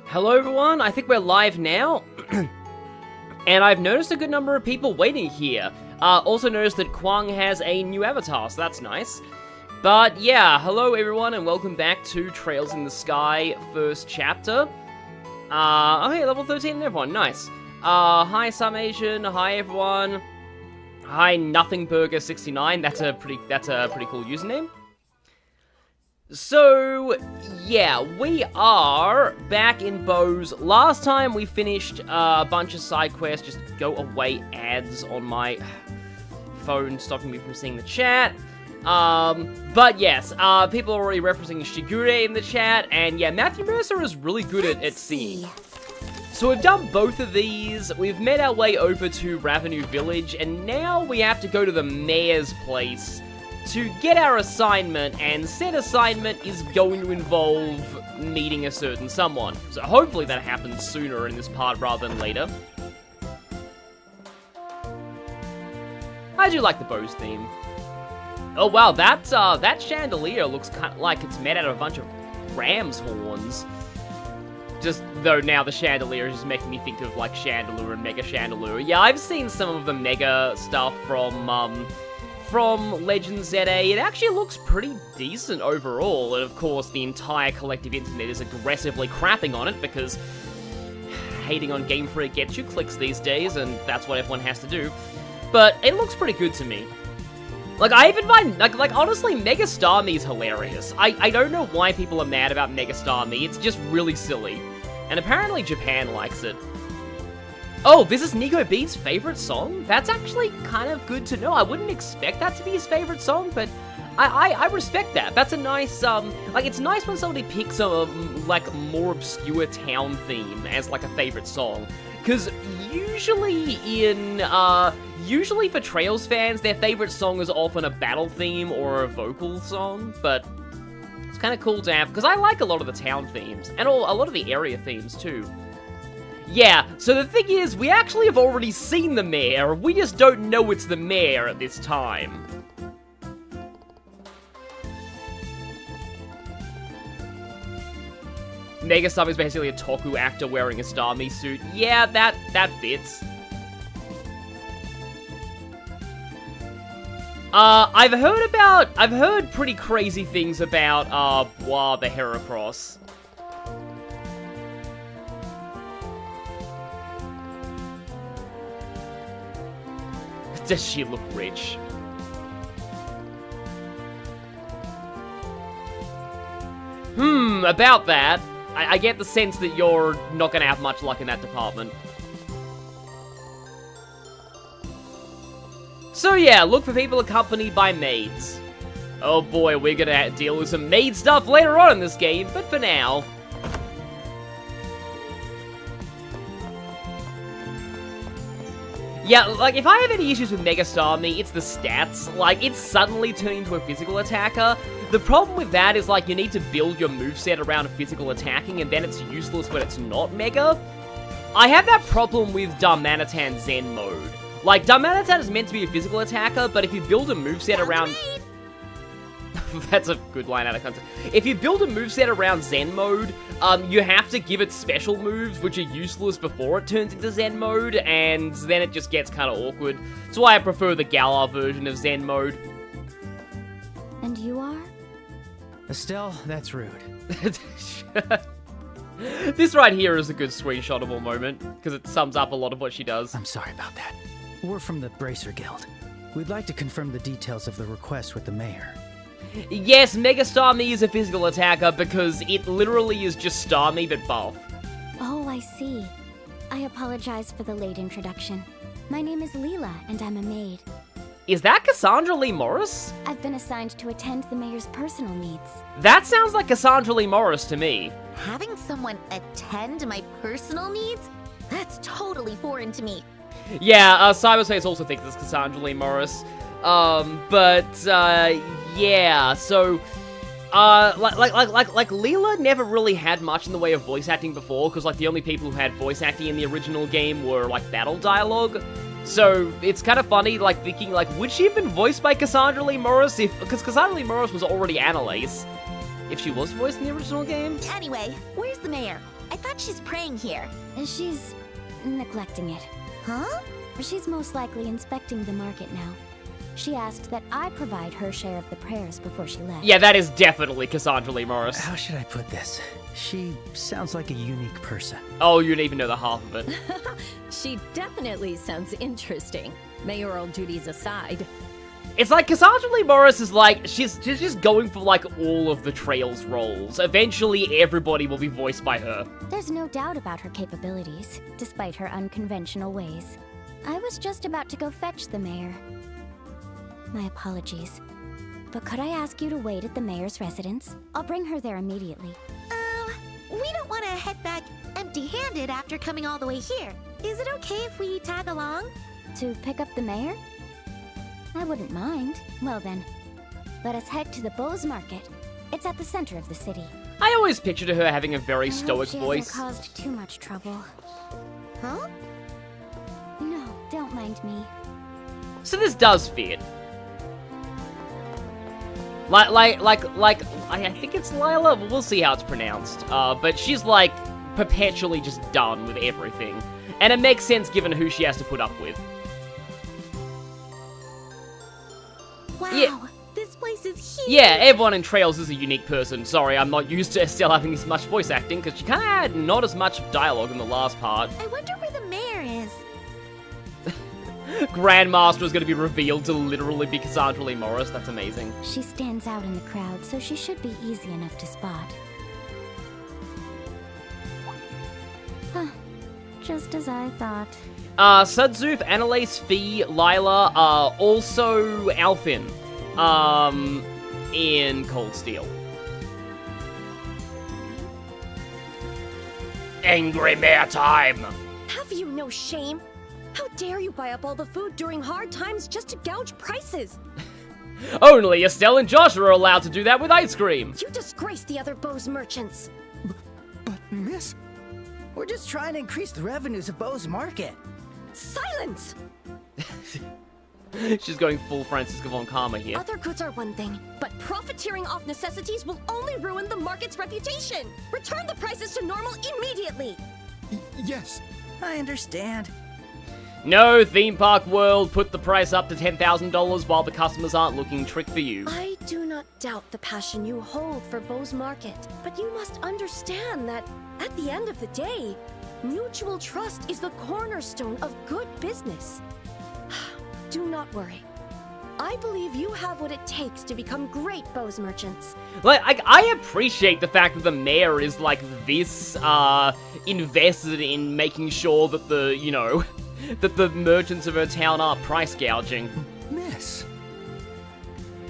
Hello everyone, I think we're live now, and I've noticed a good number of people waiting here. Also noticed that Kwang has a new avatar, so that's nice. But yeah, hello everyone and welcome back to Trails in the Sky first chapter. Okay, level 13 everyone, nice. Hi Summation, hi everyone. Hi NothingBurger69, that's a pretty cool username. So, yeah, we are back in Bose. Last time we finished a bunch of side quests. Just go away, ads on my phone stopping me from seeing the chat. But yes, people are already referencing Shigure in the chat, and yeah, Matthew Mercer is really good at singing. So we've done both of these, we've made our way over to Ravenue Village, and now we have to go to the mayor's place to get our assignment, and said assignment is going to involve meeting a certain someone. So hopefully that happens sooner in this part rather than later. I do like the Bose theme. Oh wow, that chandelier looks kind of like it's made out of a bunch of ram's horns. Just though now the chandelier is just making me think of like Chandelure and Mega Chandelure. Yeah, I've seen some of the Mega stuff from Legend ZA. It actually looks pretty decent overall, and of course the entire collective internet is aggressively crapping on it because hating on Game Freak gets you clicks these days, and that's what everyone has to do. But it looks pretty good to me. Like, I even find, like honestly, Mega Star Me is hilarious. I don't know why people are mad about Mega Star Me, it's just really silly. And apparently Japan likes it. Oh, this is Nico B's favorite song? That's actually kind of good to know. I wouldn't expect that to be his favorite song, but I respect that. That's a nice, like, it's nice when somebody picks a, like, more obscure town theme as, like, a favorite song. Because usually usually for Trails fans, their favorite song is often a battle theme or a vocal song, but it's kind of cool to have, because I like a lot of the town themes, and a lot of the area themes, too. Yeah, so the thing is, we actually have already seen the mayor, we just don't know it's the mayor at this time. Megastar is basically a Toku actor wearing a Starmie suit. Yeah, that fits. I've heard pretty crazy things about, Bois the Heracross. Does she look rich? About that, I get the sense that you're not gonna have much luck in that department. So yeah, look for people accompanied by maids. Oh boy, we're gonna deal with some maid stuff later on in this game, but for now... Yeah, like, if I have any issues with Mega Star Me, it's the stats. Like, it's suddenly turning into a physical attacker. The problem with that is, like, you need to build your moveset around physical attacking, and then it's useless when it's not Mega. I have that problem with Darmanitan Zen mode. Like, Darmanitan is meant to be a physical attacker, but if you build a moveset around... That's a good line out of context. If you build a moveset around Zen mode, you have to give it special moves, which are useless before it turns into Zen mode, and then it just gets kind of awkward. That's why I prefer the Galar version of Zen mode. And you are? Estelle, that's rude. This right here is a good screenshotable moment, because it sums up a lot of what she does. I'm sorry about that. We're from the Bracer Guild. We'd like to confirm the details of the request with the mayor. Yes, Mega Star Me is a physical attacker because it literally is just Star Me but buff. Oh, I see. I apologize for the late introduction. My name is Leela, and I'm a maid. Is that Cassandra Lee Morris? I've been assigned to attend the mayor's personal needs. That sounds like Cassandra Lee Morris to me. Having someone attend my personal needs? That's totally foreign to me. Yeah, Cyberspace also thinks it's Cassandra Lee Morris. Yeah, so, like Leela never really had much in the way of voice acting before, because, like, the only people who had voice acting in the original game were, like, battle dialogue. So, it's kind of funny, like, thinking, like, would she have been voiced by Cassandra Lee Morris because Cassandra Lee Morris was already Annalise. If she was voiced in the original game? Anyway, where's the mayor? I thought she's praying here. She's neglecting it. Huh? She's most likely inspecting the market now. She asked that I provide her share of the prayers before she left. Yeah, that is definitely Cassandra Lee Morris. How should I put this? She sounds like a unique person. Oh, you don't even know the half of it. She definitely sounds interesting. Mayoral duties aside. It's like Cassandra Lee Morris is like, she's just going for like all of the Trails roles. Eventually, everybody will be voiced by her. There's no doubt about her capabilities, despite her unconventional ways. I was just about to go fetch the mayor. My apologies. But could I ask you to wait at the mayor's residence? I'll bring her there immediately. We don't want to head back empty-handed after coming all the way here. Is it okay if we tag along? To pick up the mayor? I wouldn't mind. Well then, let us head to the Bose market. It's at the center of the city. I always pictured her having a very stoic I hope voice. she hasn't caused too much trouble. Huh? No, don't mind me. So this does fit. I think it's Lila, but we'll see how it's pronounced. But she's like perpetually just done with everything. And it makes sense given who she has to put up with. Wow, Yeah. this place is huge. Yeah, everyone in Trails is a unique person. Sorry, I'm not used to Estelle having this much voice acting, because she kind of had not as much dialogue in the last part. I wonder where the mayor is. Grandmaster is going to be revealed to literally be Cassandra Lee Morris. That's amazing. She stands out in the crowd, so she should be easy enough to spot. Huh. Just as I thought. Sudzoof, Annalise, Fee, Lila, also Alfin, in Cold Steel. Angry Mayor time! Have you no shame? How dare you buy up all the food during hard times just to gouge prices? Only Estelle and Josh are allowed to do that with ice cream! You disgrace the other Bose merchants. But, miss, we're just trying to increase the revenues of Bose Market. Silence! She's going full Francisca von Karma here. Other goods are one thing, but profiteering off necessities will only ruin the market's reputation. Return the prices to normal immediately. Yes, I understand. No, Theme Park World, put the price up to $10,000 while the customers aren't looking, trick for you. I do not doubt the passion you hold for Bose Market, but you must understand that, at the end of the day, mutual trust is the cornerstone of good business. Do not worry. I believe you have what it takes to become great Bose merchants. Like, I appreciate the fact that the mayor is, like, this, invested in making sure that the, you know, that the merchants of her town aren't price gouging. Miss,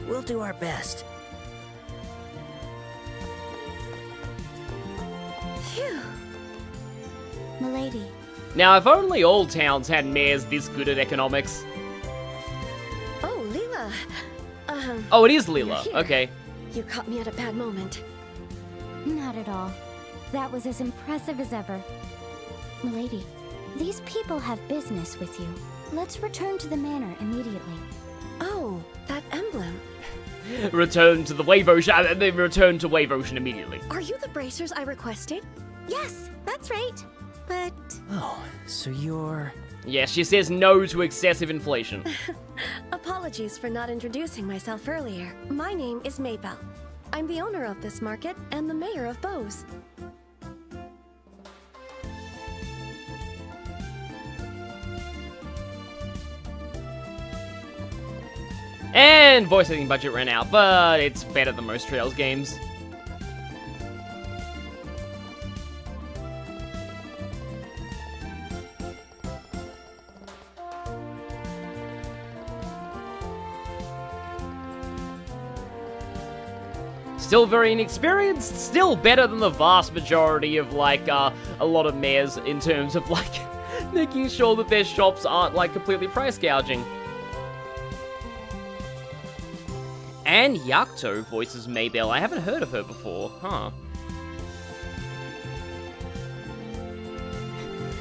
we'll do our best. Phew. Milady, Now, if only all towns had mayors this good at economics. Oh, Leela. Oh, it is Lila. Here. Okay. You caught me at a bad moment. not at all. That was as impressive as ever. Milady, these people have business with you. Let's return to the manor immediately. Oh, that emblem. Return to the Wave Ocean. They return to Wave Ocean immediately. Are you the bracers I requested? Yes, that's right. But Oh, so you're... Yes, she says no to excessive inflation. Apologies for not introducing myself earlier. My name is Mabel. I'm the owner of this market and the mayor of Bose. And voice acting budget ran out, but it's better than most Trails games. Still very inexperienced, still better than the vast majority of, like, a lot of mayors in terms of, like, making sure that their shops aren't, like, completely price gouging. And Yakto voices Mabel. I haven't heard of her before, huh?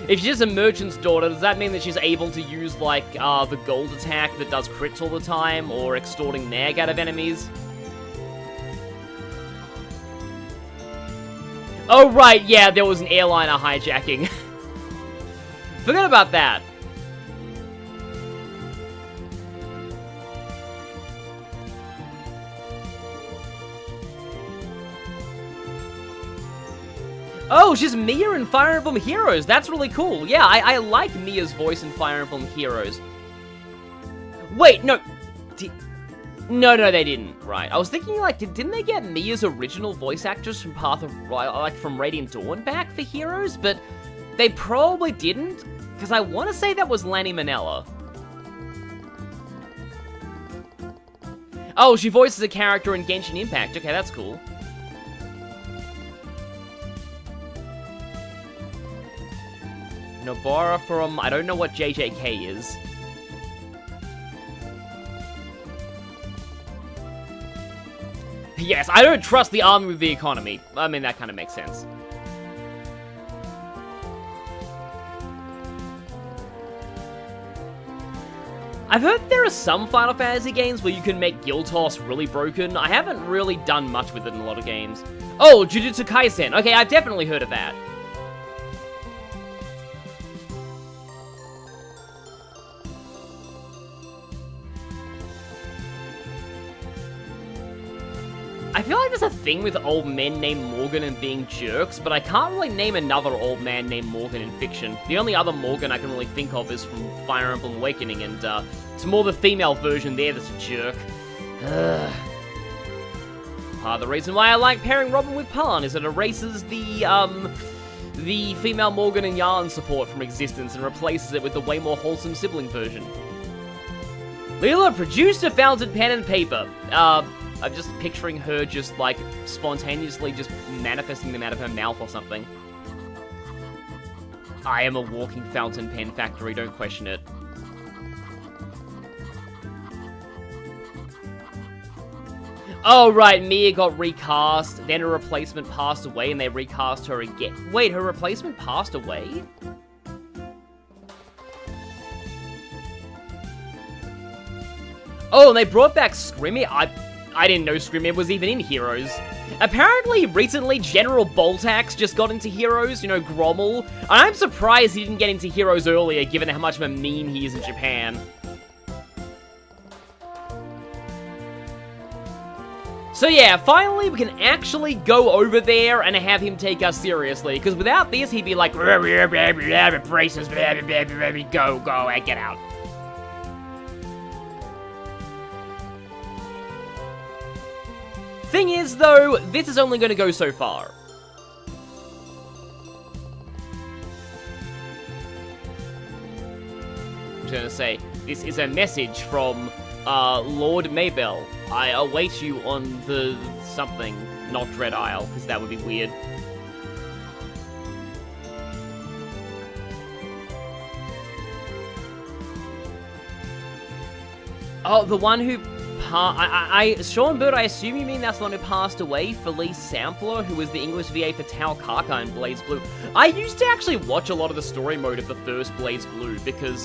If she's a merchant's daughter, does that mean that she's able to use, like, the gold attack that does crits all the time, or extorting nag out of enemies? Oh, right, yeah, there was an airliner hijacking. Forget about that. Oh, she's Mia in Fire Emblem Heroes. That's really cool. Yeah, I like Mia's voice in Fire Emblem Heroes. Wait, no. No, they didn't. Right. I was thinking, like, didn't they get Mia's original voice actress from from Radiant Dawn back for Heroes? But they probably didn't, because I want to say that was Lani Minella. Oh, she voices a character in Genshin Impact. Okay, that's cool. Nobara from... I don't know what JJK is. Yes, I don't trust the army with the economy. I mean, that kind of makes sense. I've heard there are some Final Fantasy games where you can make Guild Toss really broken. I haven't really done much with it in a lot of games. Oh, Jujutsu Kaisen. Okay, I've definitely heard of that. I feel like there's a thing with old men named Morgan and being jerks, but I can't really name another old man named Morgan in fiction. The only other Morgan I can really think of is from Fire Emblem Awakening, and it's more the female version there that's a jerk. Part of the reason why I like pairing Robin with Pan is it erases the female Morgan and Yarn support from existence and replaces it with the way more wholesome sibling version. Leela produced a fountain pen and paper. I'm just picturing her just, like, spontaneously just manifesting them out of her mouth or something. I am a walking fountain pen factory, don't question it. Oh, right, Mia got recast, then her replacement passed away, and they recast her again. Wait, her replacement passed away? Oh, and they brought back Scrimmy? I didn't know Scrimmy was even in Heroes. Apparently, recently, General Boltax just got into Heroes, you know, Grommel. And I'm surprised he didn't get into Heroes earlier, given how much of a meme he is in Japan. So yeah, finally we can actually go over there and have him take us seriously, because without this, he'd be like, braces, go, get out. Thing is, though, this is only going to go so far. I'm just going to say, this is a message from Lord Maybell. I await you on the something, not Dread Isle, because that would be weird. Oh, the one who... Sean Bird, I assume you mean that's the one who passed away, Felice Sampler, who was the English VA for Tau Kaka in Blaze Blue. I used to actually watch a lot of the story mode of the first Blaze Blue, because,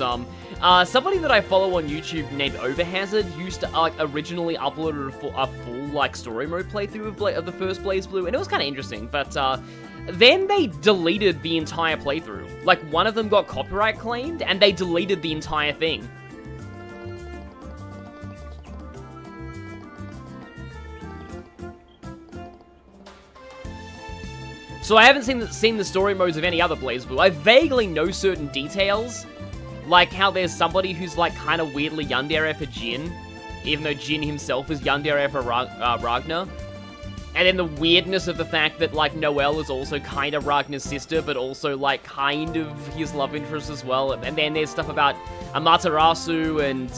somebody that I follow on YouTube named Overhazard used to, originally upload a full, like, story mode playthrough of the first Blaze Blue, and it was kind of interesting, but, then they deleted the entire playthrough. Like, one of them got copyright claimed, and they deleted the entire thing. So I haven't seen the story modes of any other Blaze Blue. I vaguely know certain details, like how there's somebody who's like kind of weirdly yandere for Jin, even though Jin himself is yandere for Ragnar. And then the weirdness of the fact that like Noelle is also kind of Ragnar's sister, but also like kind of his love interest as well. And then there's stuff about Amaterasu and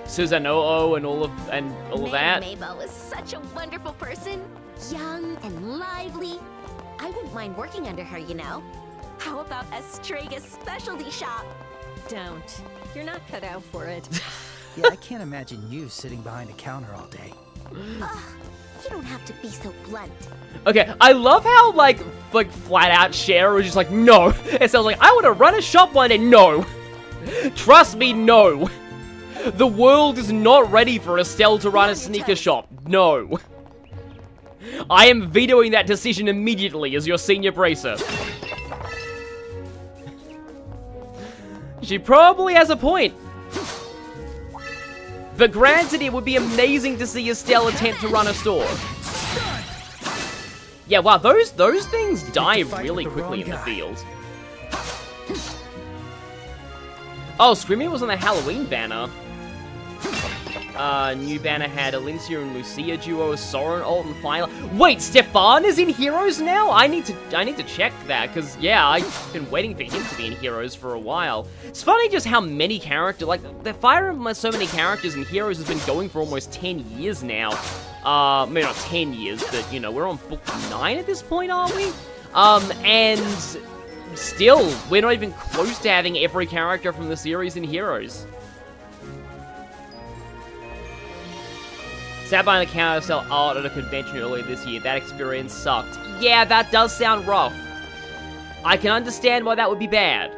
Susanoo and all of that. Mabel was such a wonderful person, young and lively. I wouldn't mind working under her, you know. How about Estrega's specialty shop? Don't. You're not cut out for it. Yeah, I can't imagine you sitting behind a counter all day. You don't have to be so blunt. Okay, I love how, like flat out Cher was just like, no. It sounds like, I want to run a shop one day. No. Trust me, no. The world is not ready for Estelle to run a sneaker shop. No. I am vetoing that decision immediately as your senior bracer. She probably has a point. But granted, it would be amazing to see Estelle attempt to run a store. Yeah, wow, those things die really quickly in the field. Oh, Screaming was on the Halloween banner. New banner had Alincia and Lucia duo, Soren, Alt, and Final. Wait, Stefan is in Heroes now? I need to check that, because, yeah, I've been waiting for him to be in Heroes for a while. It's funny just how many characters, like, the Fire Emblem has so many characters, and Heroes has been going for almost 10 years now. Maybe not 10 years, but, you know, we're on book 9 at this point, aren't we? And still, we're not even close to having every character from the series in Heroes. Sat behind the counter to sell art at a convention earlier this year. That experience sucked. Yeah, that does sound rough. I can understand why that would be bad.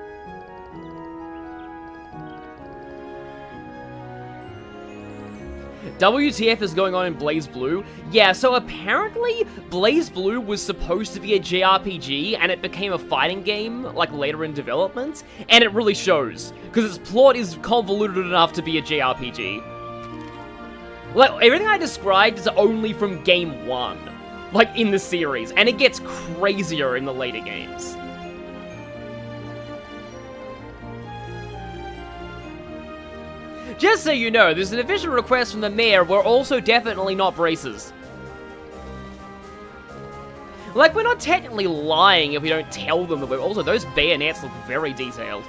WTF is going on in Blaze Blue? Yeah, so apparently Blaze Blue was supposed to be a JRPG and it became a fighting game, like later in development, and it really shows, because its plot is convoluted enough to be a JRPG. Like, everything I described is only from game 1, like in the series, and it gets crazier in the later games. Just so you know, there's an official request from the mayor. We're also definitely not braces. Like, we're not technically lying if we don't tell them that we're... Also, those bayonets look very detailed.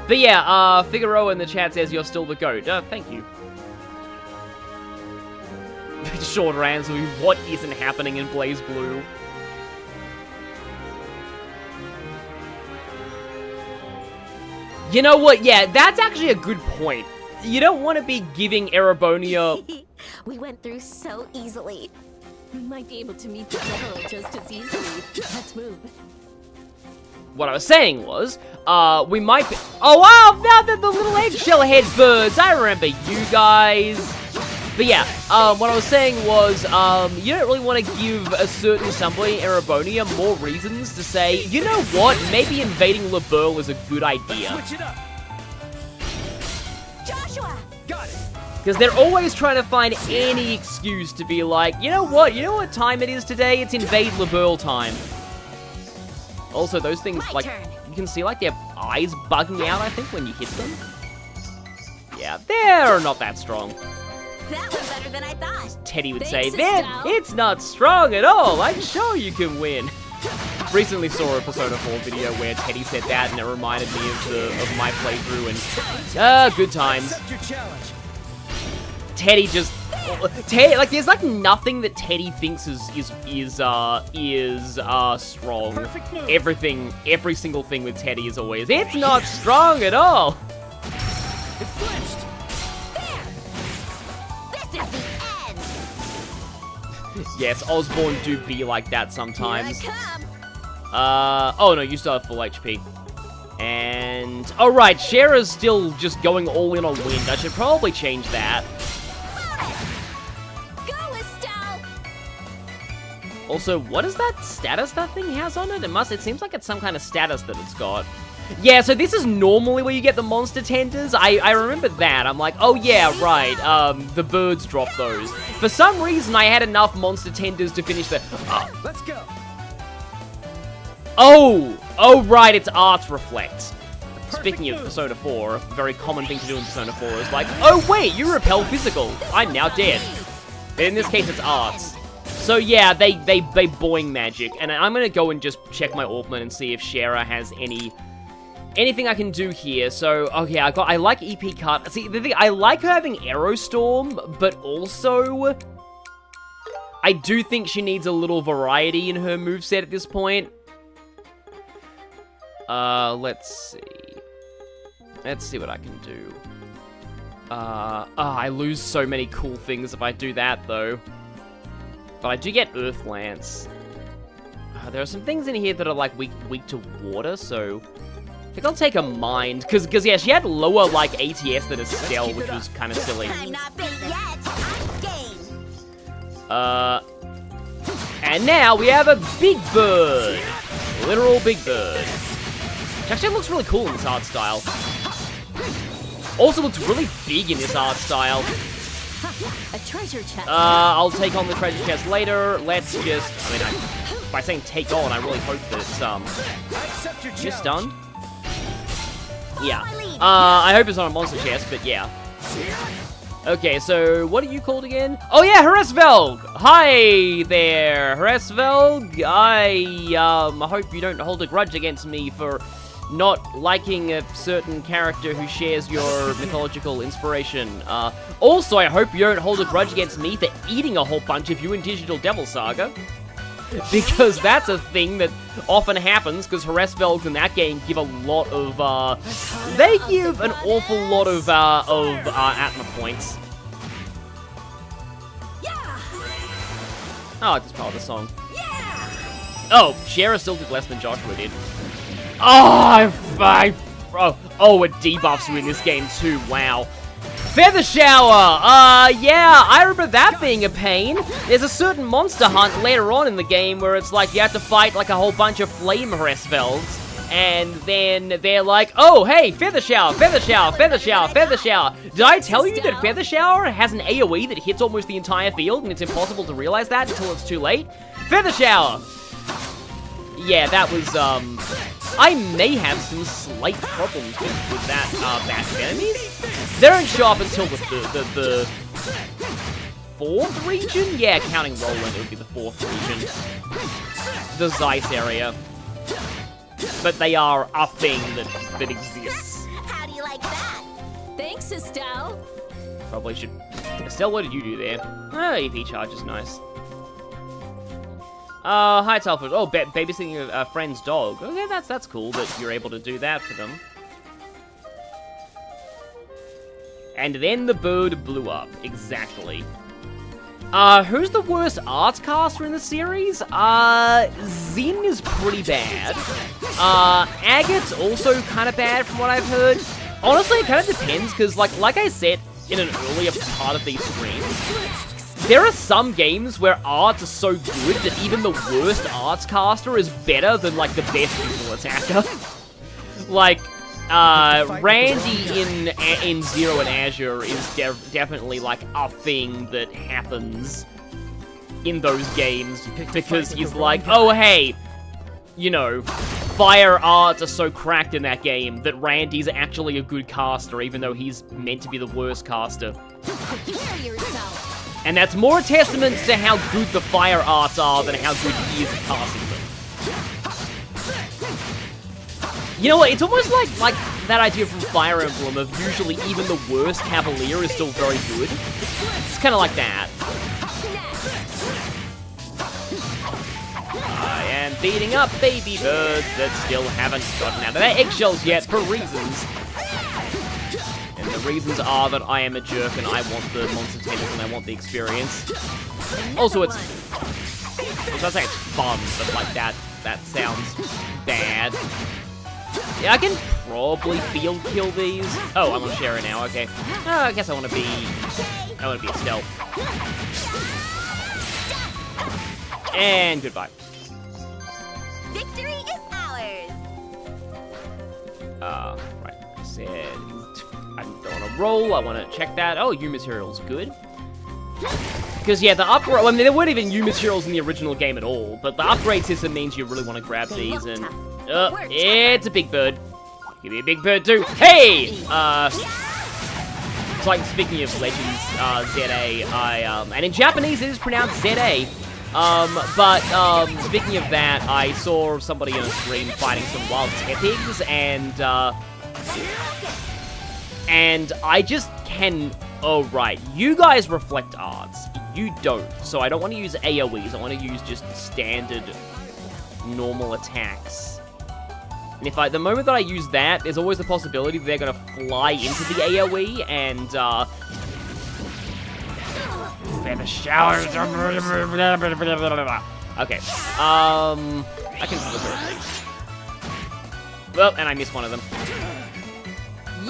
But yeah, Figaro in the chat says you're still the GOAT. Thank you. Shorter answer, what isn't happening in Blaze Blue? You know what? Yeah, that's actually a good point. You don't want to be giving Erebonia... We went through so easily. We might be able to meet the general just as easily. Let's move. What I was saying was, we might be... Oh, wow! Now that the little eggshell head birds! I remember you guys! But yeah, what I was saying was, you don't really want to give a certain somebody, Erebonia, more reasons to say, you know what, maybe invading LeBeurle is a good idea. Switch it up. Joshua! Got it. Because they're always trying to find any excuse to be like, you know what time it is today? It's invade LeBeurle time. Also, those things, My like, turn. you can see, like, their eyes bugging out, I think, when you hit them. Yeah, they're not that strong. That was better than I thought. Teddy would Thanks, say, "Man, Estelle." it's not strong at all. I'm sure you can win." Recently saw a Persona 4 video where Teddy said that, and it reminded me of my playthrough, and good times. Accept your challenge. Teddy just, like, there's like nothing that Teddy thinks is strong. Perfect move. Every single thing with Teddy is always, it's not strong at all. It flinched. This is the end. Yes, Osborne do be like that sometimes. Here I come. Oh no, you still have full HP. And, oh right, Shera's still just going all in on wind. I should probably change that. Go, Estelle. Also, what is that status that thing has on it? It seems like it's some kind of status that it's got. Yeah, so this is normally where you get the monster tenders. I remember that. I'm like, oh yeah, right, the birds drop those. For some reason, I had enough monster tenders to finish the... Let's go. Oh, right, it's Arts Reflect. Speaking of Persona 4, a very common thing to do in Persona 4 is like, oh wait, you repel physical. I'm now dead. But in this case, it's Arts. So yeah, they boing magic. And I'm gonna go and just check my Orkman and see if Shera has anything I can do here. So, okay, I like EP Cut. See, the thing, I like her having Aerostorm, but also... I do think she needs a little variety in her moveset at this point. Let's see. Let's see what I can do. I lose so many cool things if I do that, though. But I do get Earth Lance. There are some things in here that are, like, weak to water, so... I think I'll take a Mind, because yeah, she had lower, like, ATS than Estelle, which was kind of silly. I'm not big yet. I'm game. And now we have a big bird. Literal big bird. Which actually looks really cool in this art style. Also looks really big in this art style. A treasure chest. I'll take on the treasure chest later. Let's just, by saying take on, I really hope that it's, just done. Yeah. I hope it's not a monster chest, but yeah. Okay, so what are you called again? Oh yeah, Hresvelg! Hi there, Hresvelg. I hope you don't hold a grudge against me for not liking a certain character who shares your mythological inspiration. Also, I hope you don't hold a grudge against me for eating a whole bunch of you in Digital Devil Saga. Because that's a thing that often happens, because Hresvelgs in that game give a lot of, they give an awful lot of Atma points. Oh, I like this part of the song. Oh, Shara still did less than Joshua did. Oh, it debuffs you in this game too, wow. Feather Shower! Yeah, I remember that being a pain. There's a certain monster hunt later on in the game where it's like you have to fight like a whole bunch of flame Hresvelgs, and then they're like, oh, hey, Feather Shower, Feather Shower, Feather Shower, Feather Shower. Did I tell you that Feather Shower has an AoE that hits almost the entire field, and it's impossible to realize that until it's too late? Feather Shower! Yeah, that was, I may have some slight problems with that batch of enemies. They don't show up until the fourth region? Yeah, counting Roland, it would be the fourth region. The Zeiss area. But they are a thing that exists. How do you like that? Thanks, Estelle. Probably should... Estelle, what did you do there? Oh, EP charge is nice. Hi, Telford. Oh, babysitting a friend's dog. Okay, that's cool that you're able to do that for them. And then the bird blew up. Exactly. Who's the worst arts caster in the series? Zin is pretty bad. Agate's also kind of bad from what I've heard. Honestly, it kind of depends, because, like I said in an earlier part of these streams, there are some games where arts are so good that even the worst arts caster is better than, like, the best visual attacker. Like, Randy in Zero and Azure is definitely, like, a thing that happens in those games, because he's like, oh, hey, you know, fire arts are so cracked in that game that Randy's actually a good caster, even though he's meant to be the worst caster. Prepare yourself. And that's more a testament to how good the fire arts are than how good he is at casting them. You know what, it's almost like that idea from Fire Emblem of usually even the worst Cavalier is still very good. It's kind of like that. I am beating up baby birds that still haven't gotten out of their eggshells yet for reasons. And the reasons are that I am a jerk and I want the monster tenders and I want the experience. Also, I was gonna say it's fun, but like that sounds bad. Yeah, I can probably field kill these. Oh, I'm on Shara now, okay. I guess I wanna be Estelle. And goodbye. Victory is ours. Right, I said I'm on a roll, I want to check that. Oh, U materials, good. Because, yeah, the upgrade, I mean, there weren't even U materials in the original game at all, but the upgrade system means you really want to grab these, and, it's a big bird. Give me a big bird, too. Hey! It's like, speaking of Legends, ZA, and in Japanese it is pronounced ZA, but, speaking of that, I saw somebody on a stream fighting some wild tepigs, and I just can... Oh, right. You guys reflect arts. You don't. So I don't want to use AoEs. I want to use just standard, normal attacks. And if the moment that I use that, there's always the possibility that they're going to fly into the AoE, and, Feather Shower... Okay. I can deliver at least. Well, and I missed one of them.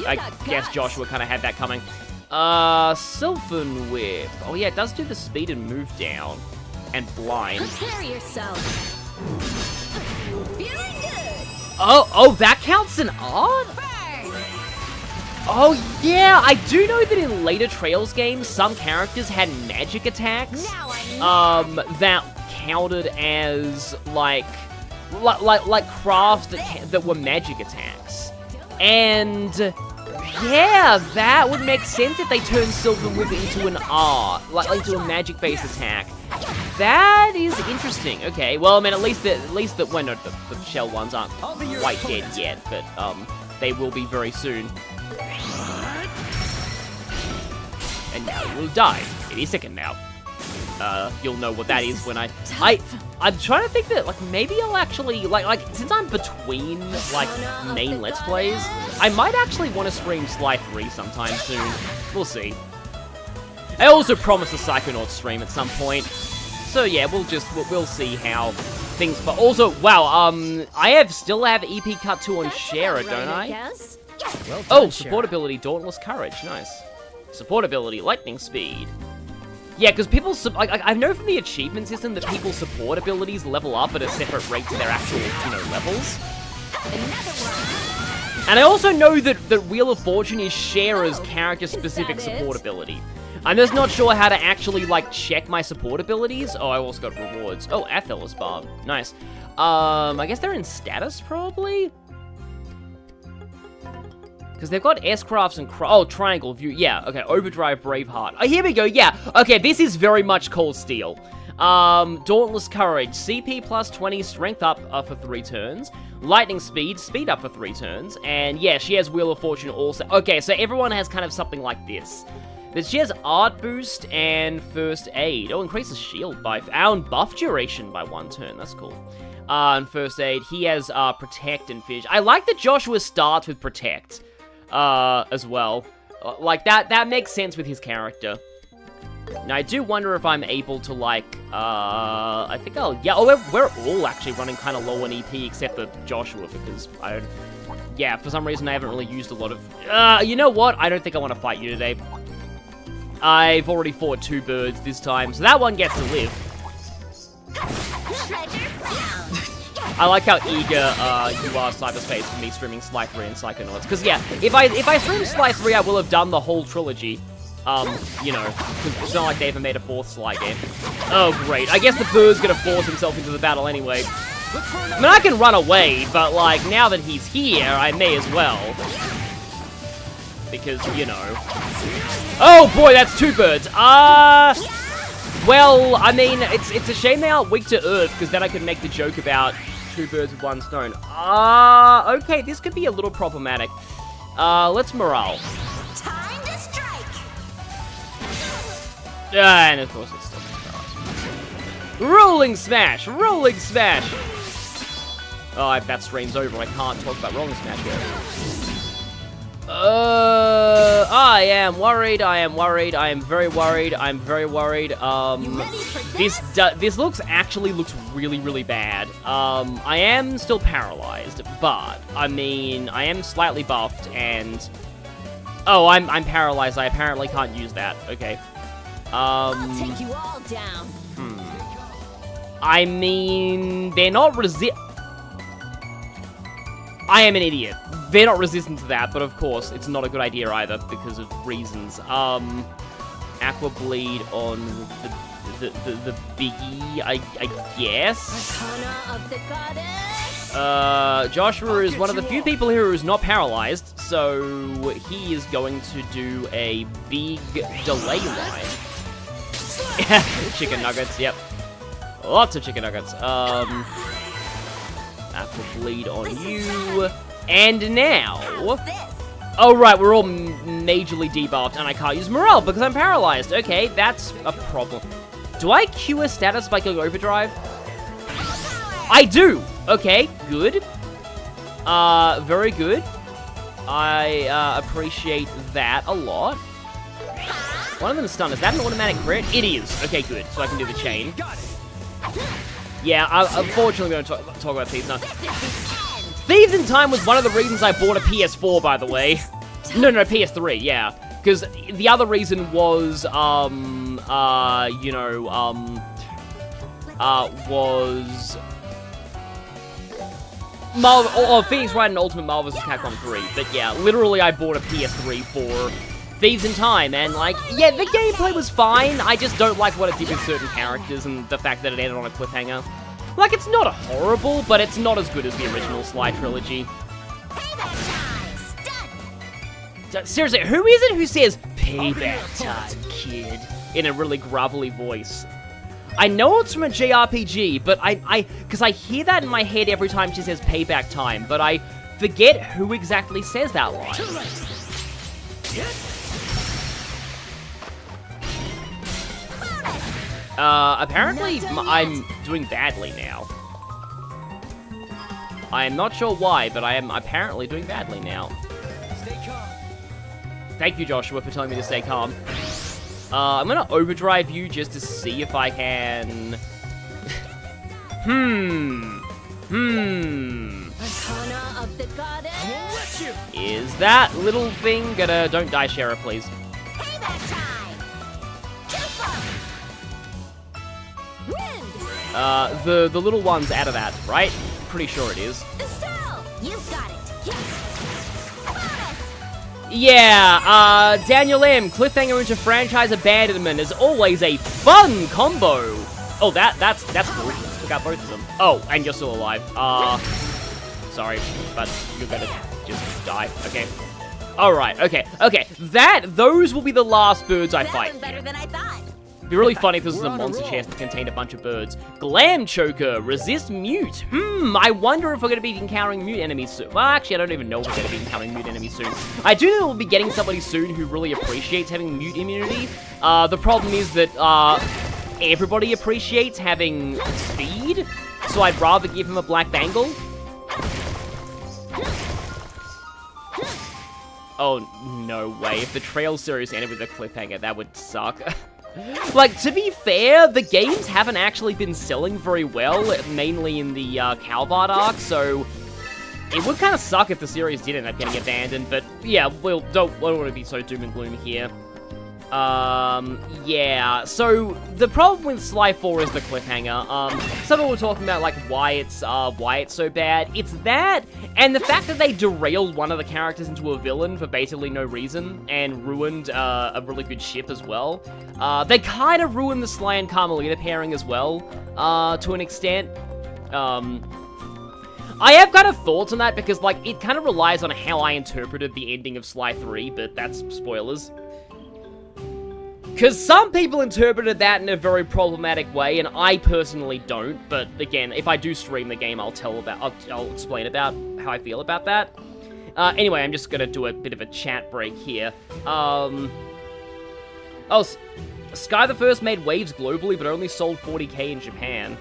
I guess Joshua kind of had that coming. Sylvan Whip. Oh yeah, it does do the speed and move down. And blind. Prepare yourself. Feeling good. Oh, that counts in art? Oh yeah, I do know that in later Trails games, some characters had magic attacks. That counted as like crafts that were magic attacks. And yeah, that would make sense if they turned Sylvan Whip into an art, like into a magic-based attack. That is interesting. Okay, well, I mean, at least the well, no, the shell ones aren't quite dead yet, but they will be very soon. And now you will die. Any second now. You'll know what that is when I'm trying to think that, like, maybe I'll actually, like, since I'm between, like, main Let's Plays, I might actually want to stream Sly 3 sometime soon. We'll see. I also promised a Psychonaut stream at some point. So yeah, we'll see how things, but also, wow, I still have EP Cut 2 on Sharer, don't I? Well done, Oh, Sharer. support ability, Dauntless Courage, nice. Support ability, Lightning Speed. Yeah, because people, I know from the achievement system that people's support abilities level up at a separate rate to their actual, levels. And I also know that Wheel of Fortune is Sharer's character-specific support ability. I'm just not sure how to actually, like, check my support abilities. Oh, I also got rewards. Oh, Athel's Barb. Nice. I guess they're in status, probably? Because they've got S-Crafts and... Oh, Triangle View. Yeah, okay. Overdrive, Braveheart. Oh, here we go. Yeah. Okay, this is very much Cold Steel. Dauntless Courage. CP plus 20, Strength up for 3 turns. Lightning Speed, Speed up for 3 turns. And, yeah, she has Wheel of Fortune also. Okay, so everyone has kind of something like this. But she has Art Boost and First Aid. Oh, increases shield by... and buff duration by 1 turn. That's cool. And First Aid. He has Protect and Finish. I like that Joshua starts with Protect. As well. Like, that makes sense with his character. Now, I do wonder if I'm able to, like, I think I'll... Yeah, oh, we're all actually running kind of low on EP, except for Joshua, because yeah, for some reason I haven't really used a lot of... you know what? I don't think I want to fight you today. I've already fought 2 birds this time, so that one gets to live. I like how eager you are, Cyberspace, for me streaming Sly 3 and Psychonauts. Because, yeah, if I stream Sly 3, I will have done the whole trilogy. Because it's not like they ever made a 4th Sly game. Oh, great. I guess the bird's gonna force himself into the battle anyway. I mean, I can run away, but, like, now that he's here, I may as well. Because, Oh, boy, that's 2 birds. Well, I mean, it's a shame they aren't weak to Earth, because then I could make the joke about 2 birds with 1 stone. Okay, this could be a little problematic. Let's morale. Time to strike. And of course it's still Rolling Smash! Rolling Smash! Oh, if that stream's over, I can't talk about Rolling Smash yet. I am worried, I am very worried, I'm very worried. This actually looks really, really bad. I am still paralyzed, but, I mean, I am slightly buffed, and... Oh, I'm paralyzed, I apparently can't use that, okay. I'll take you all down. I mean, they're not I am an idiot. They're not resistant to that, but of course, it's not a good idea either because of reasons. Aqua Bleed on the biggie, I guess. Arcana of the Goddess. Joshua is one of the few people here who's not paralyzed, so he is going to do a big delay line. Chicken nuggets, yep. Lots of chicken nuggets. Aqua Bleed on you. And now... Oh, right, we're all majorly debuffed, and I can't use morale because I'm paralyzed. Okay, that's a problem. Do I cure status by going overdrive? I do! Okay, good. Very good. I appreciate that a lot. One of them is stunned. Is that an automatic crit? It is. Okay, good. So I can do the chain. Yeah, unfortunately, we're going to talk about thieves now. Thieves in Time was one of the reasons I bought a PS4, by the way. No, PS3, yeah. Because the other reason was, Phoenix Wright and Ultimate Marvel vs. Capcom 3. But yeah, literally I bought a PS3 for Thieves in Time, and like, yeah, the gameplay was fine, I just don't like what it did with certain characters and the fact that it ended on a cliffhanger. Like, it's not horrible, but it's not as good as the original Sly trilogy. Seriously, who is it who says, "Payback time, kid," in a really grovelly voice? I know it's from a JRPG, but because I hear that in my head every time she says "payback time," but I forget who exactly says that line. Apparently I'm doing badly now. I am not sure why, but I am apparently doing badly now. Thank you, Joshua, for telling me to stay calm. I'm gonna overdrive you just to see if I can... Arcana of the Goddess. Is that little thing gonna... Don't die, Shara, please. Payback time. Wind. The little one's out of that, right? Pretty sure it is. Estelle, you got it. Yes. Yeah, Daniel M. Cliffhanger into franchise abandonment is always a fun combo. Oh, that's cool. Took out both of them. Oh, and you're still alive. Sorry, but you're gonna just die. Okay. Alright, okay. Those will be the last birds I fight. That was better than I thought. It'd be really funny if this was a monster chest that contained a bunch of birds. Glam Choker, resist mute. I wonder if we're going to be encountering mute enemies soon. Well, actually, I don't even know if we're going to be encountering mute enemies soon. I do know we'll be getting somebody soon who really appreciates having mute immunity. The problem is that everybody appreciates having speed, so I'd rather give him a black bangle. Oh, no way. If the Trail series ended with a cliffhanger, that would suck. Like, to be fair, the games haven't actually been selling very well, mainly in the Calvard arc, so it would kind of suck if the series did end up getting abandoned, but yeah, we don't want to be so doom and gloom here. Yeah, so the problem with Sly 4 is the cliffhanger. Some people were talking about, like, why it's so bad. It's that, and the fact that they derailed one of the characters into a villain for basically no reason, and ruined, a really good ship as well. They kind of ruined the Sly and Carmelita pairing as well, to an extent. I have kind of thoughts on that because, like, it kind of relies on how I interpreted the ending of Sly 3, but that's spoilers. Because some people interpreted that in a very problematic way, and I personally don't. But again, if I do stream the game, I'll explain about how I feel about that. Anyway, I'm just gonna do a bit of a chat break here. Sky the First made waves globally, but only sold 40k in Japan.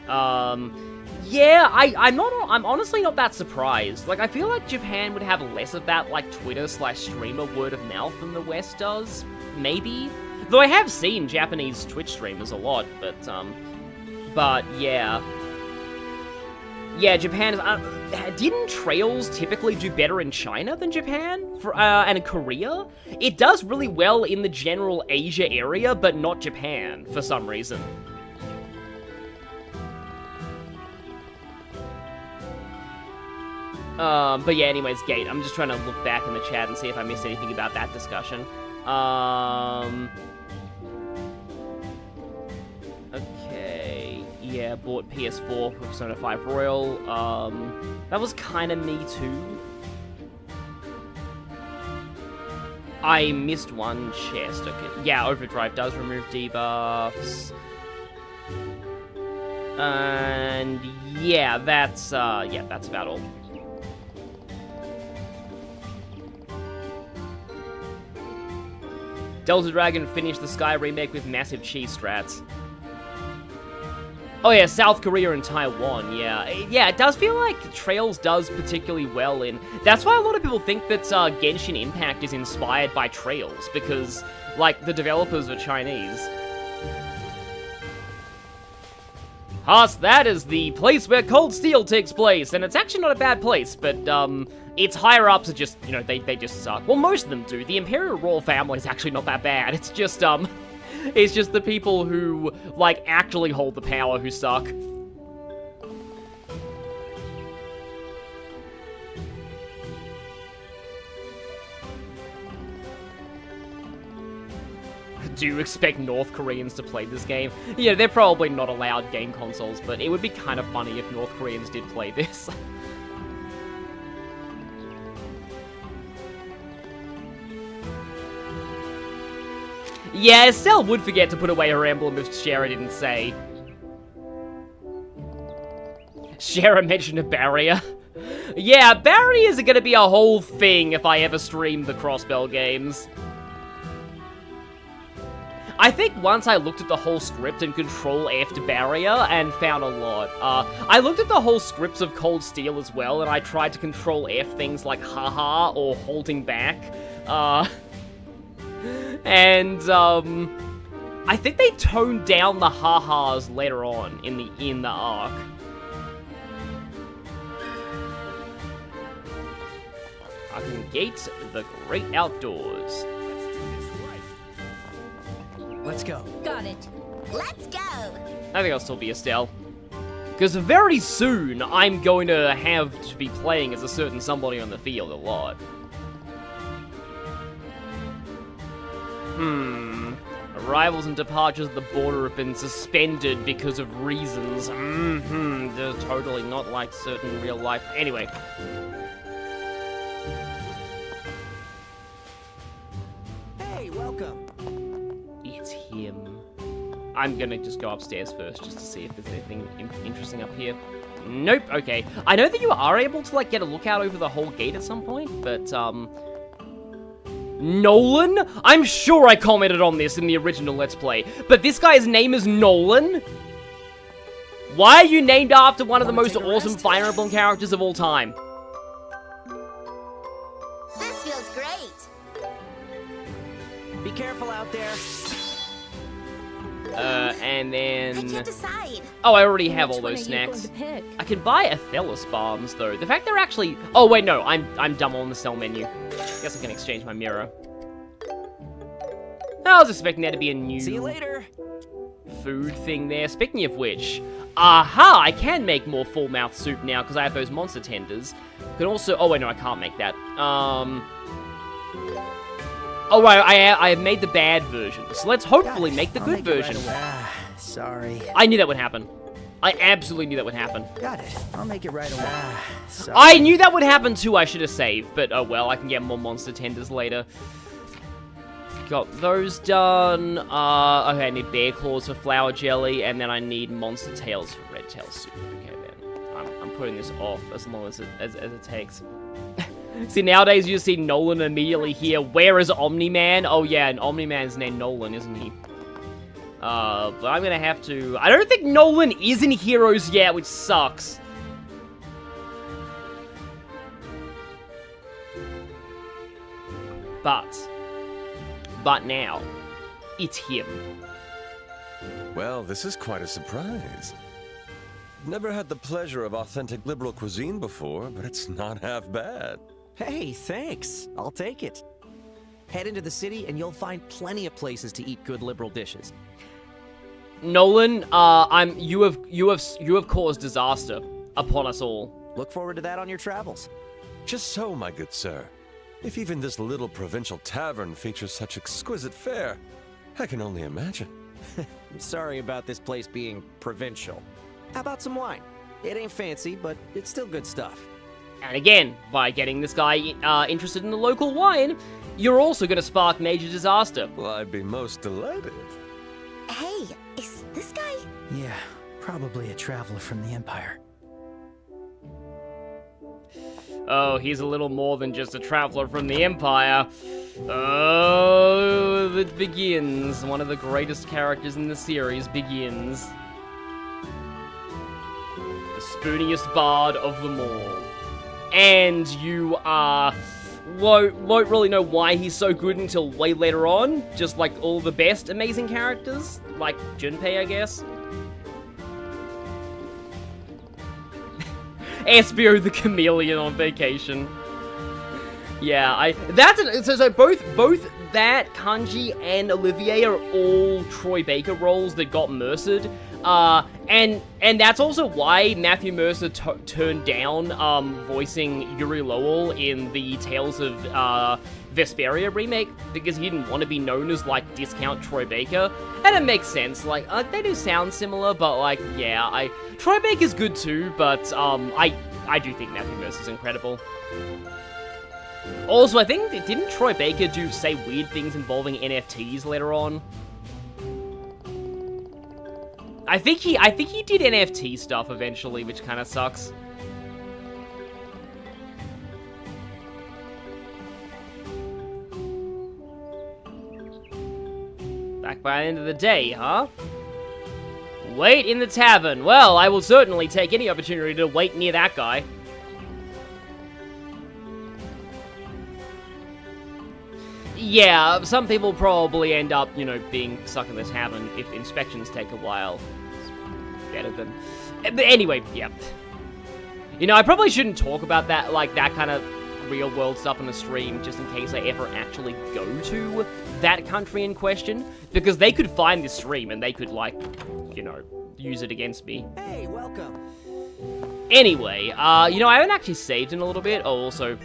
Yeah, I'm honestly not that surprised. Like, I feel like Japan would have less of that, like, Twitter/streamer word of mouth than the West does. Maybe. Though I have seen Japanese Twitch streamers a lot, but yeah. Yeah, Japan is... didn't Trails typically do better in China than Japan? And in Korea? It does really well in the general Asia area, but not Japan, for some reason. But yeah, anyways, Gate. I'm just trying to look back in the chat and see if I missed anything about that discussion. Okay, yeah, bought PS4 for Persona 5 Royal. That was kind of me too. I missed one chest. Okay, yeah, Overdrive does remove debuffs. And yeah, that's about all. Delta Dragon finished the Sky remake with massive cheese strats. Oh yeah, South Korea and Taiwan, yeah. Yeah, it does feel like Trails does particularly well in... That's why a lot of people think that Genshin Impact is inspired by Trails, because, like, the developers are Chinese. Haas, that is the place where Cold Steel takes place, and it's actually not a bad place, but, its higher-ups are just, you know, they just suck. Well, most of them do. The Imperial Royal Family is actually not that bad. It's just the people who, like, actually hold the power who suck. Do you expect North Koreans to play this game? Yeah, they're probably not allowed game consoles, but it would be kind of funny if North Koreans did play this. Yeah, Estelle would forget to put away her emblem if Shara didn't say. Shara mentioned a barrier. Yeah, barriers are gonna be a whole thing if I ever stream the Crossbell games. I think once I looked at the whole script and Control-F'd barrier and found a lot. I looked at the whole scripts of Cold Steel as well, and I tried to Control-F things like haha or holding back. And I think they toned down the ha-has later on in the arc. Haken Gate, the great outdoors. Let's go. Got it. Let's go. I think I'll still be Estelle. Because very soon, I'm going to have to be playing as a certain somebody on the field a lot. Arrivals and departures at the border have been suspended because of reasons. They're totally not like certain real life. Anyway. Hey, welcome. It's him. I'm gonna just go upstairs first just to see if there's anything interesting up here. Nope, okay. I know that you are able to, like, get a lookout over the whole gate at some point, but, Nolan? I'm sure I commented on this in the original Let's Play, but this guy's name is Nolan? Why are you named after one of the most awesome Fire Emblem characters of all time? This feels great. Be careful out there. And then... I can't decide. Oh, I already have all Which those one are you snacks. going to pick? I can buy Athelos bombs, though. The fact they're actually... Oh, wait, no. I'm dumb on the sell menu. Guess I can exchange my mirror. I was expecting there to be a new... See you later. Food thing there. Speaking of which... Aha! I can make more full-mouth soup now, because I have those monster tenders. I can also... Oh, wait, no, I can't make that. Oh, right, I have made the bad version. So let's hopefully make the good version. Sorry. I knew that would happen. I absolutely knew that would happen. Got it. I'll make it right away. Sorry. I knew that would happen too, I should have saved. But, oh well, I can get more monster tenders later. Got those done. Okay, I need bear claws for flower jelly, and then I need monster tails for red tail soup. Okay, then. I'm putting this off as long as it takes. See, nowadays you see Nolan immediately here. Where is Omni-Man? Oh yeah, and Omni-Man's named Nolan, isn't he? But I'm gonna have to... I don't think Nolan is in Heroes yet, which sucks. But now, it's him. Well, this is quite a surprise. Never had the pleasure of authentic liberal cuisine before, but it's not half bad. Hey, thanks. I'll take it. Head into the city and you'll find plenty of places to eat good liberal dishes. Nolan, you have caused disaster upon us all. Look forward to that on your travels. Just so, my good sir. If even this little provincial tavern features such exquisite fare, I can only imagine. Sorry about this place being provincial. How about some wine? It ain't fancy, but it's still good stuff. And again, by getting this guy interested in the local wine, you're also going to spark major disaster. Well, I'd be most delighted. Hey, is this guy? Yeah, probably a traveler from the Empire. Oh, he's a little more than just a traveler from the Empire. Oh, it begins. One of the greatest characters in the series begins. The spooniest bard of them all. And you, won't really know why he's so good until way later on. Just like all the best amazing characters. Like Junpei, I guess. Espio the chameleon on vacation. So both that Kanji and Olivier are all Troy Baker roles that got Mercered. And that's also why Matthew Mercer turned down voicing Yuri Lowell in the Tales of Vesperia remake, because he didn't want to be known as, like, discount Troy Baker. And it makes sense, like, they do sound similar, but, like, yeah, Troy Baker's good too, but I do think Matthew Mercer's incredible. Also, I think, didn't Troy Baker say weird things involving NFTs later on? I think he did NFT stuff eventually, which kind of sucks. Back by the end of the day, huh? Wait in the tavern. Well, I will certainly take any opportunity to wait near that guy. Yeah, some people probably end up, you know, being stuck in the tavern if inspections take a while. It's better than... But anyway, yeah. You know, I probably shouldn't talk about that, like, that kind of real-world stuff on the stream, just in case I ever actually go to that country in question, because they could find this stream and they could, like, you know, use it against me. Hey, welcome. Anyway, you know, I haven't actually saved in a little bit. Oh, also...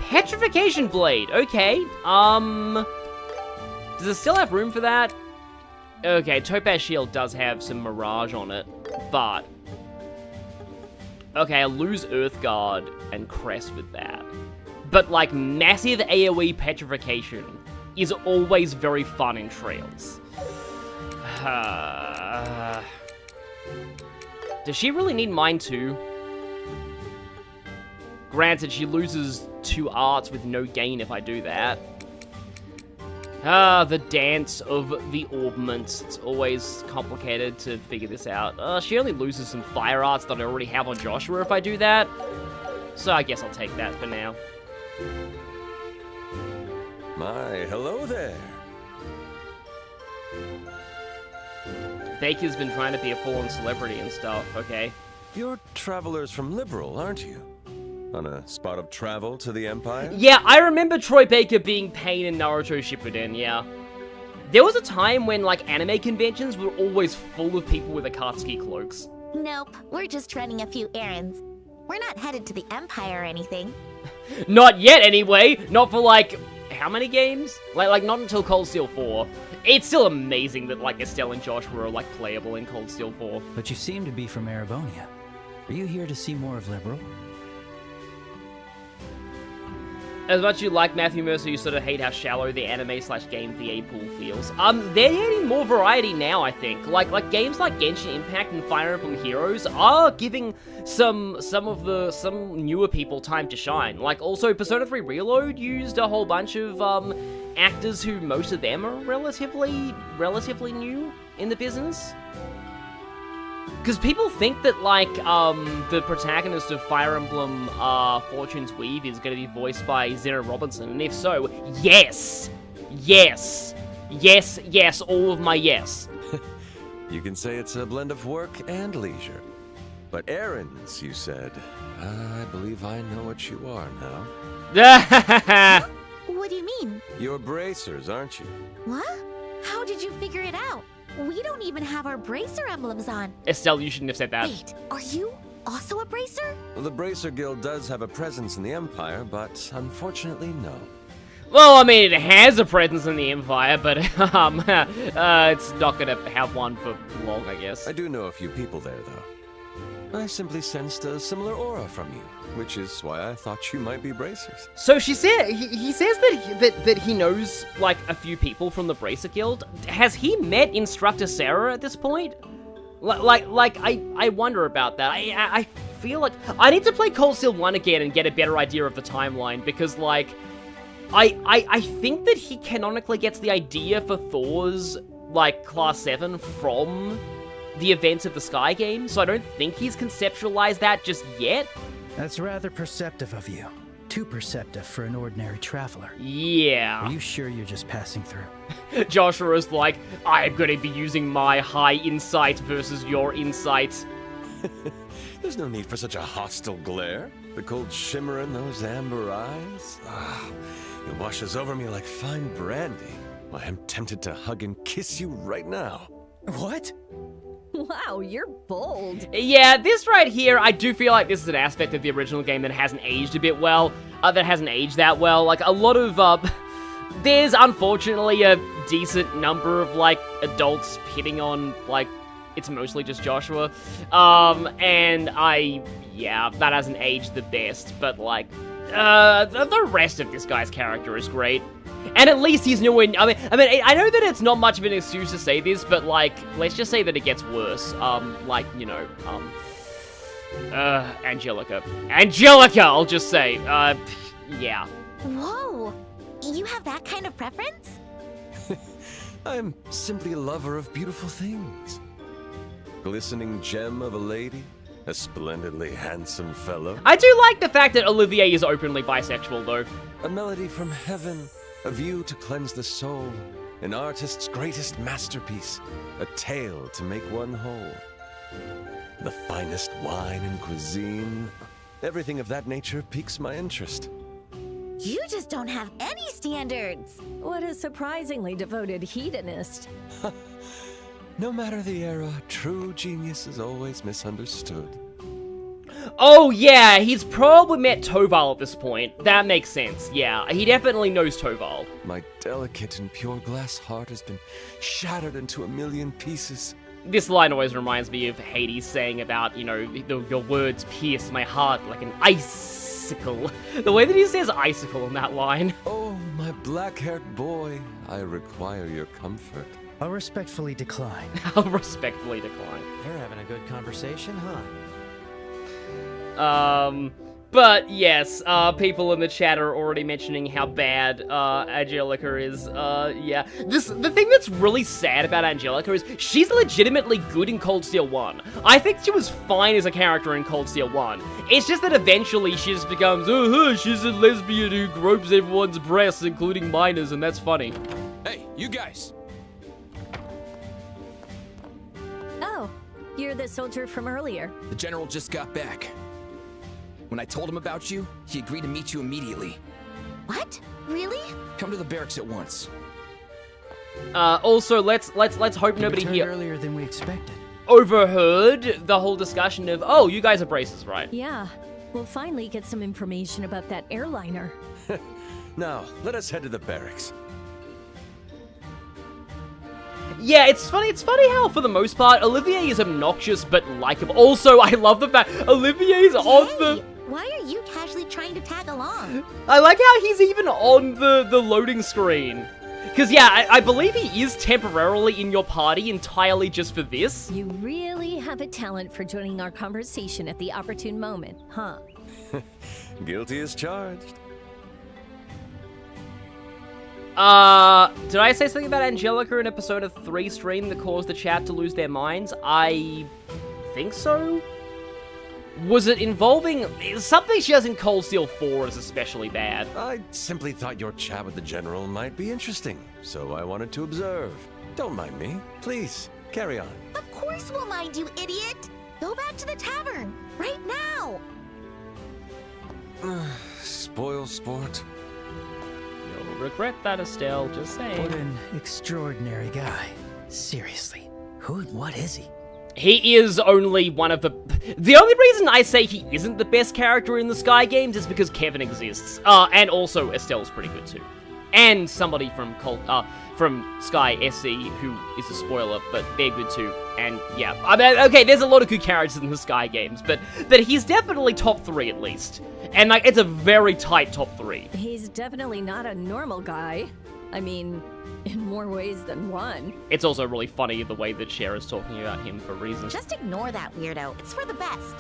Petrification Blade, okay. Does it still have room for that? Okay, Topaz Shield does have some Mirage on it, but... Okay, I'll lose Earthguard and Crest with that. But, like, massive AoE Petrification is always very fun in Trails. Does she really need mine too? Granted, she loses 2 arts with no gain if I do that. The dance of the orbments. It's always complicated to figure this out. She only loses some fire arts that I already have on Joshua if I do that. So I guess I'll take that for now. My, hello there. Baker's been trying to be a fallen celebrity and stuff, okay. You're travelers from Liberal, aren't you? On a spot of travel to the Empire? Yeah, I remember Troy Baker being Pain in Naruto Shippuden, yeah. There was a time when, like, anime conventions were always full of people with Akatsuki cloaks. Nope, we're just running a few errands. We're not headed to the Empire or anything. Not yet, anyway. Not for, like, how many games? Like not until Cold Steel 4. It's still amazing that, like, Estelle and Joshua are, like, playable in Cold Steel 4. But you seem to be from Erebonia. Are you here to see more of Liberal? As much as you like Matthew Mercer, you sort of hate how shallow the anime/game VA pool feels. They're getting more variety now, I think. Like games like Genshin Impact and Fire Emblem Heroes are giving some newer people time to shine. Like, also, Persona 3 Reload used a whole bunch of actors who most of them are relatively new in the business. Because people think that, like, the protagonist of Fire Emblem Fortune's Weave is going to be voiced by Zena Robinson, and if so, yes! Yes! Yes, yes, all of my yes. You can say it's a blend of work and leisure. But errands, you said. I believe I know what you are now. What do you mean? You're bracers, aren't you? What? How did you figure it out? We don't even have our bracer emblems on. Estelle, you shouldn't have said that. Wait, are you also a bracer? The Bracer Guild does have a presence in the Empire, but unfortunately, no. Well, I mean, it has a presence in the Empire, but it's not going to have one for long, I guess. I do know a few people there, though. I simply sensed a similar aura from you, which is why I thought you might be bracers. So he says that he knows, like, a few people from the Bracer Guild. Has he met Instructor Sarah at this point? I wonder about that. I feel like I need to play Cold Steel 1 again and get a better idea of the timeline, because, like, I think that he canonically gets the idea for Thor's, like, Class 7 from the events of the Sky game, so I don't think he's conceptualized that just yet. That's rather perceptive of you. Too perceptive for an ordinary traveler. Yeah. Are you sure you're just passing through? Joshua's like, I'm gonna be using my high insight versus your insight. There's no need for such a hostile glare. The cold shimmer in those amber eyes. It washes over me like fine brandy. I am tempted to hug and kiss you right now. What? Wow, you're bold. Yeah, this right here, I do feel like this is an aspect of the original game that hasn't aged a bit well. That hasn't aged that well. Like, a lot of, there's unfortunately a decent number of, like, adults hitting on, like, it's mostly just Joshua. And yeah, that hasn't aged the best, but, like, the rest of this guy's character is great. And at least he's nowhere. I mean, I know that it's not much of an excuse to say this, but like, let's just say that it gets worse. Like, you know, Angelica, I'll just say, yeah. Whoa! You have that kind of preference? I'm simply a lover of beautiful things. Glistening gem of a lady, a splendidly handsome fellow. I do like the fact that Olivier is openly bisexual, though. A melody from heaven, a view to cleanse the soul, an artist's greatest masterpiece, a tale to make one whole. The finest wine and cuisine, everything of that nature piques my interest. You just don't have any standards. What a surprisingly devoted hedonist. No matter the era, true genius is always misunderstood. Oh yeah, he's probably met Toval at this point. That makes sense, yeah. He definitely knows Toval. My delicate and pure glass heart has been shattered into a million pieces. This line always reminds me of Hades saying about, you know, your words pierce my heart like an icicle. The way that he says icicle in that line. Oh, my black-haired boy, I require your comfort. I'll respectfully decline. I'll respectfully decline. They're having a good conversation, huh? But yes, people in the chat are already mentioning how bad, Angelica is, yeah. The thing that's really sad about Angelica is she's legitimately good in Cold Steel 1. I think she was fine as a character in Cold Steel 1. It's just that eventually she just becomes, she's a lesbian who gropes everyone's breasts, including minors, and that's funny. Hey, you guys! Oh, you're the soldier from earlier. The general just got back. When I told him about you, he agreed to meet you immediately. What? Really? Come to the barracks at once. Also, let's hope nobody returned here earlier than we expected. overheard the whole discussion of, oh, you guys are braces, right? Yeah, we'll finally get some information about that airliner. Now, let us head to the barracks. Yeah, it's funny how, for the most part, Olivier is obnoxious but likable. Also, I love the fact Olivier's on the... Why are you casually trying to tag along? I like how he's even on the loading screen. Because, yeah, I believe he is temporarily in your party entirely just for this. You really have a talent for joining our conversation at the opportune moment, huh? Guilty as charged. Did I say something about Angelica in episode 3 stream that caused the chat to lose their minds? I think so. Was it involving something she does in Cold Steel 4 is especially bad? I simply thought your chat with the general might be interesting, so I wanted to observe. Don't mind me. Please, carry on. Of course we'll mind you, idiot! Go back to the tavern, right now! Spoil sport. You'll regret that, Estelle, just saying. What an extraordinary guy. Seriously, who and what is he? He is only one of the... The only reason I say he isn't the best character in the Sky games is because Kevin exists. And also Estelle's pretty good too. And somebody from Sky SC who is a spoiler, but they're good too. And yeah, I mean, okay, there's a lot of good characters in the Sky games, but he's definitely top 3 at least. And like, it's a very tight top 3. He's definitely not a normal guy. I mean, in more ways than one. It's also really funny the way that Cher is talking about him for reasons. Just ignore that weirdo. It's for the best.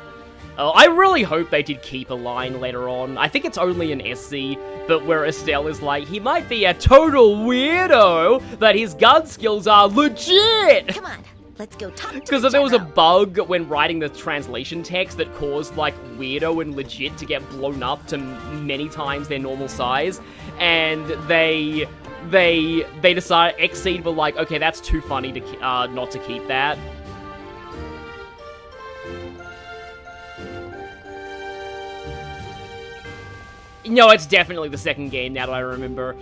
Oh, I really hope they did keep a line later on. I think it's only an SC, but where Estelle is like, he might be a total weirdo, but his gun skills are legit! Come on, let's go talk to Because the there was a general. bug when writing the translation text that caused, like, weirdo and legit to get blown up to many times their normal size, and they decided, Xseed were like, okay, that's too funny to not to keep that. No, it's definitely the second game, now that I remember.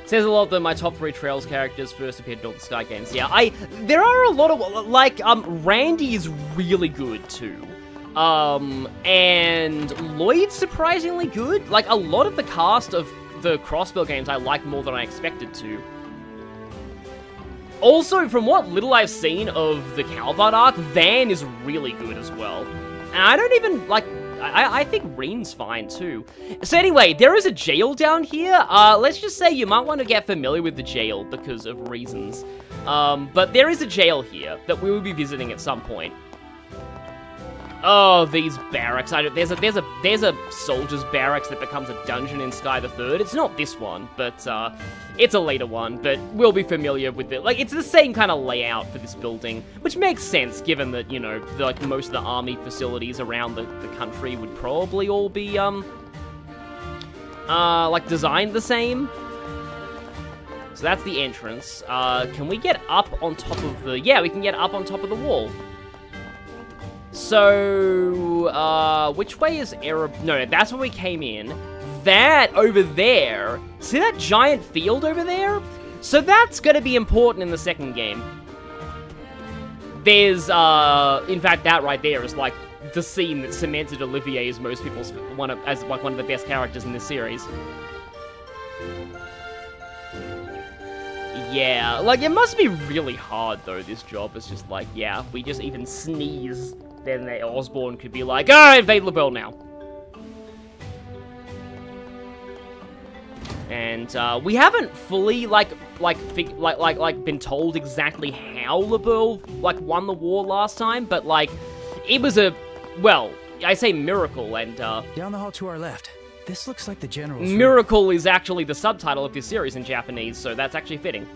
Says a lot that my top 3 Trails characters first appeared in all the Sky games. Yeah, there are a lot of, like, Randy is really good, too. And Lloyd's surprisingly good. Like, a lot of the cast of the Crossbill games I like more than I expected to. Also, from what little I've seen of the Calvard arc, Van is really good as well. And I don't even, like... I think Reen's fine, too. So anyway, there is a jail down here. Let's just say you might want to get familiar with the jail because of reasons. But there is a jail here that we will be visiting at some point. Oh, these barracks. There's a soldier's barracks that becomes a dungeon in Sky the Third. It's not this one, but it's a later one, but we'll be familiar with it. Like, it's the same kind of layout for this building, which makes sense given that, you know, like most of the army facilities around the country would probably all be, like designed the same. So that's the entrance. Can we get up on top of the... Yeah, we can get up on top of the wall. So, which way is Arab? No, that's where we came in. That over there, see that giant field over there? So that's gonna be important in the second game. There's, in fact, that right there is like the scene that cemented Olivier as most people's one of the best characters in this series. Yeah, like it must be really hard though. This job is just like, yeah, if we just even sneeze, then Osborne could be like, alright, invade LaBelle now. And we haven't fully been told exactly how LaBelle won the war last time, but like it was a, well, I say miracle, and down the hall to our left. This looks like the general's room. Miracle is actually the subtitle of this series in Japanese, so that's actually fitting.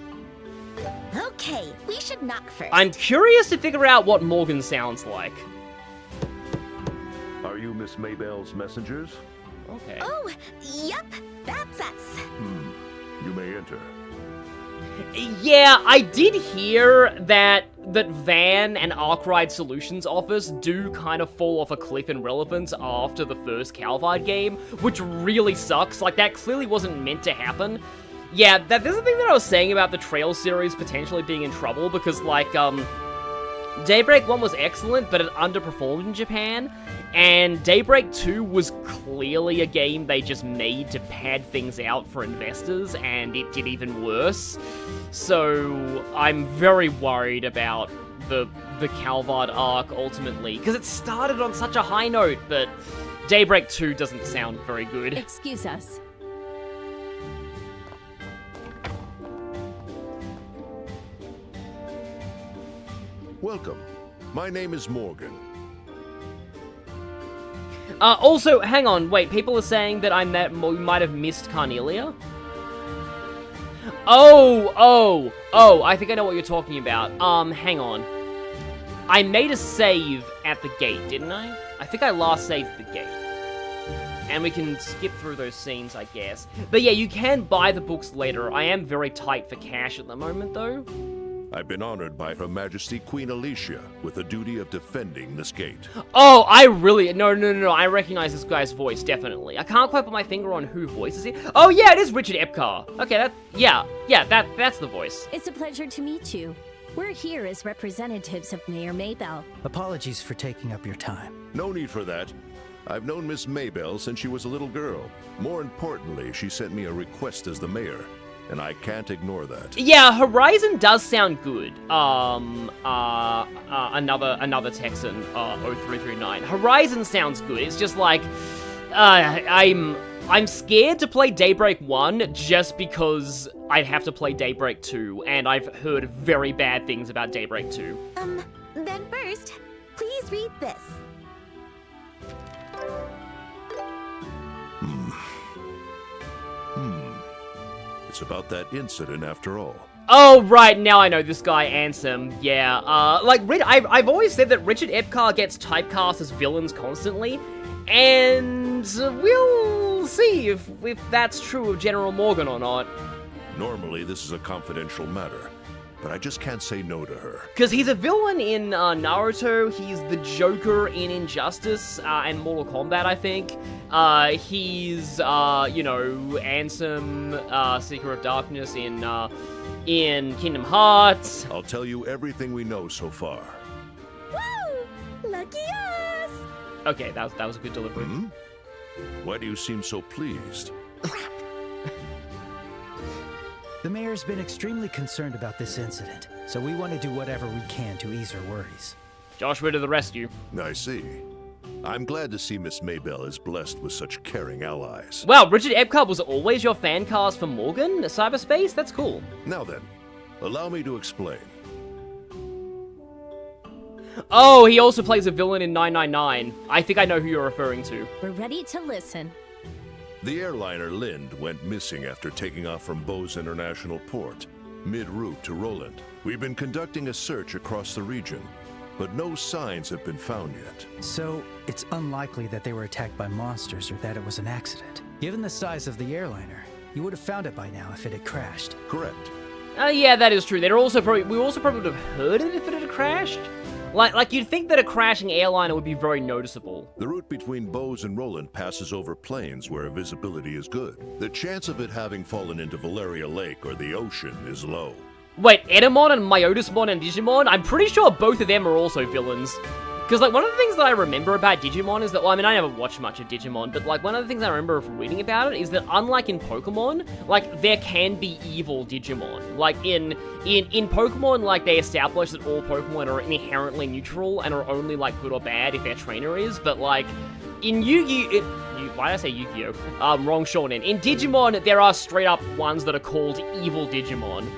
Okay, we should knock first. I'm curious to figure out what Morgan sounds like. Are you Miss Maybell's messengers? Okay. Oh, yep, that's us. You may enter. Yeah, I did hear that Van and Arkwright Solutions Office do kind of fall off a cliff in relevance after the first Calvard game, which really sucks. Like, that clearly wasn't meant to happen. Yeah, this is the thing that I was saying about the Trail series potentially being in trouble, because, like, Daybreak 1 was excellent, but it underperformed in Japan, and Daybreak 2 was clearly a game they just made to pad things out for investors, and it did even worse. So, I'm very worried about the Calvard arc, ultimately, because it started on such a high note, but Daybreak 2 doesn't sound very good. Excuse us. Welcome. My name is Morgan. Also, hang on, wait, people are saying that we might have missed Carnelia? Oh, I think I know what you're talking about. Hang on. I made a save at the gate, didn't I? I think I last saved at the gate. And we can skip through those scenes, I guess. But yeah, you can buy the books later. I am very tight for cash at the moment, though. I've been honored by Her Majesty Queen Alicia with the duty of defending this gate. Oh, I really... No, I recognize this guy's voice, definitely. I can't quite put my finger on who voices it. Oh, yeah, it is Richard Epcar. Okay, that's the voice. It's a pleasure to meet you. We're here as representatives of Mayor Maybell. Apologies for taking up your time. No need for that. I've known Miss Maybell since she was a little girl. More importantly, she sent me a request as the mayor, and I can't ignore that. Yeah, Horizon does sound good. Another Texan, 0339. Horizon sounds good. It's just like, I'm scared to play Daybreak 1 just because I'd have to play Daybreak 2, and I've heard very bad things about Daybreak 2. Then first, please read this. It's about that incident after all. Oh, right, now I know this guy, Ansem. Yeah, I've always said that Richard Epcar gets typecast as villains constantly, and And we'll see if that's true of General Morgan or not. Normally, this is a confidential matter, but I just can't say no to her. Because he's a villain in Naruto, he's the Joker in Injustice and Mortal Kombat, I think. He's, you know, Ansem, Seeker of Darkness in Kingdom Hearts. I'll tell you everything we know so far. Woo! Lucky us! Okay, that was a good delivery. Why do you seem so pleased? The mayor's been extremely concerned about this incident, so we want to do whatever we can to ease her worries. Joshua to the rescue. I see. I'm glad to see Miss Maybell is blessed with such caring allies. Wow, Richard Epcot was always your fan cast for Morgan? Cyberspace? That's cool. Now then, allow me to explain. Oh, he also plays a villain in 999. I think I know who you're referring to. We're ready to listen. The airliner Lind went missing after taking off from Bose International Port, mid-route to Roland. We've been conducting a search across the region, but no signs have been found yet. So, it's unlikely that they were attacked by monsters or that it was an accident. Given the size of the airliner, you would have found it by now if it had crashed. Correct. Yeah, that is true. We also probably would have heard it if it had crashed. Like you'd think that a crashing airliner would be very noticeable. The route between Bose and Roland passes over plains where visibility is good. The chance of it having fallen into Valeria Lake or the ocean is low. Wait, Edamon and Myotismon and Digimon? I'm pretty sure both of them are also villains. Because, like, one of the things that I remember about Digimon is that, well, I mean, I never watched much of Digimon, but, like, one of the things I remember of reading about it is that, unlike in Pokemon, like, there can be evil Digimon. Like, in Pokemon, like, they establish that all Pokemon are inherently neutral and are only, like, good or bad if their trainer is, but, like, in Yu-Gi-Oh! Why did I say Yu-Gi-Oh? Wrong shonen. In Digimon, there are straight-up ones that are called evil Digimon.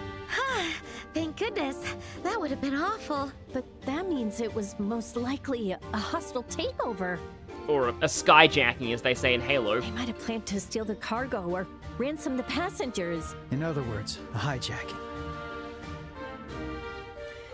Thank goodness. That would have been awful. But that means it was most likely a hostile takeover. Or a skyjacking, as they say in Halo. They might have planned to steal the cargo or ransom the passengers. In other words, a hijacking.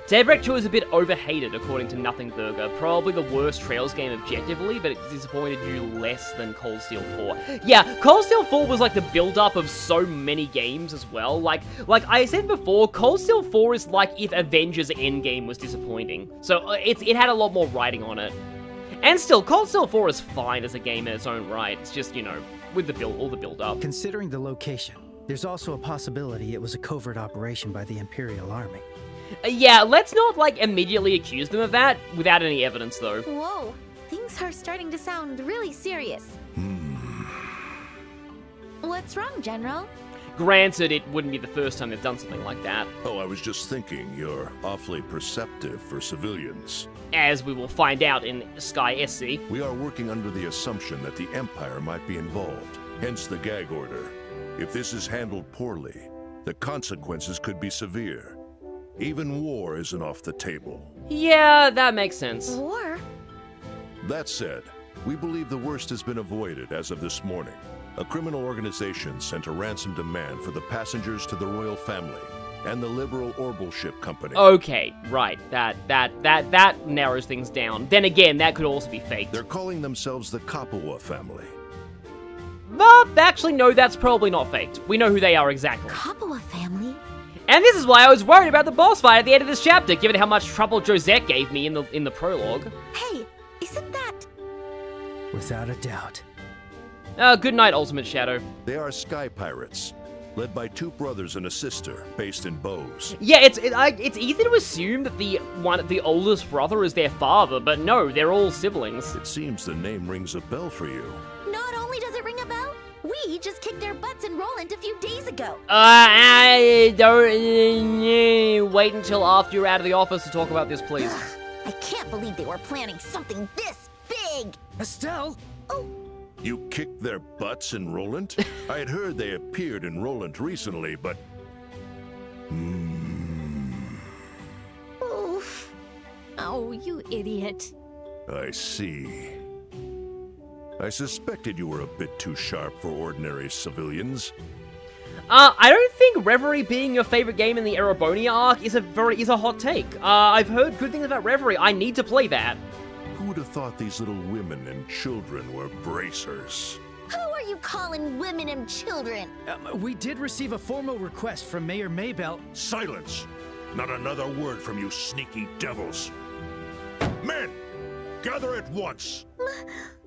Daybreak 2 is a bit overhated, according to Nothing Burger. Probably the worst Trails game objectively, but it disappointed you less than Cold Steel 4. Yeah, Cold Steel 4 was like the build-up of so many games as well. Like I said before, Cold Steel 4 is like if Avengers Endgame was disappointing. So it had a lot more writing on it. And still, Cold Steel 4 is fine as a game in its own right. It's just, you know, with the all the build-up. Considering the location, there's also a possibility it was a covert operation by the Imperial Army. Yeah, let's not, like, immediately accuse them of that without any evidence, though. Whoa, things are starting to sound really serious. What's wrong, General? Granted, it wouldn't be the first time they've done something like that. Oh, I was just thinking, you're awfully perceptive for civilians. As we will find out in Sky SC. We are working under the assumption that the Empire might be involved, hence the gag order. If this is handled poorly, the consequences could be severe. Even war isn't off the table. Yeah, that makes sense. War? That said, we believe the worst has been avoided as of this morning. A criminal organization sent a ransom demand for the passengers to the royal family and the Liberal Orbital Ship Company. Okay, right. That narrows things down. Then again, that could also be faked. They're calling themselves the Kapawa family. But actually, no, that's probably not faked. We know who they are exactly. Kapawa family? And this is why I was worried about the boss fight at the end of this chapter, given how much trouble Josette gave me in the prologue. Hey, isn't that... Without a doubt. Good night, Ultimate Shadow. They are sky pirates, led by two brothers and a sister, based in Bose. Yeah, it's easy to assume that the oldest brother is their father, but no, they're all siblings. It seems the name rings a bell for you. Not only does it ring a bell, we just kicked their butts in Roland a few days ago. I don't... wait until after you're out of the office to talk about this, please. I can't believe they were planning something this big. Estelle! Oh. You kicked their butts in Roland? I had heard they appeared in Roland recently, but... Oof. Oh, you idiot. I see. I suspected you were a bit too sharp for ordinary civilians. I don't think Reverie being your favorite game in the Erobonia arc is a hot take. I've heard good things about Reverie. I need to play that. Who would have thought these little women and children were bracers? Who are you calling women and children? We did receive a formal request from Mayor Maybell. Silence! Not another word from you sneaky devils. Men! Gather at once!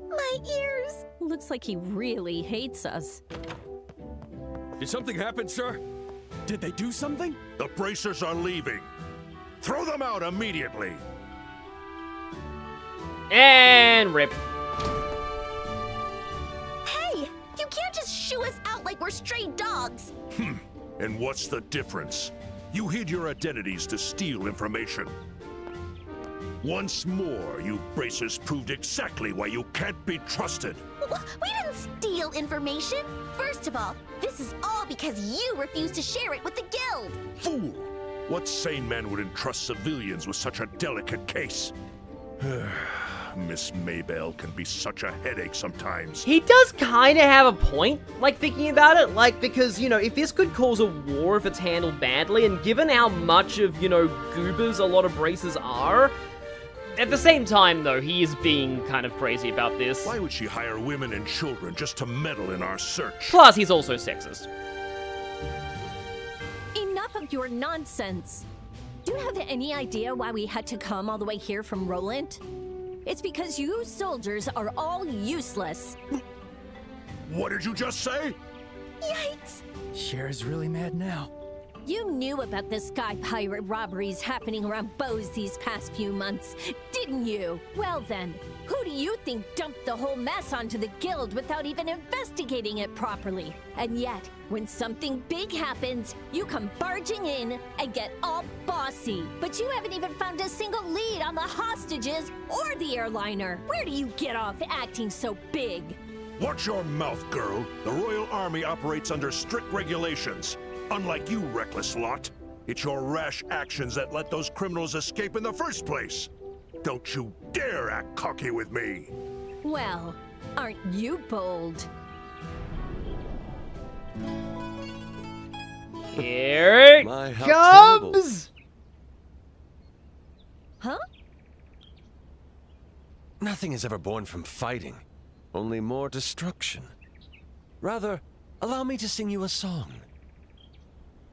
My ears! Looks like he really hates us. Did something happen, sir? Did they do something? The bracers are leaving. Throw them out immediately! And rip. Hey! You can't just shoo us out like we're stray dogs! And what's the difference? You hid your identities to steal information. Once more, you bracers proved exactly why you can't be trusted. We didn't steal information! First of all, this is all because you refused to share it with the guild! Fool! What sane man would entrust civilians with such a delicate case? Miss Maybell can be such a headache sometimes. He does kind of have a point, like, thinking about it, like, because, you know, if this could cause a war if it's handled badly, and given how much of, you know, goobers a lot of bracers are, at the same time, though, he is being kind of crazy about this. Why would she hire women and children just to meddle in our search? Plus, he's also sexist. Enough of your nonsense. Do you have any idea why we had to come all the way here from Roland? It's because you soldiers are all useless. What did you just say? Yikes! Cher's really mad now. You knew about the sky pirate robberies happening around Bose these past few months, didn't you? Well then, who do you think dumped the whole mess onto the guild without even investigating it properly? And yet, when something big happens, you come barging in and get all bossy. But you haven't even found a single lead on the hostages or the airliner. Where do you get off acting so big? Watch your mouth, girl. The Royal Army operates under strict regulations. Unlike you, reckless lot. It's your rash actions that let those criminals escape in the first place. Don't you dare act cocky with me. Well, aren't you bold? Here it My, how terrible. comes! Huh? Nothing is ever born from fighting, only more destruction. Rather, allow me to sing you a song.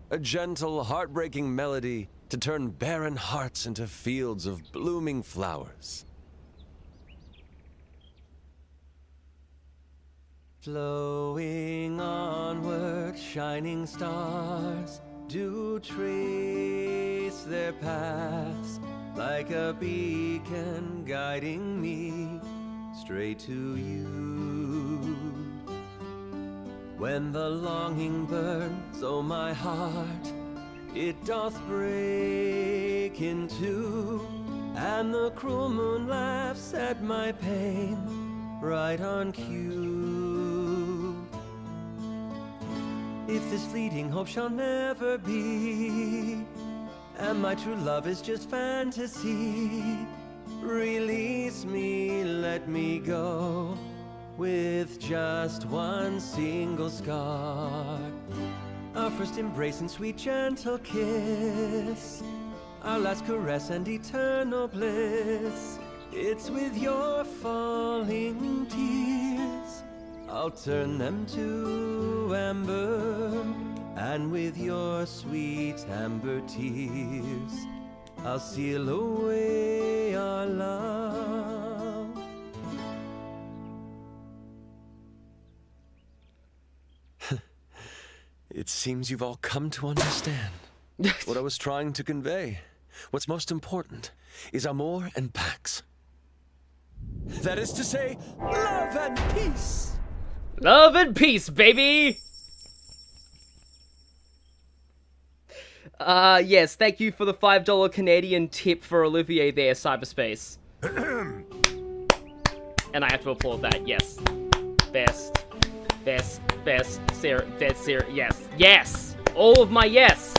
A gentle, heartbreaking melody to turn barren hearts into fields of blooming flowers. Flowing onward, shining stars do trace their paths like a beacon guiding me straight to you. When the longing burns, oh my heart, it doth break in two, and the cruel moon laughs at my pain, right on cue. If this fleeting hope shall never be, and my true love is just fantasy, release me, let me go, with just one single scar. Our first embrace and sweet gentle kiss, our last caress and eternal bliss. It's with your falling tears I'll turn them to amber, and with your sweet amber tears I'll seal away our love. It seems you've all come to understand what I was trying to convey. What's most important is amour and pax. That is to say, love and peace. Love and peace, baby! Yes, thank you for the $5 Canadian tip for Olivier there, cyberspace. And I have to applaud that, yes. Best, yes! All of my yes!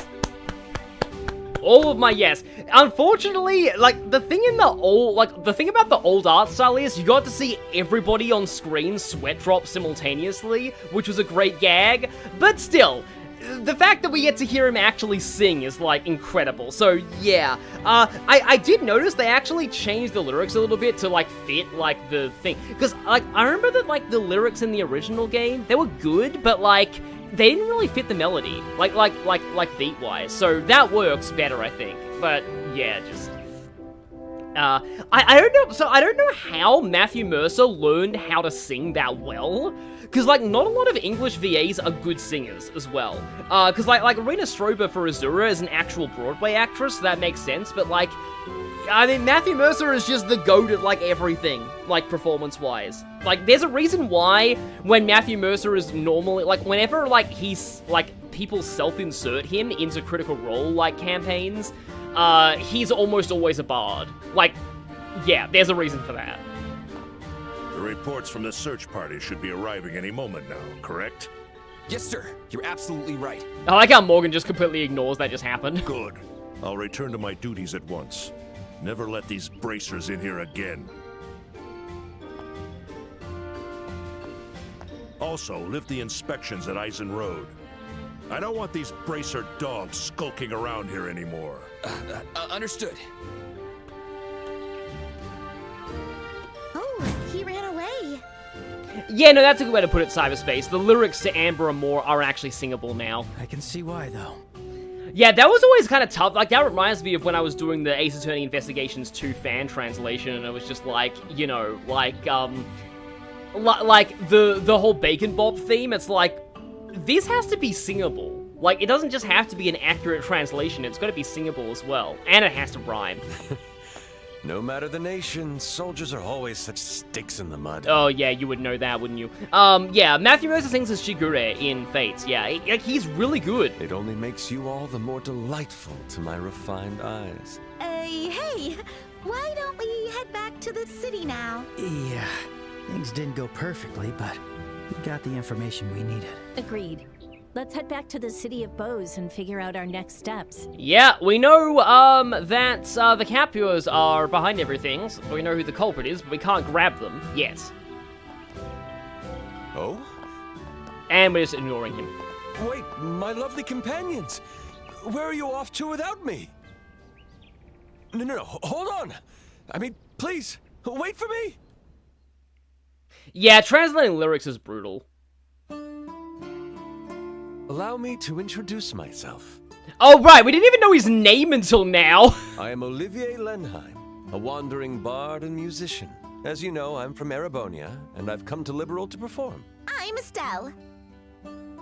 All of my yes. Unfortunately, like, the thing about the old art style is you got to see everybody on screen sweat drop simultaneously, which was a great gag, but still, the fact that we get to hear him actually sing is, like, incredible. So, yeah. I did notice they actually changed the lyrics a little bit to, like, fit, like, the thing. Because, like, I remember that, like, the lyrics in the original game, they were good, but, like, they didn't really fit the melody. Like beat-wise. So that works better, I think. But, yeah, just... I don't know, so I don't know how Matthew Mercer learned how to sing that well, because, like, not a lot of English VAs are good singers as well, because, like Rena Strober for Azura is an actual Broadway actress, so that makes sense, but, like, I mean, Matthew Mercer is just the goat at, like, everything, like, performance-wise. Like, there's a reason why when Matthew Mercer is normally, like, whenever, like, he's, like, people self-insert him into Critical Role, like, campaigns, he's almost always a bard. Like, yeah, there's a reason for that. The reports from the search party should be arriving any moment now, correct? Yes, sir. You're absolutely right. I like how Morgan just completely ignores that just happened. Good. I'll return to my duties at once. Never let these bracers in here again. Also, lift the inspections at Eisen Road. I don't want these bracer dogs skulking around here anymore. Understood. Oh, he ran away. Yeah, no, that's a good way to put it, Cyberspace. The lyrics to Amber and More are actually singable now. I can see why, though. Yeah, that was always kind of tough. Like, that reminds me of when I was doing the Ace Attorney Investigations 2 fan translation, and it was just like, you know, like the whole Bacon Bob theme, it's like, this has to be singable. Like, it doesn't just have to be an accurate translation, it's gotta be singable as well. And it has to rhyme. No matter the nation, soldiers are always such sticks in the mud. Oh, yeah, you would know that, wouldn't you? Yeah, Matthew Mercer sings as Shigure in Fates. Yeah, he's really good. It only makes you all the more delightful to my refined eyes. Hey, why don't we head back to the city now? Yeah, things didn't go perfectly, but we got the information we needed. Agreed. Let's head back to the city of Bose and figure out our next steps. Yeah, we know, that, the Capures are behind everything, so we know who the culprit is, but we can't grab them yet. Oh? And we're just ignoring him. Wait, my lovely companions! Where are you off to without me? No, hold on! I mean, please, wait for me! Yeah, translating lyrics is brutal. Allow me to introduce myself. Oh, right, we didn't even know his name until now. I am Olivier Lenheim, a wandering bard and musician. As you know, I'm from Erebonia, and I've come to Liberal to perform. I'm Estelle.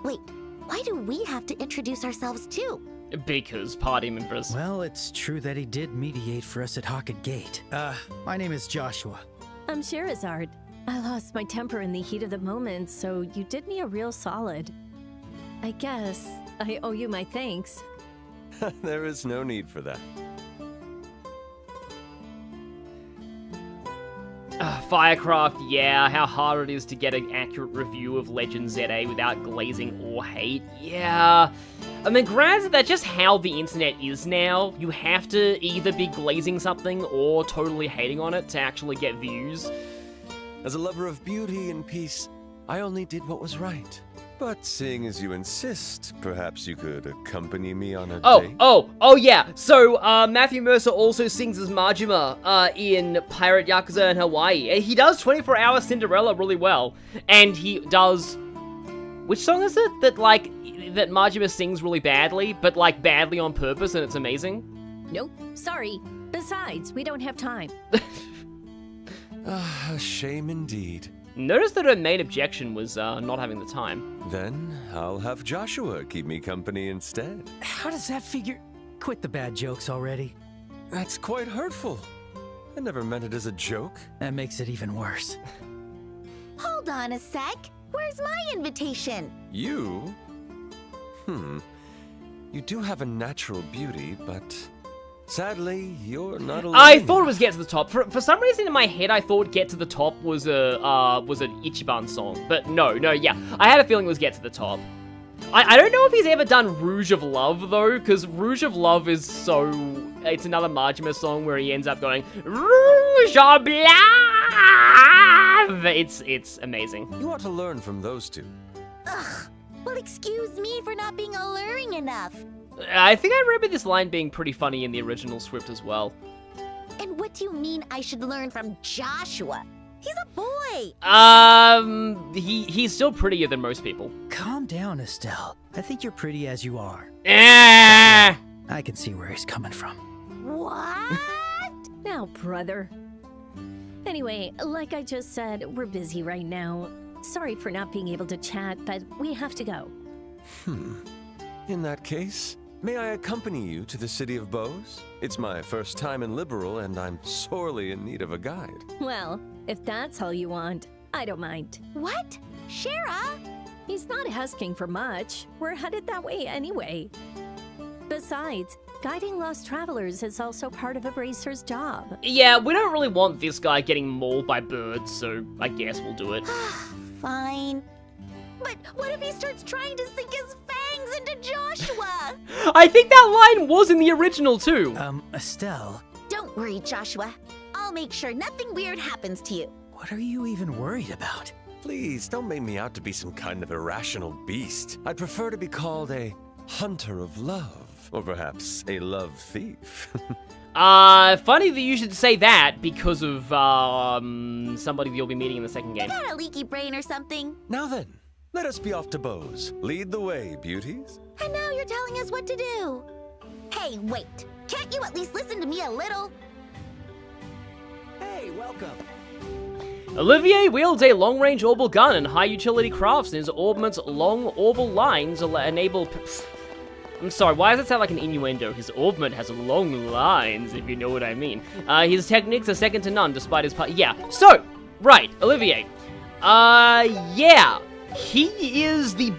Wait, why do we have to introduce ourselves too? Because party members. Well, it's true that he did mediate for us at Haken Gate. My name is Joshua. I'm Sherazard. I lost my temper in the heat of the moment, so you did me a real solid. I guess I owe you my thanks. There is no need for that. Firecraft, yeah, how hard it is to get an accurate review of Legend ZA without glazing or hate, yeah. I mean, granted, that's just how the internet is now. You have to either be glazing something or totally hating on it to actually get views. As a lover of beauty and peace, I only did what was right. But seeing as you insist, perhaps you could accompany me on a date? Oh, yeah. So, Matthew Mercer also sings as Majima, in Pirate Yakuza in Hawaii. He does 24-Hour Cinderella really well. And he does... Which song is it that Majima sings really badly, but, like, badly on purpose, and it's amazing? Nope, sorry. Besides, we don't have time. A shame indeed. Notice that her main objection was not having the time. Then I'll have Joshua keep me company instead. How does that figure... Quit the bad jokes already. That's quite hurtful. I never meant it as a joke. That makes it even worse. Hold on a sec. Where's my invitation? You? You do have a natural beauty, but... sadly, you're not alone. I thought it was Get to the Top. For some reason in my head, I thought Get to the Top was an Ichiban song. But no, yeah. I had a feeling it was Get to the Top. I don't know if he's ever done Rouge of Love, though, because Rouge of Love is so... It's another Majima song where he ends up going, Rouge of Love! It's amazing. You ought to learn from those two. Ugh, what You'll excuse me for not being alluring enough. I think I remember this line being pretty funny in the original script as well. And what do you mean I should learn from Joshua? He's a boy! He's still prettier than most people. Calm down, Estelle. I think you're pretty as you are. Ah! I can see where he's coming from. What? Now, brother. Anyway, like I just said, we're busy right now. Sorry for not being able to chat, but we have to go. In that case, may I accompany you to the city of Bose? It's my first time in Liberal, and I'm sorely in need of a guide. Well, if that's all you want, I don't mind. What? Shara? He's not asking for much. We're headed that way anyway. Besides, guiding lost travelers is also part of a bracer's job. Yeah, we don't really want this guy getting mauled by birds, so I guess we'll do it. Fine. But what if he starts trying to sink his fangs into Joshua? I think that line was in the original too. Estelle, Don't worry, Joshua. I'll make sure nothing weird happens to you. what are you even worried about? Please, don't make me out to be some kind of irrational beast. I'd prefer to be called a hunter of love. Or perhaps a love thief. Funny that you should say that because of, somebody that you'll be meeting in the second game. Got a leaky brain or something? Now then, let us be off to Bose. Lead the way, beauties. And now you're telling us what to do. Hey, wait. Can't you at least listen to me a little? Hey, welcome. Olivier wields a long-range orbital gun and high-utility crafts, and his orbment's long orbital lines enable... I'm sorry, why does it sound like an innuendo? His orbment has long lines, if you know what I mean. His techniques are second to none, despite his yeah. So, right, Olivier. Yeah. He is the,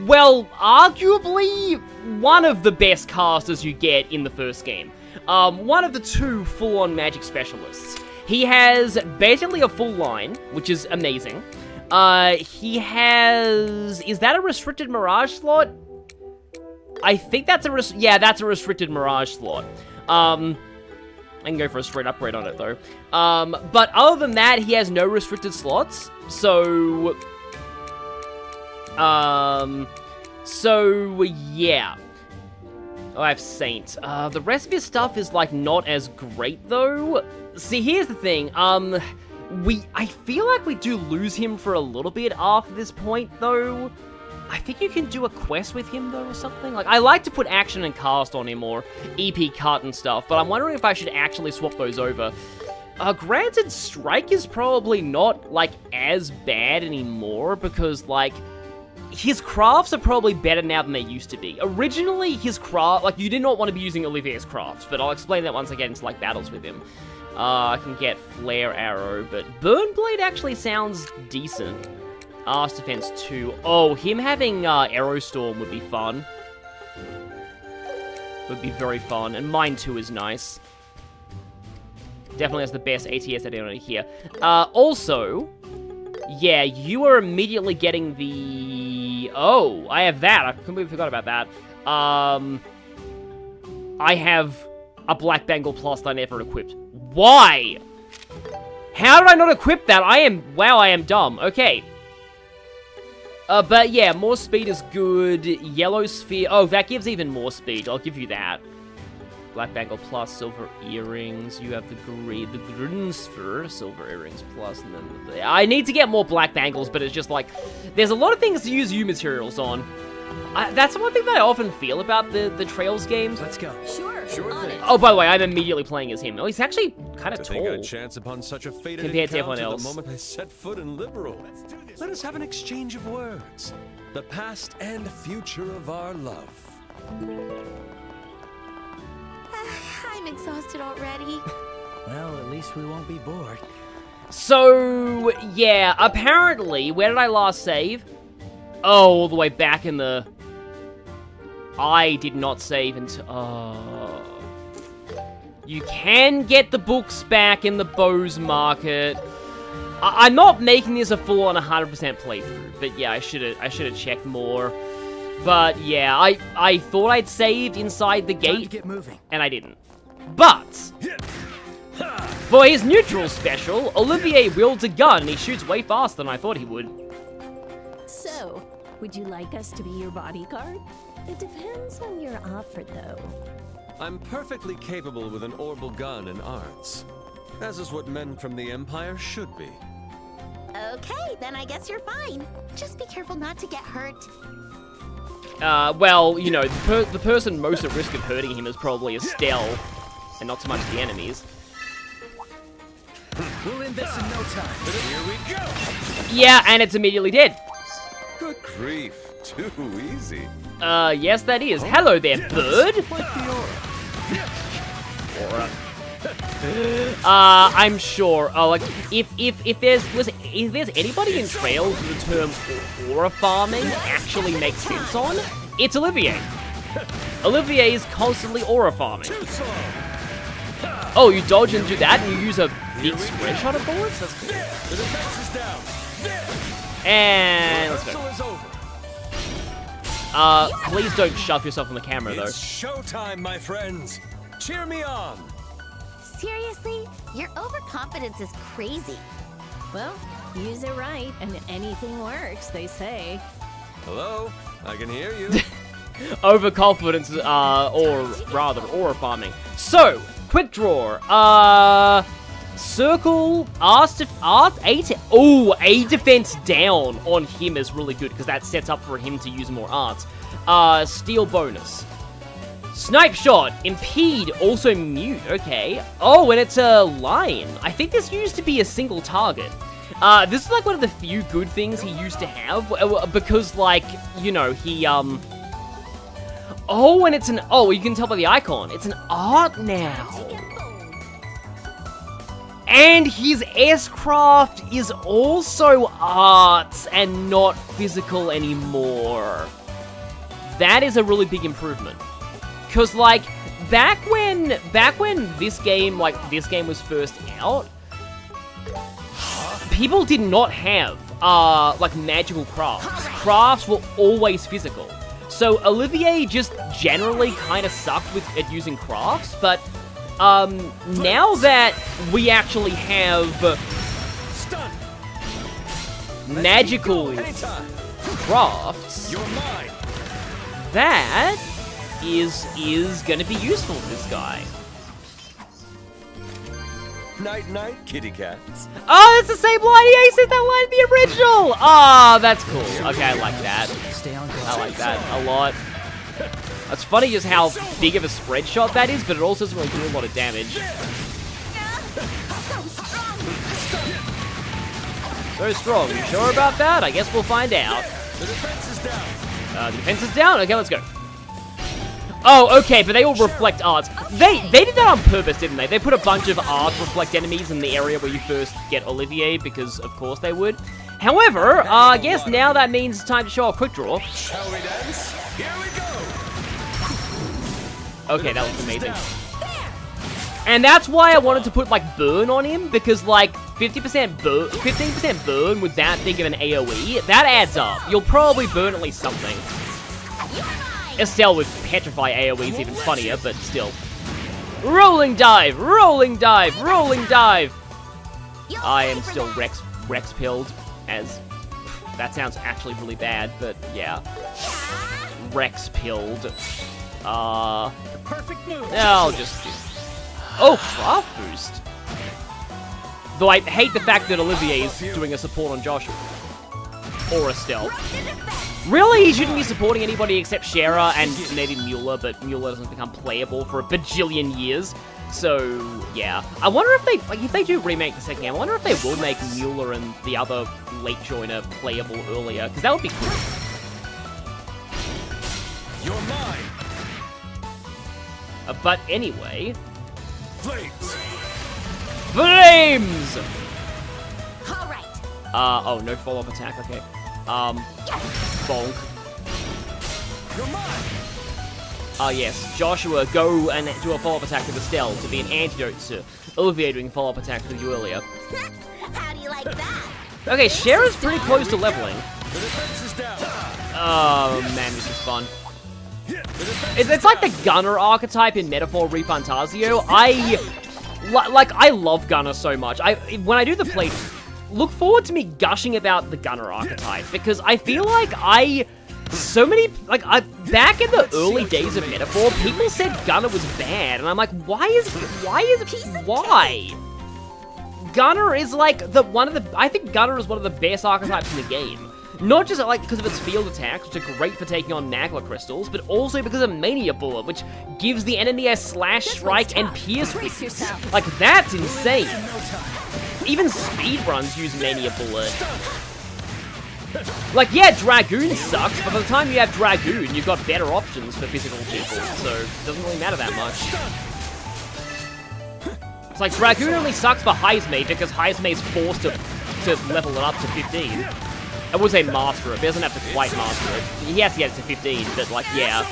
well, arguably one of the best casters you get in the first game. One of the two full-on magic specialists. He has basically a full line, which is amazing. He has... Is that a restricted Mirage slot? I think that's that's a restricted Mirage slot. I can go for a straight upgrade on it, though. But other than that, he has no restricted slots, so... yeah. Oh, I have Saint. The rest of his stuff is, like, not as great, though. See, here's the thing, I feel like we do lose him for a little bit after this point, though. I think you can do a quest with him, though, or something. Like, I like to put action and cast on him, or EP cut and stuff, but I'm wondering if I should actually swap those over. Granted, Strike is probably not, like, as bad anymore, because, like, his crafts are probably better now than they used to be. Originally, his craft, like, you did not want to be using Olivier's crafts, but I'll explain that once I get into, like, battles with him. I can get Flare Arrow, but Burn Blade actually sounds decent. Arse Defense 2. Oh, him having Arrow Storm would be fun. Would be very fun. And Mine 2 is nice. Definitely has the best ATS identity here. Also, yeah, you are immediately getting the... Oh, I have that. I completely forgot about that. I have a Black Bangle Plus that I never equipped. Why? How did I not equip that? Wow, I am dumb. Okay. But yeah, more speed is good. Yellow Sphere. Oh, that gives even more speed. I'll give you that. Black Bangle Plus, Silver Earrings. You have the Green Sphere, Silver Earrings Plus, and then I need to get more Black Bangles, but it's just like, there's a lot of things to use U materials on. That's one thing that I often feel about the Trails games. Let's go. Sure thing. Oh, by the way, I'm immediately playing as him. Oh, he's actually kind of To think tall. I'd chance upon such a fated Compared to encounter everyone else. the moment I set foot in Liberal. Let us have an exchange of words. The past and future of our love. I'm exhausted already. Well, at least we won't be bored. So, yeah, apparently, where did I last save? Oh, all the way back in the... I did not save until... You can get the books back in the Bose market. I'm not making this a full-on 100% playthrough, but yeah, I should have checked more. But yeah, I thought I'd saved inside the Time to gate, get moving. and I didn't. But for his neutral special, Olivier wields a gun and he shoots way faster than I thought he would. So, Would you like us to be your bodyguard? It depends on your offer, though. I'm perfectly capable with an orbital gun and arts. As is what men from the Empire should be. Okay, then I guess you're fine. Just be careful not to get hurt. Well, you know, the person most at risk of hurting him is probably Estelle, and not so much the enemies. We'll end this in no time. Here we go! Yeah, and it's immediately dead. Good grief. Too easy. Yes that is. Hello there, bird! Like the aura. Aura. I'm sure, like, if there's anybody in Trails who the term aura farming actually makes sense on, it's Olivier. Olivier is constantly aura farming. Oh, you dodge and do that, and you use a big spread shot of bullets? That's cool. The defense is down. And let's Mercer go. is over. Please don't shove yourself on the camera, though. It's showtime, my friends. Cheer me on. Seriously? Your overconfidence is crazy. Well, use it right, and anything works, they say. Hello? I can hear you. Overconfidence, or rather, aura farming. So, quick draw. Circle, a defense down on him is really good, because that sets up for him to use more arts. Steal bonus. Snipe shot, impede, also mute, okay. Oh, and it's a line. I think this used to be a single target. This is like one of the few good things he used to have, because like, you know, he, oh, and it's an, oh, you can tell by the icon, it's an art now. And his S-craft is also arts and not physical anymore. That is a really big improvement. Cause like, back when this game was first out, people did not have, like magical crafts. Crafts were always physical. So Olivier just generally kind of sucked at using crafts, but now that we actually have magical crafts, that is gonna be useful to this guy. Night, night, kitty cats. Oh, it's the same line. Yeah, he said that line in the original. Oh, that's cool. Okay, I like that. Stay on guard. I like that a lot. It's funny just how big of a spread shot that is, but it also doesn't really do a lot of damage. So strong. You sure about that? I guess we'll find out. The defense is down. The defense is down? Okay, let's go. Oh, okay, but they all reflect arts. They did that on purpose, didn't they? They put a bunch of arts reflect enemies in the area where you first get Olivier, because of course they would. However, I guess now that means it's time to show a quick draw. Shall we dance? Here we go. Okay, that looks amazing. And that's why I wanted to put, like, burn on him, because, like, 15% burn with that big of an AoE, that adds up. You'll probably burn at least something. Estelle with Petrify AoE is even funnier, but still. Rolling dive! Rolling dive! Rolling dive! I am still Rex-pilled, as... That sounds actually really bad, but yeah. Rex-pilled. Perfect move. I'll just do... Oh, craft boost! Though I hate the fact that Olivier is doing a support on Joshua. Or Estelle. Really? He shouldn't be supporting anybody except Shara and maybe Mueller, but Mueller doesn't become playable for a bajillion years. So, yeah. I wonder if they do remake the second game, I wonder if they will make Mueller and the other late joiner playable earlier, because that would be cool. You're mine. But anyway... Flames. Flames! Alright. Oh, no follow-up attack, okay. Bonk. You're mine. Yes, Joshua, go and do a follow-up attack with Estelle to be an antidote to Olivier doing follow-up attacks with you earlier. How do you like that? Okay, Shara's pretty close to leveling. The defense is down. Oh, man, this is fun. It's like the Gunner archetype in Metaphor ReFantasio. I love Gunner so much. When I do the play... look forward to me gushing about the Gunner archetype, because I feel like back in the early days of Metaphor, people said Gunner was bad, and I'm like, why? Gunner is like I think Gunner is one of the best archetypes in the game. Not just like because of its field attacks, which are great for taking on Nagla crystals, but also because of Mania Bullet, which gives the enemy a slash, strike, and pierce weakness. Like, that's insane. Even speedruns use Mania Bullet. Like, yeah, Dragoon sucks, but by the time you have Dragoon, you've got better options for physical people, so it doesn't really matter that much. It's like, Dragoon only sucks for Heismate because Heismate's forced to level it up to 15. I would say master it, but he doesn't have to quite master it. He has to get it to 15, but like, yeah.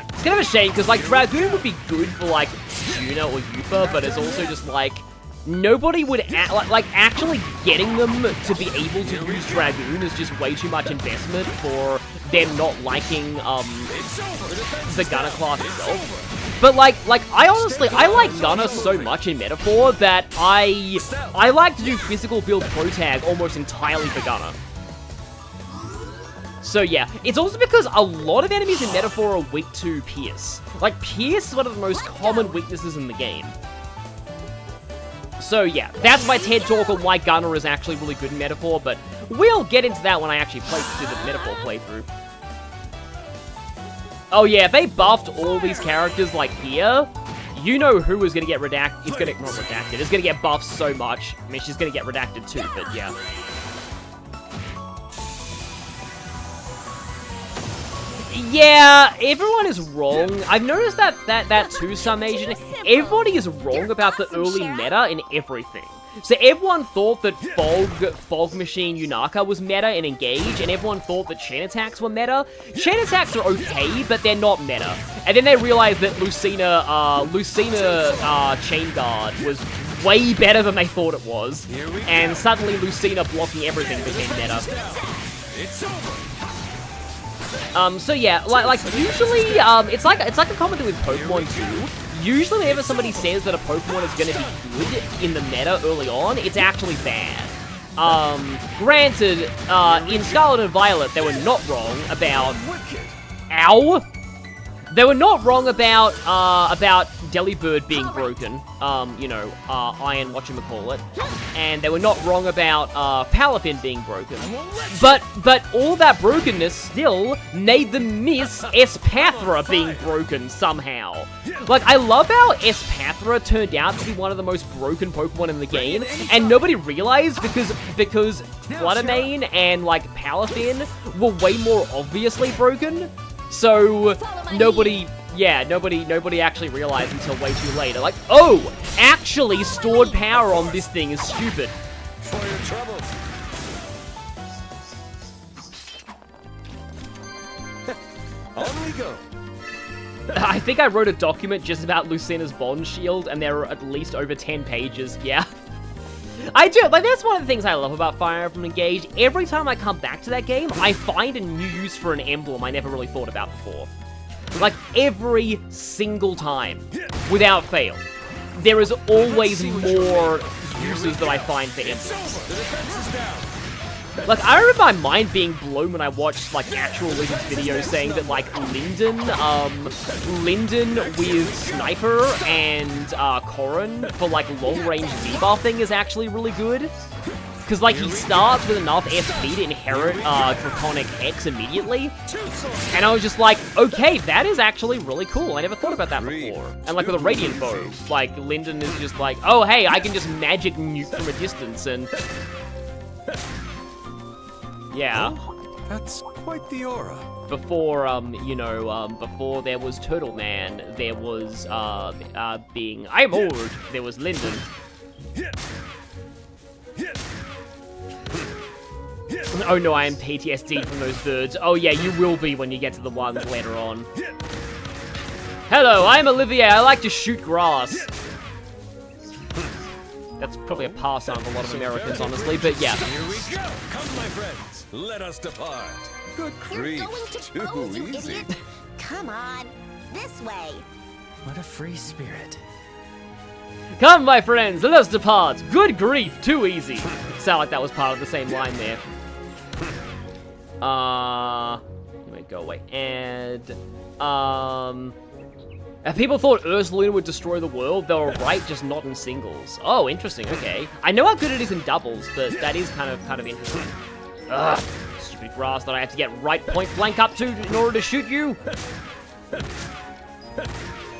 It's kind of a shame, because like, Dragoon would be good for like, Juna or Yufa, but it's also just like, nobody would, actually getting them to be able to use Dragoon is just way too much investment for them not liking, the Gunner class itself. But like, I like Gunner so much in Metaphor that I like to do physical build pro tag almost entirely for Gunner. So yeah, it's also because a lot of enemies in Metaphor are weak to Pierce. Like, Pierce is one of the most common weaknesses in the game. So yeah, that's my TED talk on why Gunner is actually really good in Metaphor, but we'll get into that when I actually do the Metaphor playthrough. Oh yeah, if they buffed all these characters like here, you know who is gonna get redacted. Not redacted, is gonna get buffed so much. I mean, she's gonna get redacted too, but yeah. Yeah, everyone is wrong. I've noticed that too, some Asian. Everybody is wrong about the early meta in everything. So everyone thought that Fog Machine Yunaka was meta in Engage, and everyone thought that chain attacks were meta. Chain attacks are okay, but they're not meta. And then they realized that Lucina Chain Guard was way better than they thought it was. And suddenly Lucina blocking everything became meta. So yeah, like usually, it's like a common thing with Pokemon too. Usually whenever somebody says that a Pokemon is going to be good in the meta early on, it's actually bad. Granted, in Scarlet and Violet, they were not wrong about... Ow! They were not wrong about Delibird being broken, Iron whatchamacallit, and they were not wrong about, Palafin being broken. But all that brokenness still made them miss Espathra being broken somehow. Like, I love how Espathra turned out to be one of the most broken Pokemon in the game, and nobody realized because Fluttermane and, like, Palafin were way more obviously broken. So, nobody actually realized until way too late. They're like, oh, actually, stored power on this thing is stupid. For your trouble. On we go. I think I wrote a document just about Lucina's Bond Shield, and there are at least over 10 pages, yeah. I do, like, that's one of the things I love about Fire Emblem Engage. Every time I come back to that game, I find a new use for an emblem I never really thought about before. Like, every single time, without fail. There is always more uses that I find for emblems. Like, I remember my mind being blown when I watched, like, actual Wizards videos saying that, like, Linden with Sniper and, Corrin for, like, long-range debuffing is actually really good. Because, like, he starts with enough SP to inherit, Draconic X immediately. And I was just like, okay, that is actually really cool. I never thought about that before. And, like, with a Radiant Bow, like, Linden is just like, oh, hey, I can just magic nuke from a distance, and... Yeah. Oh, that's quite the aura. Before, before there was Turtle Man, there was, I'm old, there was Linden. Oh no, I am PTSD from those birds. Oh yeah, you will be when you get to the ones later on. Hello, I'm Olivier, I like to shoot grass. That's probably a pastime for a lot of Americans, honestly, but yeah. Here we go. Come, my friends. Let us depart. Good grief. Too easy. Come on. This way. What a free spirit. Come, my friends, let us depart. Good grief, too easy. Sound like that was part of the same line there. Wait, go away. And, if people thought Ursula would destroy the world, they were right, just not in singles. Oh, interesting, okay. I know how good it is in doubles, but that is kind of interesting. Ugh, stupid grass that I have to get right point blank up to in order to shoot you.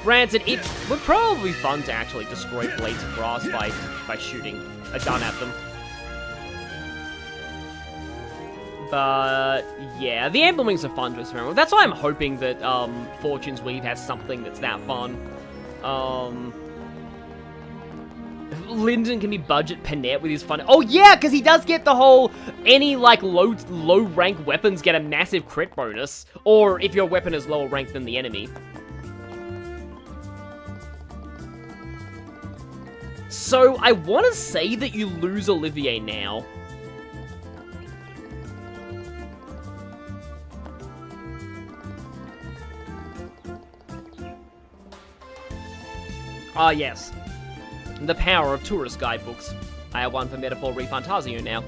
Granted, it would probably be fun to actually destroy blades of grass by shooting a gun at them. But, yeah, the emblemings are fun to experiment with. That's why I'm hoping that Fortune's Weave has something that's that fun. Lyndon can be budget Panette with his fun. Oh, yeah, because he does get the whole, any, like, low-rank weapons get a massive crit bonus. Or if your weapon is lower rank than the enemy. So, I want to say that you lose Olivier now. Ah, yes. The power of tourist guidebooks. I have one for Metaphor Refantasio now.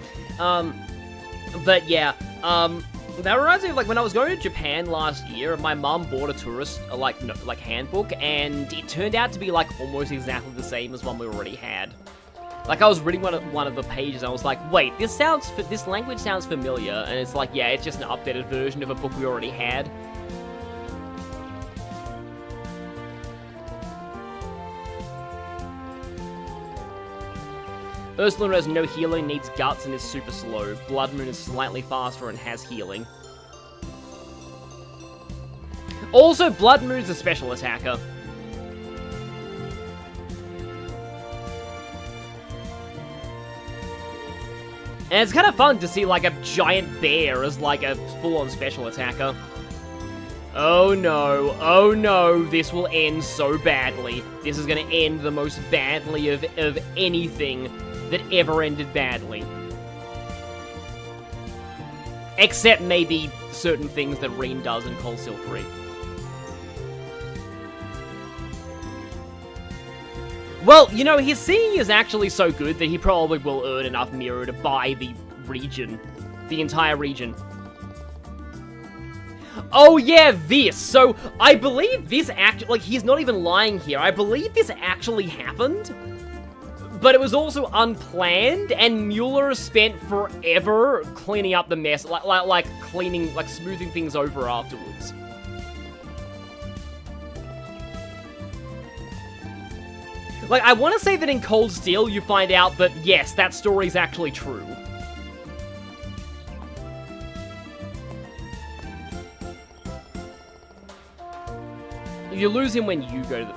But yeah, that reminds me of, like, when I was going to Japan last year, my mum bought a tourist, handbook, and it turned out to be, like, almost exactly the same as one we already had. Like, I was reading one of the pages, and I was like, wait, this language sounds familiar, and it's like, yeah, it's just an updated version of a book we already had. Ursula has no healing, needs guts, and is super slow. Blood Moon is slightly faster and has healing. Also, Blood Moon is a special attacker. And it's kind of fun to see, like, a giant bear as, like, a full-on special attacker. Oh no, this will end so badly. This is gonna end the most badly of anything that ever ended badly. Except maybe certain things that Reen does in Cold Steel 3. Well, you know, his singing is actually so good that he probably will earn enough mirror to buy the region. The entire region. Oh yeah, this! So, I believe this like, he's not even lying here. I believe this actually happened. But it was also unplanned, and Mueller spent forever cleaning up the mess, like smoothing things over afterwards. Like, I want to say that in Cold Steel you find out that, yes, that story's actually true. You lose him when you go to the...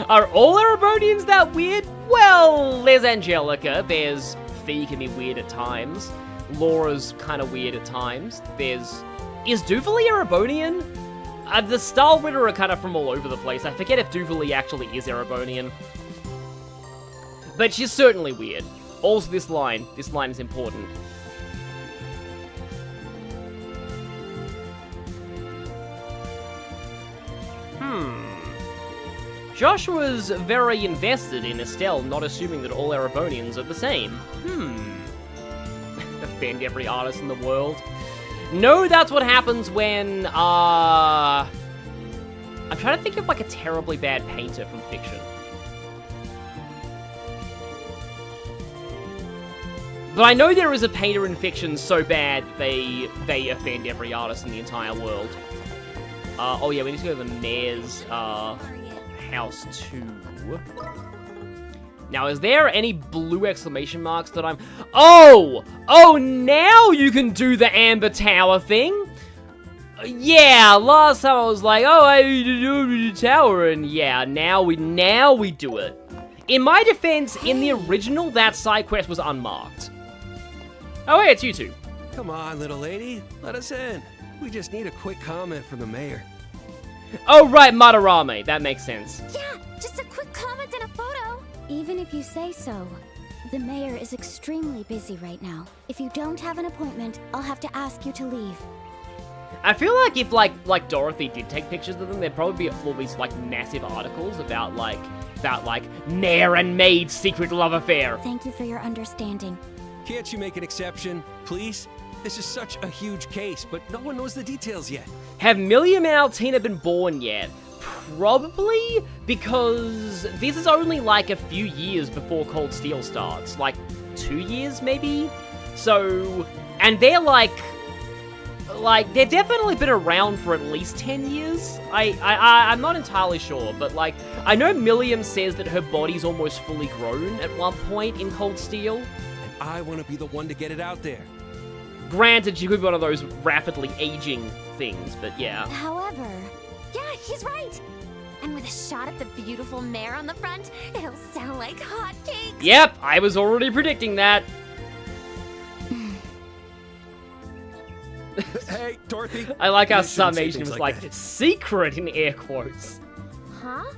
Are all Erebonians that weird? Well, there's Angelica, there's Fee can be weird at times, Laura's kind of weird at times, is Duvalie Erebonian? The Starwitter are kind of from all over the place. I forget if Duvalie actually is Erebonian. But she's certainly weird. Also this line is important. Joshua's very invested in Estelle, not assuming that all Erebonians are the same. Offend every artist in the world. No, that's what happens when, I'm trying to think of, like, a terribly bad painter from fiction. But I know there is a painter in fiction so bad they offend every artist in the entire world. Oh yeah, we need to go to the mayor's, house too. Now, is there any blue exclamation marks that I'm... Oh, now you can do the Amber Tower thing? Yeah, last time I was like, oh, I need to do the tower, and yeah, now we do it. In my defense, in the original, that side quest was unmarked. Oh, hey, it's you two. Come on, little lady, let us in. We just need a quick comment from the mayor. Oh, right, Madarame. That makes sense. Yeah, just a quick comment and a photo. Even if you say so. The mayor is extremely busy right now. If you don't have an appointment, I'll have to ask you to leave. I feel like if, like Dorothy did take pictures of them, there'd probably be all these, like, massive articles about, like, that, like, mayor and maid secret love affair. Thank you for your understanding. Can't you make an exception, please? This is such a huge case, but no one knows the details yet. Have Milliam and Altina been born yet? Probably, because this is only like a few years before Cold Steel starts. Like, 2 years, maybe? So, and they're like, they've definitely been around for at least 10 years. I'm not entirely sure, but like, I know Milliam says that her body's almost fully grown at one point in Cold Steel. And I want to be the one to get it out there. Granted, she could be one of those rapidly aging things, but yeah. However... Yeah, he's right. And with a shot at the beautiful mare on the front, it'll sound like hotcakes. Yep, I was already predicting that. Hey, Dorothy. I like how You shouldn't say summation things was like like, that. secret in air quotes. Huh?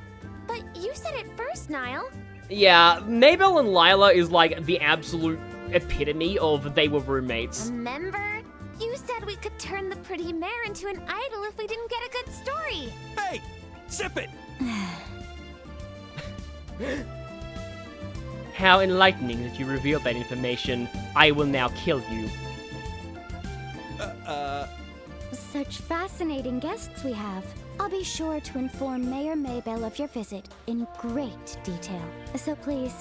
But you said it first, Niall. Yeah, Nebel and Lila is like the absolute epitome of they were roommates. Remember? You said we could turn the pretty mare into an idol if we didn't get a good story. Hey, sip it. How enlightening that you revealed that information. I will now kill you. Such fascinating guests we have. I'll be sure to inform Mayor Maybell of your visit in great detail. So please,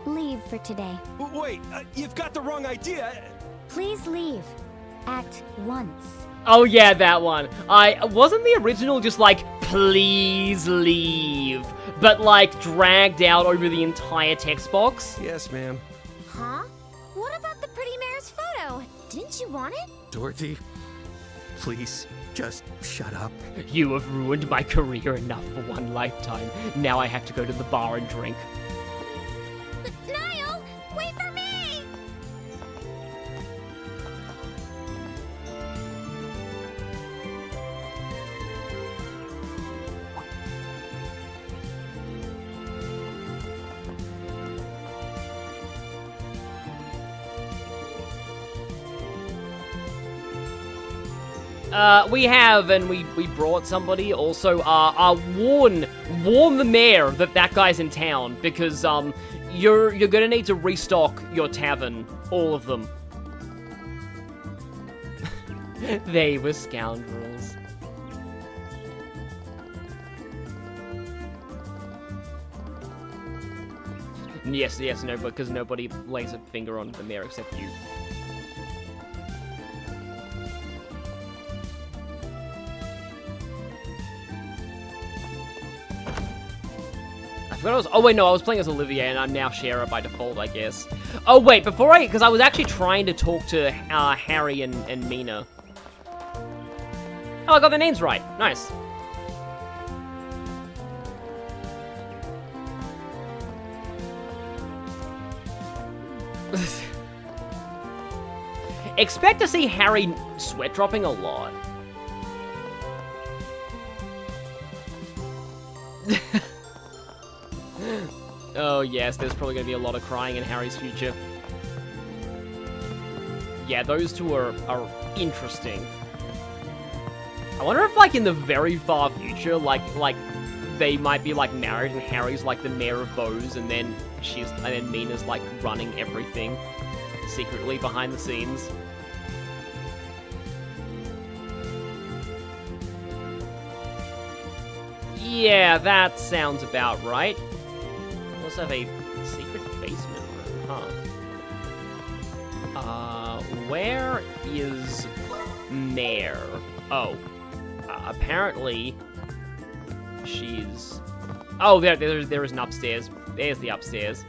leave for today. Wait, you've got the wrong idea. Please leave. At once. Oh yeah, that one. Wasn't the original just like, please leave, but like dragged out over the entire text box? Yes, ma'am. Huh? What about the pretty mare's photo? Didn't you want it? Dorothy, please, just shut up. You have ruined my career enough for one lifetime. Now I have to go to the bar and drink. Niall, wait for me! We have, and we brought somebody also, warn the mayor that guy's in town, because, you're gonna need to restock your tavern, all of them. They were scoundrels. Yes, no, because nobody lays a finger on the mayor except you. Oh wait, no, I was playing as Olivier, and I'm now Shara by default, I guess. Oh wait, because I was actually trying to talk to Harry and Mina. Oh, I got their names right. Nice. Expect to see Harry sweat dropping a lot. Oh yes, there's probably going to be a lot of crying in Harry's future. Yeah, those two are interesting. I wonder if, like, in the very far future, like they might be, like, married and Harry's, like, the mayor of Bose, and then Mina's, like, running everything secretly behind the scenes. Yeah, that sounds about right. We also have a secret basement room, huh? Where is Mare? Oh, apparently she's... Oh, there is an upstairs. There's the upstairs.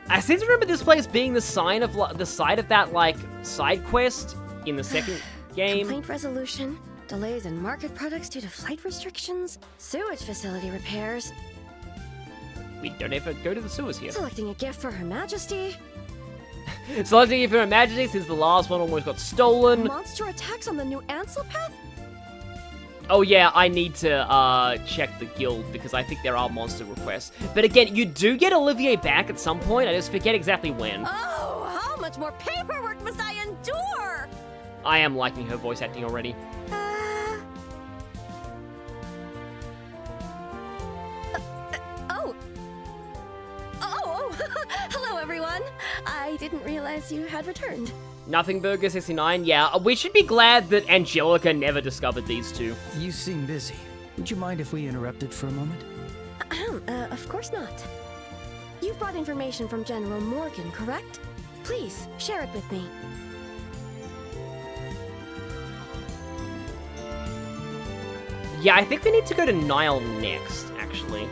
I seem to remember this place being the site of that, like, side quest in the second game. Complaint resolution, delays in market products due to flight restrictions, sewage facility repairs. We don't ever go to the sewers here. Selecting a gift for Her Majesty. Selecting it for Her Majesty since the last one almost got stolen. Monster attacks on the new Ansel path? Oh yeah, I need to check the guild because I think there are monster requests. But again, you do get Olivier back at some point. I just forget exactly when. Oh, how much more paperwork must I endure? I am liking her voice acting already. didn't realize you had returned. Nothing Burger 69, yeah. We should be glad that Angelica never discovered these two. You seem busy. Would you mind if we interrupted for a moment? Of course not. You've brought information from General Morgan, correct? Please, share it with me. Yeah, I think we need to go to Nile next, actually.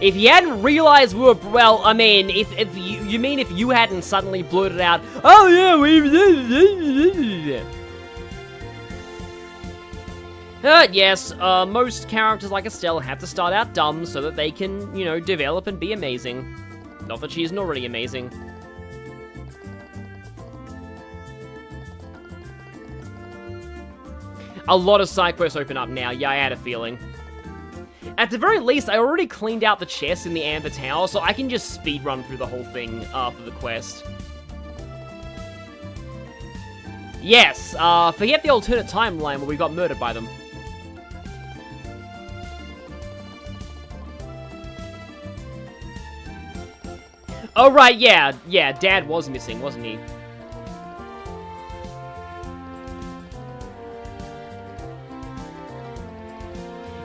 If you hadn't realized we were, well, I mean, if you mean if you hadn't suddenly blurted out, oh yeah, yes, most characters like Estelle have to start out dumb so that they can, you know, develop and be amazing. Not that she isn't already amazing. A lot of side quests open up now, yeah, I had a feeling. At the very least, I already cleaned out the chest in the Amber Tower, so I can just speedrun through the whole thing for the quest. Yes, forget the alternate timeline where we got murdered by them. Oh right, yeah, Dad was missing, wasn't he?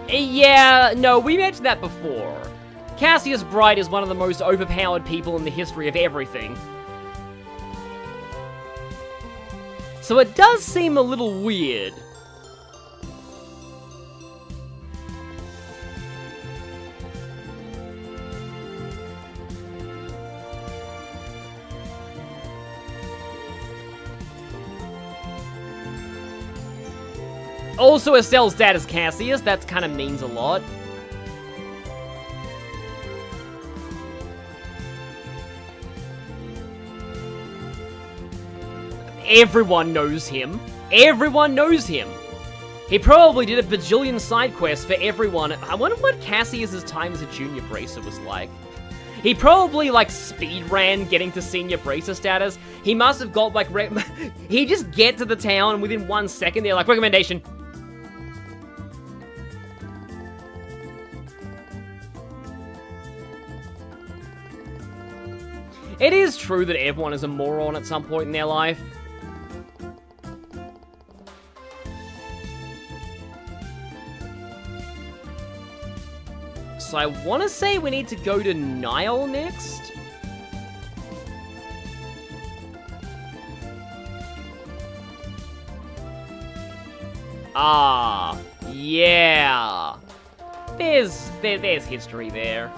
Yeah, no, we mentioned that before. Cassius Bright is one of the most overpowered people in the history of everything. So it does seem a little weird. Also, Estelle's dad is Cassius. That kind of means a lot. Everyone knows him. Everyone knows him. He probably did a bajillion side quests for everyone. I wonder what Cassius's time as a junior bracer was like. He probably, like, speed ran getting to senior bracer status. He must have got, like, he just get to the town and within 1 second they're like, recommendation. It is true that everyone is a moron at some point in their life. So I want to say we need to go to Nile next. Ah, yeah. There's history there.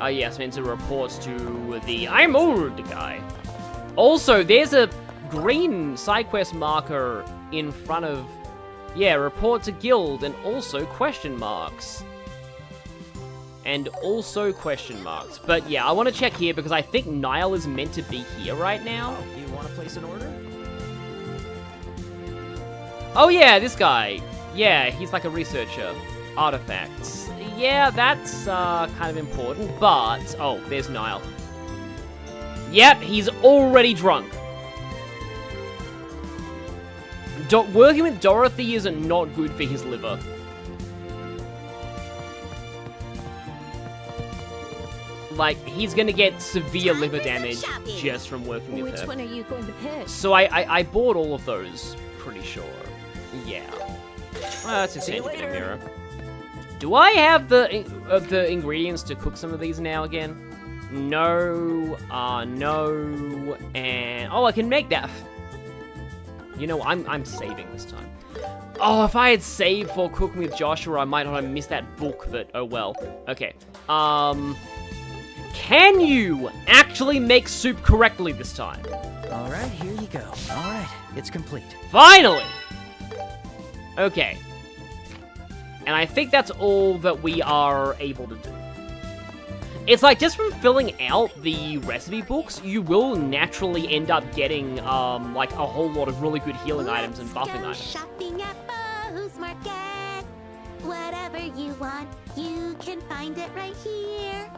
Oh yes, Mentor reports to the I'm old guy. Also, there's a green side quest marker in front of, yeah, report to guild, and also question marks. And also question marks. But yeah, I want to check here because I think Nile is meant to be here right now. Oh, you want to place an order? Oh yeah, this guy. Yeah, he's like a researcher. Artifacts. Yeah, that's kind of important, but... Oh, there's Nile. Yep, he's already drunk. Working with Dorothy is not good for his liver. Like, he's gonna get severe liver damage just from working with her. Which one are you going to pick? So I bought all of those, pretty sure. Yeah. That's just a mirror. Do I have the ingredients to cook some of these now again? No, no, and... Oh, I can make that. You know, I'm saving this time. Oh, if I had saved for cooking with Joshua, I might not have missed that book, but oh well. Okay. Can you actually make soup correctly this time? All right, here you go. All right, it's complete. Finally! Okay. And I think that's all that we are able to do. It's like, just from filling out the recipe books, you will naturally end up getting, like, a whole lot of really good healing items and buffing items. Shopping at Bose Market. Whatever you want, you can find it right here.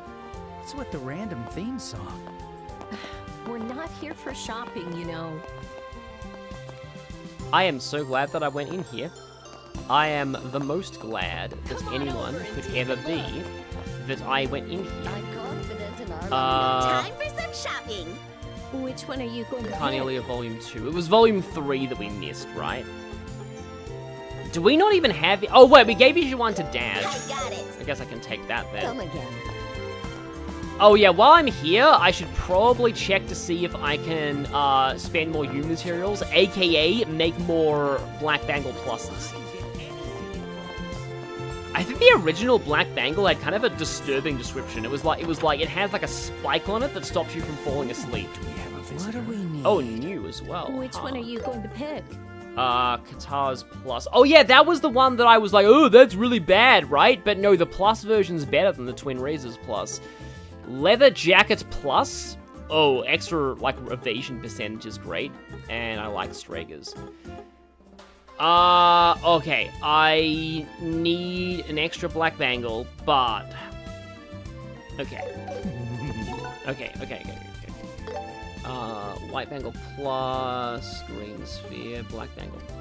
What's with the random theme song? We're not here for shopping, you know. I am so glad that I went in here. I am the most glad that anyone could ever be that I went in here. Confident in our Time for some shopping. Which one are you going to pick? Carnelia Volume 2. It was Volume 3 that we missed, right? Do we not even have... Oh, wait, we gave you one to Dad. I got it. I guess I can take that then. Come again. Oh yeah, while I'm here, I should probably check to see if I can spend more U materials, aka make more Black Bangle pluses. I think the original Black Bangle had kind of a disturbing description. It has like a spike on it that stops you from falling asleep. What do we need? Oh, new as well. Which one are you going to pick? Katars Plus. Oh yeah, that was the one that I was like, oh, that's really bad, right? But no, the Plus version's better than the Twin Razors Plus. Leather Jackets Plus. Oh, extra, like, evasion percentage is great. And I like Stragers. Okay. I need an extra Black Bangle, but... Okay. Okay. White Bangle Plus, Green Sphere, Black Bangle Plus.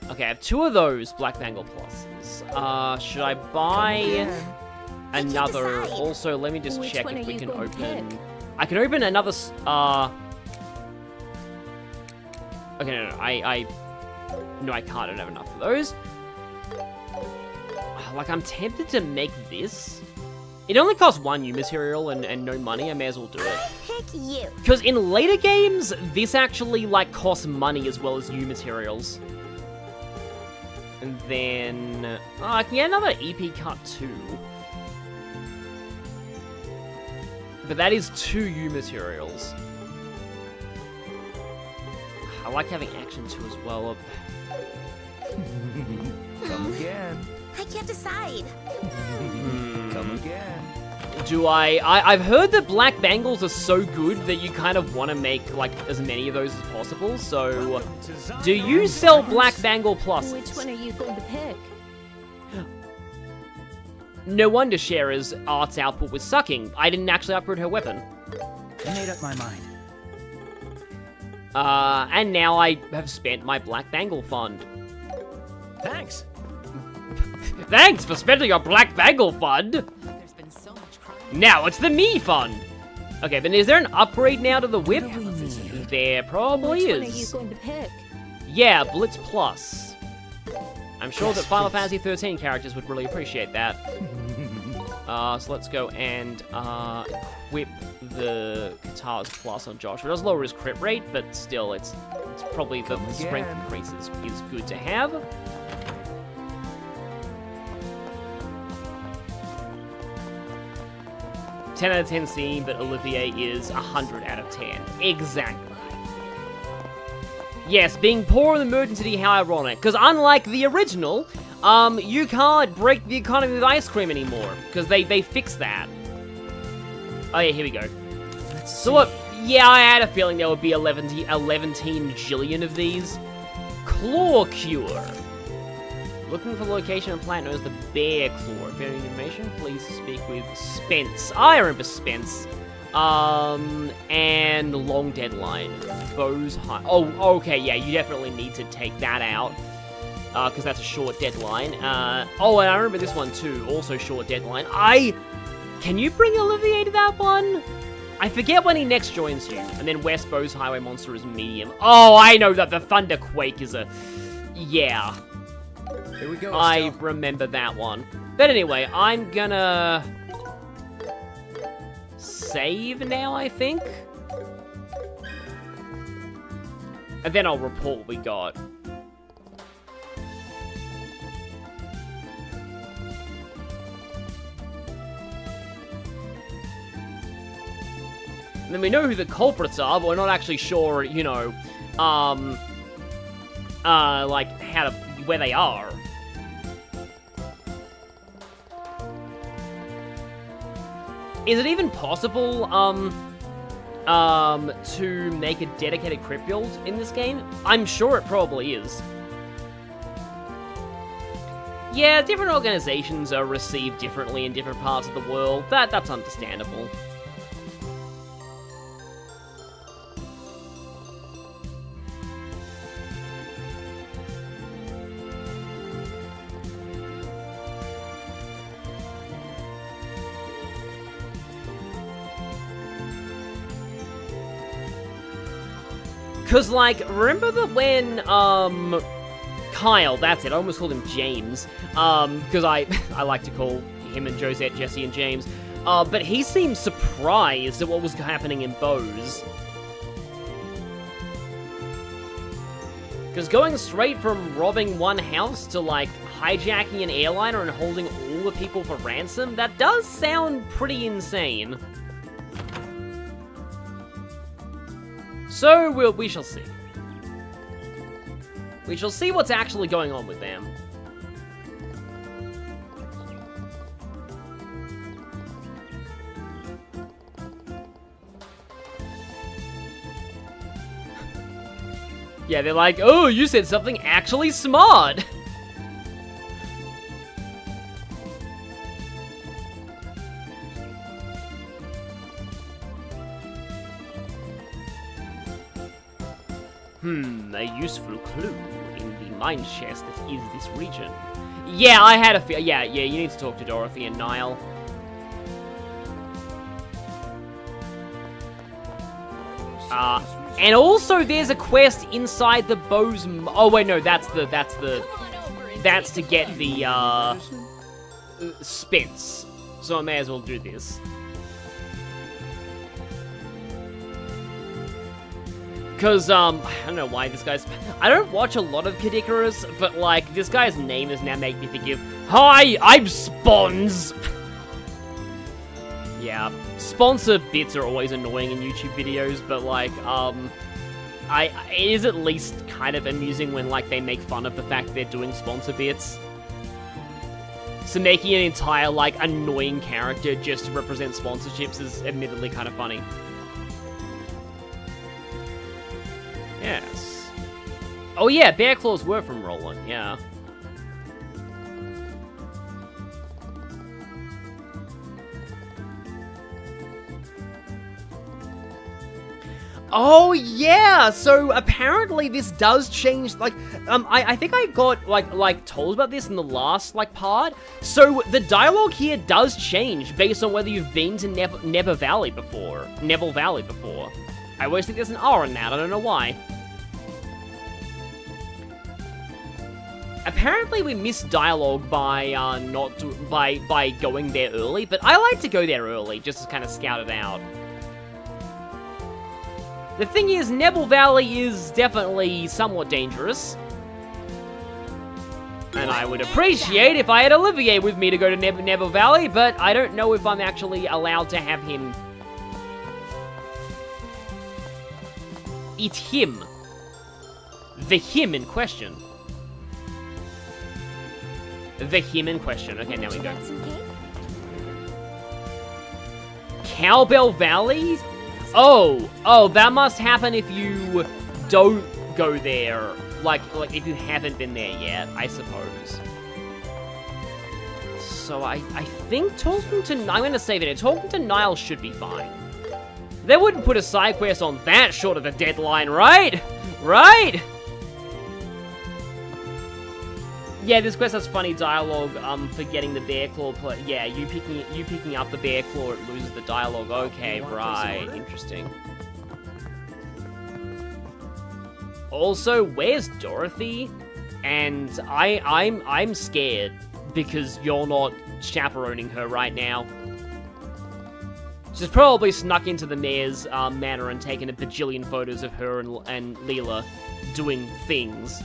Okay, I have 2 of those Black Bangle Pluses. Should I buy another? Also, let me just check if we can open... I can open another... Okay, no, no, I can't. I don't have enough of those. Like, I'm tempted to make this. It only costs 1 U material and no money. I may as well do it. Pick you. Because in later games, this actually, like, costs money as well as U materials. And then... I can get another EP cut too. But that is 2 U materials. I like having action too as well. Come again. I can't decide. Come again. Do I've heard that Black Bangles are so good that you kind of want to make, like, as many of those as possible, so... Do you sell Black Bangle Pluses? Which one are you going to pick? No wonder Shera's arts output was sucking. I didn't actually upgrade her weapon. I made up my mind. And now I have spent my Black Bangle fund. Thanks. Thanks for spending your Black Bangle fund! There's been so much crime. Now it's the me fund! Okay, but is there an upgrade now to the whip? There probably Which is. one are you going to pick? Yeah, Blitz Plus. I'm sure that Final Fantasy 13 characters would really appreciate that. So let's go and equip the Katars Plus on Josh. It does lower his crit rate, but still, it's probably the strength increase is good to have. "10 out of 10 scene, but Olivier is 100 out of 10. Exactly. Yes, being poor in emergency, how ironic. Because unlike the original, you can't break the economy with ice cream anymore. Because they fixed that. Oh yeah, here we go. So what? Yeah, I had a feeling there would be 11 jillion of these. Claw Cure. Looking for the location of plant known as the Bear Claw. If you have any information, please speak with Spence. I remember Spence. And Long Deadline. Bose High. Oh, okay, yeah, you definitely need to take that out. Because that's a short deadline. Oh, and I remember this one too. Also short deadline. Can you bring Olivier to that one? I forget when he next joins you. And then West Bose Highway Monster is medium. Oh, I know that the Thunderquake is a... Yeah. Here we go, I Estelle. remember that one. But anyway, I'm gonna... save now, I think? And then I'll report what we got. And then we know who the culprits are, but we're not actually sure, you know, like, where they are. Is it even possible, to make a dedicated crit build in this game? I'm sure it probably is. Yeah, different organizations are received differently in different parts of the world. That's understandable. Cause, like, remember that when, Kyle, that's it, I almost called him James, because I like to call him and Josette, Jesse, and James, but he seemed surprised at what was happening in Bose. Because going straight from robbing one house to, like, hijacking an airliner and holding all the people for ransom, that does sound pretty insane. So, we shall see. We shall see what's actually going on with them. Yeah, they're like, oh, you said something actually smart! A useful clue in the mine chest that is this region. Yeah, I had a feel. Yeah, you need to talk to Dorothy and Niall. And also there's a quest inside the Bose. Oh wait, no, that's to get the Spence. So I may as well do this. Because, I don't know why this guy's... I don't watch a lot of Kadikarus, but, like, this guy's name is now making me think of... Hi, I'm Spons! Yeah, sponsor bits are always annoying in YouTube videos, but, like, it is at least kind of amusing when, like, they make fun of the fact they're doing sponsor bits. So making an entire, like, annoying character just to represent sponsorships is admittedly kind of funny. Yes. Oh yeah, bear claws were from Roland, yeah. Oh yeah, so apparently this does change, like, I think I got, like, told about this in the last, like, part. So the dialogue here does change based on whether you've been to Nebel Valley before. I always think there's an R in that, I don't know why. Apparently we missed dialogue by, by going there early, but I like to go there early, just to kind of scout it out. The thing is, Nebel Valley is definitely somewhat dangerous. And I would appreciate if I had Olivier with me to go to Nebel Valley, but I don't know if I'm actually allowed to have him... It's him. The him in question. The him in question. Okay, now we go. Cowbell Valley? Oh, that must happen if you don't go there. Like if you haven't been there yet, I suppose. So I think talking to... I'm gonna save it. Talking to Niall should be fine. They wouldn't put a side quest on that short of a deadline, right? Right? Yeah, this quest has funny dialogue, for getting the bear claw yeah, you picking up the bear claw, it loses the dialogue. Okay, right, interesting. Also, where's Dorothy? And I'm scared because you're not chaperoning her right now. She's probably snuck into the mayor's manor and taken a bajillion photos of her and Leela doing things.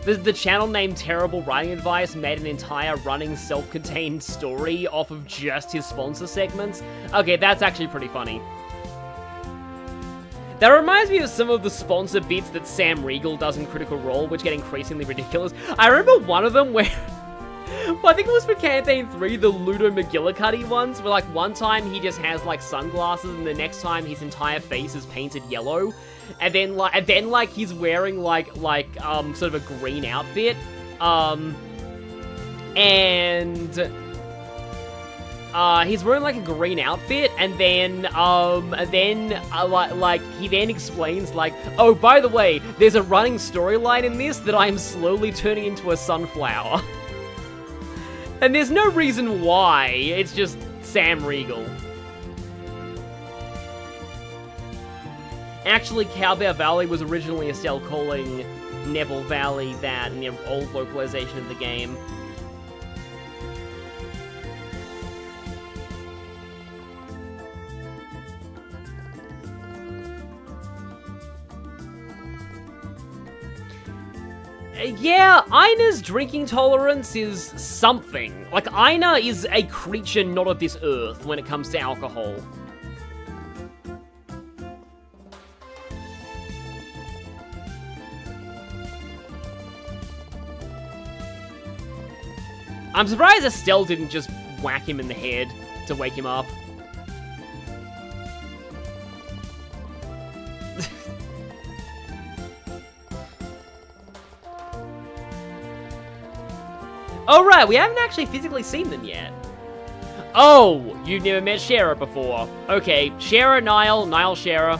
The channel named Terrible Writing Advice made an entire running self-contained story off of just his sponsor segments. Okay, that's actually pretty funny. That reminds me of some of the sponsor bits that Sam Riegel does in Critical Role, which get increasingly ridiculous. I remember one of them where... well, I think it was for Campaign 3, the Ludo McGillicuddy ones, where, like, one time he just has, like, sunglasses, and the next time his entire face is painted yellow. And then, like, he's wearing, like, sort of a green outfit. And... he's wearing like a green outfit, and then he then explains like, oh, by the way, there's a running storyline in this that I'm slowly turning into a sunflower. And there's no reason why, it's just Sam Riegel. Actually, Cowbear Valley was originally Estelle calling Nebel Valley that in the old localization of the game. Yeah, Aina's drinking tolerance is something. Like, Aina is a creature not of this earth when it comes to alcohol. I'm surprised Estelle didn't just whack him in the head to wake him up. Oh, right, we haven't actually physically seen them yet. Oh, you've never met Shara before. Okay, Shara, Niall, Shara.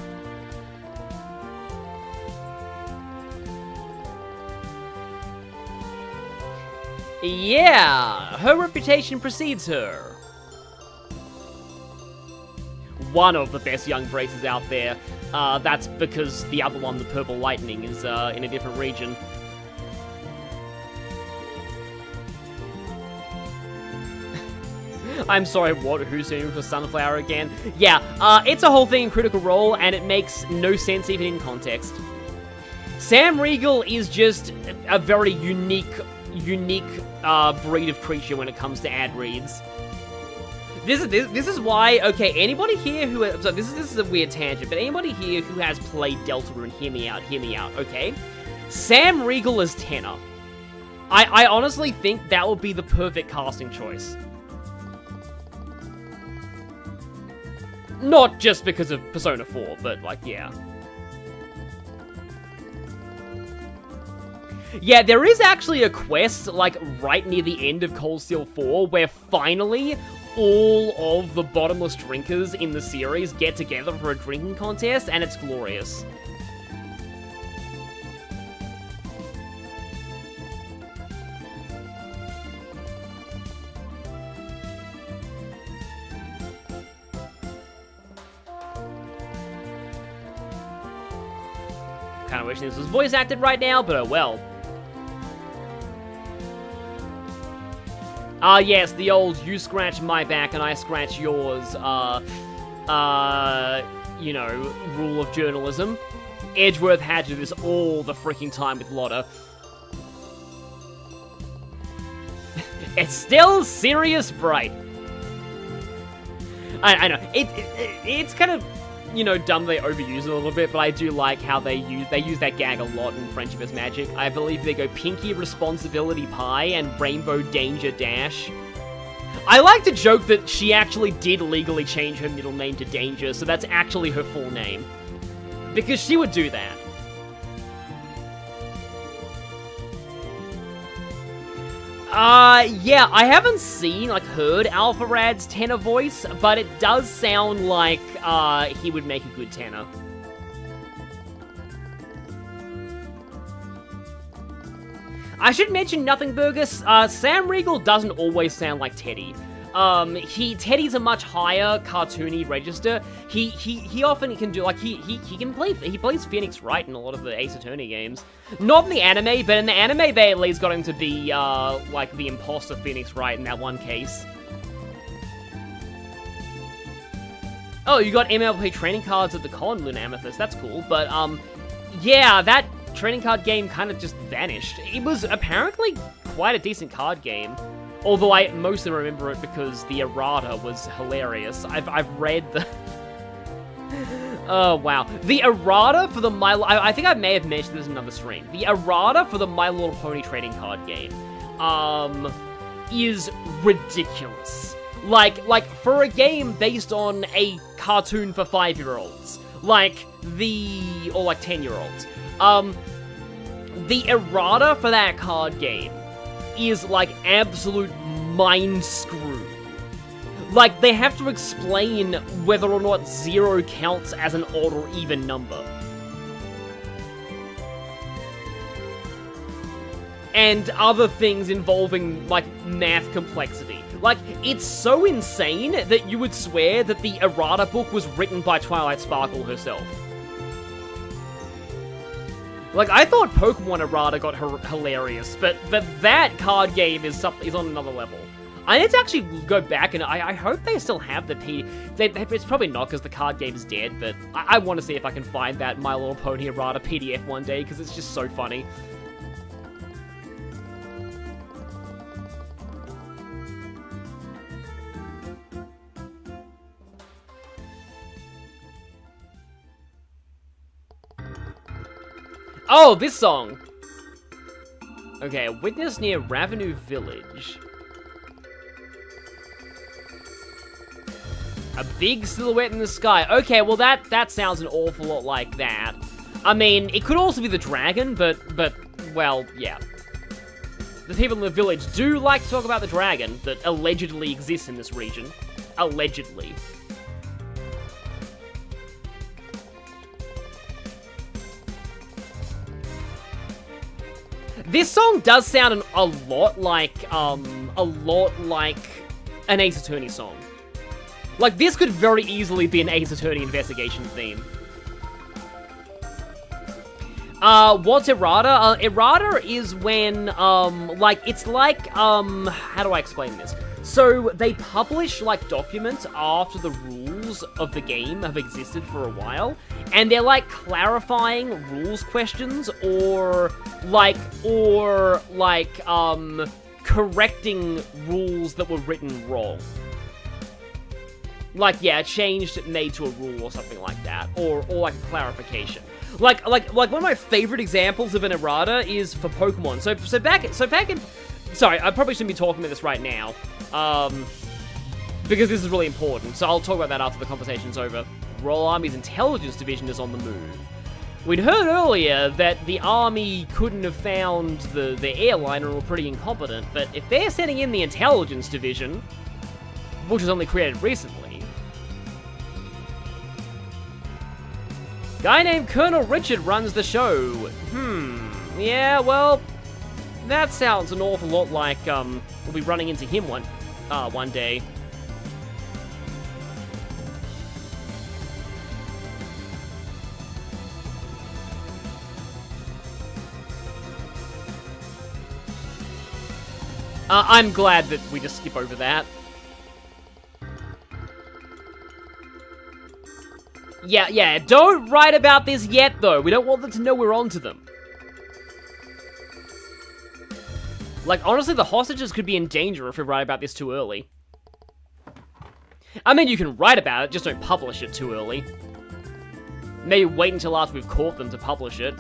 Yeah, her reputation precedes her. One of the best young braces out there. That's because the other one, the Purple Lightning, is in a different region. I'm sorry, what? Who's doing for Sunflower again? Yeah, it's a whole thing in Critical Role, and it makes no sense even in context. Sam Riegel is just a very unique breed of creature when it comes to ad reads. This is why, okay, anybody here who... So this is a weird tangent, but anybody here who has played Deltarune, hear me out, okay? Sam Riegel as Tenor. I honestly think that would be the perfect casting choice. Not just because of Persona 4, but, like, yeah. Yeah, there is actually a quest, like, right near the end of Cold Steel 4, where finally all of the bottomless drinkers in the series get together for a drinking contest, and it's glorious. Kinda wishing this was voice acted right now, but oh well. Ah, yes, the old you scratch my back and I scratch yours, you know, rule of journalism. Edgeworth had to do this all the freaking time with Lotta. It's still serious bright. I know, it's kind of, you know, dumb they overuse it a little bit, but I do like how they use that gag a lot in Friendship is Magic. I believe they go Pinky Responsibility Pie and Rainbow Danger Dash. I like to joke that she actually did legally change her middle name to Danger, so that's actually her full name. Because she would do that. Yeah, I haven't seen, like, heard Alpha Rad's tenor voice, but it does sound like, he would make a good tenor. I should mention Nothing Burgess, Sam Riegel doesn't always sound like Teddy. Teddy's a much higher cartoony register. He often can do, like, he plays Phoenix Wright in a lot of the Ace Attorney games. Not in the anime, but in the anime they at least got him to be, like, the imposter Phoenix Wright in that one case. Oh, you got MLP training cards at the con, Luna Amethyst, that's cool, but, yeah, that trading card game kind of just vanished. It was apparently quite a decent card game. Although I mostly remember it because the errata was hilarious. I've read the... Oh, wow. The errata for the I think I may have mentioned this in another stream. The errata for the My Little Pony trading card game, is ridiculous. Like, for a game based on a cartoon for 5-year-olds, or like 10-year-olds, the errata for that card game is, like, absolute mind screw. Like, they have to explain whether or not 0 counts as an odd or even number. And other things involving, like, math complexity. Like, it's so insane that you would swear that the errata book was written by Twilight Sparkle herself. Like, I thought Pokemon errata got hilarious, but that card game is on another level. I need to actually go back, and I hope they still have the it's probably not, because the card game is dead, but I want to see if I can find that My Little Pony errata PDF one day, because it's just so funny. Oh, this song! Okay, witness near Ravenu Village. A big silhouette in the sky. Okay, well that sounds an awful lot like that. I mean, it could also be the dragon, but, well, yeah. The people in the village do like to talk about the dragon that allegedly exists in this region. Allegedly. This song does sound a lot like an Ace Attorney song. Like, this could very easily be an Ace Attorney investigation theme. What's errata? Errata is when, it's like, how do I explain this? So, they publish, like, documents after the rules of the game have existed for a while, and they're, like, clarifying rules questions, or correcting rules that were written wrong. Like, yeah, changed, made to a rule or something like that, or like a clarification. Like one of my favorite examples of an errata is for Pokemon. So back in, sorry, I probably shouldn't be talking about this right now, because this is really important. So I'll talk about that after the conversation's over. Royal Army's intelligence division is on the move. We'd heard earlier that the army couldn't have found the airliner and were pretty incompetent, but if they're sending in the intelligence division, which was only created recently, guy named Colonel Richard runs the show. Yeah, well, that sounds an awful lot like, we'll be running into him one day. I'm glad that we just skip over that. Yeah, don't write about this yet, though. We don't want them to know we're onto them. Like, honestly, the hostages could be in danger if we write about this too early. I mean, you can write about it, just don't publish it too early. Maybe wait until after we've caught them to publish it.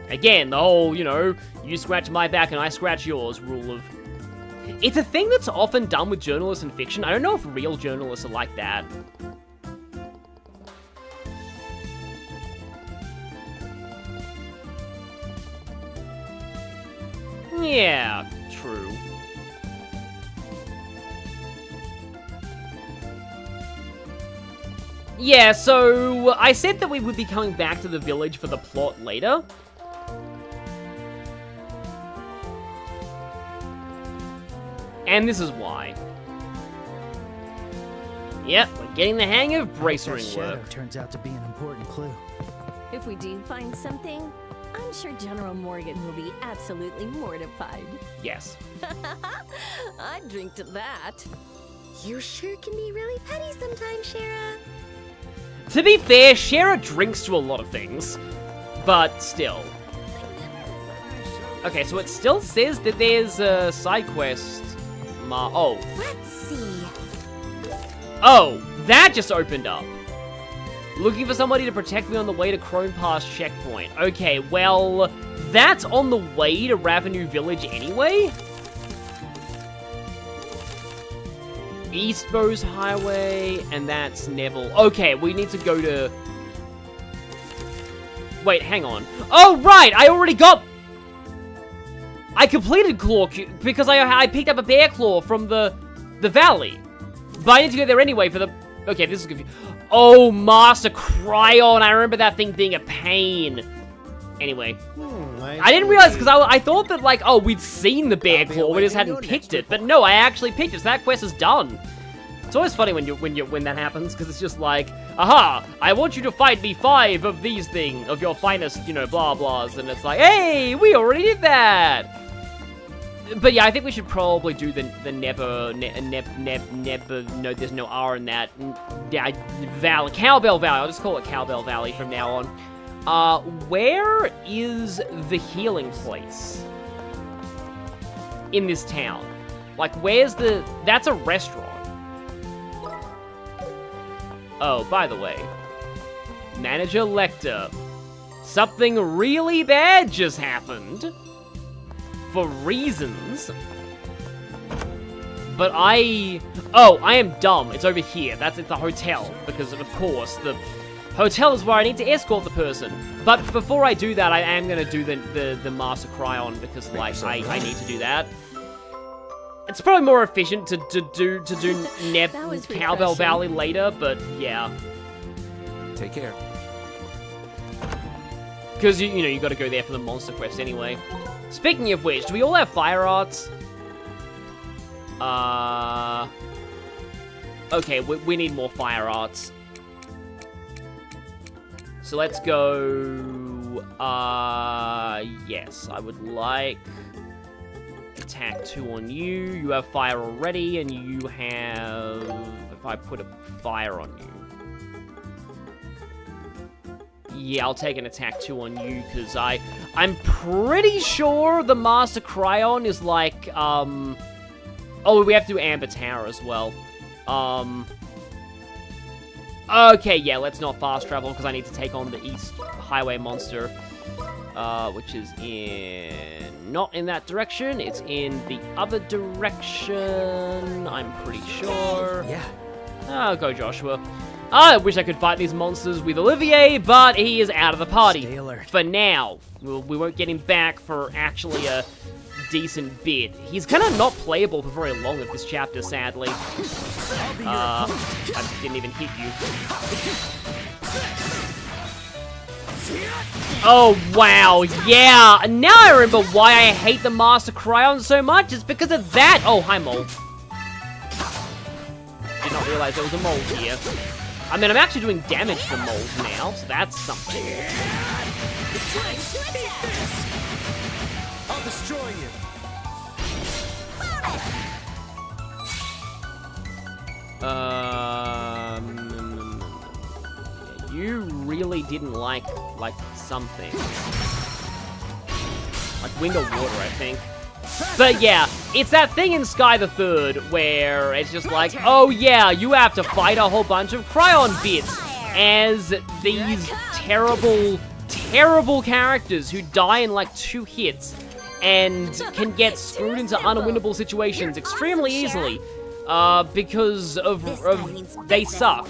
Again, the whole, you scratch my back and I scratch yours rule of... It's a thing that's often done with journalists in fiction. I don't know if real journalists are like that. Yeah, true. Yeah, so I said that we would be coming back to the village for the plot later. And this is why. Yep, we're getting the hang of bracering work. Turns out to be an important clue. If we do find something, I'm sure General Morgan will be absolutely mortified. Yes. I'd drink to that. You sure can be really petty sometimes, Shara. To be fair, Shara drinks to a lot of things, but still. Okay, so it still says that there's a side quest. Oh. Let's see. Oh, that just opened up. Looking for somebody to protect me on the way to Chrome Pass checkpoint. Okay, well, that's on the way to Ravenu Village anyway? East Bose Highway, and that's Nebel. Okay, we need to go to... Wait, hang on. Oh, right! I already got I completed Claw because I picked up a bear claw from the valley. But I need to go there anyway for the... Okay, this is confusing. Oh, Master Cryon. I remember that thing being a pain. Anyway. I didn't realize, because I thought that, like, oh, we'd seen the bear claw, we just hadn't picked it. But no, I actually picked it, so that quest is done. It's always funny when that happens, because it's just like, aha, I want you to fight me 5 of these things, of your finest, you know, blah blahs, and it's like, hey, we already did that. But yeah, I think we should probably do the no, there's no R in that. Valley, Cowbell Valley. I'll just call it Cowbell Valley from now on. Where is the healing place in this town? Like, where's the... That's a restaurant. Oh, by the way, Manager Lecter, something really bad just happened. For reasons. But oh, I am dumb. It's over here. That's at the hotel. Because, of course, the hotel is where I need to escort the person. But before I do that, I am going to do the Master Cryon. Because, like, I need to do that. It's probably more efficient to do Cowbell Valley later. But, yeah. Take care. Because, you know, you got to go there for the monster quest anyway. Speaking of which, do we all have fire arts? Okay, we need more fire arts. So let's go, yes, I would like attack 2 on you. You have fire already, and you have, if I put a fire on you. Yeah, I'll take an attack 2 on you, because I'm pretty sure the Master Cryon is like, oh, we have to do Amber Tower as well. Okay, yeah, let's not fast travel, because I need to take on the East Highway monster, which is not in that direction, it's in the other direction, I'm pretty sure. Yeah. Oh, go Joshua. I wish I could fight these monsters with Olivier, but he is out of the party. Stay alert. For now. We won't get him back for actually a decent bit. He's kind of not playable for very long of this chapter, sadly. I didn't even hit you. Oh, wow, yeah. Now I remember why I hate the Master Cryon so much. It's because of that. Oh, hi, mole. Did not realize there was a mole here. I mean, I'm actually doing damage to moles now, so that's something. I'll destroy you. You really didn't like some things. Like wind or water, I think. But yeah, it's that thing in Sky the Third where it's just like, oh yeah, you have to fight a whole bunch of Cryon bits as these terrible, terrible characters who die in like 2 hits and can get screwed into unwinnable situations extremely easily because of they suck.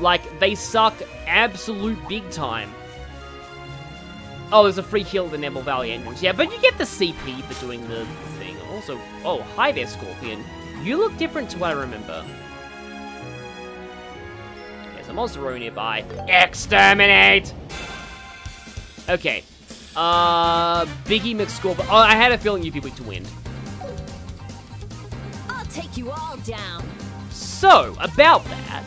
Like, they suck absolute big time. Oh, there's a free kill at the Nebel Valley entrance. Yeah, but you get the CP for doing the thing. Also, oh, hi there, Scorpion. You look different to what I remember. There's a monster row nearby. Exterminate! Okay. Biggie McScorpion. Oh, I had a feeling you'd be weak to wind. I'll take you all down. So, about that.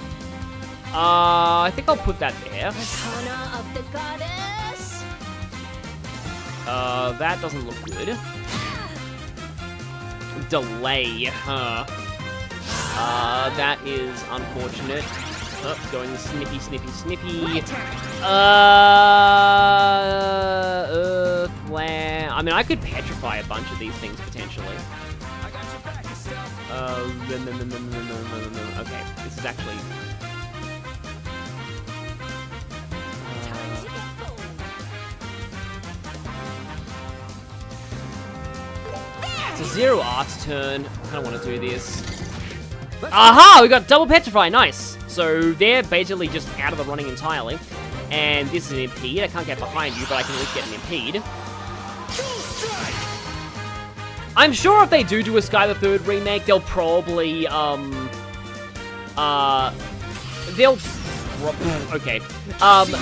I think I'll put that there. Arcana of the Goddess. That doesn't look good. Delay, huh? That is unfortunate. Oh, going snippy, snippy, snippy. Earthland. I mean, I could petrify a bunch of these things potentially. Okay, this is actually. It's a Zero Art's turn. I kind of want to do this. Aha! We got double petrify. Nice. So they're basically just out of the running entirely. And this is an impede. I can't get behind you, but I can at least get an impede. I'm sure if they do a Sky the Third remake, they'll probably,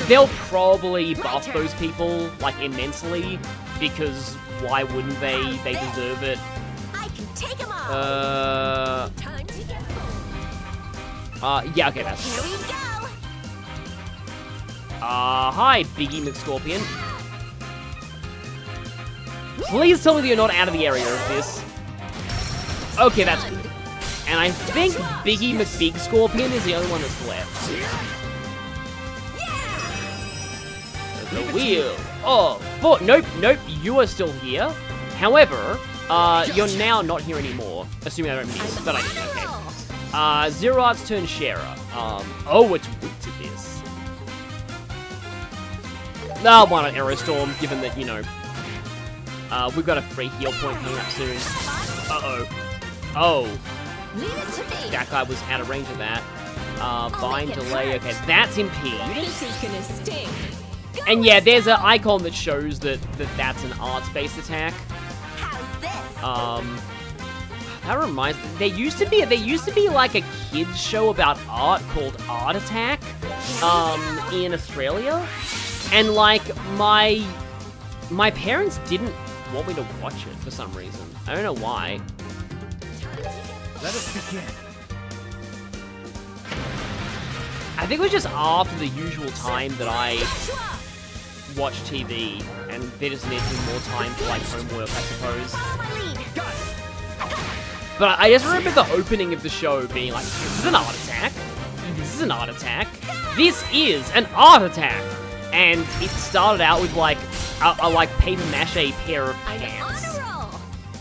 they'll probably buff those people, like, immensely, because why wouldn't they? They deserve it. I can take 'em all. Time to get home. Yeah, okay, that's Here we go. hi, Biggie McScorpion. Please tell me that you're not out of the area of this. Okay, that's good. And I think Biggie McBig Scorpion is the only one that's left. The wheel. Oh, foot. Nope, you are still here. However, you're now not here anymore. Assuming I don't miss, but I did, okay. Zero Arts turn Shara. Oh, it's weak to this. No, why not Aerostorm, given that, you know, we've got a free heal point coming up soon. Uh-oh. Oh. That guy was out of range of that. Bind, delay, okay, that's impede. This is gonna sting. And yeah, there's an icon that shows that that's an arts-based attack. That reminds me, there used to be like a kids show about art called Art Attack, in Australia, and like my parents didn't want me to watch it for some reason. I don't know why. Let us begin. I think it was just after the usual time that I watch TV, and there just needed to be more time for like homework, I suppose. But I just remember the opening of the show being like, this is an art attack. This is an art attack. This is an art attack. And it started out with like a like paper mache pair of pants.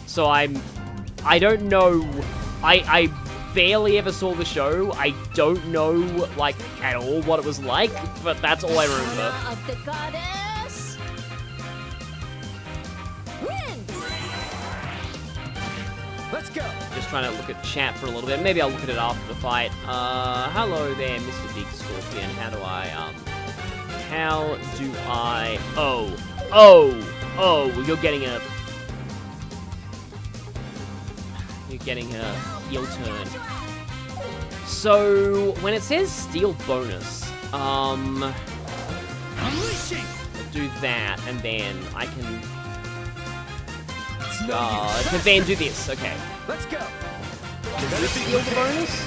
So I don't know. I barely ever saw the show. I don't know like at all what it was like, but that's all I remember. Of the goddess. Win. Let's go. Just trying to look at chat for a little bit. Maybe I'll look at it after the fight. Hello there, Mr. Big Scorpion. How do I, oh, you're getting a heal turn. So, when it says steal bonus, I'll do that, and then I can then do this, okay. Let's go. Does this steal the bonus?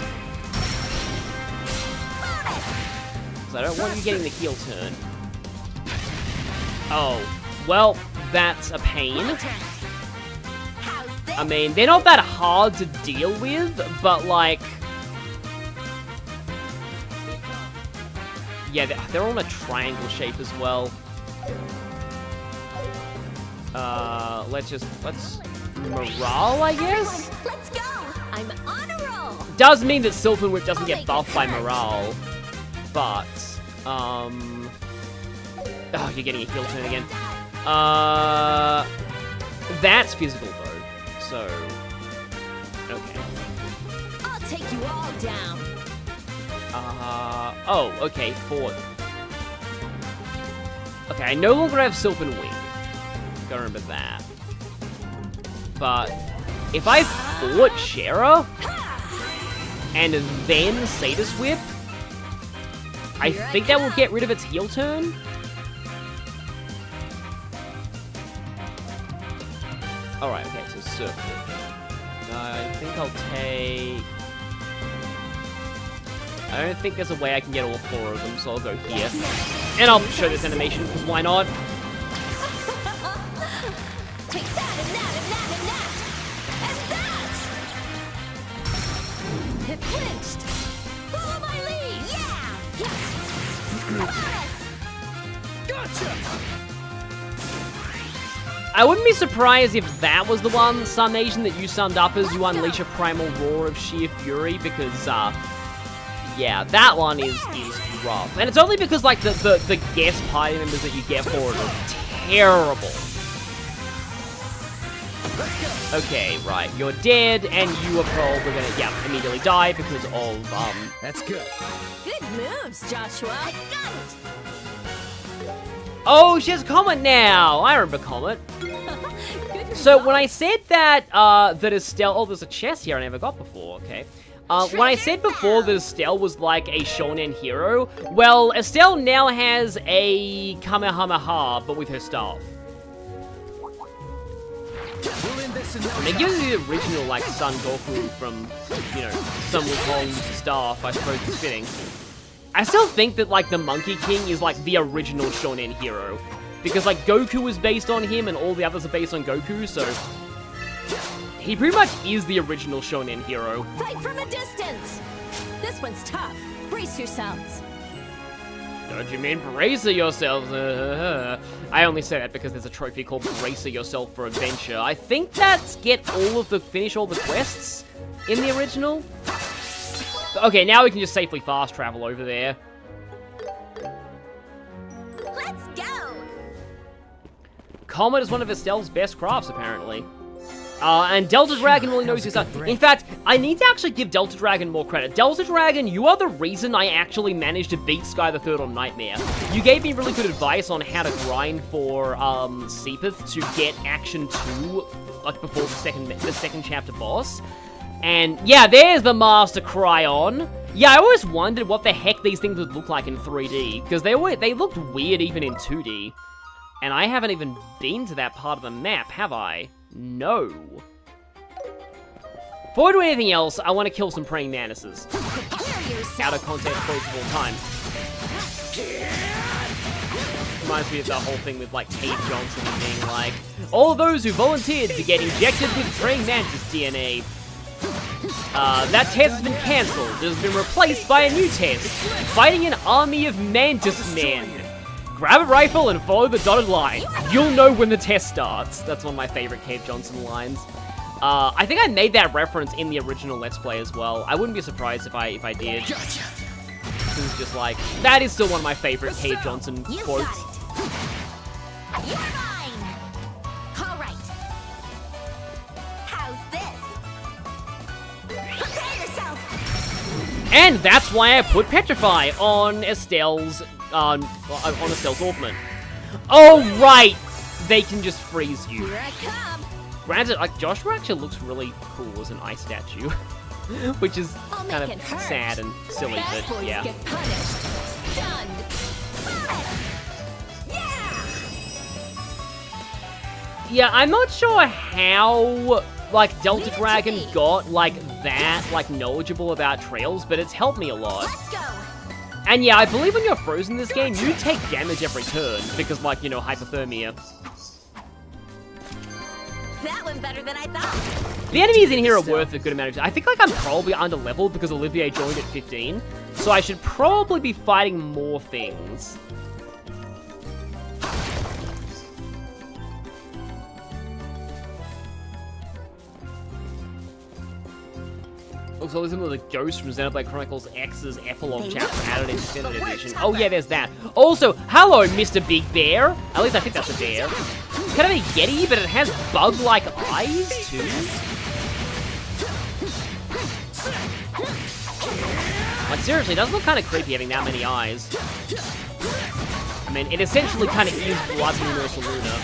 I don't want you getting the heal turn. Oh, well, that's a pain. I mean, they're not that hard to deal with, but like... Yeah, they're on a triangle shape as well. Let's morale, I guess? Let's go. I'm on a roll. Does mean that Sylvan Whip doesn't get buffed by morale. But, oh, you're getting a heal turn again. That's physical, though, so, okay. I'll take you all down. Oh, okay, forward. Okay, I no longer have Sylvan Wing. Gotta remember that. But, if I fought Shara, and then Sadus Whip, I think that will get rid of its heal turn. Alright, okay, so circle. I think I'll take... I don't think there's a way I can get all four of them, so I'll go here. And I'll show this animation, because why not? Take that and that and that and that! And that! It clinched! Follow my lead! Yeah! Gotcha! I wouldn't be surprised if that was the one, Sun Asian, that you summed up as you unleash a primal roar of sheer fury, because, yeah, that one is rough. And it's only because, like, the guest party members that you get for it are terrible. Okay, right, you're dead, and you are probably gonna, yeah, immediately die because of, That's good. Good moves, Joshua. I got it. Oh, she has Comet now! I remember Comet. Good So when I said that, that Estelle... Oh, there's a chest here I never got before, okay. When I said before that Estelle was like a shonen hero, well, Estelle now has a Kamehameha, but with her staff. I mean, given the original, like, Son Goku from, you know, Sun Wukong's staff, I suppose it's fitting. I still think that, like, the Monkey King is, like, the original shonen hero. Because, like, Goku is based on him, and all the others are based on Goku, so... He pretty much is the original shonen hero. Fight from a distance! This one's tough. Brace yourselves. Don't you mean brace yourselves? I only say that because there's a trophy called Brace Yourself for Adventure. I think that's finish all the quests in the original. Okay, now we can just safely fast travel over there. Let's go! Comet is one of Estelle's best crafts, apparently. And Delta Dragon really knows his stuff. In fact, I need to actually give Delta Dragon more credit. Delta Dragon, you are the reason I actually managed to beat Sky the Third on Nightmare. You gave me really good advice on how to grind for Sepith to get Action 2, like before the second chapter boss. And yeah, there's the Master Cryon. Yeah, I always wondered what the heck these things would look like in 3D, because they looked weird even in 2D. And I haven't even been to that part of the map, have I? No. Before I do anything else, I want to kill some praying mantises. Out of context quotes of all time. Reminds me of the whole thing with, like, Cave Johnson being like, all those who volunteered to get injected with praying mantis DNA. That test has been cancelled. It has been replaced by a new test. Fighting an army of mantis men. Grab a rifle and follow the dotted line. You'll know when the test starts. That's one of my favorite Cave Johnson lines. I think I made that reference in the original Let's Play as well. I wouldn't be surprised if I did. It was just like, that is still one of my favorite Cave Johnson quotes. You're mine! All right. How's this? Prepare yourself! And that's why I put Petrify on Estelle's ornament. Oh, right! They can just freeze you. Here I come. Granted, like, Joshua actually looks really cool as an ice statue. Which is kind of sad and silly, Bad but boys yeah. get punished. Stunned. Yeah, I'm not sure how, like, Delta Dragon got, like, that, like, knowledgeable about trails, but it's helped me a lot. Let's go! And yeah, I believe when you're frozen in this game, you take damage every turn, because, like, you know, hypothermia. That went better than I thought. The enemies in here are worth a good amount of time. I think, like, I'm probably under-leveled because Olivier joined at 15, so I should probably be fighting more things. Looks like some of the ghosts from Xenoblade Chronicles X's epilogue chapter added in Definitive Edition. Oh yeah, there's that. Also, hello, Mr. Big Bear. At least I think that's a bear. It's kind of a Yeti, but it has bug-like eyes, too. Like, seriously, it does look kind of creepy having that many eyes. I mean, it essentially kind of is Blood Universal Luna.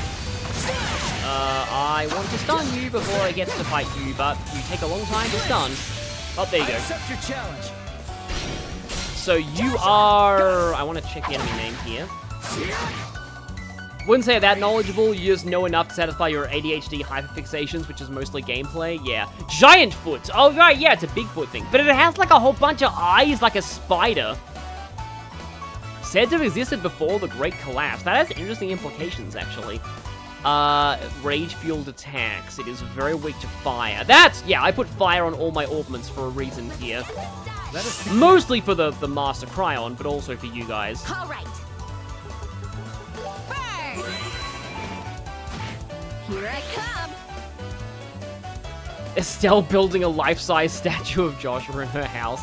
I want to stun you before I get to fight you, but you take a long time to stun. Oh, there you go. Accept your challenge. So you are... I want to check the enemy name here. Wouldn't say that knowledgeable, you just know enough to satisfy your ADHD hyperfixations, which is mostly gameplay, yeah. Giant Foot! Oh, right, yeah, it's a Bigfoot thing. But it has, like, a whole bunch of eyes like a spider. Said to have existed before the Great Collapse. That has interesting implications, actually. Rage-fueled attacks. It is very weak to fire. That's, yeah, I put fire on all my ornaments for a reason here. Mostly for the Master Cryon, but also for you guys. All right. Burn! Here I come. Estelle building a life-size statue of Joshua in her house.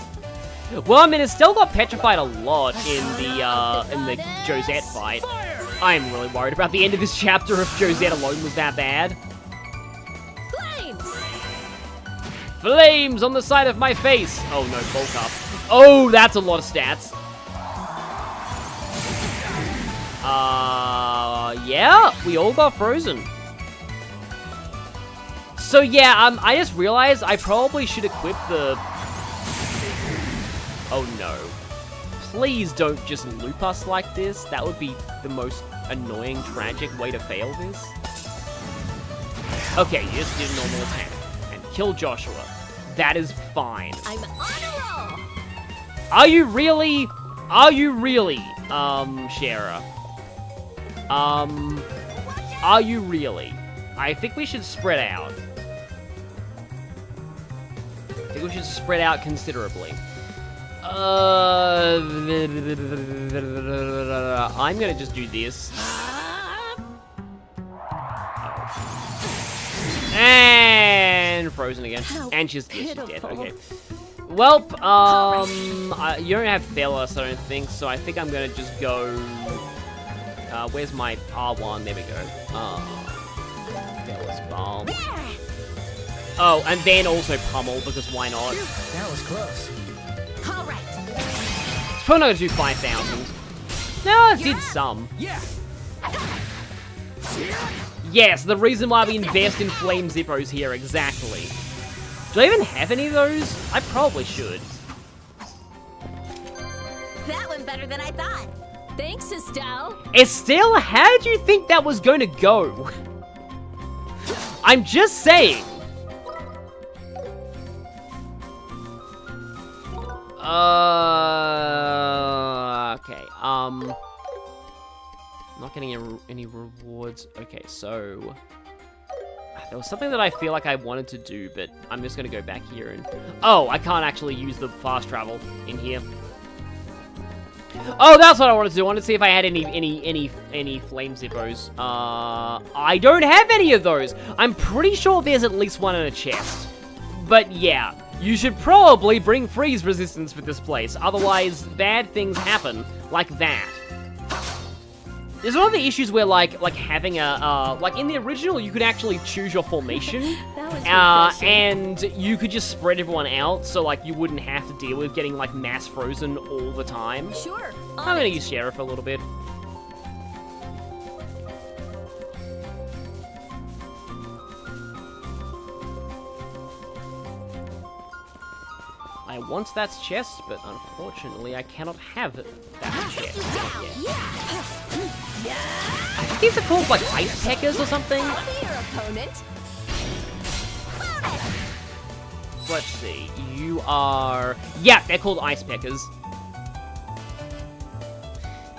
Well, I mean, Estelle got petrified a lot in the Josette fight. I'm really worried about the end of this chapter if Josette alone was that bad. Flames! Flames on the side of my face! Oh no, bulk up. Oh, that's a lot of stats. Yeah, we all got frozen. So yeah, I just realized I probably should equip the... Oh no. Please don't just loop us like this. That would be the most annoying, tragic way to fail this. Okay, you just did a normal attack. And kill Joshua. That is fine. I'm on a roll. Are you really? Are you really, Shara? Are you really? I think we should spread out. I think we should spread out considerably. I'm gonna just do this. And frozen again. And she's dead, okay. Welp, you don't have Fearless, I don't think, so I think I'm gonna just go... where's my R1? There we go. Fearless Balm. Oh, and then also Pummel, because why not? That was close. Alright. It's probably not gonna do 5,000. No, it did some. Yeah. Yes, the reason why we invest in Flame Zippos here, exactly. Do I even have any of those? I probably should. That went better than I thought. Thanks, Estelle. Estelle, how did you think that was going to go? I'm just saying. Okay, not getting any rewards. Okay, so... There was something that I feel like I wanted to do, but I'm just gonna go back here and... Oh, I can't actually use the fast travel in here. Oh, that's what I wanted to do. I wanted to see if I had any flame zippos. I don't have any of those. I'm pretty sure there's at least one in a chest. But yeah, you should probably bring freeze resistance for this place. Otherwise, bad things happen like that. There's one of the issues where, like having a, like in the original, you could actually choose your formation, and you could just spread everyone out, so like you wouldn't have to deal with getting like mass frozen all the time. Sure. I'm gonna use Sheriff a little bit. I want that chest, but unfortunately I cannot have that chest. I think these are called like ice peckers or something. I'll be your opponent. Let's see. You are... Yeah, they're called ice peckers.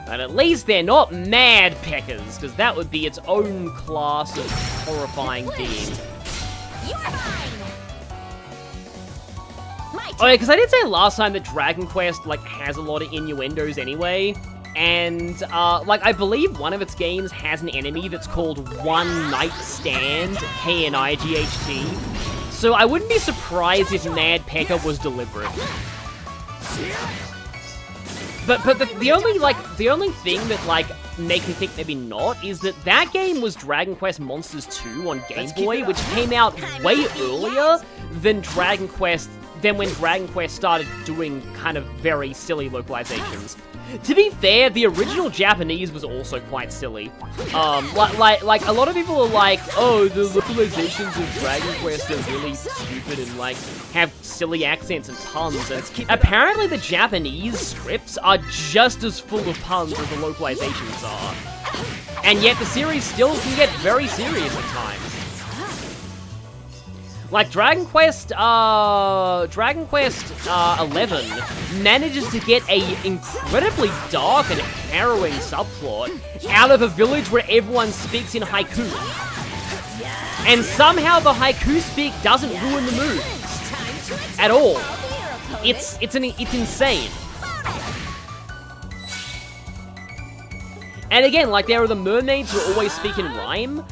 But at least they're not mad peckers, because that would be its own class of horrifying being. You're mine. Oh yeah, because I did say last time that Dragon Quest, like, has a lot of innuendos anyway. And, like, I believe one of its games has an enemy that's called One Night Stand, K-N-I-G-H-T. So I wouldn't be surprised if Mad Pecker was deliberate. But the only thing that, like, makes me think maybe not is that that game was Dragon Quest Monsters 2 on Game Boy, which came out way earlier than when Dragon Quest started doing kind of very silly localizations. To be fair, the original Japanese was also quite silly. Like a lot of people are like, oh, the localizations of Dragon Quest are really stupid and like have silly accents and puns. And apparently the Japanese scripts are just as full of puns as the localizations are. And yet the series still can get very serious at times. Like, Dragon Quest 11 manages to get a incredibly dark and harrowing subplot out of a village where everyone speaks in haiku. And somehow the haiku speak doesn't ruin the mood. At all. It's insane. And again, like, there are the mermaids who always speak in rhyme.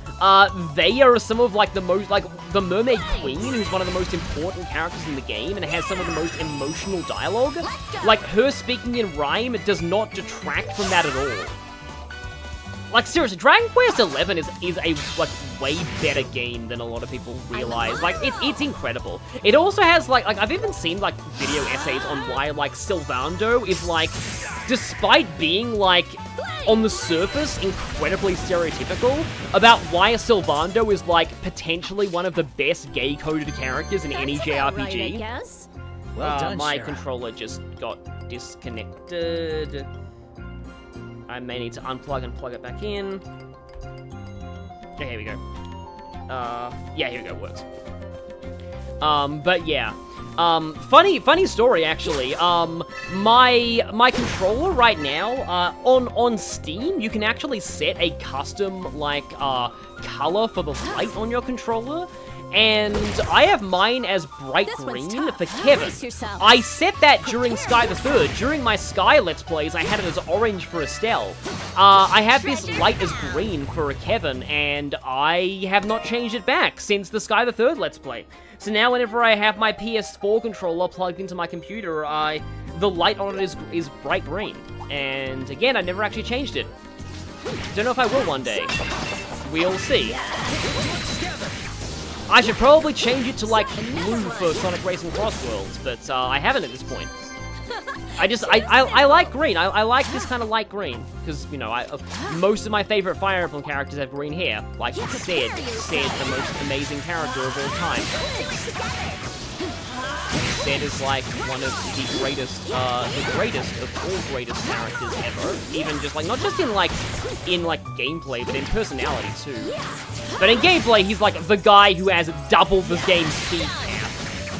They are some of, like, the most, like, the Mermaid Queen, who's one of the most important characters in the game and has some of the most emotional dialogue. Like, her speaking in rhyme does not detract from that at all. Like, seriously, Dragon Quest 11 is a, like, way better game than a lot of people realize. Like, it's incredible. It also has, like, I've even seen, like, video essays on why, like, Sylvando is, like, despite being, like, on the surface, incredibly stereotypical about why a Sylvando is, like, potentially one of the best gay-coded characters in any JRPG. Right, I guess. Well done, my Shara. controller just got disconnected. I may need to unplug and plug it back in. Okay, here we go. Yeah, here we go, it works. But yeah. Funny story, actually. My controller right now, on Steam, you can actually set a custom, like, color for the light on your controller. And I have mine as bright green for Kevin. I set that during Sky the Third. During my Sky Let's Plays, I had it as orange for Estelle. I have this light as green for Kevin, and I have not changed it back since the Sky the Third Let's Play. So now whenever I have my PS4 controller plugged into my computer, the light on it is bright green. And again, I never actually changed it. Don't know if I will one day. We'll see. I should probably change it to, like, blue for Sonic Racing Cross Worlds, but I haven't at this point. I like green. I like this kind of light green, because, you know, most of my favorite Fire Emblem characters have green hair. Like Ced, the most amazing character of all time. Ced is, like, one of the greatest of all greatest characters ever. Even just, like, not just in gameplay, but in personality, too. But in gameplay, he's, like, the guy who has double the game's speed now.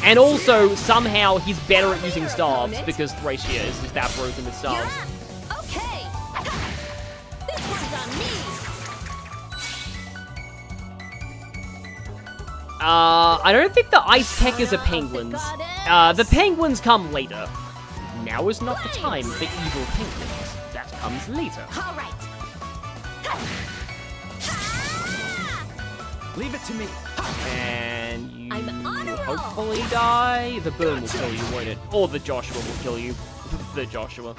And also, somehow, he's better at using staves, because Thracia is that broken with staves. Okay. This one's on me. I don't think the ice peckers are penguins. The penguins come later. Now is not the time for evil penguins. That comes later. All right. Leave it to me. And you I'm on a roll. hopefully die. The burn will kill you, won't it? Or the Joshua will kill you. The Joshua.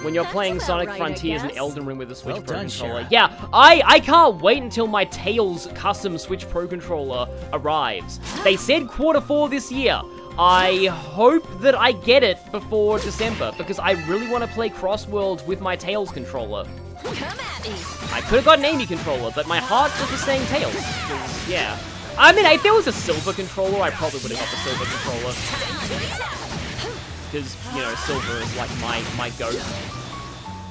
When you're That's playing about Sonic right, I Frontiers and guess. Elden Ring with a Switch Well Pro done, controller. Shara. Yeah, I can't wait until my Tails custom Switch Pro controller arrives. They said Q4 this year. I hope that I get it before December, because I really want to play Cross Worlds with my Tails controller. Come at me. I could have got an Amy controller, but my heart just was saying Tails. 'Cause, yeah. I mean, if there was a silver controller, I probably would have got the silver controller. Because, you know, silver is like my go.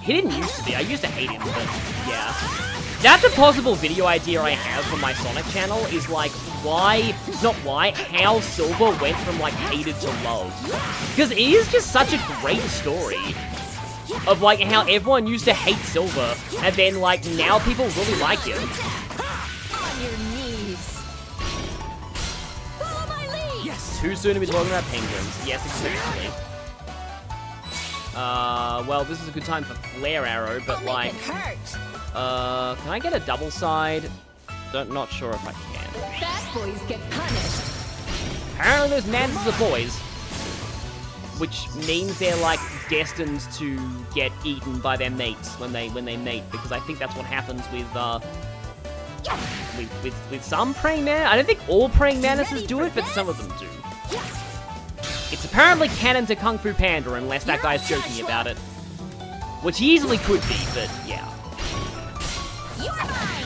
He didn't used to be. I used to hate him, but yeah. That's a possible video idea I have for my Sonic channel, is like, how Silver went from, like, hated to loved. Because it is just such a great story of, like, how everyone used to hate Silver, and then, like, now people really like him. On your knees. Follow my lead. Yes. Too soon to be talking about penguins. Yes, exactly. Well, this is a good time for Flare Arrow, but, like, Make it hurt. can I get a double side? Not sure if I can. Bad boys get punished. Apparently those Manses are boys. Which means they're, like, destined to get eaten by their mates when they mate, because I think that's what happens with some praying mantises. I don't think all praying mantises do it, but some of them do. It's apparently canon to Kung Fu Panda, unless that guy's joking about it. Which he easily could be, but yeah. You're mine.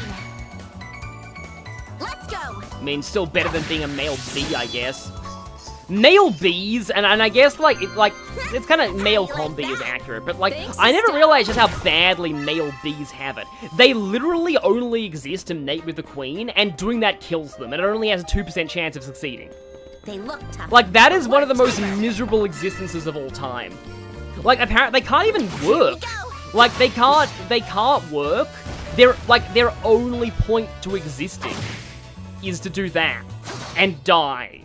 Let's go. I mean, still better than being a male bee, I guess. Male bees, and I guess, it's kind of male combi is accurate, but, like, I never realized just how badly male bees have it. They literally only exist to mate with the queen, and doing that kills them, and it only has a 2% chance of succeeding. They look tough. Like, that is one of the most miserable existences of all time. Like, apparently, they can't even work. Like, they can't work. Their only point to existing is to do that. And die.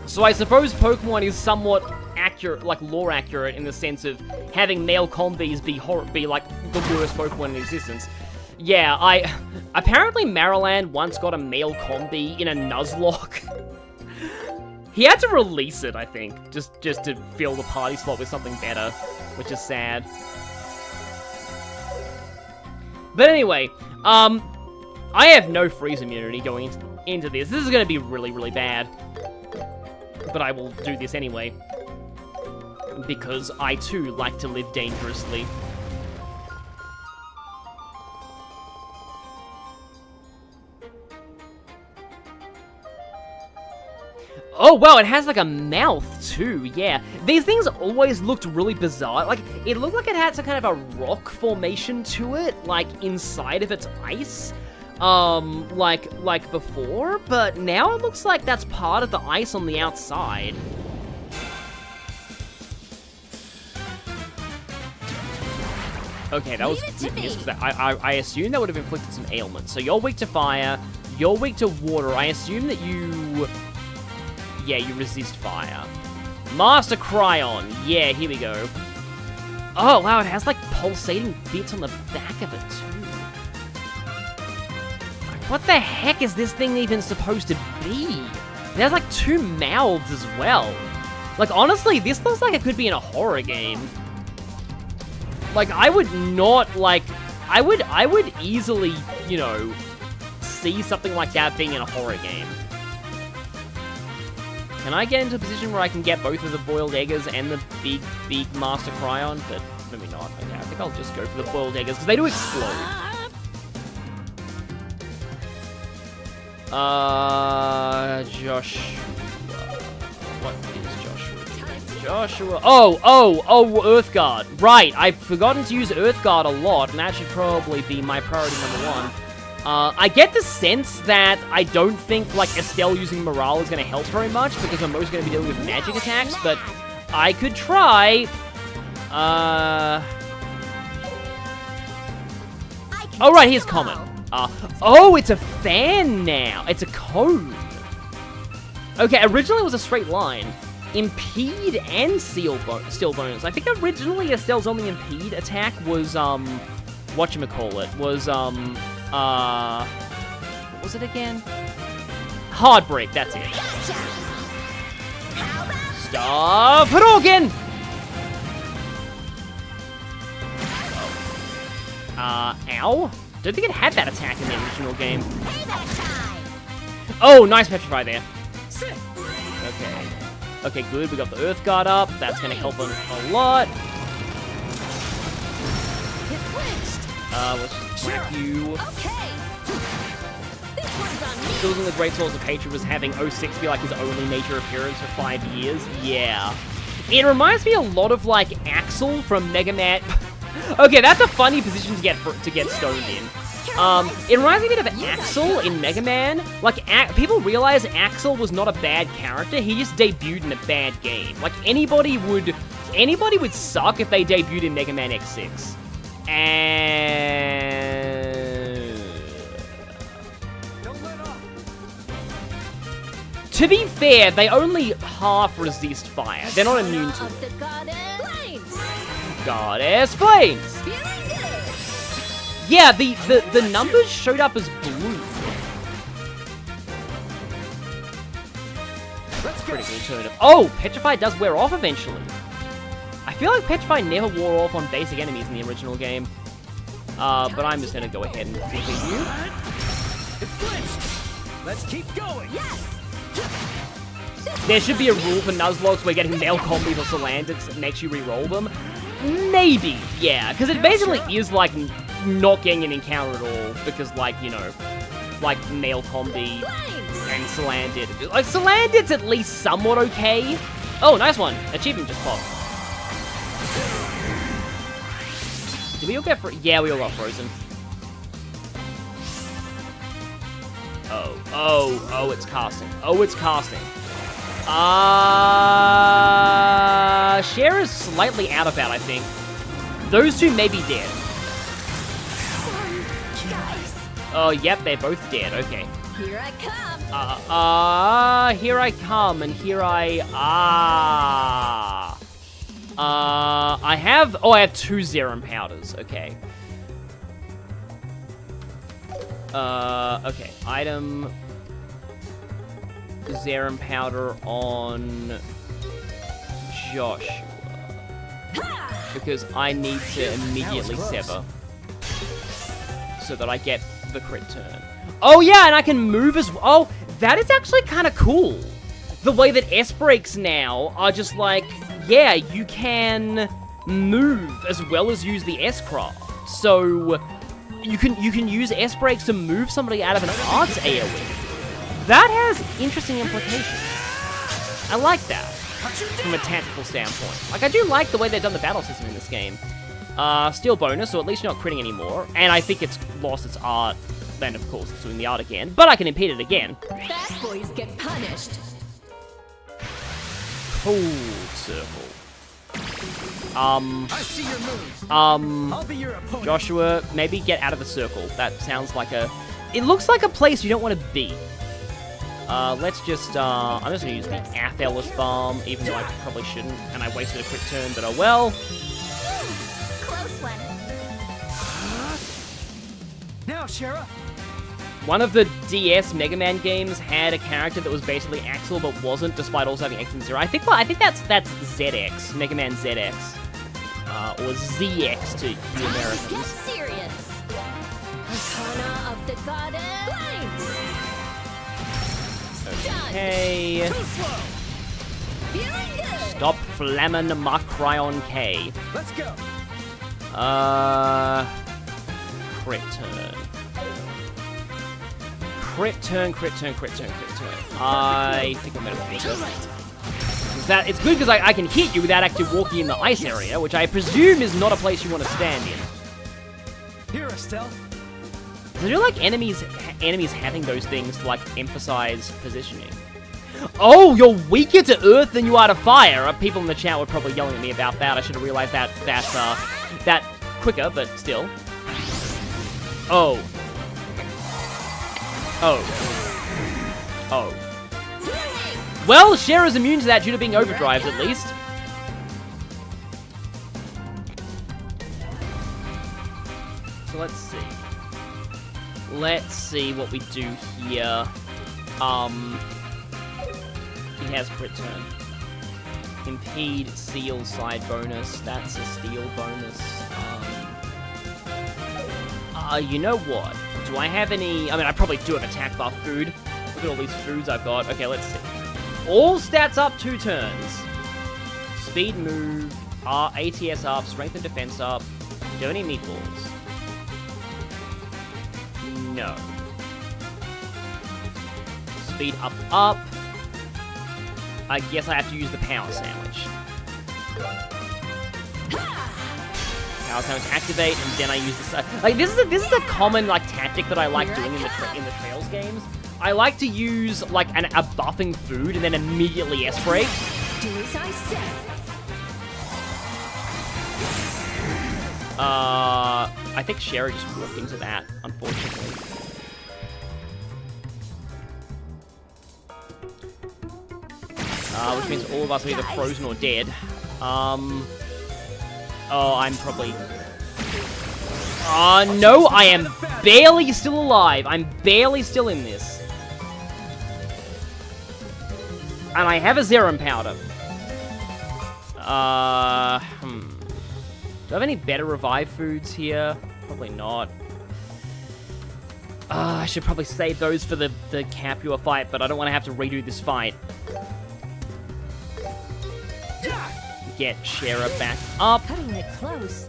So I suppose Pokemon is somewhat accurate, like, lore accurate, in the sense of having male combis be like, the worst Pokemon in existence. Yeah, apparently Mariland once got a male combi in a Nuzlocke. He had to release it, I think, just to fill the party slot with something better, which is sad. But anyway, I have no freeze immunity going into this. This is going to be really, really bad. But I will do this anyway. because I too like to live dangerously. Oh, wow, it has, like, a mouth, too, yeah. These things always looked really bizarre. Like, it looked like it had some kind of a rock formation to it, like, inside of its ice, like before, but now it looks like that's part of the ice on the outside. Okay, that was good news, because I assume that would have inflicted some ailments. So you're weak to fire, you're weak to water. I assume that you... Yeah, you resist fire. Master Cryon. Yeah, here we go. Oh, wow, it has, like, pulsating bits on the back of it, too. Like, what the heck is this thing even supposed to be? It has, like, 2 mouths as well. Like, honestly, this looks like it could be in a horror game. Like, I would not, like... I would easily, you know, see something like that being in a horror game. Can I get into a position where I can get both of the boiled eggers and the big Master Cryon? But maybe not. Okay, I think I'll just go for the boiled eggers, because they do explode. Joshua. What is Joshua? Joshua. Oh, Earthguard. Right, I've forgotten to use Earthguard a lot, and that should probably be my priority #1. I get the sense that I don't think, like, Estelle using Morale is going to help very much, because we're mostly going to be dealing with magic attacks, but I could try. Oh, right, here's common. Oh, it's a fan now. It's a cone. Okay, originally it was a straight line. Impede and Steel Bonus. I think originally Estelle's only Impede attack was, whatchamacallit, was, what was it again? Hard Break, that's it. Stop Hadouken! Ow? Don't think it had that attack in the original game. Oh, nice Petrify there. Okay. Okay, good. We got the Earth Guard up. That's gonna help a lot. Let's just whack you. Still using the Great Swords of Hatred was having 06 be like his only major appearance for 5 years. Yeah. It reminds me a lot of, like, Axel from Mega Man. Okay, that's a funny position to get stoned in. It reminds me a bit of Axel in Mega Man. Like, people realize Axel was not a bad character. He just debuted in a bad game. Like, anybody would suck if they debuted in Mega Man X6. And... to be fair, they only half resist fire. They're not immune to it. Goddess Flames! Yeah, the numbers showed up as blue. Critical turn. Oh, Petrify does wear off eventually. I feel like Petrify never wore off on basic enemies in the original game. But I'm just gonna go ahead and defeat you. It flinched. Let's keep going. Yes. There should be a rule for Nuzlockes where getting nail combos or Salandits makes you re-roll them. Maybe, yeah, because it basically is like not getting an encounter at all, because, like, you know, like nail combi and Salandit. Like, Salandit's at least somewhat okay. Oh, nice one. Achievement just popped. Did we all get yeah, we all got frozen. Oh, it's casting. Oh, it's casting. Cher is slightly out of that, I think. Those two may be dead. Oh, yep, they're both dead. Okay. Here I come. Here I come, and here I I have 2 Zerum powders. Okay. Okay. Item Zerum powder on Joshua. Because I need to immediately sever. So that I get the crit turn. Oh yeah, and I can move as well. Oh, that is actually kind of cool. The way that S breaks now are just like yeah, you can move as well as use the S-Craft. So you can use S-Brakes to move somebody out of an arts AoE. That has interesting implications. I like that from a tactical standpoint. Like, I do like the way they've done the battle system in this game. Steel bonus, so at least you're not critting anymore. And I think it's lost its art. Then, of course, it's doing the art again. But I can impede it again. Bad boys get punished. Cold circle. I see your moves. I'll be your opponent. Joshua, maybe get out of the circle. That sounds like a... It looks like a place you don't want to be. Let's just, I'm just gonna use the Athelis Bomb, even though I probably shouldn't, and I wasted a quick turn, but oh well. Close one. Now, Shara. One of the DS Mega Man games had a character that was basically Axel, but wasn't, despite also having X and Zero. I think that's ZX, Mega Man ZX, or ZX to the Americans. Get serious. Arcana of the Goddess. Flames. Okay. Stop flammin' my Cryon K. Let's go. Crit turn. Crit turn. I think I'm gonna beat it. It's good because I can hit you without actually walking in the ice area, which I presume is not a place you want to stand in. Here, Estelle. I do like enemies having those things to, like, emphasize positioning. Oh, you're weaker to earth than you are to fire. People in the chat were probably yelling at me about that. I should have realized that quicker, but still. Oh. Well, Shara's immune to that due to being overdrives, at least. So let's see. Let's see what we do here. He has crit turn. Impede, seal, side bonus. That's a steal bonus. You know what? Do I have any... I mean, I probably do have attack buff food. Look at all these foods I've got. Okay, let's see. All stats up 2 turns. Speed, move, ATS up, strength and defense up. Do you have any meatballs? No. Speed up. I guess I have to use the power sandwich. Power sandwich activate, and then I use this. Like, this is a common, like, tactic that I like doing in the Trails games. I like to use, like, a buffing food and then immediately S-break. Do as I say. I think Shara just walked into that, unfortunately. Which means all of us are either frozen or dead. Oh, I'm probably... no, I am barely still alive. I'm barely still in this. And I have a Zerum powder. Do I have any better revive foods here? Probably not. I should probably save those for the Capua fight, but I don't want to have to redo this fight. Get Shara back up. Cutting it close.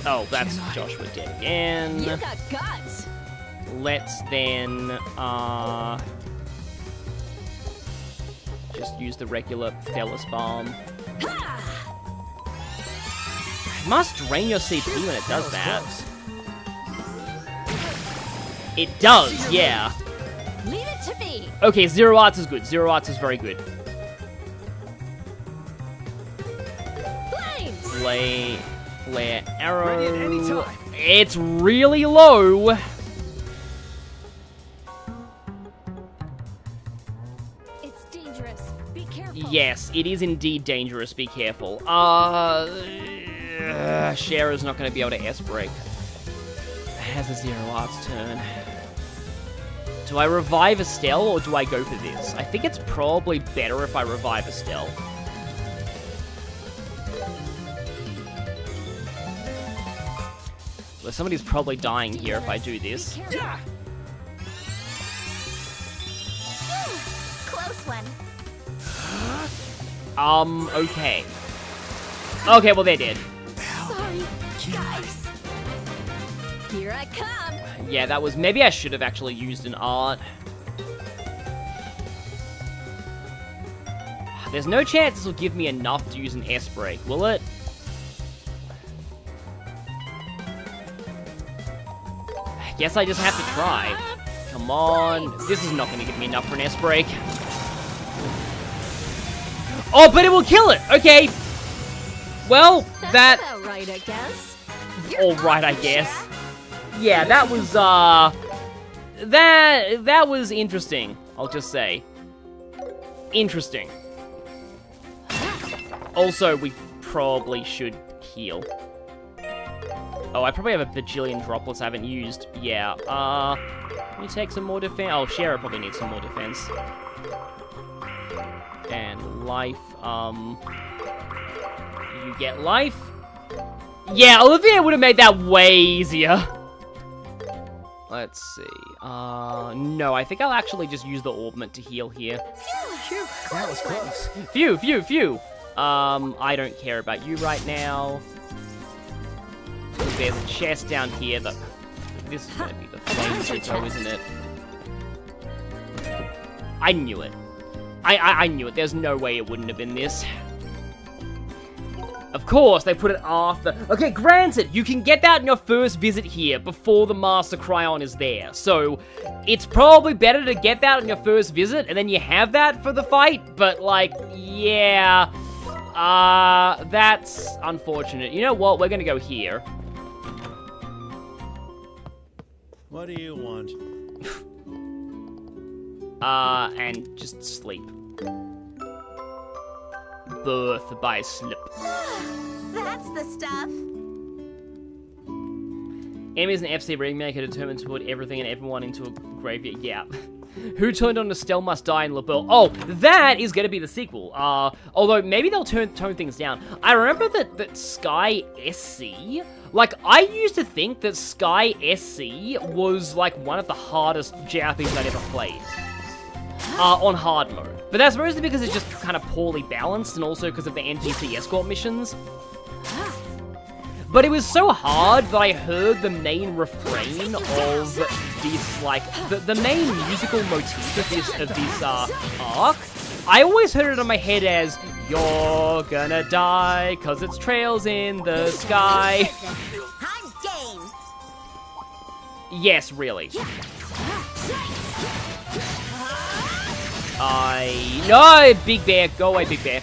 Oh, that's Joshua dead again. You got guts. Let's then just use the regular Felis Bomb. It must drain your CP when it does that. It does, yeah. Leave it to me. Okay, Zero Arts is good. Zero Arts is very good. Flare arrow. Ready at any time. It's really low. It's dangerous. Be careful. Yes, it is indeed dangerous. Be careful. Shara's not going to be able to S-break. Has a Zero Arts turn. Do I revive Estelle or do I go for this? I think it's probably better if I revive Estelle. Well, somebody's probably dying here if I do this. Close one. Okay. Okay, well, they're dead. Sorry, guys. Here I come. Yeah, that was... Maybe I should have actually used an art. There's no chance this will give me enough to use an S-break, will it? I guess I just have to try. Come on. This is not going to give me enough for an S-break. Oh, but it will kill it! Okay. Well, That's about right, I guess. Alright, I guess. Yeah, that was, That was interesting, I'll just say. Interesting. Also, we probably should heal. Oh, I probably have a bajillion droplets I haven't used. Yeah, can we take some more defense? Oh, Shara probably needs some more defense. And life, you get life. Yeah, Olivier would have made that way easier. Let's see. No, I think I'll actually just use the orbment to heal here. Phew, that was close. Phew. I don't care about you right now. There's a chest down here that... This is gonna be the flame, isn't it? I knew it. I knew it. There's no way it wouldn't have been this. Of course, they put it after. Okay, granted, you can get that in your first visit here before the Master Cryon is there. So, it's probably better to get that on your first visit, and then you have that for the fight. But, like, yeah. That's unfortunate. You know what? We're gonna go here. What do you want? And just sleep. Birth by slip. That's the stuff. Enemies in FC remake are determined to put everything and everyone into a graveyard. Yeah. Who turned on Estelle must die in Nebel? Oh, that is going to be the sequel. Although maybe they'll tone things down. I remember that Sky SC, like, I used to think that Sky SC was like one of the hardest JRPGs I'd ever played. On hard mode. But that's mostly because it's just kind of poorly balanced, and also because of the NGC escort missions. But it was so hard that I heard the main refrain of this, like, the main musical motif of this arc. I always heard it in my head as, "You're gonna die, 'cause it's trails in the sky." I'm game. Yes, really. No, Big Bear. Go away, Big Bear.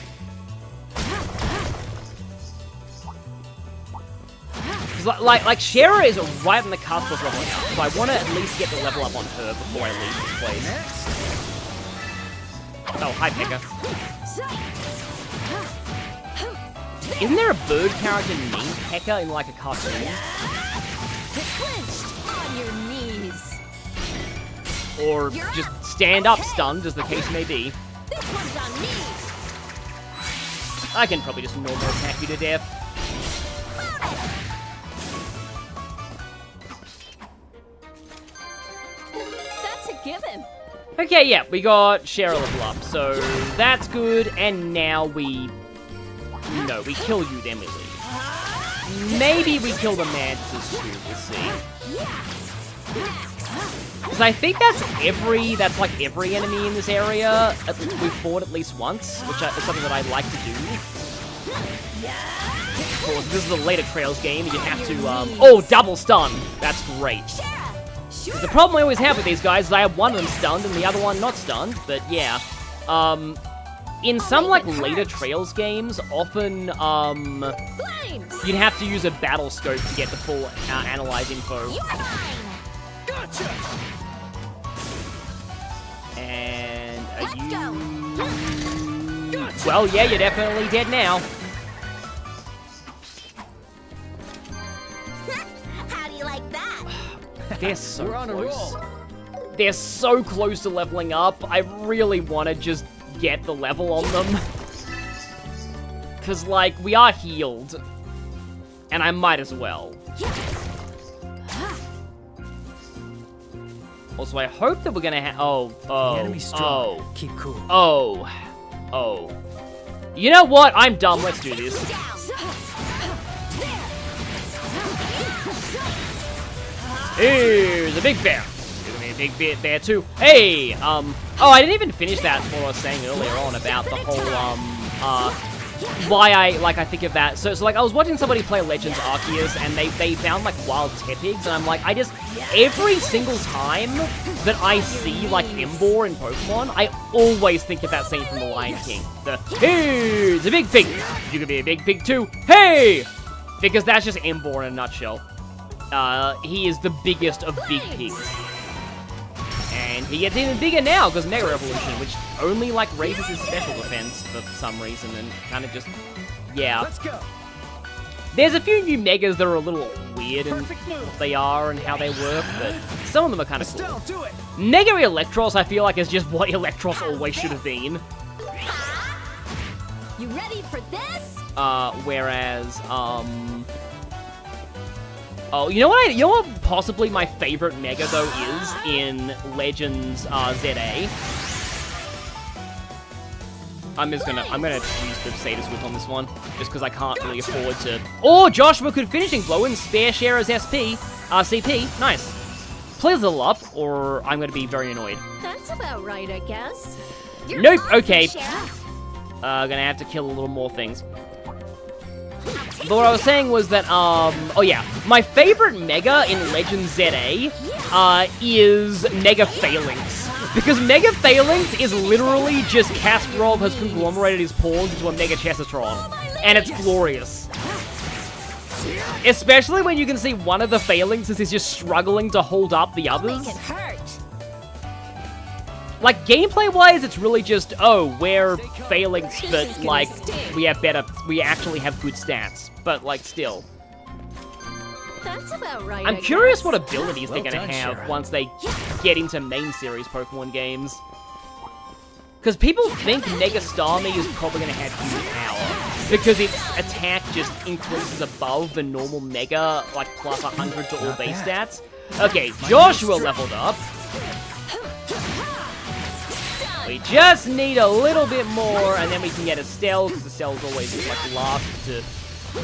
Like Shara is right on the cusp of leveling up, so I want to at least get the level up on her before I leave this place. Oh, hi, Pekka. Isn't there a bird character named Pekka in, like, a cartoon? On your knees. Or just stand up stunned, as the case may be. This one's on me. I can probably just normal attack you to death. That's a given. Okay, yeah, we got Cheryl level up, so that's good, and now we... No, we kill you, then we leave. Maybe we kill the mantises too, we'll see. Because I think that's like every enemy in this area we've fought at least once, which is something that I'd like to do. Of course, this is a later Trails game, you have to, oh, double stun! That's great. Because the problem I always have with these guys is I have one of them stunned and the other one not stunned, but yeah. In some, like, later Trails games, often, you'd have to use a battle scope to get the full analyze info. Gotcha. And are you... Well, yeah, you're definitely dead now. How do you like that? They're so We're on a close. roll. They're so close to leveling up. I really want to just get the level on them. Because, like, we are healed. And I might as well. Also, I hope that we're gonna have... The enemy's strong. Keep cool. You know what? I'm dumb. Let's do this. Here's a big bear. Give me a big bear too. Hey, oh, I didn't even finish that what I was saying earlier on about the whole, why I think of that. So like, I was watching somebody play Legends Arceus, and they found, like, wild Tepigs, and I'm like, every single time that I see, like, Embor in Pokemon, I always think of that scene from The Lion King. Hey, it's a big pig. You could be a big pig too. Hey! Because that's just Embor in a nutshell. He is the biggest of big pigs. And he gets even bigger now because Mega Evolution, which only, like, raises his special defense for some reason, and kind of just, yeah. Let's go. There's a few new Megas that are a little weird in what they are and how they work, but some of them are kind of cool. Estelle, do it. Mega Electros, I feel like, is just what Electros always should have been. You ready for this? Whereas, oh, you know what possibly my favorite Mega, though, is in Legends ZA? I'm gonna use the Satyrs Whip on this one, just because I can't really afford to... Oh, Joshua could Finishing Blow and spare share as CP. Nice. Please level up, or I'm gonna be very annoyed. That's about right, I guess. Nope, okay. Gonna have to kill a little more things. But what I was saying was that, oh yeah, my favorite Mega in Legends ZA, is Mega Phalanx. Because Mega Phalanx is literally just Kasparov has conglomerated his pawns into a Mega Chessatron. And it's glorious. Especially when you can see one of the Phalanxes is just struggling to hold up the others. Make it hurt. Like, gameplay-wise, it's really just, oh, we're Phalanx, but, like, we actually have good stats. But, like, still. That's about right, I'm curious what abilities they're gonna have once they get into main series Pokemon games. Because people think Mega Starmie is probably gonna have huge power. Because its attack just increases above the normal Mega, like, plus 100 to all base stats. Okay, Joshua leveled up. We just need a little bit more, and then we can get Estelle, because Estelle's always, like, last to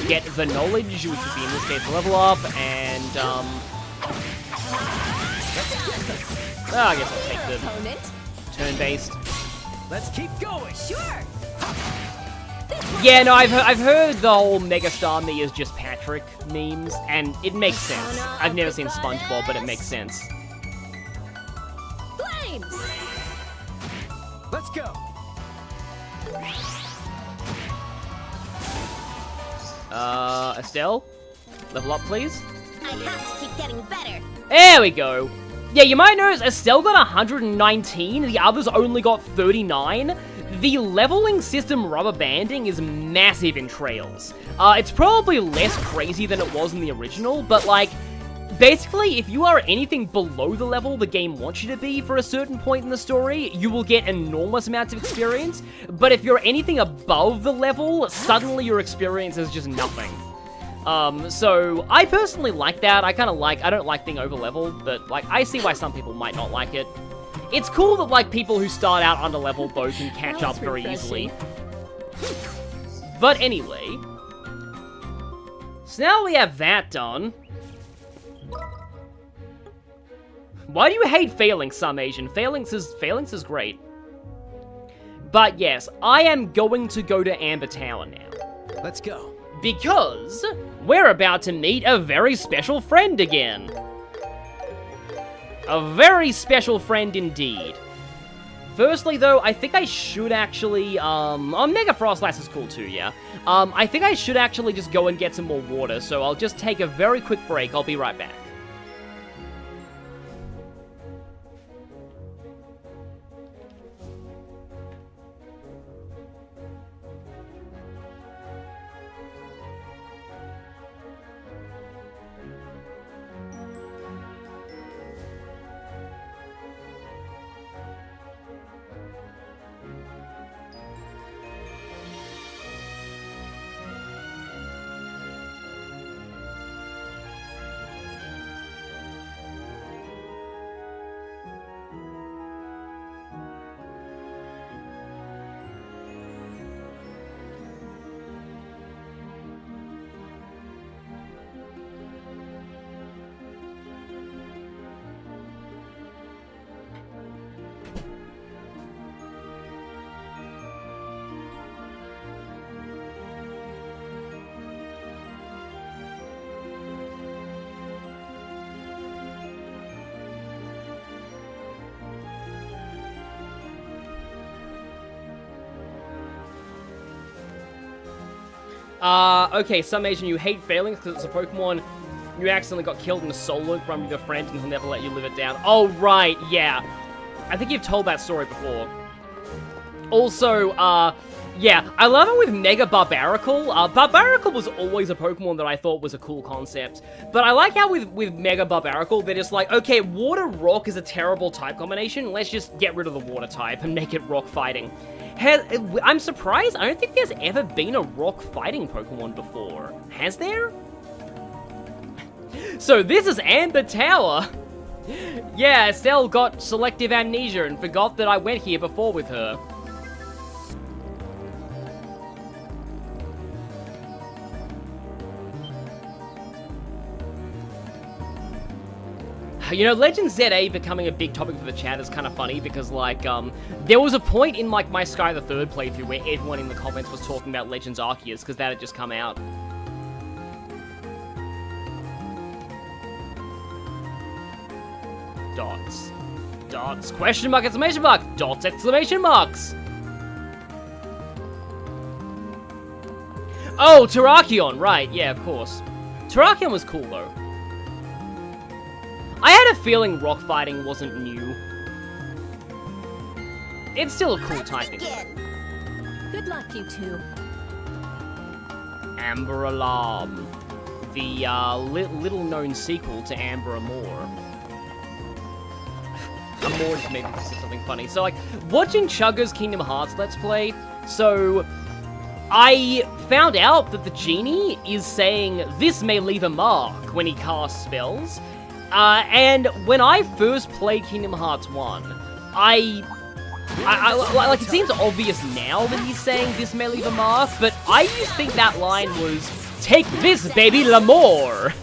get the knowledge, which would be, in this case, level up, and, I guess I'll take the turn-based. Let's keep going. Sure. Yeah, no, I've heard the whole Mega Starmie is just Patrick memes, and it makes sense. I've never seen SpongeBob, but it makes sense. Flames. Let's go. Estelle? Level up, please. I have to keep getting better. There we go. Yeah, you might notice Estelle got 119, the others only got 39. The leveling system rubber banding is massive in Trails. It's probably less crazy than it was in the original, but, like, basically, if you are anything below the level the game wants you to be for a certain point in the story, you will get enormous amounts of experience, but if you're anything above the level, suddenly your experience is just nothing. So, I personally like that. I don't like being over-leveled, but, like, I see why some people might not like it. It's cool that, like, people who start out under-leveled, though, can catch up very easily. But anyway, so now we have that done. Why do you hate Phalanx, some Asian? Phalanx is great. But yes, I am going to go to Amber Tower now. Let's go. Because we're about to meet a very special friend again. A very special friend indeed. Firstly, though, I think I should actually, Mega Frostlass is cool too, yeah. I think I should actually just go and get some more water, so I'll just take a very quick break. I'll be right back. Okay, some Asian, you hate failing because it's a Pokemon. You accidentally got killed in a solo run with your friend and he'll never let you live it down. Oh, right, yeah. I think you've told that story before. Also, yeah, I love it with Mega Barbaracle. Barbaracle was always a Pokemon that I thought was a cool concept. But I like how with Mega Barbaracle, they're just like, okay, Water-Rock is a terrible type combination. Let's just get rid of the Water type and make it Rock fighting. I'm surprised. I don't think there's ever been a Rock fighting Pokemon before. Has there? So this is Amber Tower. Yeah, Estelle got selective amnesia and forgot that I went here before with her. You know, Legends ZA becoming a big topic for the chat is kind of funny because, like, there was a point in, like, my Sky the Third playthrough where everyone in the comments was talking about Legends Arceus because that had just come out. Dots. Dots. Question mark, exclamation mark. Dots, exclamation marks. Oh, Terrakion. Right, yeah, of course. Terrakion was cool, though. I had a feeling rock fighting wasn't new. It's still a cool typing. Good luck, you two. Amber Alarm. The little-known sequel to Amber Amore. Amore just made me think of something funny. So, like, watching Chugga's Kingdom Hearts Let's Play, so I found out that the genie is saying this may leave a mark when he casts spells. And when I first played Kingdom Hearts 1, I like, it seems obvious now that he's saying this may leave a mark, but I used to think that line was, take this, baby, l'amour!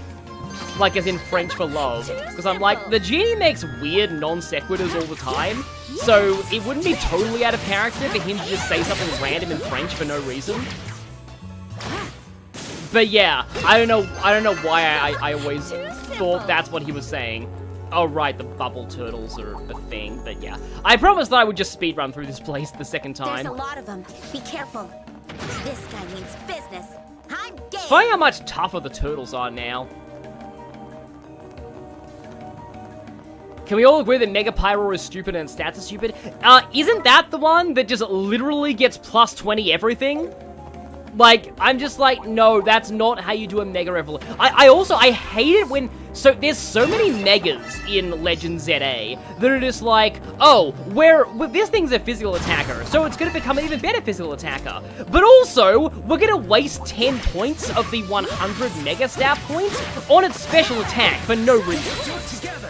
Like, as in French for love. Because I'm like, the genie makes weird non-sequiturs all the time, so it wouldn't be totally out of character for him to just say something random in French for no reason. But yeah, I don't know why I always thought that's what he was saying. Oh right, the bubble turtles are a thing, but yeah. I promised that I would just speedrun through this place the second time. There's a lot of them. Be careful. This guy means business. I'm game. It's funny how much tougher the turtles are now. Can we all agree that Mega Pyro is stupid and stats are stupid? Isn't that the one that just literally gets plus 20 everything? Like, I'm just like, no, that's not how you do a Mega Evolution. I hate it when, so there's so many Megas in Legends ZA that are just like, oh, this thing's a physical attacker, so it's gonna become an even better physical attacker. But also, we're gonna waste 10 points of the 100 Mega Stat points on its special attack for no reason.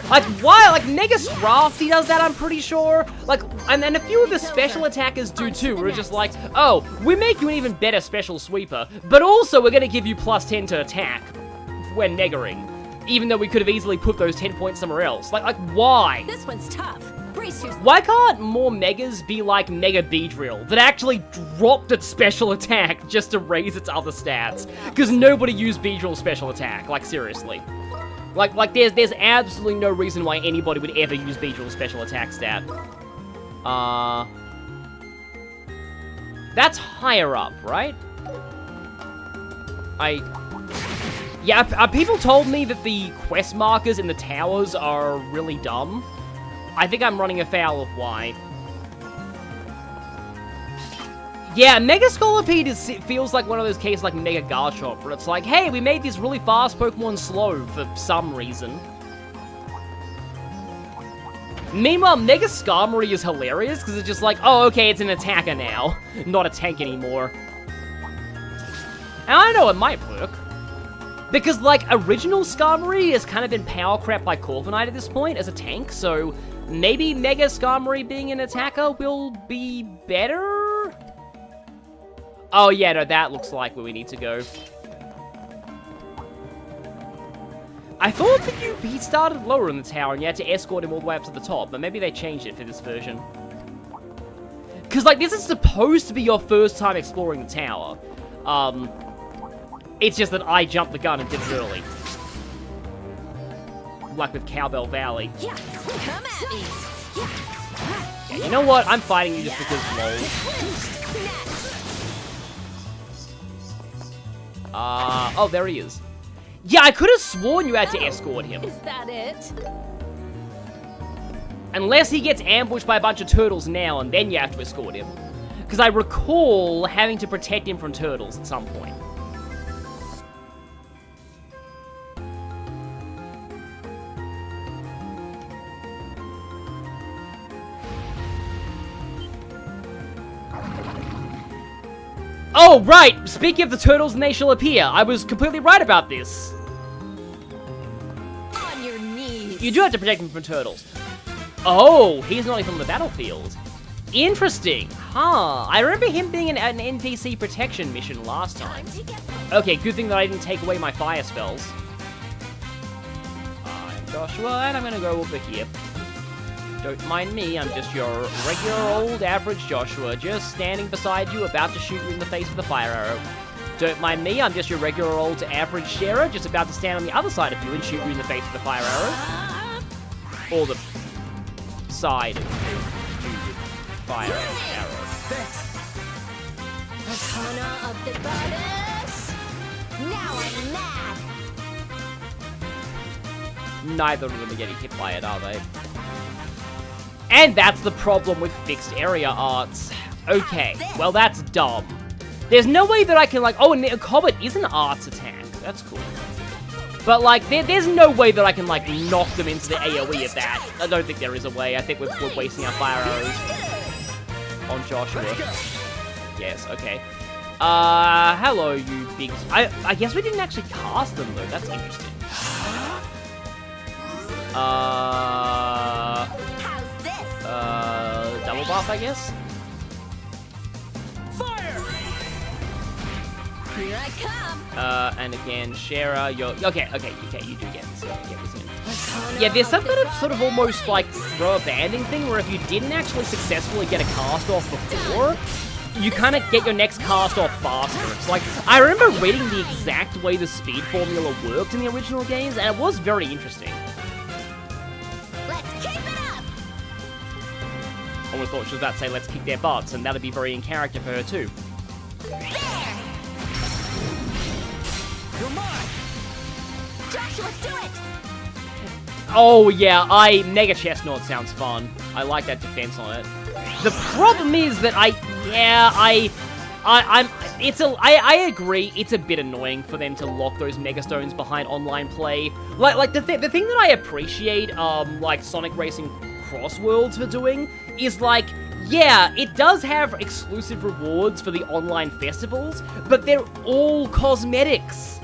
Like, why? Like, Mega Scrafty does that, I'm pretty sure. Like, and then a few of the special attackers do too, where it's just like, oh, we make you an even better special sweeper, but also we're gonna give you plus 10 to attack when negaring, even though we could have easily put those 10 points somewhere else. Like, why? This one's tough. Brace yourself. Why can't more Megas be like Mega Beedrill, that actually dropped its special attack just to raise its other stats? Because nobody used Beedrill's special attack, like, seriously. Like, there's absolutely no reason why anybody would ever use Beedrill's special attack stat. That's higher up, right? Yeah, people told me that the quest markers in the towers are really dumb. I think I'm running afoul of why. Yeah, Mega Scolipede feels like one of those cases like Mega Garchomp, where it's like, hey, we made this really fast Pokemon slow for some reason. Meanwhile, Mega Skarmory is hilarious, because it's just like, oh, okay, it's an attacker now, not a tank anymore. And I know it might work. Because, like, original Skarmory has kind of been power crept by Corviknight at this point as a tank, so maybe Mega Skarmory being an attacker will be better? Oh, yeah, no, that looks like where we need to go. I thought that he started lower in the tower and you had to escort him all the way up to the top, but maybe they changed it for this version. Because, like, this is supposed to be your first time exploring the tower. It's just that I jumped the gun and did it early. Like with Nebel Valley. Yeah, come at me. Yeah, you know what? I'm fighting you just because lol. Oh, there he is. Yeah, I could have sworn you had to escort him. Is that it? Unless he gets ambushed by a bunch of turtles now, and then you have to escort him. Because I recall having to protect him from turtles at some point. Oh, right! Speaking of the turtles and they shall appear, I was completely right about this. On your knees. You do have to protect him from turtles. Oh, he's not even on the battlefield. Interesting. Huh. I remember him being an NPC protection mission last time. Okay, good thing that I didn't take away my fire spells. I'm Joshua, and I'm gonna go over here. Don't mind me, I'm just your regular old average Joshua, just standing beside you, about to shoot you in the face with a fire arrow. Don't mind me, I'm just your regular old average sharer, just about to stand on the other side of you and shoot you in the face with a fire arrow. Or the side of you with fire arrow. Arcana of the goddess. Now I'm mad. Neither of them are getting hit by it, are they? And that's the problem with fixed area arts. Okay, well that's dumb. There's no way that I can like, oh, and a Comet is an arts attack. That's cool. But like, there's no way that I can like knock them into the AoE of that. I don't think there is a way. I think we're wasting our fire arrows on Joshua. Yes, okay. Hello, you big... I guess we didn't actually cast them though. That's interesting. Double buff, I guess? Fire! Here I come. And again, Shara, you're... Okay, you do get this. Yeah, there's some kind of sort of almost like rubber banding thing where if you didn't actually successfully get a cast off before, you kind of get your next cast off faster. It's like, I remember reading the exact way the speed formula worked in the original games, and it was very interesting. I almost thought she was about to say, let's kick their butts, and that'd be very in character for her, too. Come on! Joshua, do it! Oh, yeah, Mega Chestnut sounds fun. I like that defense on it. The problem is that I agree, it's a bit annoying for them to lock those Mega Stones behind online play. Like, the thing that I appreciate, like, Sonic Racing Crossworlds for doing is like, yeah, it does have exclusive rewards for the online festivals, but they're all cosmetics.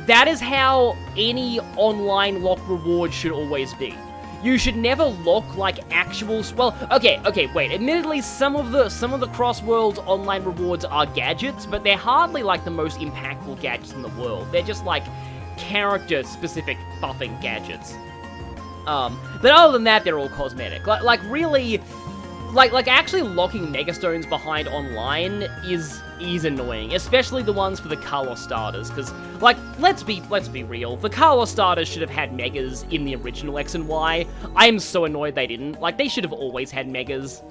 That is how any online lock reward should always be. You should never lock like actual, well, okay, wait, admittedly some of the Crossworlds online rewards are gadgets, but they're hardly like the most impactful gadgets in the world. They're just like character specific buffing gadgets. But other than that, they're all cosmetic. Like really, like actually locking Megastones behind online is annoying, especially the ones for the Carlos starters, because, like, let's be real, the Carlos starters should have had Megas in the original X and Y. I am so annoyed they didn't. Like, they should have always had Megas.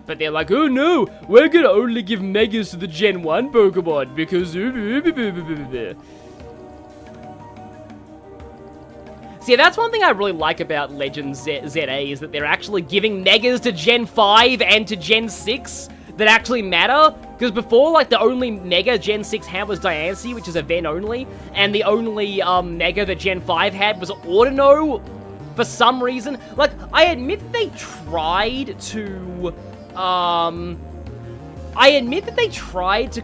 But they're like, oh no, we're gonna only give Megas to the Gen 1 Pokemon, because... See, that's one thing I really like about Legends ZA, is that they're actually giving Megas to Gen 5 and to Gen 6 that actually matter. Because before, like, the only Mega Gen 6 had was Diancie, which is event only, and the only Mega that Gen 5 had was Ordino for some reason. Like, I admit that they tried to,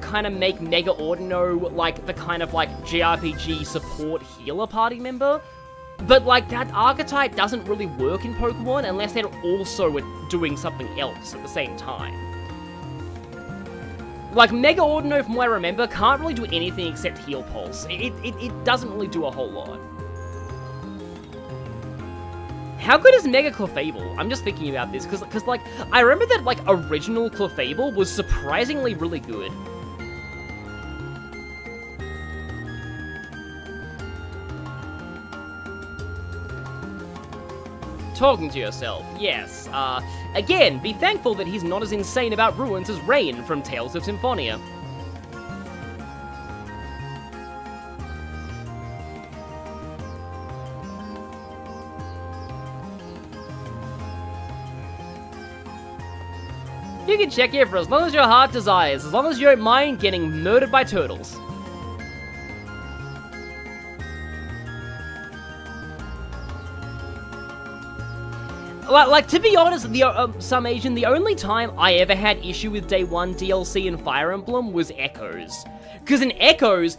kind of make Mega Ordino, like, the kind of, like, JRPG support healer party member. But, like, that archetype doesn't really work in Pokemon unless they're also doing something else at the same time. Like, Mega Ordino, from what I remember, can't really do anything except heal Pulse. It doesn't really do a whole lot. How good is Mega Clefable? I'm just thinking about this, because like, I remember that, like, original Clefable was surprisingly really good. Talking to yourself, yes. Again, be thankful that he's not as insane about ruins as Rain from Tales of Symphonia. can check here for as long as your heart desires, as long as you don't mind getting murdered by turtles. Like, to be honest, some Asian, the only time I ever had issue with Day 1 DLC in Fire Emblem was Echoes. Because in Echoes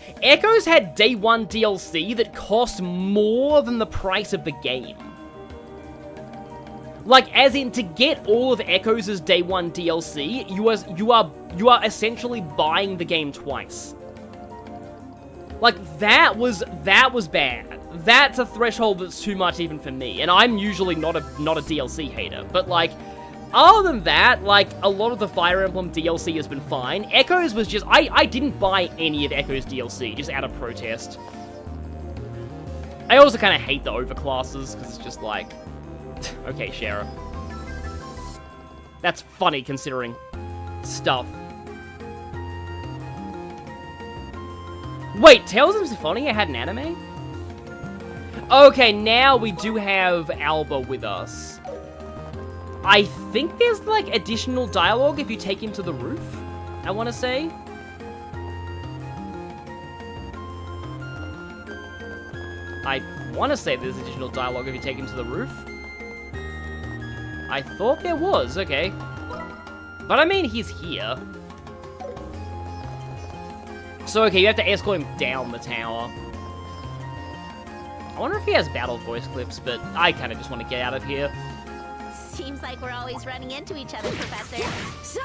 had Day 1 DLC that cost more than the price of the game. Like, as in, to get all of Echoes' Day 1 DLC, you are essentially buying the game twice. Like, that was bad. That's a threshold that's too much even for me, and I'm usually not a DLC hater, but like, other than that, like, a lot of the Fire Emblem DLC has been fine. Echoes was just, I didn't buy any of Echoes DLC, just out of protest. I also kind of hate the overclasses, because it's just like, okay, Shara. That's funny considering stuff. Wait, Tales of Symphonia had an anime? Okay, now we do have Alba with us. I think there's, like, additional dialogue if you take him to the roof, I want to say. I want to say there's additional dialogue if you take him to the roof. I thought there was, okay. But I mean, he's here. So, okay, you have to escort him down the tower. I wonder if he has battle voice clips, but I kind of just want to get out of here. Seems like we're always running into each other, Professor.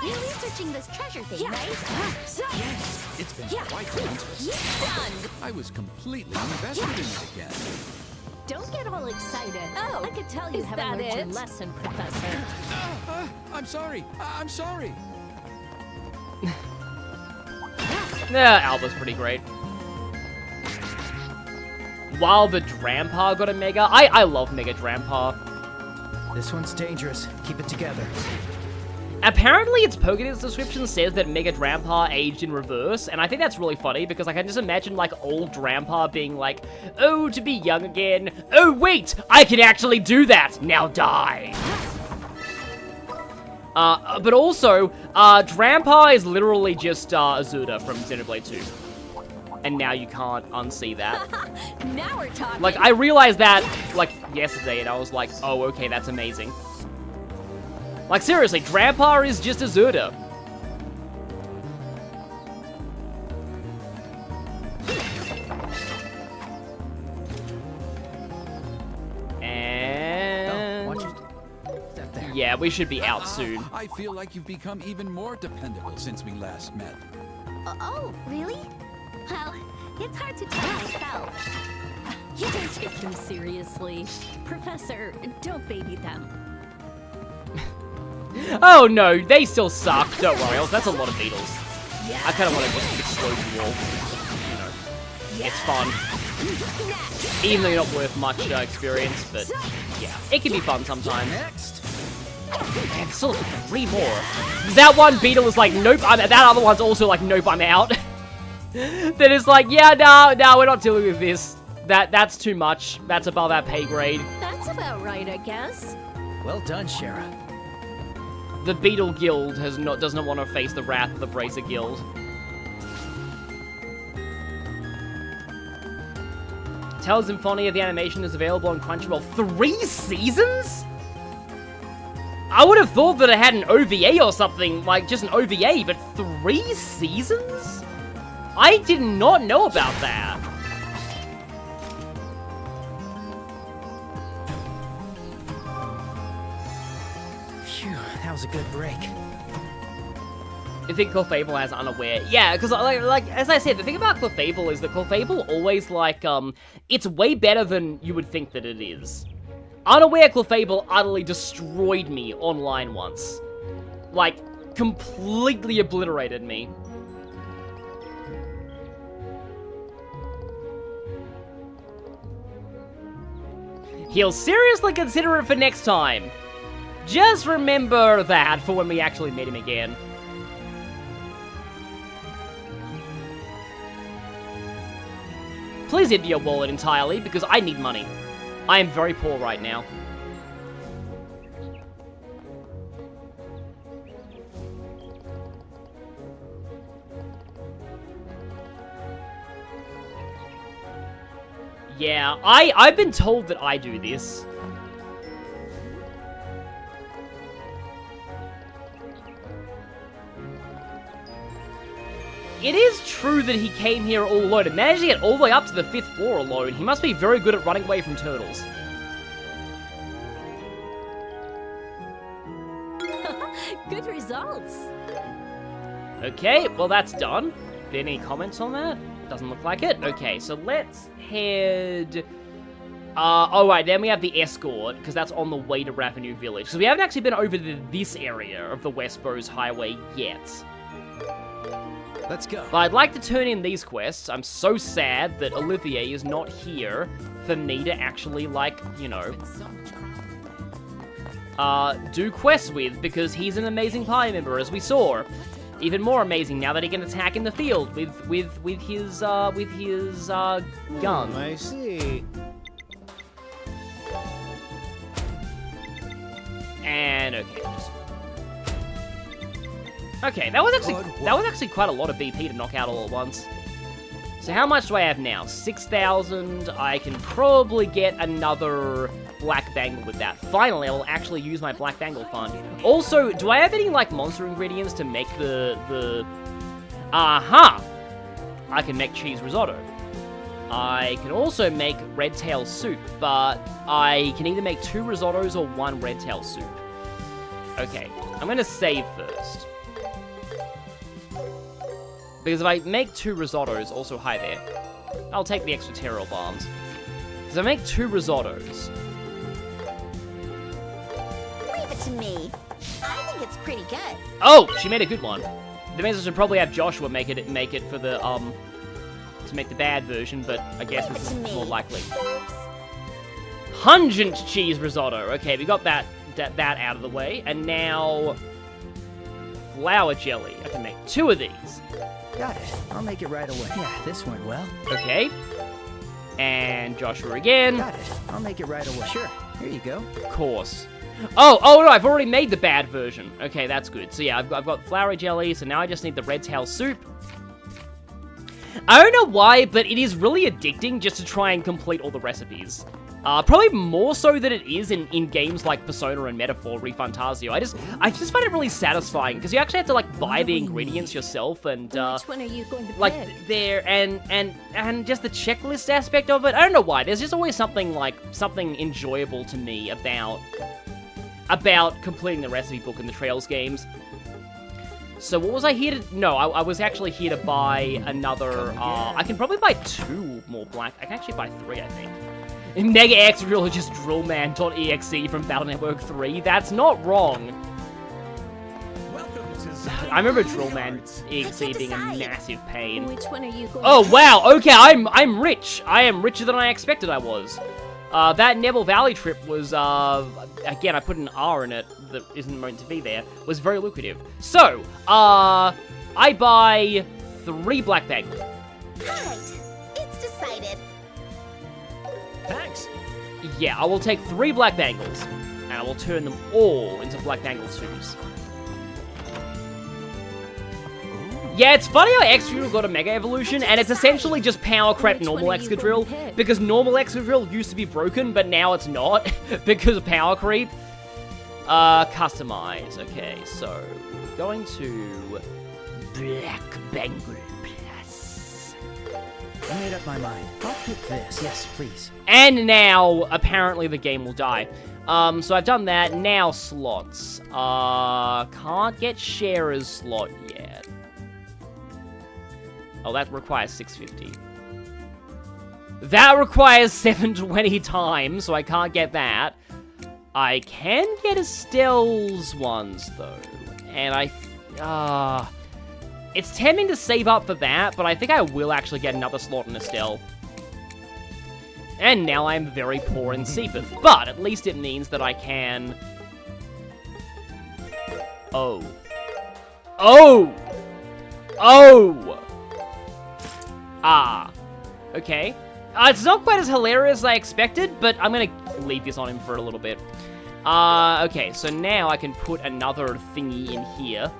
You're researching this treasure thing, right? Yes, it's been quite interesting. Stunned. I was completely invested in it again. Don't get all excited. Oh, I could tell you is haven't that learned your it? lesson, Professor. I'm sorry. I'm sorry. Alba's pretty great. While the Drampa got a Mega, I love Mega Drampa. This one's dangerous. Keep it together. Apparently, its Pokédex description says that Mega Drampa aged in reverse, and I think that's really funny because I can just imagine, like, old Drampa being like, oh, to be young again. Oh, wait, I can actually do that. Now die. But also, Drampa is literally just Azuda from Xenoblade 2. And now you can't unsee that. Now we're talking. Like, I realized that, like, yesterday, and I was like, oh, okay, that's amazing. Like, seriously, Drampa is just Azuda. And... Oh, watch it. Step there. Yeah, we should be out soon. I feel like you've become even more dependable since we last met. Oh, really? Well, it's hard to tell myself. You don't take them seriously. Professor, don't baby them. Oh no, they still suck. Don't worry, that's a lot of beetles. I kind of want to just explode you all. You know, it's fun. Even though you're not worth much experience, but yeah, it can be fun sometimes. Next. Man, there's still 3 more. That one beetle is like, nope, that other one's also like, nope, I'm out. Then it's like, yeah, no, we're not dealing with this. That's too much. That's above our pay grade. That's about right, I guess. Well done, Shara. The Beetle Guild does not want to face the wrath of the Bracer Guild. Tales of Symphonia, the animation is available on Crunchyroll. 3 seasons? I would have thought that it had an OVA or something, like just an OVA, but 3 seasons? I did not know about that. Phew, that was a good break. I think Clefable has Unaware. Yeah, because like as I said, the thing about Clefable is that Clefable always like it's way better than you would think that it is. Unaware Clefable utterly destroyed me online once. Like, completely obliterated me. He'll seriously consider it for next time. Just remember that for when we actually meet him again. Please empty your wallet entirely, because I need money. I am very poor right now. Yeah, I've been told that I do this. It is true that he came here all alone and managed to get all the way up to the 5th floor alone. He must be very good at running away from turtles. Good results. Okay, well that's done. Any comments on that? Doesn't look like it. Okay, so let's head... oh right, then we have the escort, because that's on the way to Ravenue Village. So we haven't actually been over to this area of the West Bose Highway yet. Let's go. But I'd like to turn in these quests. I'm so sad that Olivier is not here for me to actually, like, you know, do quests with, because he's an amazing party member, as we saw. Even more amazing now that he can attack in the field with his gun. I see. And okay, that was actually quite a lot of BP to knock out all at once. So how much do I have now? 6,000. I can probably get another black bangle with that. Finally, I will actually use my black bangle fund. Also, do I have any, like, monster ingredients to make the... Aha! I can make cheese risotto. I can also make red tail soup, but I can either make 2 risottos or 1 red tail soup. Okay, I'm gonna save first. Because if I make 2 risottos, also hi there, I'll take the extra terror bombs. Because I make 2 risottos. Leave it to me. I think it's pretty good. Oh, she made a good one. That means I should probably have Joshua make it for the to make the bad version, but I guess this is more likely. Pungent cheese risotto. Okay, we got that out of the way, and now flour jelly. I can make 2 of these. Got it. I'll make it right away. Yeah, this went well. Okay. And Joshua again. Got it. I'll make it right away. Sure. Here you go. Of course. Oh no, I've already made the bad version. Okay, that's good. So yeah, I've got flour jelly, so now I just need the red tail soup. I don't know why, but it is really addicting just to try and complete all the recipes. Probably more so than it is in games like Persona and Metaphor ReFantazio. I just find it really satisfying because you actually have to like buy the ingredients yourself and Which one are you going to like pick? there and just the checklist aspect of it. I don't know why. There's just always something enjoyable to me about completing the recipe book in the Trails games. So what was I here to... No, I was actually here to buy another... I can probably buy 2 more black... I can actually buy 3, I think. Mega X Drill is just Drillman.exe from Battle Network 3. That's not wrong. I remember Drillman.exe being a massive pain. Which one are you going Oh, to wow. Okay, I'm rich. I am richer than I expected I was. That Nebel Valley trip was, again, I put an R in it that isn't meant to be there, was very lucrative. So, I buy 3 black bangles. Alright, it's decided. Thanks. Yeah, I will take 3 black bangles, and I will turn them all into black bangle 2s. Yeah, it's funny how Excadrill got a Mega Evolution, and it's essentially just power crap normal Excadrill, because normal Excadrill used to be broken, but now it's not, because of power creep. Customize. Okay, so, going to Black Bangle Plus. I made up my mind. I'll pick this. Yes, please. And now, apparently the game will die. So I've done that. Now slots. Can't get Sharer's slot yet. Oh, that requires 650. That requires 720 times, so I can't get that. I can get Estelle's ones, though. And it's tempting to save up for that, but I think I will actually get another slot in Estelle. And now I'm very poor in Seepeth, but at least it means that I can... Oh. Oh! Oh! Ah. Okay. It's not quite as hilarious as I expected, but I'm gonna leave this on him for a little bit. Okay, so now I can put another thingy in here.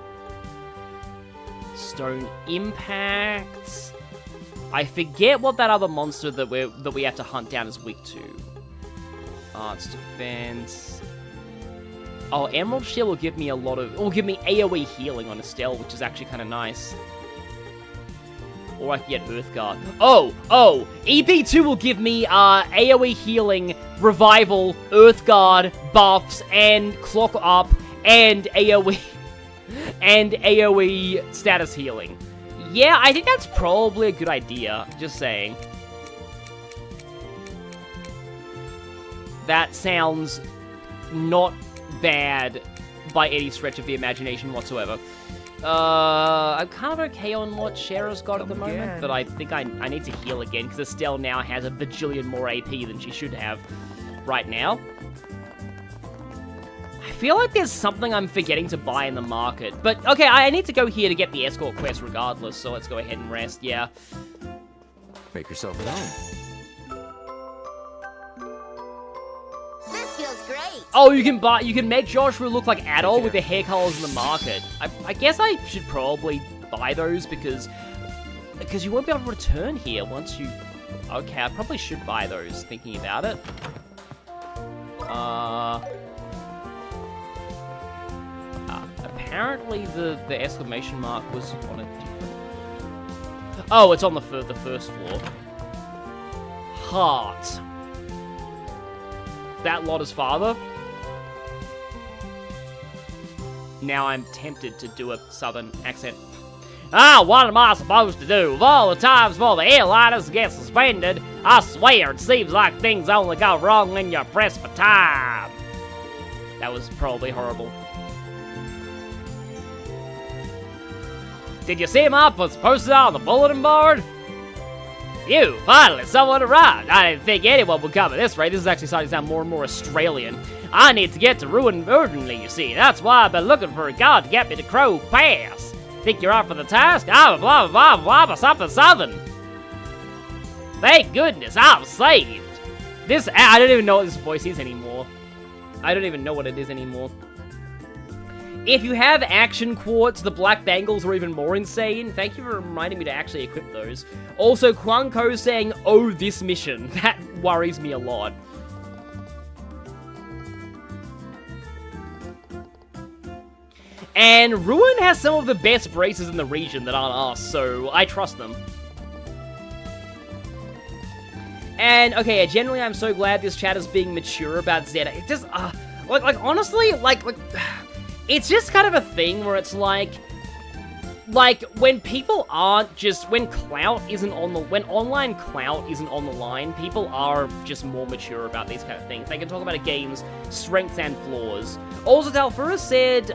Stone impacts. I forget what that other monster that we have to hunt down is weak to. Arts defense. Oh, Emerald Shield will give me a lot of... will give me AoE healing on Estelle, which is actually kind of nice. Or I can get Earthguard. Oh! EP2 will give me AoE healing, Revival, Earthguard, buffs, and Clock Up, and AoE... and AoE status healing. Yeah, I think that's probably a good idea. Just saying. That sounds not bad by any stretch of the imagination whatsoever. I'm kind of okay on what Shara's got at the moment, but I think I need to heal again, because Estelle now has a bajillion more AP than she should have right now. I feel like there's something I'm forgetting to buy in the market. But, okay, I need to go here to get the escort quest regardless, so let's go ahead and rest, yeah. Make yourself at home. This feels great. Oh, you can make Joshua look like Adol with the hair colors in the market. I guess I should probably buy those because you won't be able to return here once you... Okay, I probably should buy those, thinking about it. Apparently the exclamation mark was on a different... Oh, it's on the first floor. Heart. That Lotta's father? Now I'm tempted to do a southern accent. What am I supposed to do? Of all the times for the airliners get suspended, I swear it seems like things only go wrong when you're pressed for time. That was probably horrible. Did you see my what's posted on the bulletin board? Phew, finally someone arrived. I didn't think anyone would come at this rate. This is actually starting to sound more and more Australian. I need to get to Ruin urgently, you see. That's why I've been looking for a guard to get me to Crow Pass. Think you're up for the task? I'm blah blah blah blah something southern. Thank goodness, I'm saved. I don't even know what this voice is anymore. I don't even know what it is anymore. If you have Action Quartz, the Black Bangles are even more insane. Thank you for reminding me to actually equip those. Also, Kwangko saying, oh, this mission. That worries me a lot. And Ruin has some of the best braces in the region that aren't us, so I trust them. And, okay, generally I'm so glad this chat is being mature about Zeta. It just, honestly, it's just kind of a thing where it's like, when people aren't just, when online clout isn't on the line, people are just more mature about these kind of things. They can talk about a game's strengths and flaws. Also, Talfura said,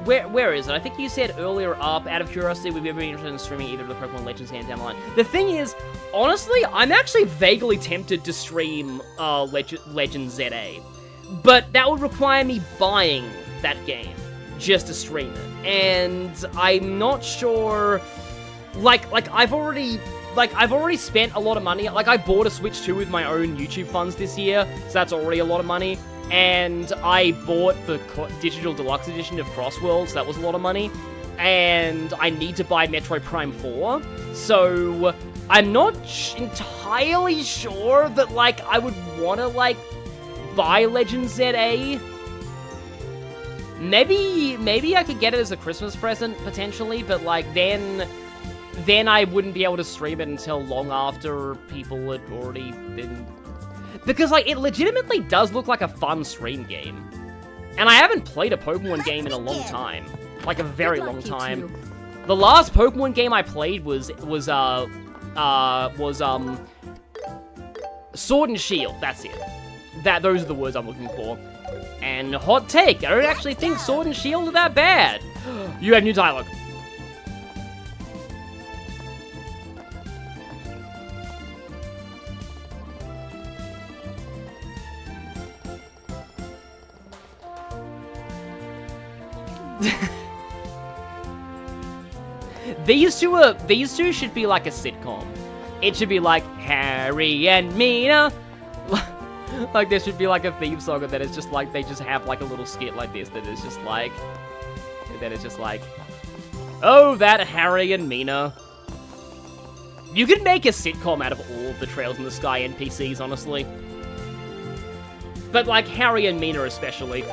where is it? I think you said earlier up, out of curiosity, would you ever be interested in streaming either of the Pokemon Legends games down the line? The thing is, honestly, I'm actually vaguely tempted to stream, Legends ZA. But that would require me buying that game just to stream it, and I'm not sure. I've already spent a lot of money. I bought a Switch 2 with my own YouTube funds this year, so that's already a lot of money. And I bought the digital deluxe edition of Crossworlds, so that was a lot of money. And I need to buy Metroid Prime 4, so I'm not entirely sure that I would want to buy Legends ZA. Maybe I could get it as a Christmas present, potentially, but, then I wouldn't be able to stream it until long after people had already been... Because, it legitimately does look like a fun stream game. And I haven't played a Pokemon game in a long time. A very long time. The last Pokemon game I played was Sword and Shield, that's it. Those are the words I'm looking for. And hot take, I don't actually think Sword and Shield are that bad. You have new dialogue. These two should be like a sitcom. It should be like Harry and Mina. There should be a theme song that is just they just have a little skit like this that is just oh, that Harry and Mina. You could make a sitcom out of all of the Trails in the Sky NPCs, honestly. But, like, Harry and Mina especially.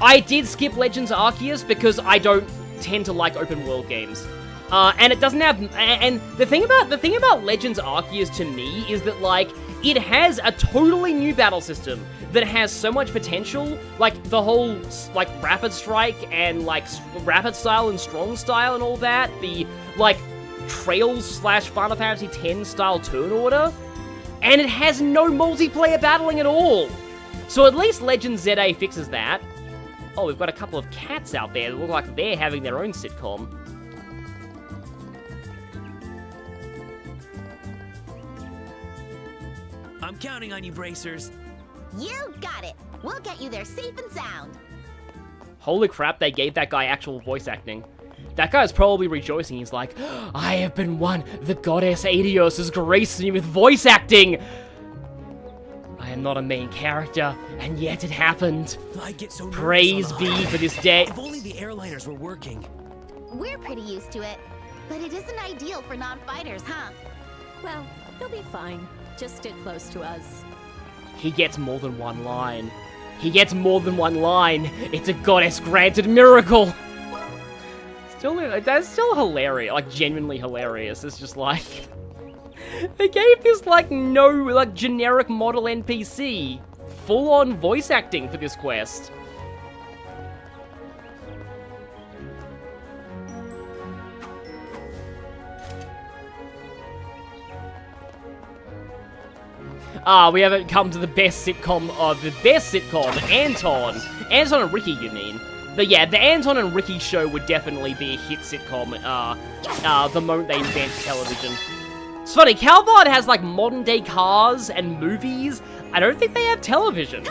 I did skip Legends Arceus because I don't tend to like open world games. And it doesn't have, and the thing about Legends Arceus to me is that, like, it has a totally new battle system that has so much potential, like, the whole, like, Rapid Strike and, like, Rapid Style and Strong Style and all that, the, like, Trails / Final Fantasy X style turn order, and it has no multiplayer battling at all! So at least Legends ZA fixes that. Oh, we've got a couple of cats out there that look like they're having their own sitcom. I'm counting on you, Bracers. You got it. We'll get you there safe and sound. Holy crap, they gave that guy actual voice acting. That guy's probably rejoicing. He's like, I have been won. The goddess Adios has graced me with voice acting. I am not a main character, and yet it happened. I get so Praise be for this day. If only the airliners were working. We're pretty used to it, but it isn't ideal for non-fighters, huh? Well, they'll be fine. Just stick close to us. He gets more than one line. He gets more than one line. It's a goddess-granted miracle. That's still hilarious. Like, genuinely hilarious. It's just like... They gave this, like, no, like, generic model NPC full-on voice acting for this quest. We haven't come to the best sitcom of the best sitcom, Anton and Ricky, you mean. But yeah, the Anton and Ricky show would definitely be a hit sitcom, the moment they invent television. It's funny, Calvard has, like, modern-day cars and movies. I don't think they have television.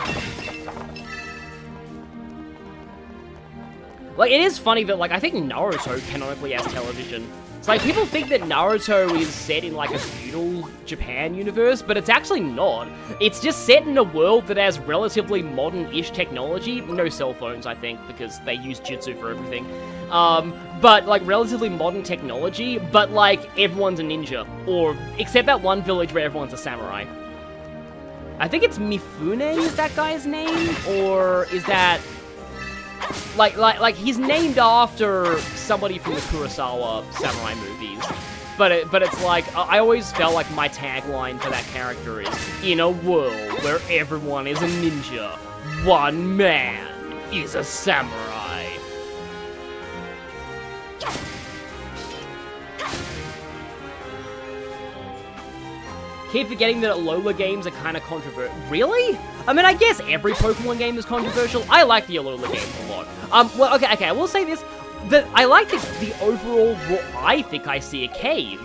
Like, it is funny that, like, I think Naruto canonically has television. It's like, people think that Naruto is set in, like, a feudal Japan universe, but it's actually not. It's just set in a world that has relatively modern-ish technology. No cell phones, I think, because they use jutsu for everything. But, like, relatively modern technology, but, like, everyone's a ninja. Or, except that one village where everyone's a samurai. I think it's Mifune is that guy's name? Or is that... Like he's named after somebody from the Kurosawa samurai movies. But it's like, I always felt like my tagline for that character is, in a world where everyone is a ninja, one man is a samurai. Keep forgetting that Alola games are kind of controversial. Really? I mean, I guess every Pokemon game is controversial. I like the Alola games a lot. Well, okay, I will say this. That I like the overall, I think I see a cave.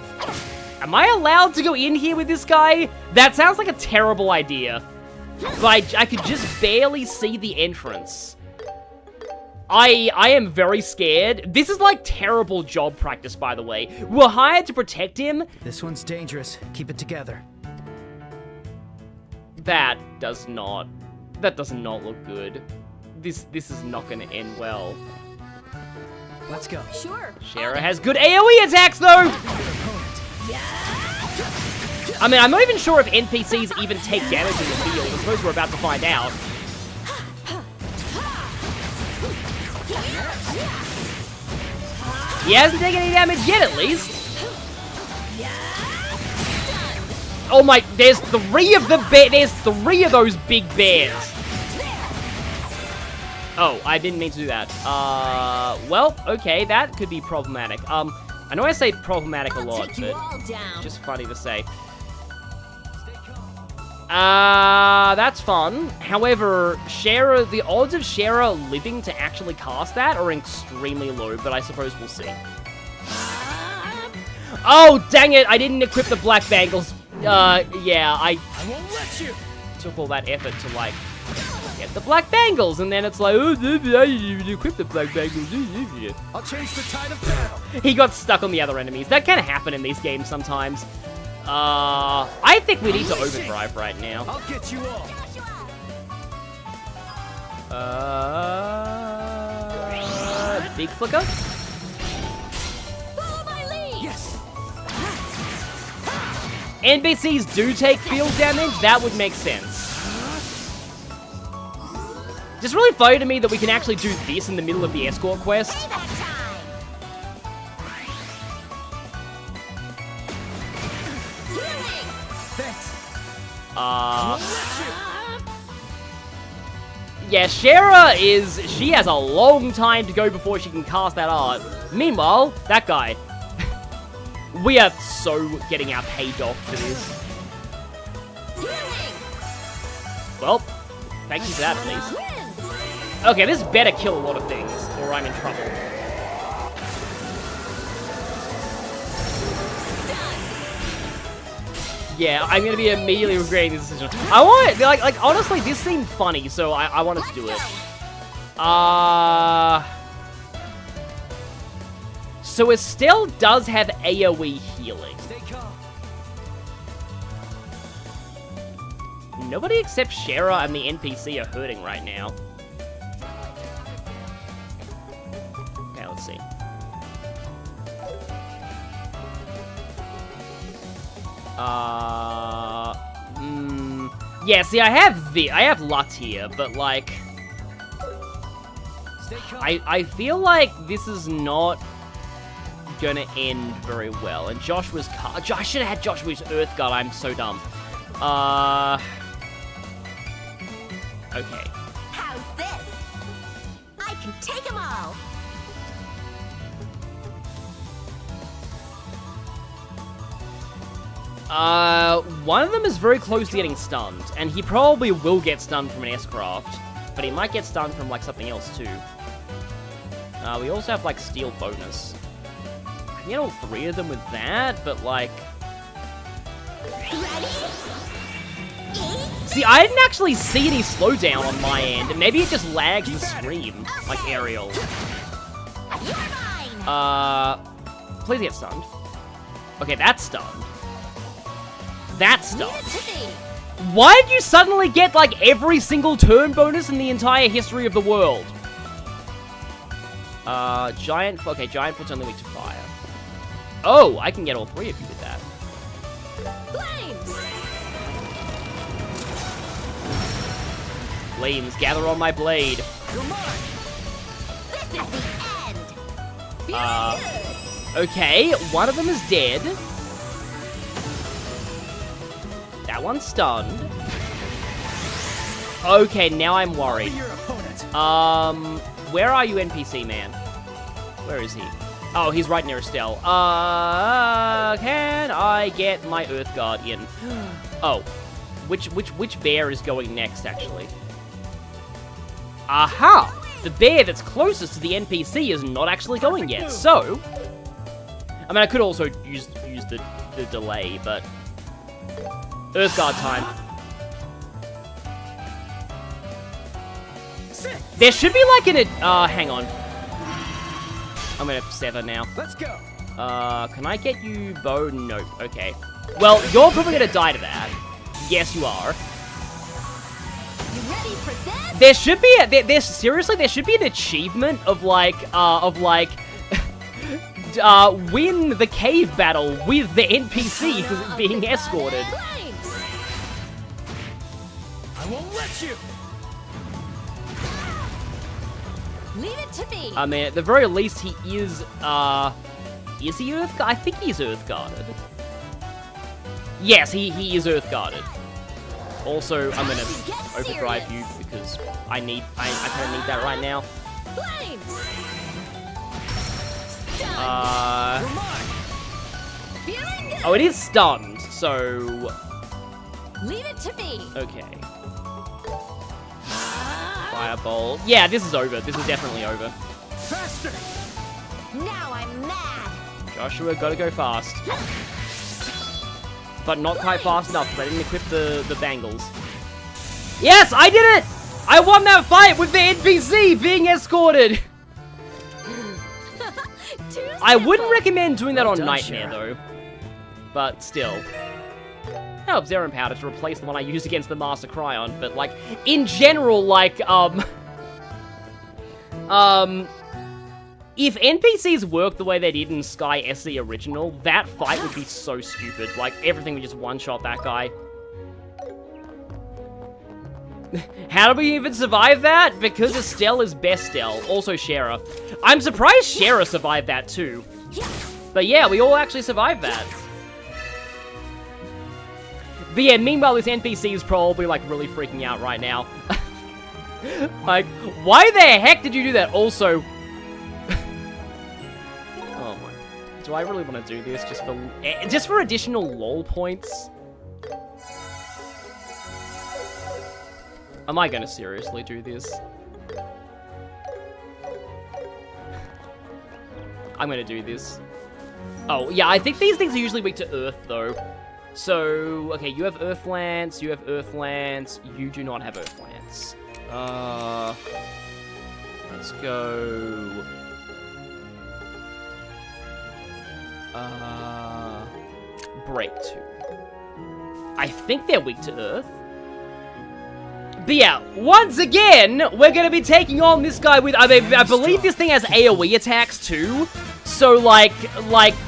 Am I allowed to go in here with this guy? That sounds like a terrible idea. But I could just barely see the entrance. I am very scared. This is like terrible job practice, by the way. We're hired to protect him. This one's dangerous. Keep it together. That does not look good. This is not gonna end well. Let's go. Sure. Shara has good AoE attacks, though! I mean, I'm not even sure if NPCs even take damage in the field. I suppose we're about to find out. He hasn't taken any damage yet, at least. Oh my, there's three of those big bears. Oh, I didn't mean to do that. Well, okay, that could be problematic. I know I say problematic a lot, but it's just funny to say. That's fun. However, Shara, the odds of Shara living to actually cast that are extremely low, but I suppose we'll see. Oh, dang it, I didn't equip the black bangles. Yeah, I won't let you. Took all that effort to, like, get the black bangles, and then it's like, oh, I didn't even equip the black bangles. I'll change the tide of battle. He got stuck on the other enemies. That can happen in these games sometimes. I think we need to overdrive right now. I'll get you all. Big flicker. Follow my lead. Yes. NPCs do take field damage, that would make sense. Just really funny to me that we can actually do this in the middle of the escort quest. Yeah, she has a long time to go before she can cast that art. Meanwhile, that guy. We are so getting our pay docked for this. Well, thank you for that, at least. Okay, this better kill a lot of things, or I'm in trouble. Yeah, I'm gonna be immediately regretting this decision. I want it, like honestly, this seemed funny, so I wanted to do it. So Estelle does have AoE healing. Nobody except Shera and the NPC are hurting right now. Okay, let's see. Yeah, see, I have Lux here, but like, I feel like this is not gonna end very well. And Joshua's I should have had Joshua's Earth Guard. I'm so dumb. Okay. How's this? I can take them all. One of them is very close to getting stunned, and he probably will get stunned from an S-Craft, but he might get stunned from, like, something else, too. We also have, like, Steel Bonus. I can get all three of them with that, but, like... Ready? See, I didn't actually see any slowdown on my end, and maybe it just lags the scream, like Ariel. Please get stunned. Okay, that's stunned. That's stunned. Why did you suddenly get, like, every single turn bonus in the entire history of the world? Giant Foot's only weak to fire. Oh, I can get all three of you with that. Flames, gather on my blade. This is the end. Okay, one of them is dead. That one's stunned. Okay, now I'm worried. Where are you, NPC man? Where is he? Oh, he's right near Estelle. Can I get my Earth Guard in? Oh, which bear is going next, actually? Aha! The bear that's closest to the NPC is not actually going yet, so... I mean, I could also use the delay, but... Earth Guard time. There should be like an... hang on. I'm gonna sever now. Let's go. Can I get you bow? Nope. Okay. Well, you're probably gonna die to that. Yes, you are. You ready for this? There should be seriously, there should be an achievement of like, win the cave battle with the NPC who's being escorted. I won't let you. Leave it to me. I mean, at the very least, he is he Earth? I think he's Earth Guarded. Yes, he is Earth Guarded. Also, I'm gonna overdrive you because I kind of need that right now. Oh, it is stunned, so... Leave it to me. Okay. Fireball. Yeah, this is over. This is definitely over. Faster! Now I'm mad. Joshua, gotta go fast. But not quite fast enough because I didn't equip the bangles. Yes, I did it! I won that fight with the NPC being escorted! I wouldn't recommend doing that on Nightmare, though. But still. I have Zero Powder to replace the one I used against the Master Cryon, but, like, in general, like, If NPCs worked the way they did in Sky SC Original, that fight would be so stupid. Like, everything would just one-shot that guy. How did we even survive that? Because Estelle is Bestelle. Also Shara. I'm surprised Shara survived that too. But yeah, we all actually survived that. But yeah, meanwhile, this NPC is probably, like, really freaking out right now. Like, why the heck did you do that? Also... oh my... Do I really want to do this just for additional lol points? Am I gonna seriously do this? I'm gonna do this. Oh, yeah, I think these things are usually weak to Earth, though. So, okay, you have Earth Lance, you have Earth Lance, you do not have Earth Lance. Let's go... Break 2. I think they're weak to Earth. But yeah, once again, we're gonna be taking on this guy with, I believe this thing has AoE attacks too. So like,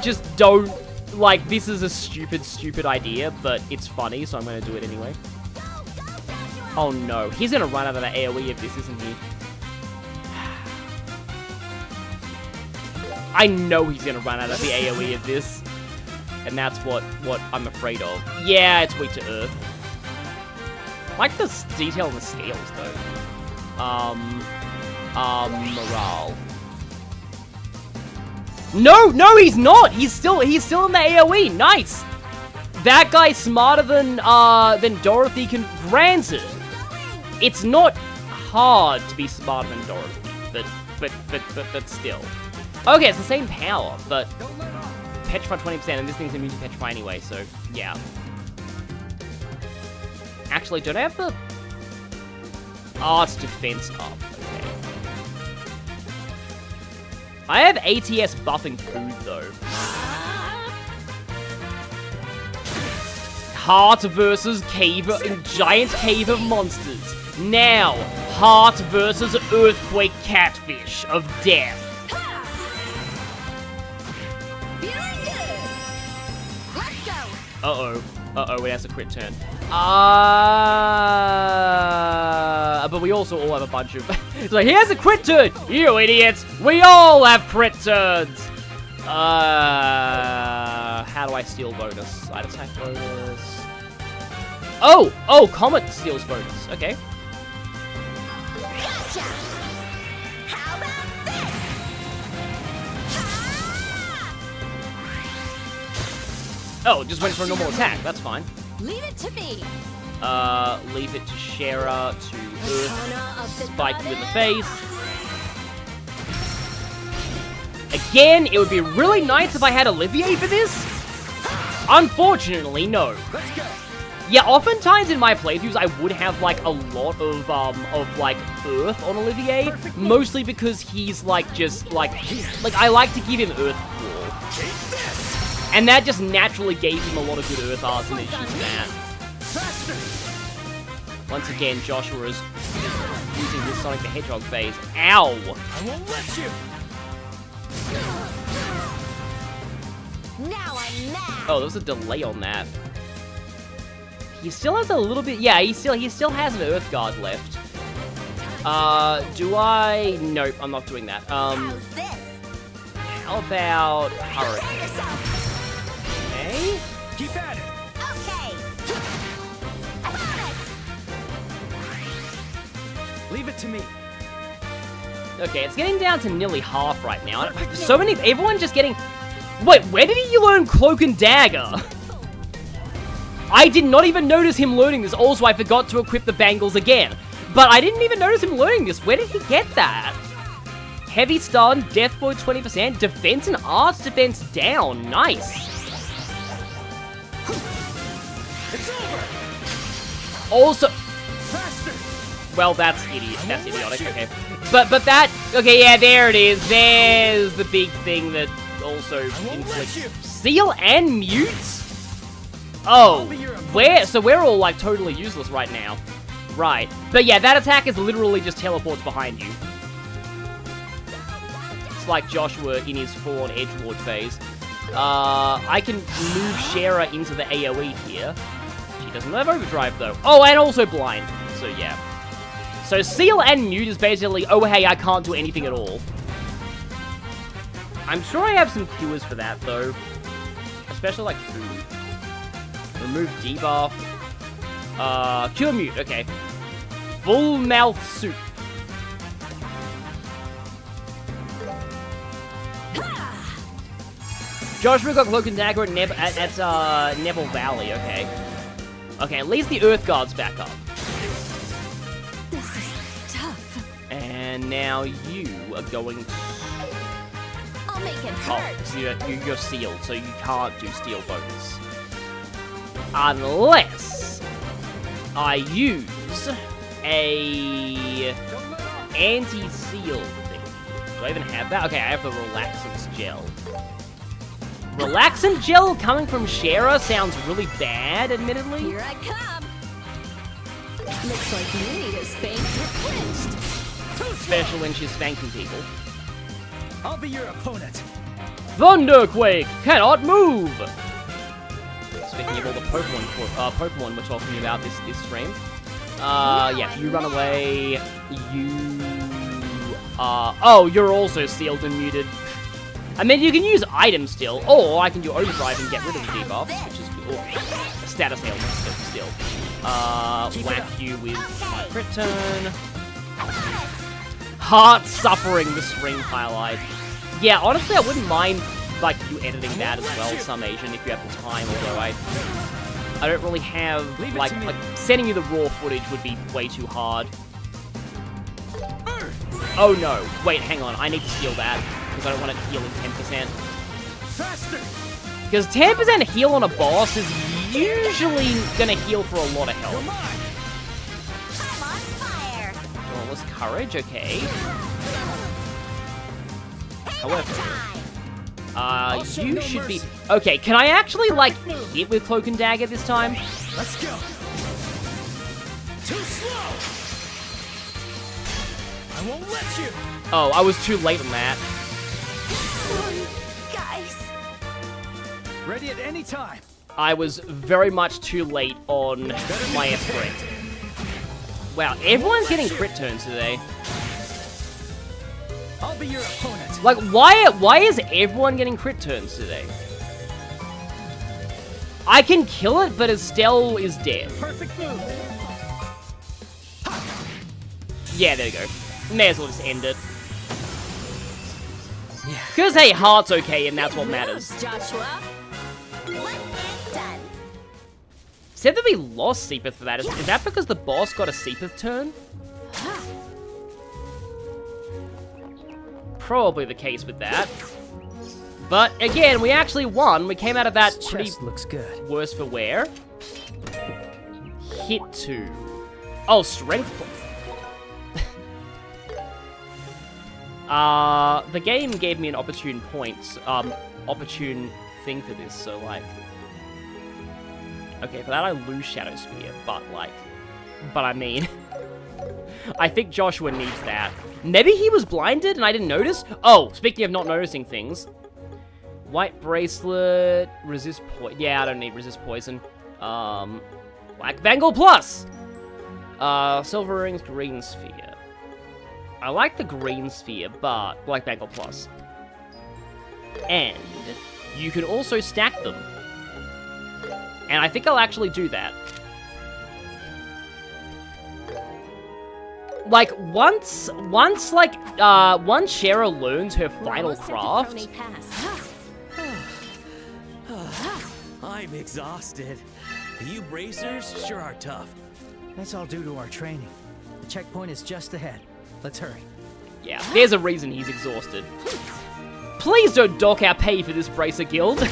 just don't, like, this is a stupid idea, but it's funny, so I'm gonna do it anyway. Oh no, he's gonna run out of the AoE of this, isn't he? I know he's gonna run out of the AoE of this. And that's what I'm afraid of. Yeah, it's weak to Earth. I like the detail on the scales, though. Morale. No, he's not! He's still in the AoE! Nice! That guy's smarter than Dorothy can... Granted, it's not hard to be smarter than Dorothy, but still. Okay, it's the same power, but... Petrify 20%, and this thing's immune to Petrify anyway, so, yeah. Actually, don't I have the... Oh, it's defense up. Okay. I have ATS buffing food, though. Heart versus giant cave of monsters. Now, Heart versus Earthquake Catfish of Death. Uh-oh, it has a crit turn. But we also all have a bunch of... It's like, he has a crit turn! You idiots! We all have crit turns! How do I steal bonus? Side attack bonus... Oh, Comet steals bonus. Okay. Gotcha! How about this? Oh, it just went for a normal attack. That's fine. Leave it to me. Leave it to Shara to Earth spike you in the face. Again, it would be really nice if I had Olivier for this. Unfortunately, no. Let's go. Yeah, oftentimes in my playthroughs, I would have, like, a lot of like, Earth on Olivier. Mostly because he's, like, just, like, I like to give him Earth Claw. And that just naturally gave him a lot of good Earth arts and issues in that. Once again, Joshua is using his Sonic the Hedgehog phase. Ow! I won't let you. Now I'm mad. Oh, there's a delay on that. He still has a little bit... Yeah, he still has an Earth Guard left. Do I... Nope, I'm not doing that. How's this? How about Hurricane? Okay. Keep at it. Okay. Leave it to me. Okay, it's getting down to nearly half right now. So many... Everyone just getting... Wait, where did he learn Cloak and Dagger? I did not even notice him learning this. Also, I forgot to equip the bangles again. But I didn't even notice him learning this. Where did he get that? Heavy stun, death blow 20%, defense and arts defense down. Nice. It's over. Also... Faster. Well, that's idiot. That's idiotic. Okay. But that... Okay, yeah, there it is. There's the big thing that also inflicts... Seal and mute? Oh, so we're all, like, totally useless right now. Right. But yeah, that attack is literally just teleports behind you. looks like Joshua in his full-on edgelord phase. I can move Shara into the AoE here. She doesn't have overdrive, though. Oh, and also blind. So, yeah. So, seal and mute is basically, oh, hey, I can't do anything at all. I'm sure I have some cures for that, though. Especially, like, food. Remove debuff. Cure mute, okay. Full mouth soup. Joshua got Cloak and Dagger at Nebel Valley, okay. Okay, at least the Earth Guard's back up. This is tough. And now you are going to... I'll make it hurt. Oh, so you're sealed, so you can't do steel bonus. Unless I use a anti-seal thing. Do I even have that? Okay, I have the Relaxance Gel. Relaxant Gel coming from Shara sounds really bad, admittedly. Here I come. Looks like you need a spank. You're clinched. Especially when she's spanking people. I'll be your opponent. Thunderquake cannot move. Speaking of all the Pokemon we're talking about this stream. Yeah, you run away. Oh, you're also sealed and muted. I mean, you can use items still, or I can do overdrive and get rid of the debuffs, which is a status ailment still. Whack you with my crit turn. Heart suffering, the stream highlight. Yeah, honestly, I wouldn't mind like you editing that as well, Summation, if you have the time. Although I don't really have like sending you the raw footage would be way too hard. Oh no! Wait, hang on. I need to steal that because I don't want it healing 10%. Faster! Because 10% heal on a boss is usually gonna heal for a lot of health. I'm on fire. Flawless courage, okay. However, you should be... Okay, can I actually, like, hit with Cloak and Dagger this time? Let's go. Too slow. I won't let you. Oh, I was too late on that. Guys. Ready at any time. I was very much too late on my S-Crit. Wow, everyone's getting crit turns today. I'll be your opponent. Like, why is everyone getting crit turns today? I can kill it, but Estelle is dead. Perfect move. Yeah, there you go. May as well just end it. Because, hey, heart's okay, and that's what matters. Joshua. Done. Said that we lost Seepeth for that. Is that because the boss got a Seepeth turn? Probably the case with that. But again, we actually won. We came out of that pretty looks good. Worse for wear. Hit 2. Oh, strength. The game gave me an opportune opportune thing for this, so like... Okay, for that I lose Shadow Spear, but I mean... I think Joshua needs that. Maybe he was blinded and I didn't notice? Oh, speaking of not noticing things. White Bracelet, resist poison. Yeah, I don't need resist poison. Black Bangle Plus! Silver Rings, Green Sphere. I like the Green Sphere, but Black Bangle Plus. And you can also stack them. And I think I'll actually do that. Like, once Shara learns her final craft... I'm exhausted. You bracers sure are tough. That's all due to our training. The checkpoint is just ahead. Let's hurry. Yeah, there's a reason he's exhausted. Please don't dock our pay for this Bracer Guild.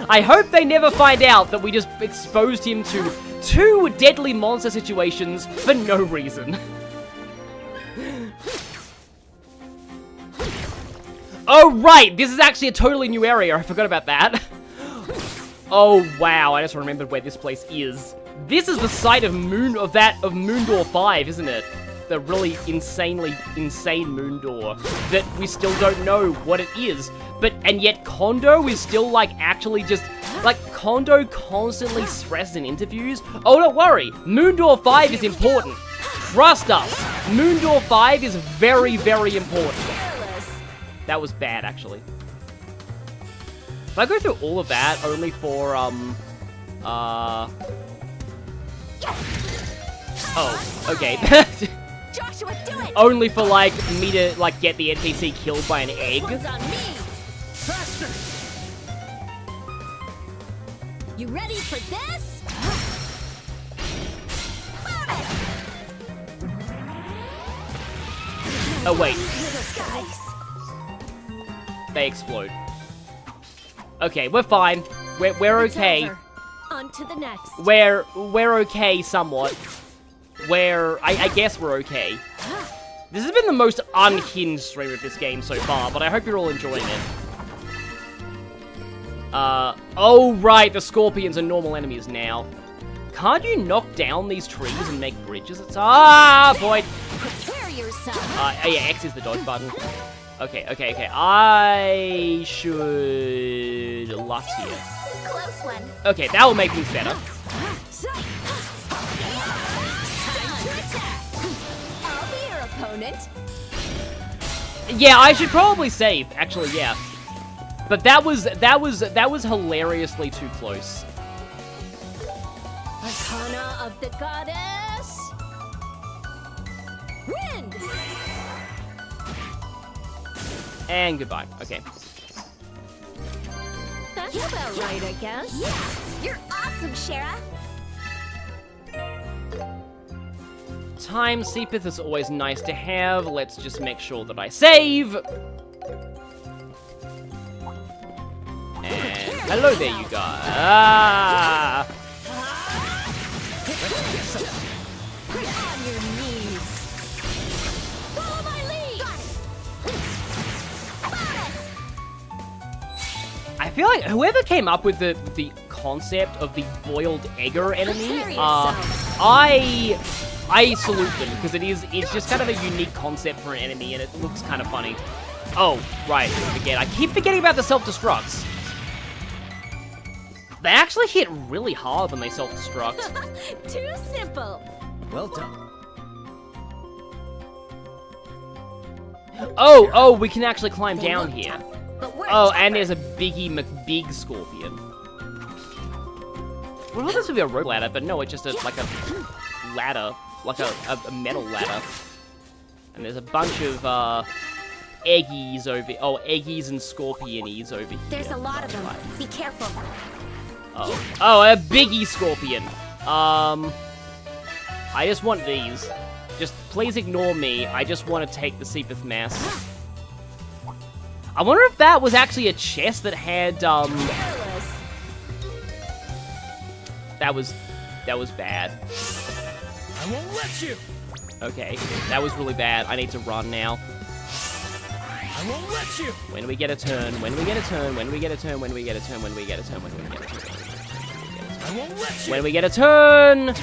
I hope they never find out that we just exposed him to 2 deadly monster situations for no reason. Oh, right! This is actually a totally new area. I forgot about that. Oh, wow. I just remembered where this place is. This is the site of Moondor 5, isn't it? the really insanely insane moon door that we still don't know what it is. And yet Kondo is still, like, actually just, like, Kondo constantly stresses in interviews, oh, don't worry, Moon Door 5 is important. Trust us, Moon Door 5 is very, very important. That was bad, actually. If I go through all of that only for, oh, okay. Joshua, do it! Only for, like, me to, like, get the NPC killed by an egg. This one's on me. Faster! You ready for this? Oh, wait. They explode. Okay, we're fine. We're okay. On to the next. We're okay somewhat. I guess we're okay. This has been the most unhinged stream of this game so far, but I hope you're all enjoying it. Oh right, the scorpions are normal enemies now. Can't you knock down these trees and make bridges? It's boy. Prepare yourself. Yeah, X is the dodge button. Okay. I should lux here. Close one. Okay, that will make things better. I'll be your opponent. Yeah, I should probably save. Actually, yeah. But that was hilariously too close. Arcana of the goddess. Wind. And goodbye. Okay. That's about right, I guess. Yeah, you're awesome, Shara. Time Seepeth is always nice to have. Let's just make sure that I save. And hello there, you guys. On your knees. Follow my lead. I feel like whoever came up with the concept of the boiled egger enemy, I salute them because it's just kind of a unique concept for an enemy and it looks kind of funny. Oh, right, I keep forgetting about the self-destructs. They actually hit really hard when they self-destruct. Too simple. Well done. Oh, we can actually climb down here. But we're Oh, tougher. and there's a Biggie McBig scorpion. Well, this would be a rope ladder, but no, it's just like a ladder, like a metal ladder. And there's a bunch of eggies over. Oh, eggies and scorpionies over here. There's a lot of them. Be careful. Oh, a Biggie scorpion. I just want these. Just please ignore me. I just want to take the Seepeth Mass. I wonder if that was actually a chest that had, That was bad. I won't let you! Okay, that was really bad. I need to run now. I won't let you! When do we get a turn? When do we get a turn? When do we get a turn? When do we get a turn? When do we get a turn? When do we get a turn? I won't let you! When do we get a turn?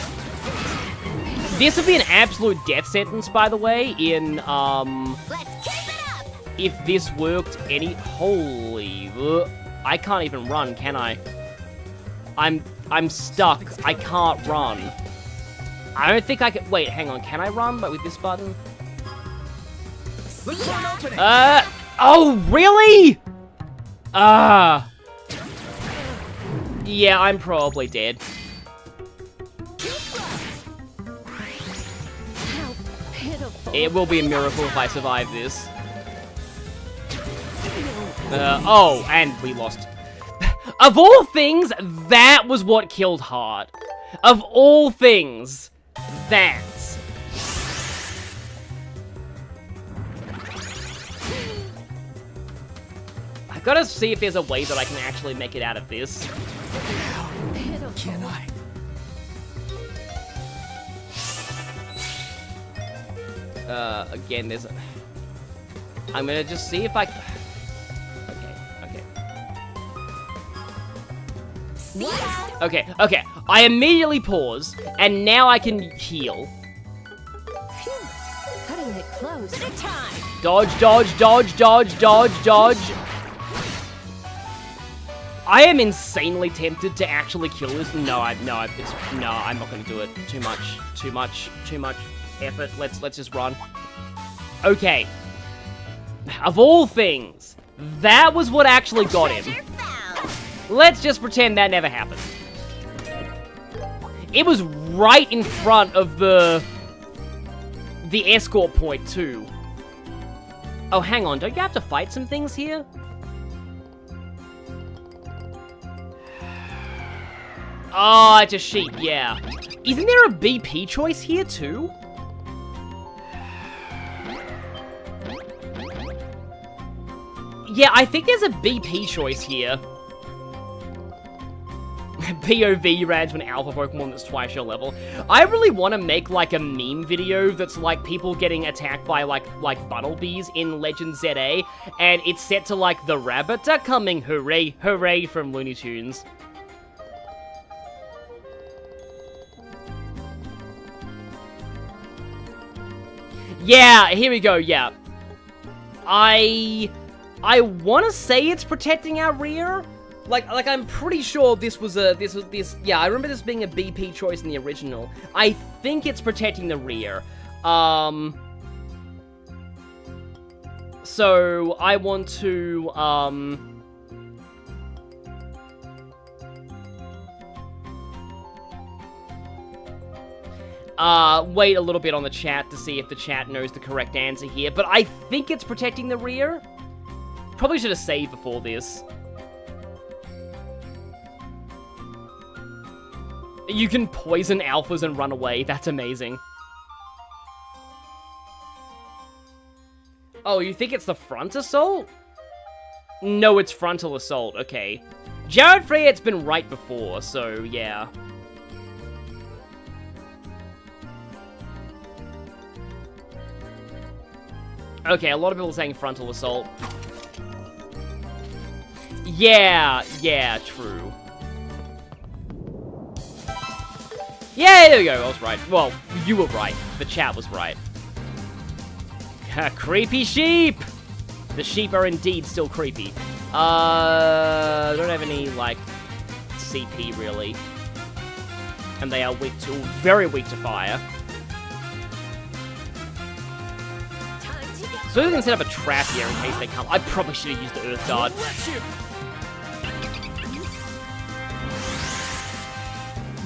This would be an absolute death sentence, by the way, in, Let's keep it up! if this worked any... Holy... I can't even run, can I? I'm stuck. I can't run. I don't think I can... Wait, hang on. Can I run but with this button? Look for an opening! Oh, really? Yeah, I'm probably dead. How pitiful. It will be a miracle if I survive this. Oh, and we lost. Of all things, that was what killed Hart. Of all things, that. I gotta see if there's a way that I can actually make it out of this. Pitiful. Can I? Again, there's a... I'm gonna just see if I... Okay. Okay, I immediately pause, and now I can heal. at a time. Dodge, dodge, dodge, dodge, dodge, dodge. I am insanely tempted to actually kill this. No, I'm not gonna do it. Too much effort. Let's just run. Okay. Of all things, that was what actually got him. Let's just pretend that never happened. It was right in front of the escort point too. Oh, hang on. Don't you have to fight some things here? Oh, it's a sheep, yeah. Isn't there a BP choice here, too? Yeah, I think there's a BP choice here. POV ran to an alpha Pokemon that's twice your level. I really want to make, like, a meme video that's, like, people getting attacked by, like buttlebees in Legend ZA, and it's set to, like, the rabbits are coming, hooray, hooray, from Looney Tunes. Yeah, here we go, yeah. I want to say it's protecting our rear. Like I'm pretty sure this, yeah, I remember this being a BP choice in the original. I think it's protecting the rear. So I want to, wait a little bit on the chat to see if the chat knows the correct answer here, but I think it's protecting the rear. Probably should have saved before this. You can poison alphas and run away. That's amazing. Oh, you think it's the front assault? No, it's frontal assault. Okay. Jared Freyet's been right before, so yeah. Okay, a lot of people are saying frontal assault. Yeah, true. Yeah, there we go, I was right. Well, you were right. The chat was right. Creepy sheep! The sheep are indeed still creepy. Don't have any, like, CP, really. And they are very weak to fire. So we can set up a trap here in case they come. I probably should have used the Earth Guard.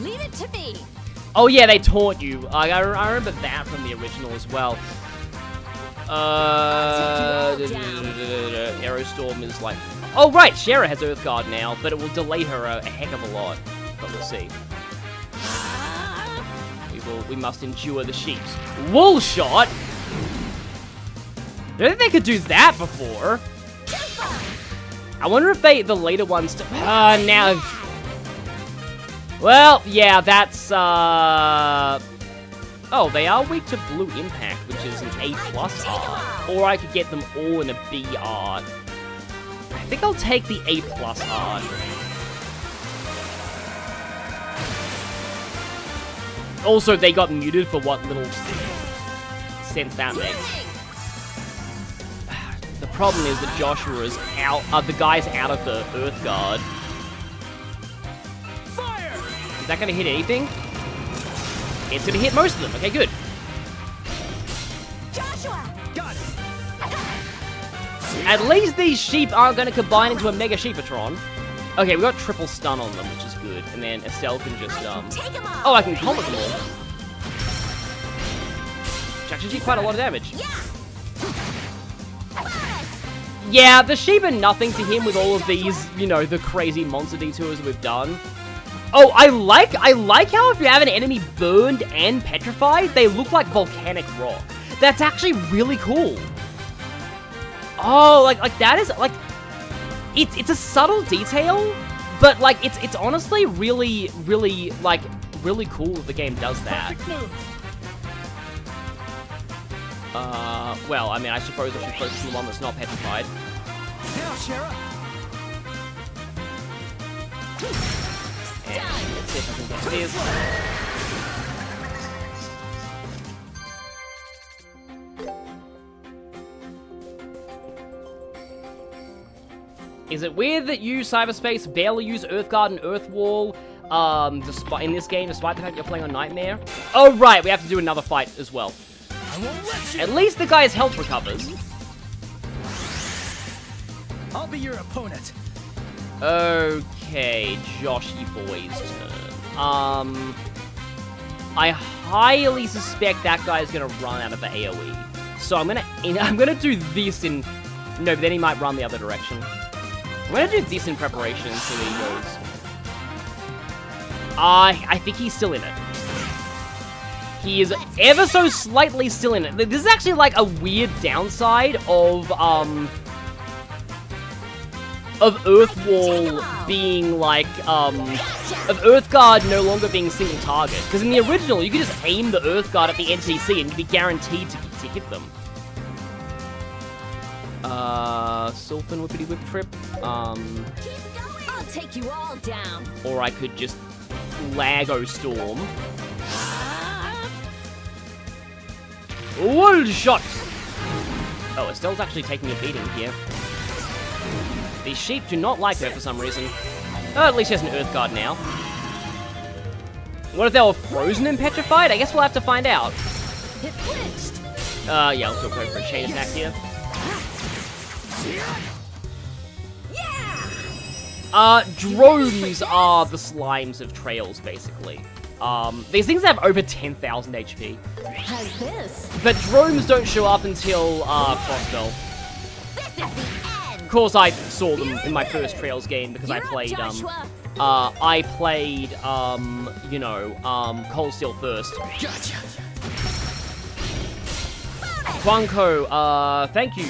Leave it to me. Oh yeah, they taunt you. I remember that from the original as well. Aerostorm is like... Oh right, Shara has Earth Guard now, but it will delay her a heck of a lot. But we'll see. We must endure the sheeps. Wool shot? I don't think they could do that before. I wonder if the later ones... now... Well, yeah, that's, Oh, they are weak to Blue Impact, which is an A+ art. Or I could get them all in a B art. I think I'll take the A+ art. Also, they got muted for what little sense that makes. The problem is that Joshua is out, the guy's out of the Earth Guard. Is that gonna hit anything? It's gonna hit most of them. Okay, good. Joshua! Got it. At least these sheep aren't gonna combine into a Mega Sheepatron. Okay, we got triple stun on them, which is good. And then Estelle can just, Oh, I can combo them all. Which actually did quite a lot of damage. Yeah, the sheep are nothing to him with all of these, you know, the crazy monster detours we've done. Oh, I like how if you have an enemy burned and petrified, they look like volcanic rock. That's actually really cool. Oh, like that is, like, it's a subtle detail, but, like, it's honestly really cool that the game does that. Well, I mean, I suppose I should focus on the one that's not petrified. Now, Shara. Yeah, let's see if I can get this. Is it weird that you, Cyberspace, barely use Earthguard and Earthwall despite in this game, despite the fact you're playing on Nightmare? Oh, right, we have to do another fight as well. At least the guy's health recovers. I'll be your opponent. Okay, Joshy boy's turn. I highly suspect that guy's gonna run out of the AoE. So I'm gonna do this in... No, but then he might run the other direction. I'm gonna do this in preparation until he goes. I think he's still in it. He is ever so slightly still in it. This is actually like a weird downside of Earthwall being like, of Earthguard no longer being single target. Because in the original, you could just aim the Earthguard at the NPC and you'd be guaranteed to hit them. Sylphin Whippity Whip Trip. I'll take you all down. Or I could just Lago Storm. One shot! Oh, Estelle's actually taking a beating here. These sheep do not like her for some reason. Oh, at least she has an Earthguard now. What if they were frozen and petrified? I guess we'll have to find out. It flinched. Yeah, let's go for a chain attack here. Drones are the slimes of trails, basically. These things have over 10,000 HP. How's this? But drones don't show up until, Crossbell. Of course, I saw them in my first Trails game because I played, you know, Cold Steel first. Gotcha. Quanko, thank you.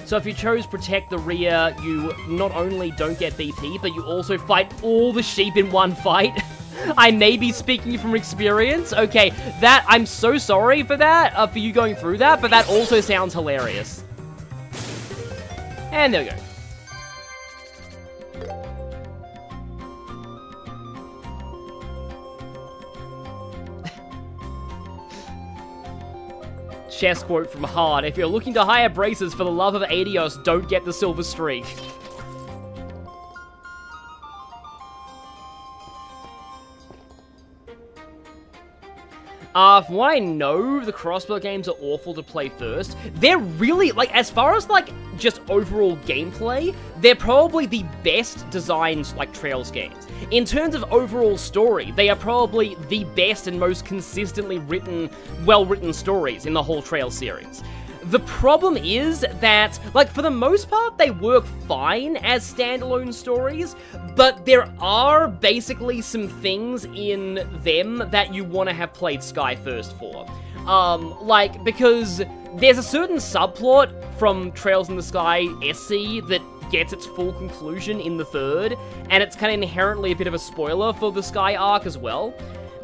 So if you chose Protect the Rear, you not only don't get BP, but you also fight all the sheep in one fight. I may be speaking from experience. Okay, I'm so sorry for that, for you going through that, but that also sounds hilarious. And there we go. Chess quote from Hard: if you're looking to hire braces for the love of Adios, don't get the silver streak. From what I know, the Crossbow games are awful to play first. They're really, like, as far as, like, just overall gameplay, they're probably the best designed, like, Trails games. In terms of overall story, they are probably the best and most consistently written, well-written stories in the whole Trails series. The problem is that, like, for the most part, they work fine as standalone stories, but there are basically some things in them that you want to have played Sky first for. Like, because there's a certain subplot from Trails in the Sky SC that gets its full conclusion in the third, and it's kind of inherently a bit of a spoiler for the Sky arc as well.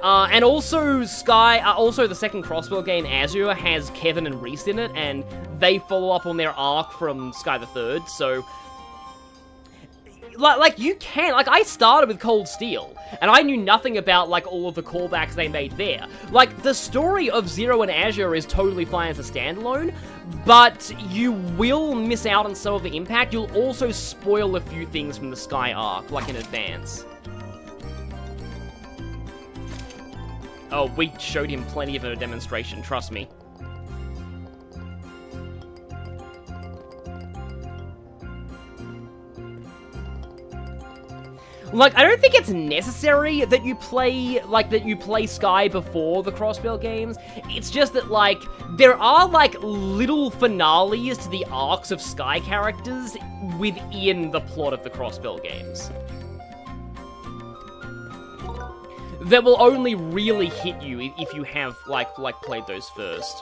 And also, also the second Crossbow game, Azure, has Kevin and Reese in it, and they follow up on their arc from Sky the Third, so... Like, you can... Like, I started with Cold Steel, and I knew nothing about, like, all of the callbacks they made there. Like, the story of Zero and Azure is totally fine as a standalone, but you will miss out on some of the impact. You'll also spoil a few things from the Sky arc, like, in advance. Oh, we showed him plenty of a demonstration, trust me. Like, I don't think it's necessary that you play Sky before the Crossbell games. It's just that, like, there are, like, little finales to the arcs of Sky characters within the plot of the Crossbell games that will only really hit you if you have, like played those first.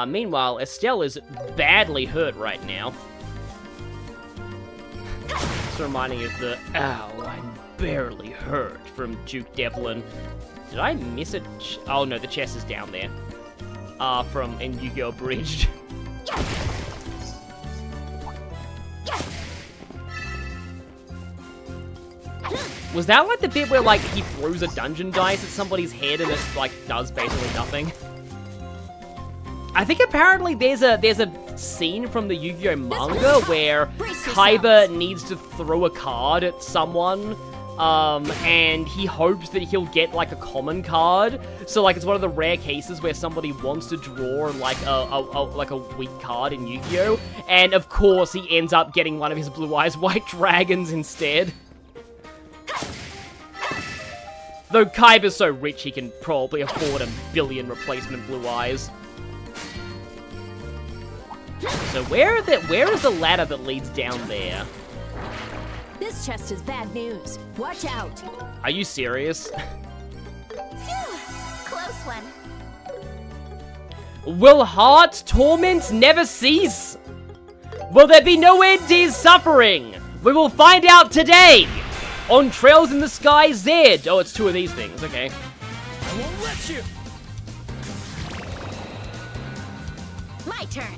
Meanwhile, Estelle is badly hurt right now. It's reminding me of the, ow, I'm barely hurt from Duke Devlin. Did I miss it? Oh no, the chest is down there. From in Yu-Gi-Oh! Bridged. Was that like the bit where like he throws a dungeon dice at somebody's head and it like does basically nothing? I think apparently there's a scene from the Yu-Gi-Oh manga where Kaiba needs to throw a card at someone, and he hopes that he'll get like a common card. So like it's one of the rare cases where somebody wants to draw like a weak card in Yu-Gi-Oh, and of course he ends up getting one of his Blue Eyes White Dragons instead. Though Kaiba's so rich he can probably afford $1 billion replacement Blue Eyes. So where is the ladder that leads down there? This chest is bad news. Watch out. Are you serious? Close one. Will Heart's torment never cease? Will there be no end to his suffering? We will find out today on Trails in the Sky Z. Oh, it's 2 of these things. Okay. I won't let you. My turn.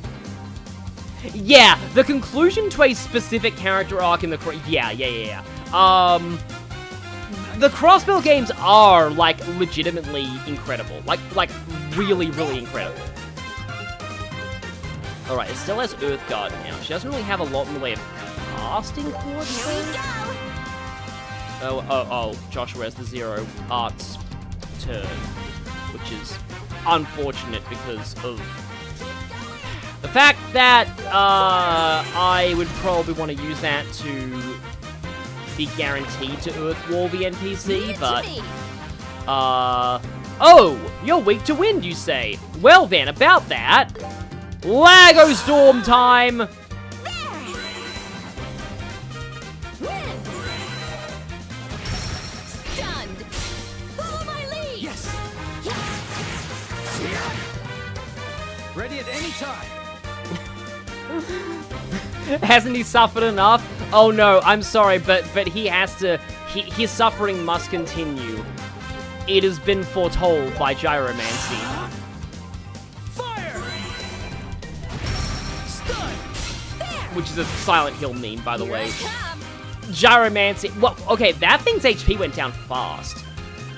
Yeah, the conclusion to a specific character arc in the yeah. The Crossbell games are like legitimately incredible, like really incredible. All right, Estelle has Earth Guard now. She doesn't really have a lot in the way of casting coordinates. Here we go. Oh, Joshua has the Zero Arts turn, which is unfortunate because of the fact that I would probably want to use that to be guaranteed to Earthwall the NPC, but oh, you're weak to wind, you say? Well then, about that, Lago Storm time! Stunned. Follow my lead. Yes. Ready at any time. Hasn't he suffered enough? Oh no, I'm sorry, but he has to. His suffering must continue. It has been foretold by Gyromancy. Fire! Stun! Which is a Silent Hill meme, by the way. Gyromancy. Well, okay, that thing's HP went down fast.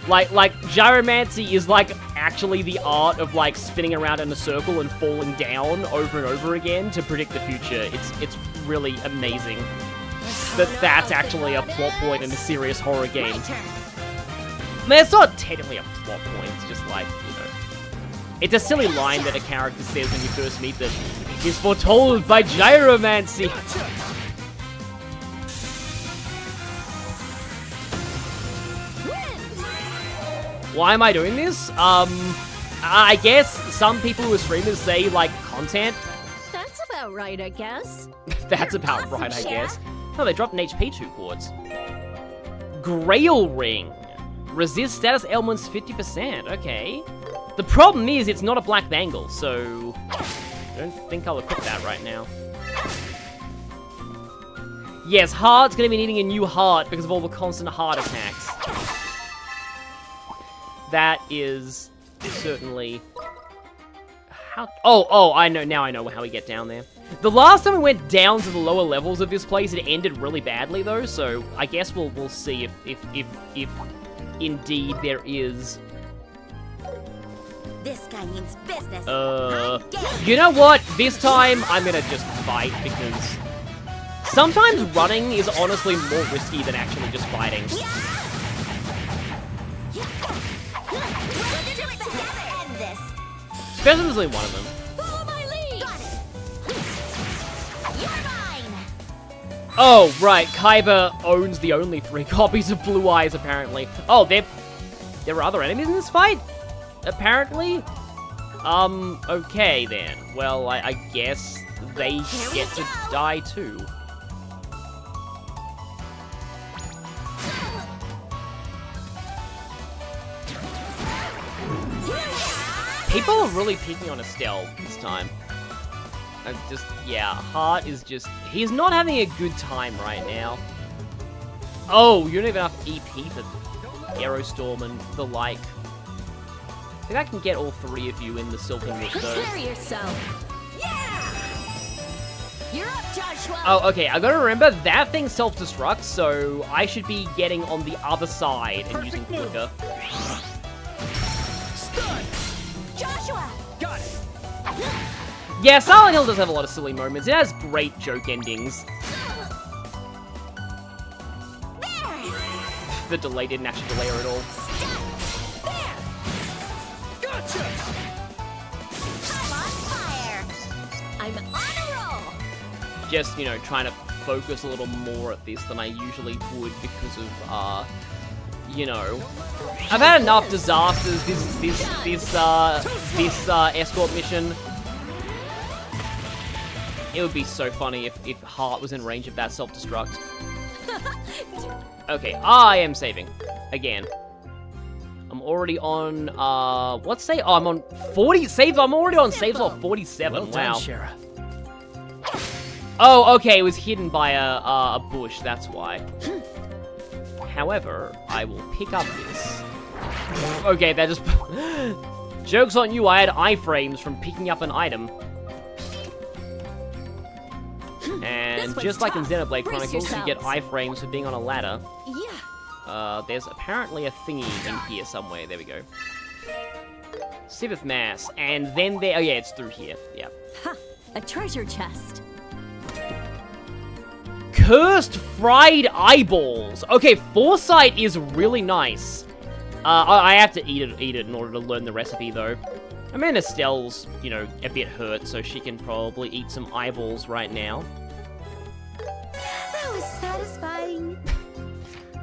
Like Gyromancy is like actually the art of like spinning around in a circle and falling down over and over again to predict the future. It's really amazing that that's actually a plot point in a serious horror game. I mean, it's not technically a plot point, it's just like, you know, it's a silly line that a character says when you first meet them. It is foretold by Gyromancy. Why am I doing this? I guess some people who are streamers say, like, content. That's about right, I guess. That's about right, I guess. Oh, they dropped an HP 2 quartz. Grail Ring. Resist status ailments 50%. Okay. The problem is it's not a black bangle, so I don't think I'll equip that right now. Yes, Heart's gonna be needing a new heart because of all the constant heart attacks. That is certainly how. Oh, I know now. I know how we get down there. The last time we went down to the lower levels of this place, it ended really badly though. So I guess we'll see if indeed there is. This guy means business. You know what? This time I'm gonna just fight because sometimes running is honestly more risky than actually just fighting. Especially there's only one of them. Follow my lead. You're mine. Oh, right. Kaiba owns the only 3 copies of Blue Eyes, apparently. Oh, there were other enemies in this fight? Apparently? Okay then. Well, I guess they get to die too. People are really picking on Estelle this time. Yeah, Heart is just, he's not having a good time right now. Oh, you don't have enough EP for Aerostorm and the like. I think I can get all 3 of you in the Sylvan Route though. Prepare yourself. Yeah! You're up, Joshua. Oh, okay, I gotta remember that thing self-destructs, so I should be getting on the other side and using Flicker. Stun! Joshua. Got it. Yeah, Silent Hill does have a lot of silly moments. It has great joke endings. The delay didn't actually delay her at all. Gotcha! I'm on fire. I'm on a roll. Just, you know, trying to focus a little more at this than I usually would because of, you know, I've had enough disasters this escort mission. It would be so funny if Heart was in range of that self-destruct. Okay, I am saving. Again. I'm already on, what save? Oh, I'm on 40 saves. I'm already on saves off 47. Well done, wow. Shara. Oh, okay, it was hidden by a bush, that's why. However, I will pick up this. Okay, that just... Joke's on you, I had iframes from picking up an item. And just like in Xenoblade Chronicles, you get iframes for being on a ladder. Yeah. There's apparently a thingy in here somewhere. There we go. Seventh Mass, and then there... Oh yeah, it's through here. Yeah. Ha! A treasure chest. Cursed fried eyeballs. Okay, foresight is really nice. I have to eat it in order to learn the recipe, though. I mean, Estelle's, you know, a bit hurt, so she can probably eat some eyeballs right now. That was satisfying.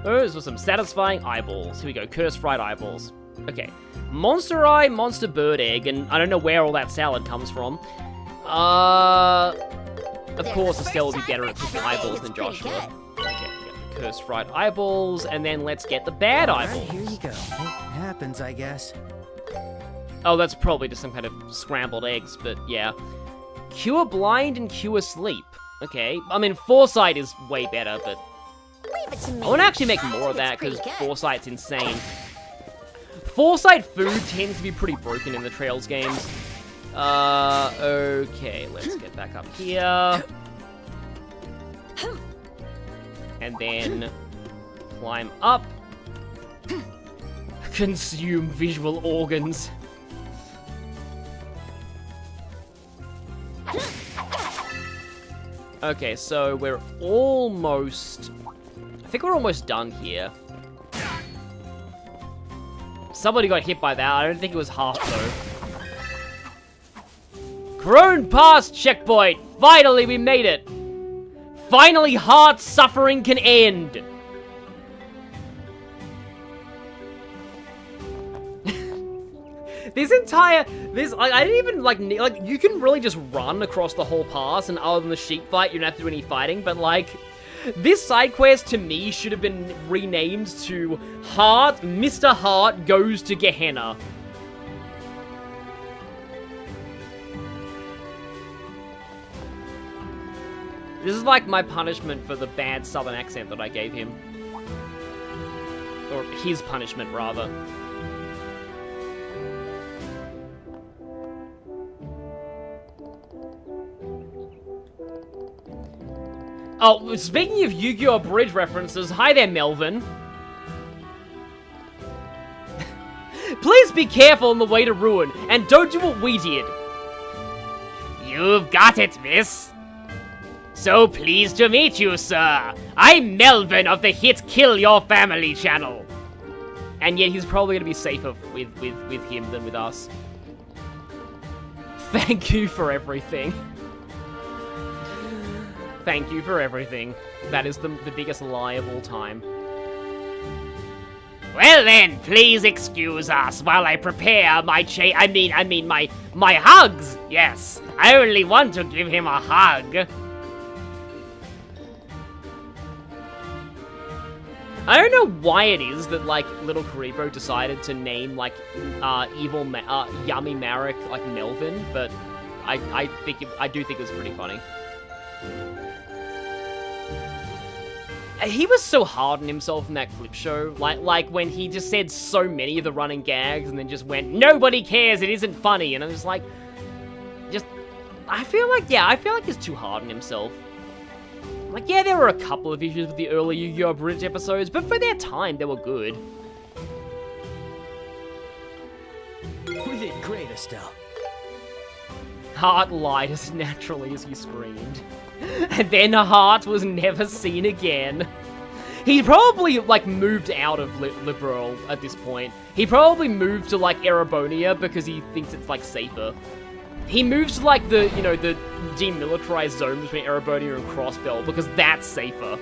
Those were some satisfying eyeballs. Here we go, cursed fried eyeballs. Okay. Monster eye, monster bird egg, and I don't know where all that salad comes from. Of course, Estelle will be better at cooking eyeballs than Joshua. Okay, get the cursed fried eyeballs, and then let's get the bad eyeballs. Here you go. It happens, I guess. Oh, that's probably just some kind of scrambled eggs, but yeah. Cure blind and cure sleep. Okay, I mean, foresight is way better, but... Leave it to me. I want to actually make more of that, because foresight's insane. Foresight food tends to be pretty broken in the Trails games. Okay, let's get back up here. And then climb up. Consume visual organs. Okay, so we're almost... I think we're almost done here. Somebody got hit by that. I don't think it was Heart, though. Crone Pass checkpoint! Finally, we made it! Finally, Heart's suffering can end! I didn't even, like, you can really just run across the whole pass, and other than the sheep fight, you don't have to do any fighting, but, like, this side quest, to me, should have been renamed to Heart, Mr. Heart Goes to Gehenna. This is like my punishment for the bad southern accent that I gave him. Or his punishment, rather. Oh, speaking of Yu-Gi-Oh! Bridge references, hi there, Melvin. Please be careful on the way to ruin, and don't do what we did. You've got it, miss. So pleased to meet you, sir. I'm Melvin of the hit Kill Your Family channel. And yet he's probably going to be safer with him than with us. Thank you for everything. Thank you for everything. That is the biggest lie of all time. Well then, please excuse us while I prepare my my hugs. Yes, I only want to give him a hug. I don't know why it is that, like, little Karibo decided to name, like, Yummy Marek, like, Melvin, but I do think it was pretty funny. He was so hard on himself in that clip show, like when he just said so many of the running gags and then just went, nobody cares, it isn't funny, and I was like, I feel like he's too hard on himself. Like, yeah, there were a couple of issues with the early Yu-Gi-Oh! Bridge episodes, but for their time, they were good. We did great, Estelle. Hart lied as naturally as he screamed. And then Hart was never seen again. He probably, like, moved out of Liberal at this point. He probably moved to, like, Erebonia because he thinks it's, like, safer. He moves to, like, the, you know, the demilitarized zone between Erebonia and Crossbell because that's safer.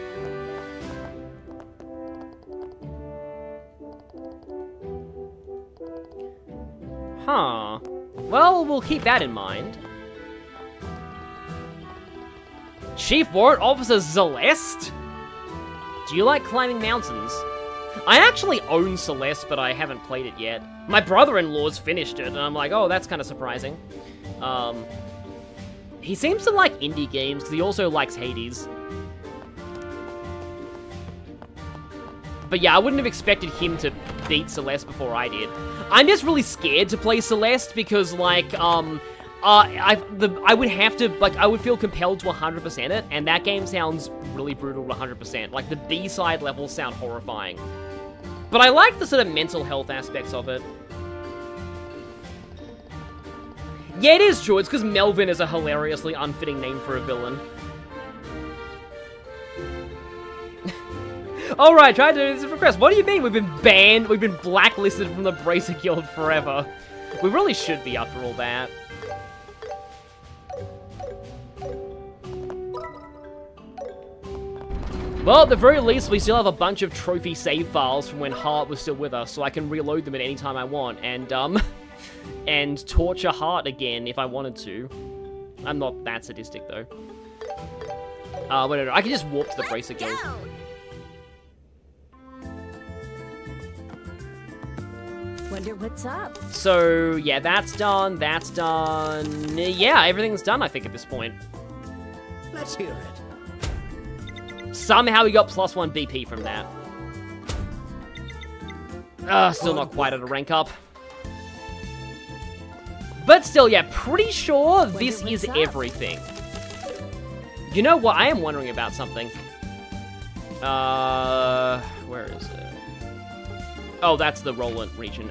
Huh. Well, we'll keep that in mind. Chief Warrant Officer Celeste? Do you like climbing mountains? I actually own Celeste, but I haven't played it yet. My brother-in-law's finished it, and I'm like, oh, that's kind of surprising. He seems to like indie games, because he also likes Hades. But yeah, I wouldn't have expected him to beat Celeste before I did. I'm just really scared to play Celeste, because, like, I would have to, like, I would feel compelled to 100% it, and that game sounds really brutal to 100%. Like, the B-side levels sound horrifying. But I like the sort of mental health aspects of it. Yeah, it is true. It's because Melvin is a hilariously unfitting name for a villain. Alright, try to do this request. What do you mean we've been banned? We've been blacklisted from the Bracer Guild forever. We really should be after all that. Well, at the very least, we still have a bunch of trophy save files from when Hart was still with us, so I can reload them at any time I want, and, and torture Hart again if I wanted to. I'm not that sadistic, though. Whatever, I can just warp to the Bracer Guild. Wonder what's up. So, yeah, that's done, that's done. Yeah, everything's done, I think, at this point. Let's hear it. Somehow we got +1 BP from that. Still not quite at a rank up. But still, yeah, pretty sure this is everything. You know what? I am wondering about something. Where is it? Oh, that's the Roland region.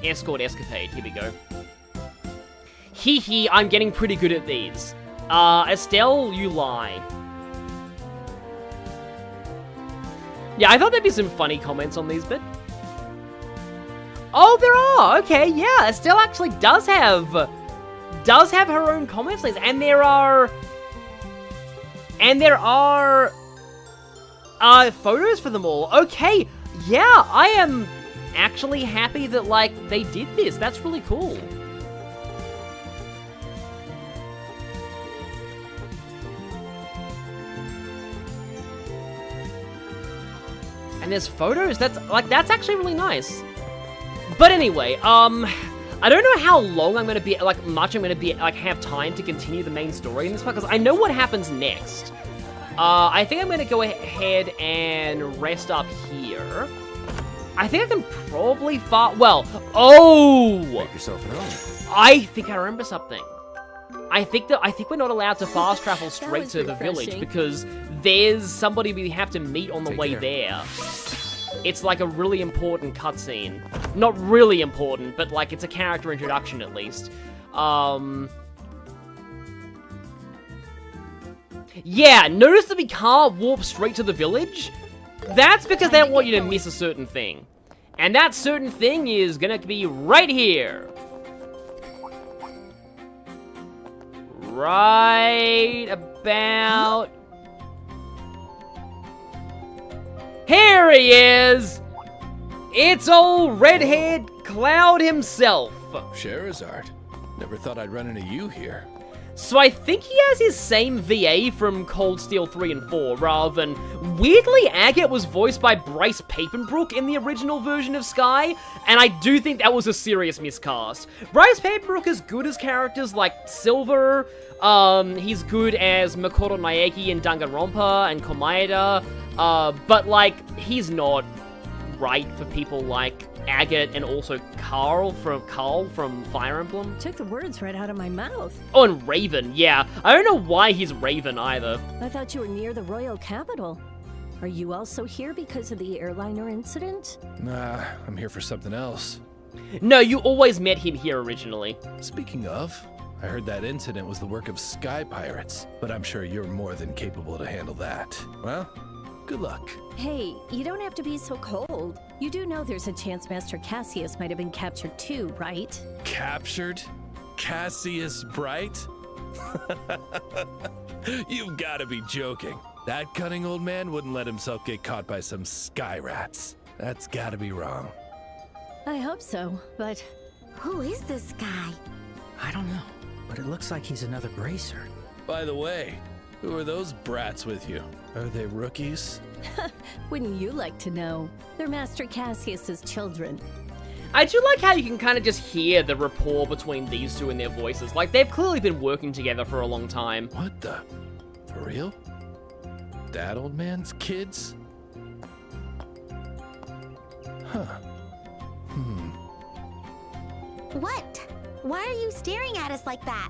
Escort Escapade. Here we go. Hee hee, I'm getting pretty good at these. Estelle, you lie. Yeah, I thought there'd be some funny comments on these, but... Oh, there are! Okay, yeah, Estelle actually does have her own comments list, and there are photos for them all. Okay, yeah, I am actually happy that, like, they did this. That's really cool. And there's photos. That's actually really nice. But anyway, I don't know how long I'm gonna be, like, have time to continue the main story in this part, because I know what happens next. I think I'm gonna go ahead and rest up here. I think I can probably oh! Make yourself known. I think I remember something. I think we're not allowed to fast travel straight to the village because there's somebody we have to meet on the way there. It's like a really important cutscene. Not really important, but like it's a character introduction at least. Yeah, notice that we can't warp straight to the village? That's because they don't want you to miss a certain thing. And that certain thing is gonna be right here. Right about... Here he is! It's old red-haired Cloud himself. Scheherazade. Never thought I'd run into you here. So I think he has his same VA from Cold Steel 3 and 4, rather than... Weirdly, Agate was voiced by Bryce Papenbrook in the original version of Sky, and I do think that was a serious miscast. Bryce Papenbrook is good as characters like Silver, he's good as Makoto Naeki in Danganronpa and Komaeda, but, like, he's not right for people like Agate and also Carl from Fire Emblem. Took the words right out of my mouth. Oh, and Raven, yeah. I don't know why he's Raven either. I thought you were near the royal capital. Are you also here because of the airliner incident? Nah, I'm here for something else. No, you always met him here originally. Speaking of, I heard that incident was the work of sky pirates, but I'm sure you're more than capable to handle that. Well, good luck. Hey, you don't have to be so cold. You do know there's a chance Master Cassius might have been captured too, right? Captured? Cassius Bright? You've got to be joking. That cunning old man wouldn't let himself get caught by some sky rats. That's got to be wrong. I hope so, but... Who is this guy? I don't know, but it looks like he's another bracer. By the way, who are those brats with you? Are they rookies? Wouldn't you like to know? They're Master Cassius's children. I do like how you can kind of just hear the rapport between these two and their voices. Like, they've clearly been working together for a long time. What the? For real? That old man's kids? Huh. What? Why are you staring at us like that?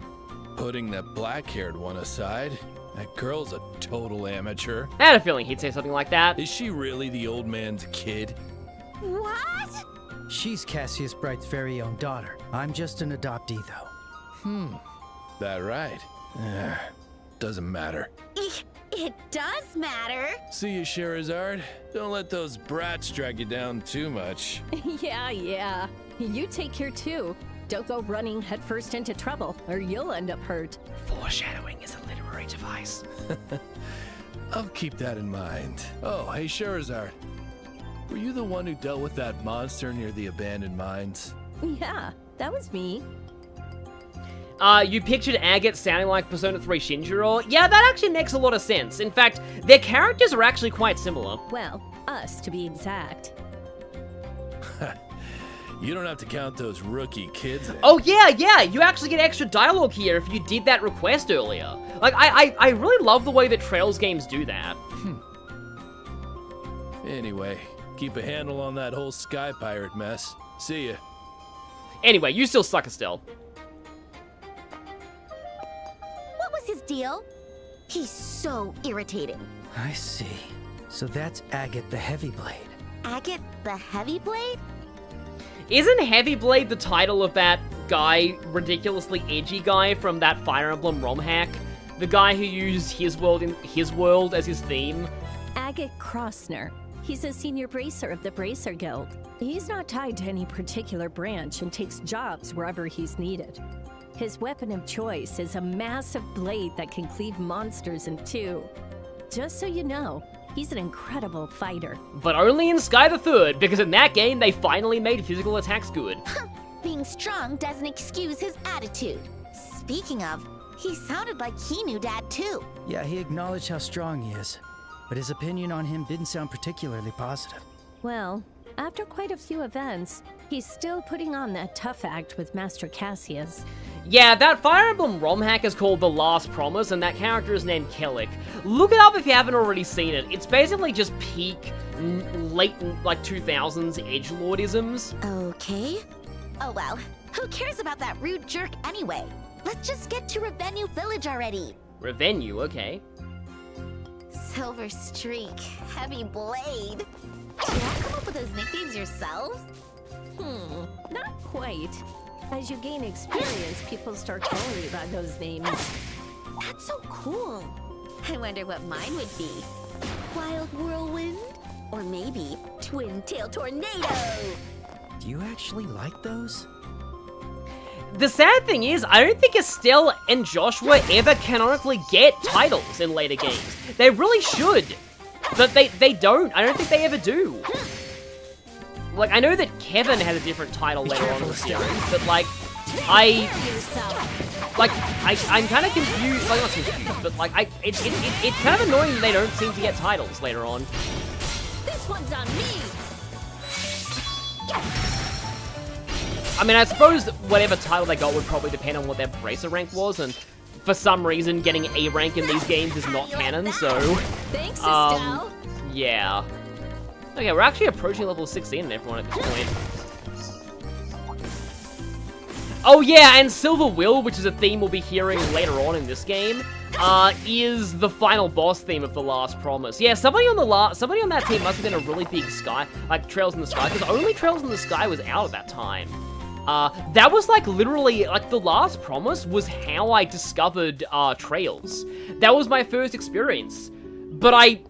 Putting that black-haired one aside, that girl's a total amateur. I had a feeling he'd say something like that. Is she really the old man's kid? What? She's Cassius Bright's very own daughter. I'm just an adoptee, though. That right? Doesn't matter. It does matter. See you, Sherazard. Don't let those brats drag you down too much. Yeah. You take care too. Don't go running headfirst into trouble, or you'll end up hurt. Foreshadowing is a literary device. I'll keep that in mind. Oh, hey, Sherazard. Were you the one who dealt with that monster near the abandoned mines? Yeah, that was me. You pictured Agate sounding like Persona 3 Shinjiro? Yeah, that actually makes a lot of sense. In fact, their characters are actually quite similar. Well, us to be exact. You don't have to count those rookie kids in. Oh yeah, you actually get extra dialogue here if you did that request earlier. Like, I really love the way that Trails games do that. Anyway, keep a handle on that whole Sky Pirate mess. See ya. Anyway, you still suck, Estelle. What was his deal? He's so irritating. I see. So that's Agate the Heavy Blade. Agate the Heavy Blade? Isn't Heavy Blade the title of that guy, ridiculously edgy guy from that Fire Emblem ROM hack? The guy who used his world as his theme? Agate Crossner. He's a senior bracer of the Bracer Guild. He's not tied to any particular branch and takes jobs wherever he's needed. His weapon of choice is a massive blade that can cleave monsters in two. Just so you know, he's an incredible fighter. But only in Sky the Third, because in that game they finally made physical attacks good. Being strong doesn't excuse his attitude. Speaking of, he sounded like he knew Dad too. Yeah, he acknowledged how strong he is, but his opinion on him didn't sound particularly positive. Well, after quite a few events, he's still putting on that tough act with Master Cassius. Yeah, that Fire Emblem ROM hack is called The Last Promise, and that character is named Kellic. Look it up if you haven't already seen it. It's basically just peak, late, like, 2000s edgelordisms. Okay. Oh well, who cares about that rude jerk anyway? Let's just get to Revenue Village already. Revenue, okay. Silver Streak, Heavy Blade. Did you all come up with those nicknames yourselves? Not quite. As you gain experience, people start calling you by those names. That's so cool. I wonder what mine would be. Wild Whirlwind? Or maybe Twin Tail Tornado? Do you actually like those? The sad thing is, I don't think Estelle and Joshua ever canonically get titles in later games. They really should. But they don't. I don't think they ever do. Like, I know that Kevin had a different title later on in the series, but like, I'm kind of confused. Like, not confused, but like, it's kind of annoying that they don't seem to get titles later on. This one's on me. I mean, I suppose that whatever title they got would probably depend on what their bracer rank was, and for some reason, getting A rank in these games is not canon, so... Thanks, Estelle. Yeah. Okay, we're actually approaching level 16 and everyone at this point. Oh yeah, and Silver Will, which is a theme we'll be hearing later on in this game, is the final boss theme of The Last Promise. Yeah, somebody on that team must have been a really big Trails in the Sky, because only Trails in the Sky was out at that time. That was like literally, like the last promise was how I discovered trails. That was my first experience. But I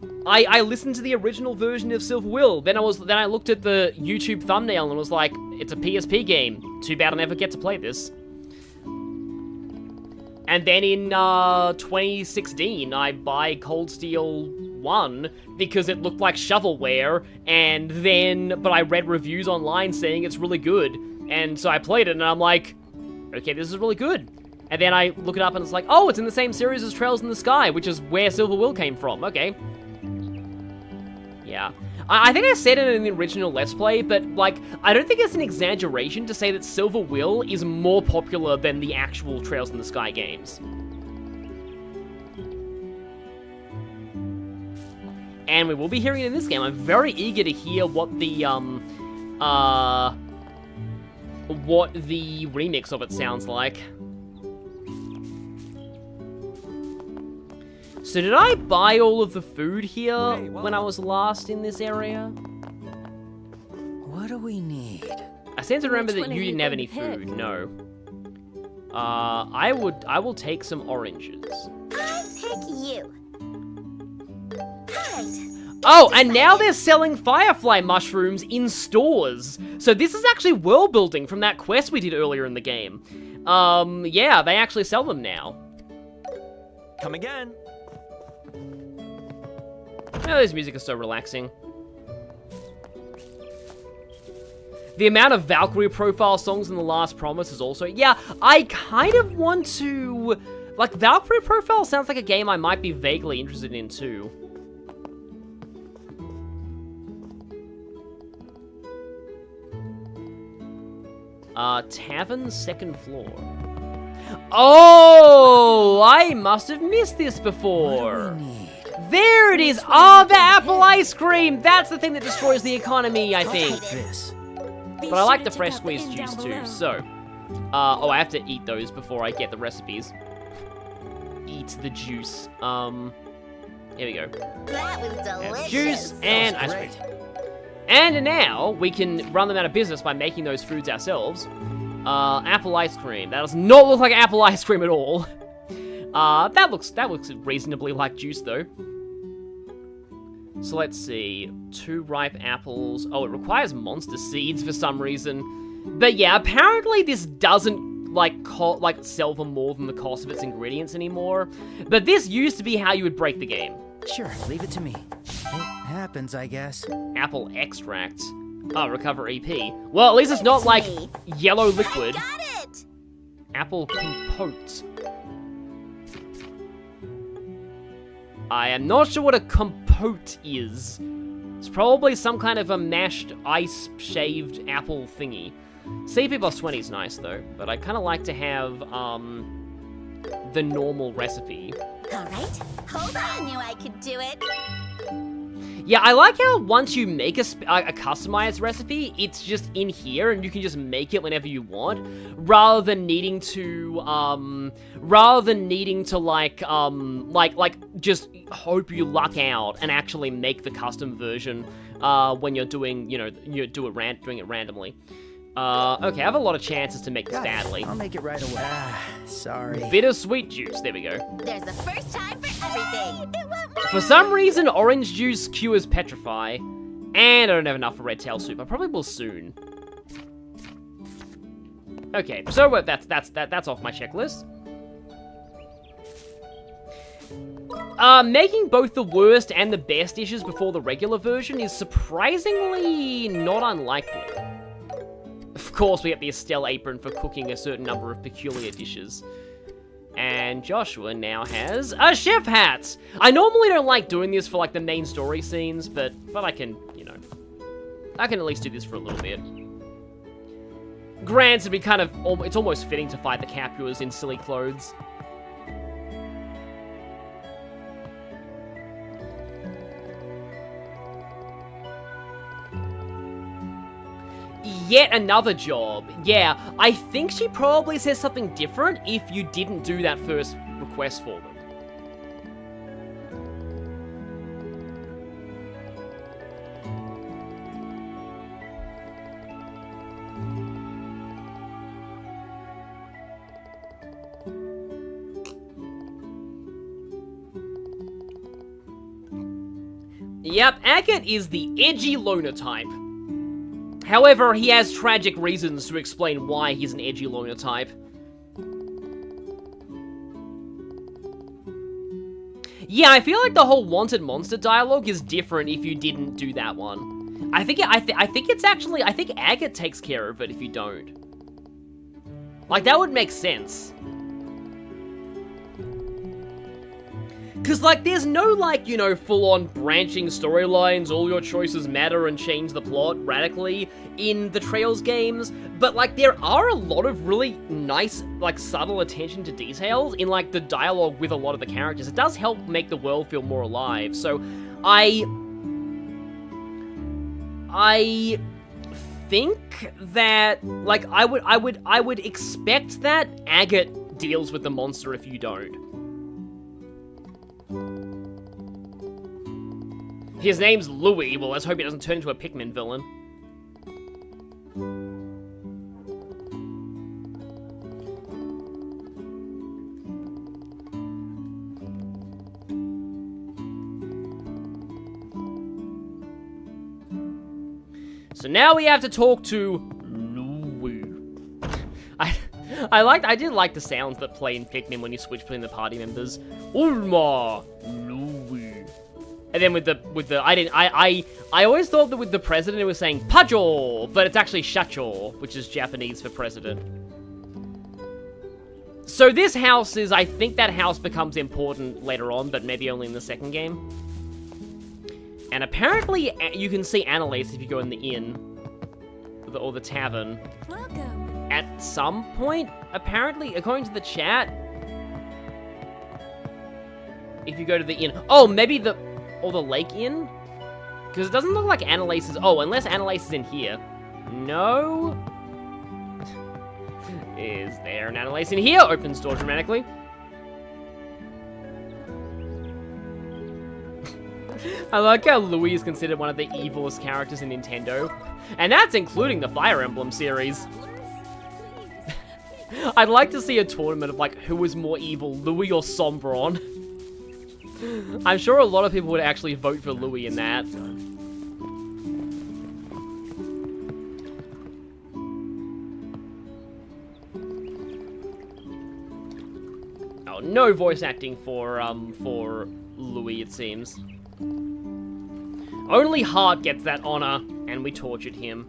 listened to the original version of Silver Will. Then I looked at the YouTube thumbnail and was like, it's a PSP game. Too bad I never get to play this. And then in 2016, I buy Cold Steel 1 because it looked like shovelware, but I read reviews online saying it's really good. And so I played it and I'm like, okay, this is really good. And then I look it up and it's like, oh, it's in the same series as Trails in the Sky, which is where Silver Will came from. Okay. Yeah. I think I said it in the original Let's Play, but, like, I don't think it's an exaggeration to say that Silver Will is more popular than the actual Trails in the Sky games. And we will be hearing it in this game. I'm very eager to hear what the remix of it sounds like. So did I buy all of the food here when I was last in this area? What do we need? I seem to remember that you didn't have any food. No. I will take some oranges. I'll pick you. Oh, and now they're selling firefly mushrooms in stores. So this is actually world building from that quest we did earlier in the game. Yeah, they actually sell them now. Come again. Oh, this music is so relaxing. The amount of Valkyrie profile songs in The Last Promise is also... Yeah, I kind of want to... Like, Valkyrie profile sounds like a game I might be vaguely interested in, too. Tavern, second floor. Oh, I must have missed this before. What do we need? There it is! Oh, the apple ice cream! That's the thing that destroys the economy, I think. This. But I like the fresh squeezed juice too, so... oh, I have to eat those before I get the recipes. Eat the juice. Here we go. That was delicious. Juice and ice cream. And now, we can run them out of business by making those foods ourselves. Apple ice cream. That does not look like apple ice cream at all. That looks reasonably like juice, though. So let's see. 2 ripe apples. Oh, it requires monster seeds for some reason. But yeah, apparently this doesn't, like sell for more than the cost of its ingredients anymore. But this used to be how you would break the game. Sure, leave it to me. It happens, I guess. Apple extract. Oh, recover EP. Well, at least it's not like yellow liquid. I got it! Apple compote. I am not sure what a compote is. It's probably some kind of a mashed, ice-shaved apple thingy. CP plus 20 is nice, though, but I kind of like to have, the normal recipe. Alright, hold on. I knew I could do it. Yeah, I like how once you make a customized recipe, it's just in here and you can just make it whenever you want, rather than needing to just hope you luck out and actually make the custom version when you're doing, doing it randomly. Okay, I have a lot of chances to make this badly. I'll make it right away. Sorry. Bittersweet juice, there we go. There's a first time for everything. For some reason, orange juice cures petrify, and I don't have enough for red tail soup. I probably will soon. Okay, so that's off my checklist. Making both the worst and the best dishes before the regular version is surprisingly not unlikely. Of course, we get the Estelle apron for cooking a certain number of peculiar dishes. And Joshua now has a chef hat! I normally don't like doing this for, like, the main story scenes, but I can, I can at least do this for a little bit. Granted, it's almost fitting to fight the Capulars in silly clothes. Yet another job. Yeah, I think she probably says something different if you didn't do that first request for them. Yep, Agate is the edgy loner type. However, he has tragic reasons to explain why he's an edgy loner type. Yeah, I feel like the whole wanted monster dialogue is different if you didn't do that one. I think Agate takes care of it if you don't. Like, that would make sense. Because, like, there's no, like, you know, full-on branching storylines, all your choices matter and change the plot radically in the Trails games, but, like, there are a lot of really nice, like, subtle attention to details in, like, the dialogue with a lot of the characters. It does help make the world feel more alive, so I think that, like, I would expect that Agate deals with the monster if you don't. His name's Louis. Well, let's hope he doesn't turn into a Pikmin villain. So now we have to talk to Louis. I did like the sounds that play in Pikmin when you switch between the party members. Ulma, Louis. And then with the I always thought that with the president it was saying Pajo, but it's actually Shacho, which is Japanese for president. So this house is, I think that house becomes important later on, but maybe only in the second game. And apparently you can see Annalise if you go in the inn or the tavern. Welcome. At some point, apparently, according to the chat, if you go to the inn, oh, maybe the Lake Inn? Because it doesn't look like Annalise is... Oh, unless Annalise is in here. No? Is there an Annalise in here? Opens door dramatically. I like how Louis is considered one of the evilest characters in Nintendo. And that's including the Fire Emblem series. I'd like to see a tournament of, like, who was more evil, Louis or Sombron. I'm sure a lot of people would actually vote for Louis in that. Oh, no voice acting for Louis, it seems. Only Hart gets that honor, and we tortured him.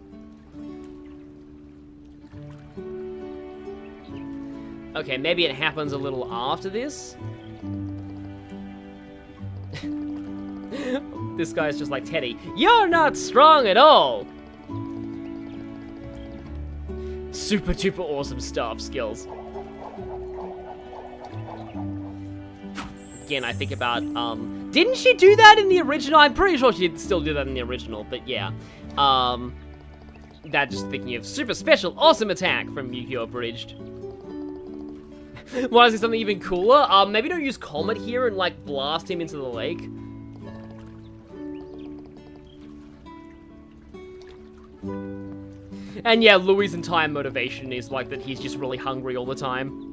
Okay, maybe it happens a little after this. This guy's just like, Teddy, you're not strong at all! Super duper awesome stuff, skills. Again, I think about, didn't she do that in the original? I'm pretty sure she still did that in the original, but yeah. That just thinking of super special awesome attack from Yu-Gi-Oh! Abridged. Want to see something even cooler? Maybe don't use Comet here and, like, blast him into the lake. And yeah, Louis' entire motivation is, like, that he's just really hungry all the time.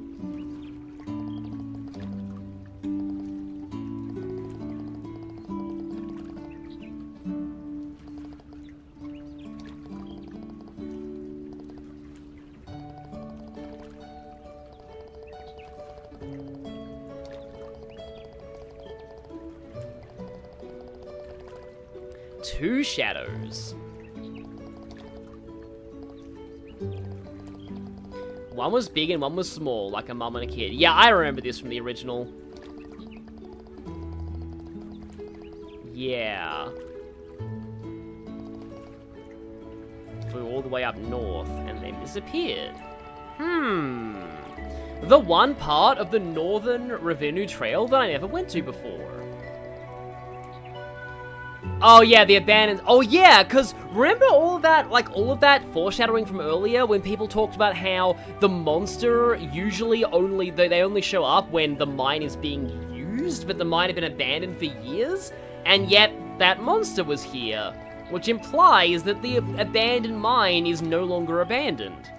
Two shadows. One was big and one was small, like a mum and a kid. Yeah, I remember this from the original. Yeah. Flew all the way up north and then disappeared. The one part of the northern Revenue Trail that I never went to before. Oh yeah, the abandoned... Oh yeah, because remember all of that, like, all of that foreshadowing from earlier when people talked about how the monster usually only... They only show up when the mine is being used, but the mine had been abandoned for years? And yet, that monster was here, which implies that the abandoned mine is no longer abandoned.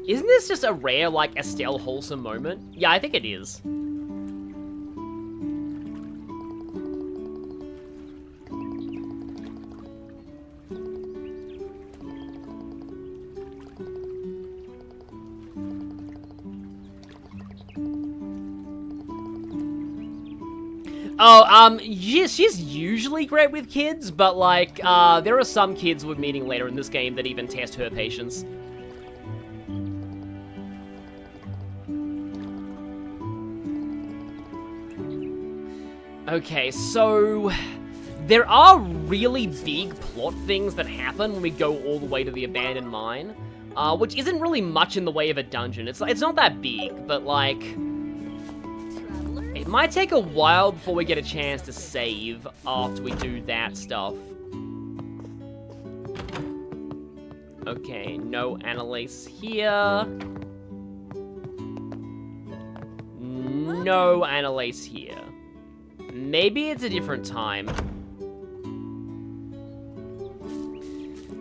Isn't this just a rare, like, Estelle wholesome moment? Yeah, I think it is. Oh, she's usually great with kids, but, like, there are some kids we're meeting later in this game that even test her patience. Okay, so there are really big plot things that happen when we go all the way to the abandoned mine, which isn't really much in the way of a dungeon. It's not that big, but, like, it might take a while before we get a chance to save after we do that stuff. Okay, no Annalise here. No Annalise here. Maybe it's a different time.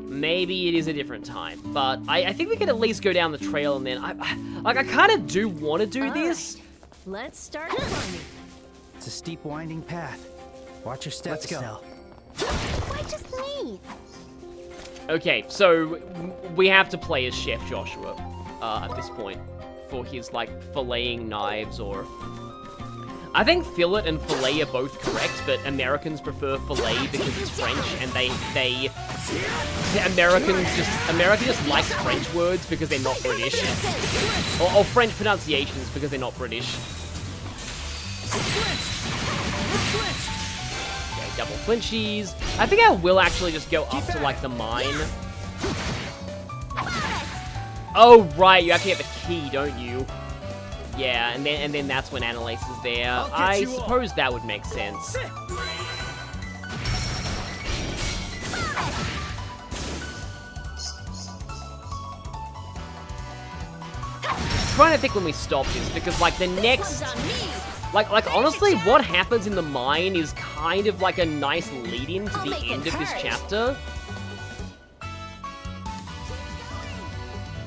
Maybe it is a different time, but I think we could at least go down the trail and then I kind of do want to do this. Right. Let's start climbing. It's a steep, winding path. Watch your steps, Estelle. Why just me? Okay, so we have to play as Chef Joshua at this point for his, like, filleting knives, or... I think fillet and fillet are both correct, but Americans prefer fillet because it's French, and America just likes French words because they're not British. Or French pronunciations because they're not British. Okay, double flinchies. I think I will actually just go up to, like, the mine. Oh, right, you actually have the key, don't you? Yeah, and then that's when Annalise is there. I suppose that would make sense. I'm trying to think when we stop this, because, like, the next... Like, honestly, what happens in the mine is kind of like a nice lead-in to the end of this chapter.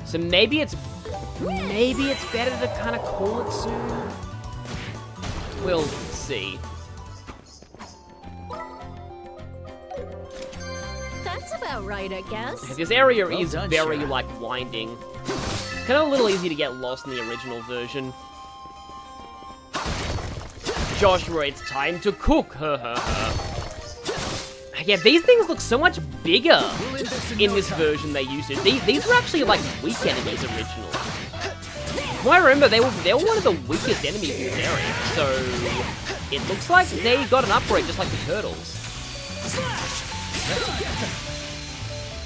So maybe it's better to kind of call it soon. We'll see. That's about right, I guess. This area is very, like, winding. Kind of a little easy to get lost in the original version. Joshua, it's time to cook. Yeah, these things look so much bigger in this version they used to. These were actually, like, weak enemies originally. Well, I remember they were one of the weakest enemies in this area, so it looks like they got an upgrade just like the turtles.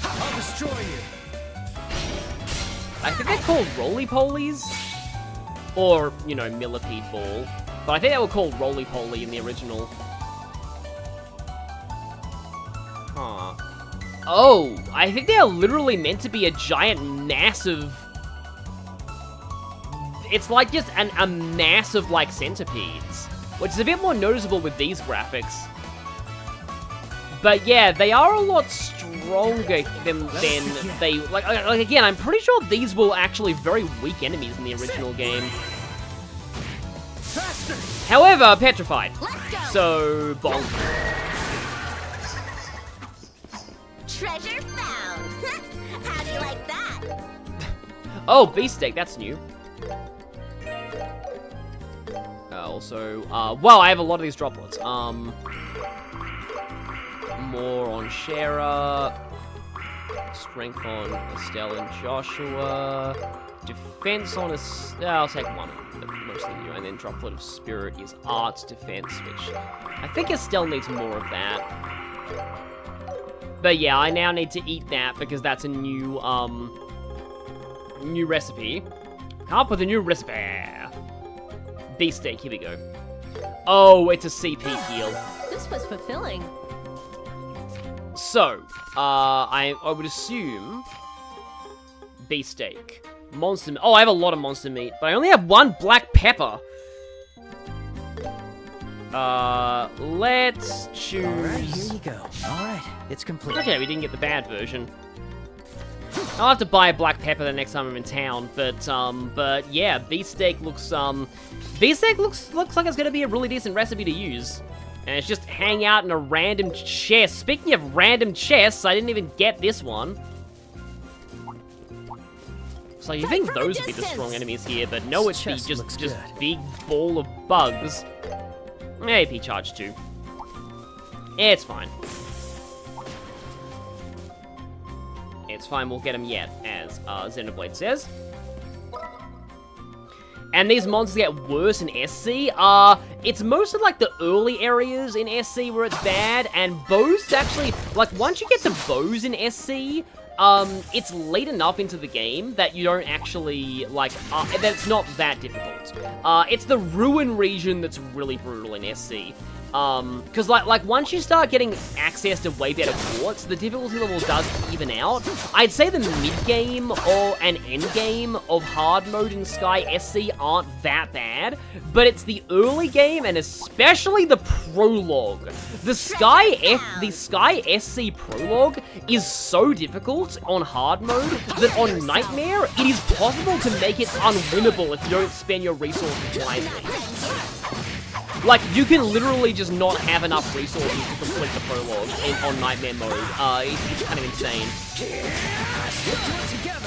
I'll destroy you. I think they're called roly-polies, or, you know, millipede ball. But I think they were called roly-poly in the original. Huh. Oh, I think they are literally meant to be a giant massive... It's like just a mass of, like, centipedes, which is a bit more noticeable with these graphics. But yeah, they are a lot stronger than they... Like, again, I'm pretty sure these were actually very weak enemies in the original game. However, petrified. So, bonk. Treasure found. How do you like that? Oh, beefsteak, that's new. Also, wow, I have a lot of these droplets. More on Shara. Strength on Estelle and Joshua. Defense on I'll take one, but mostly you. And then droplet of spirit is arts defense, which I think Estelle needs more of that. But yeah, I now need to eat that because that's a new recipe. Come up with a new recipe. Beefsteak, here we go. Oh, it's a CP heal. This was fulfilling. So, I would assume beefsteak. Monster meat. Oh, I have a lot of monster meat, but I only have one black pepper. Let's choose... Alright, here you go. Alright, it's complete. Okay, we didn't get the bad version. I'll have to buy a black pepper the next time I'm in town, but yeah, beefsteak looks like it's gonna be a really decent recipe to use. And it's just hang out in a random chest. Speaking of random chests, I didn't even get this one. So you think those would be the strong enemies here, but no, it's just big ball of bugs. AP charge 2. It's fine. It's fine, we'll get him yet, as Xenoblade says. And these monsters get worse in SC. It's mostly like the early areas in SC where it's bad, and Bose actually, like once you get to Bose in SC, it's late enough into the game that you don't actually, like, that it's not that difficult. It's the Ruin region that's really brutal in SC. Because, like, once you start getting access to way better quartz, the difficulty level does even out. I'd say the mid-game or an end-game of hard mode in Sky SC aren't that bad, but it's the early game, and especially the prologue. The Sky SC prologue is so difficult on hard mode that on Nightmare, it is possible to make it unwinnable if you don't spend your resources wisely. Like, you can literally just not have enough resources to complete the prologue on Nightmare mode. It's kind of insane.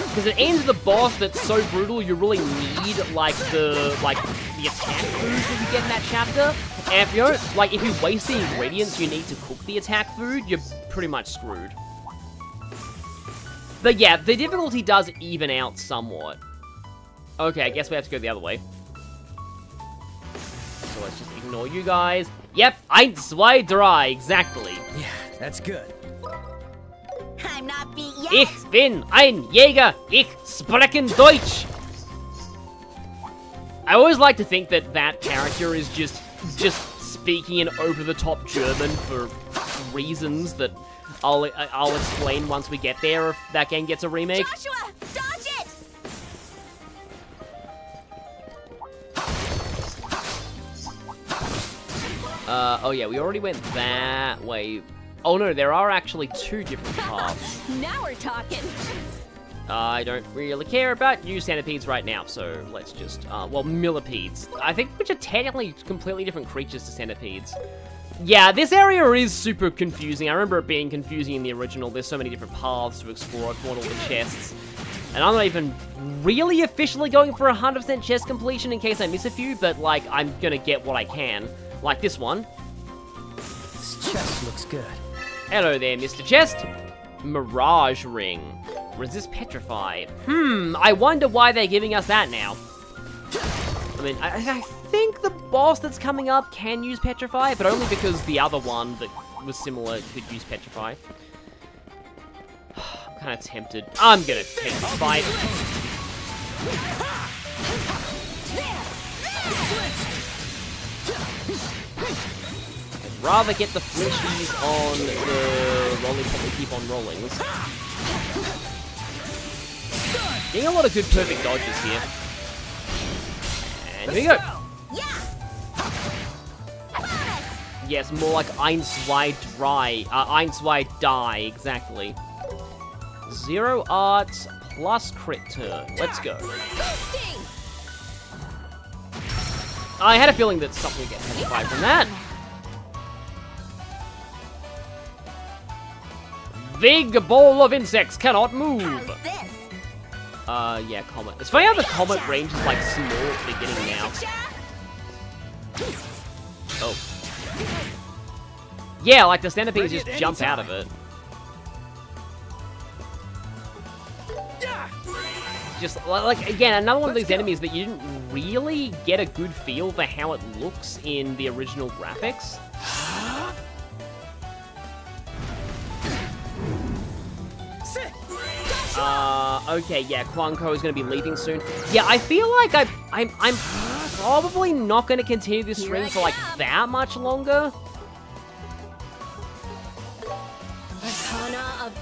Because it ends with a boss that's so brutal, you really need, like, the attack food that you get in that chapter. And if you don't, like, if you waste the ingredients you need to cook the attack food, you're pretty much screwed. But yeah, the difficulty does even out somewhat. Okay, I guess we have to go the other way. So let's just ignore you guys. Yep, 1, 2, 3, exactly. Yeah, that's good. I'm not beat yet. Ich bin ein Jäger. Ich sprechen Deutsch. I always like to think that that character is just speaking in over-the-top German for reasons that I'll explain once we get there if that game gets a remake. Joshua, dodge it! Oh yeah, we already went that way. Oh no, there are actually 2 different paths. Now we're talking. I don't really care about you centipedes right now, so let's just, well, millipedes. I think which are technically completely different creatures to centipedes. Yeah, this area is super confusing. I remember it being confusing in the original. There's so many different paths to explore. I've fought all the chests. And I'm not even really officially going for 100% chest completion in case I miss a few, but, like, I'm gonna get what I can. Like this one. This chest looks good. Hello there, Mr. Chest. Mirage Ring. Resist Petrify. I wonder why they're giving us that now. I mean, I think the boss that's coming up can use Petrify, but only because the other one that was similar could use Petrify. I'm kind of tempted. I'm gonna take this fight. I'd rather get the flinchies on the lollipop we keep on rollings. Getting a lot of good perfect dodges here. And here we go. Yes, more like 1, 2, 3. 1, 2, die, exactly. 0 arts plus crit turn. Let's go. I had a feeling that something would get petrified from that. Big ball of insects cannot move. Yeah, comet. It's funny how the comet range is like small at the beginning now. Oh. Yeah, like the centipedes just jump out of it. Just, like, again, another one of these enemies that you didn't really get a good feel for how it looks in the original graphics. Okay, yeah, Quanko is going to be leaving soon. Yeah, I feel like I'm probably not going to continue this stream for, like, that much longer.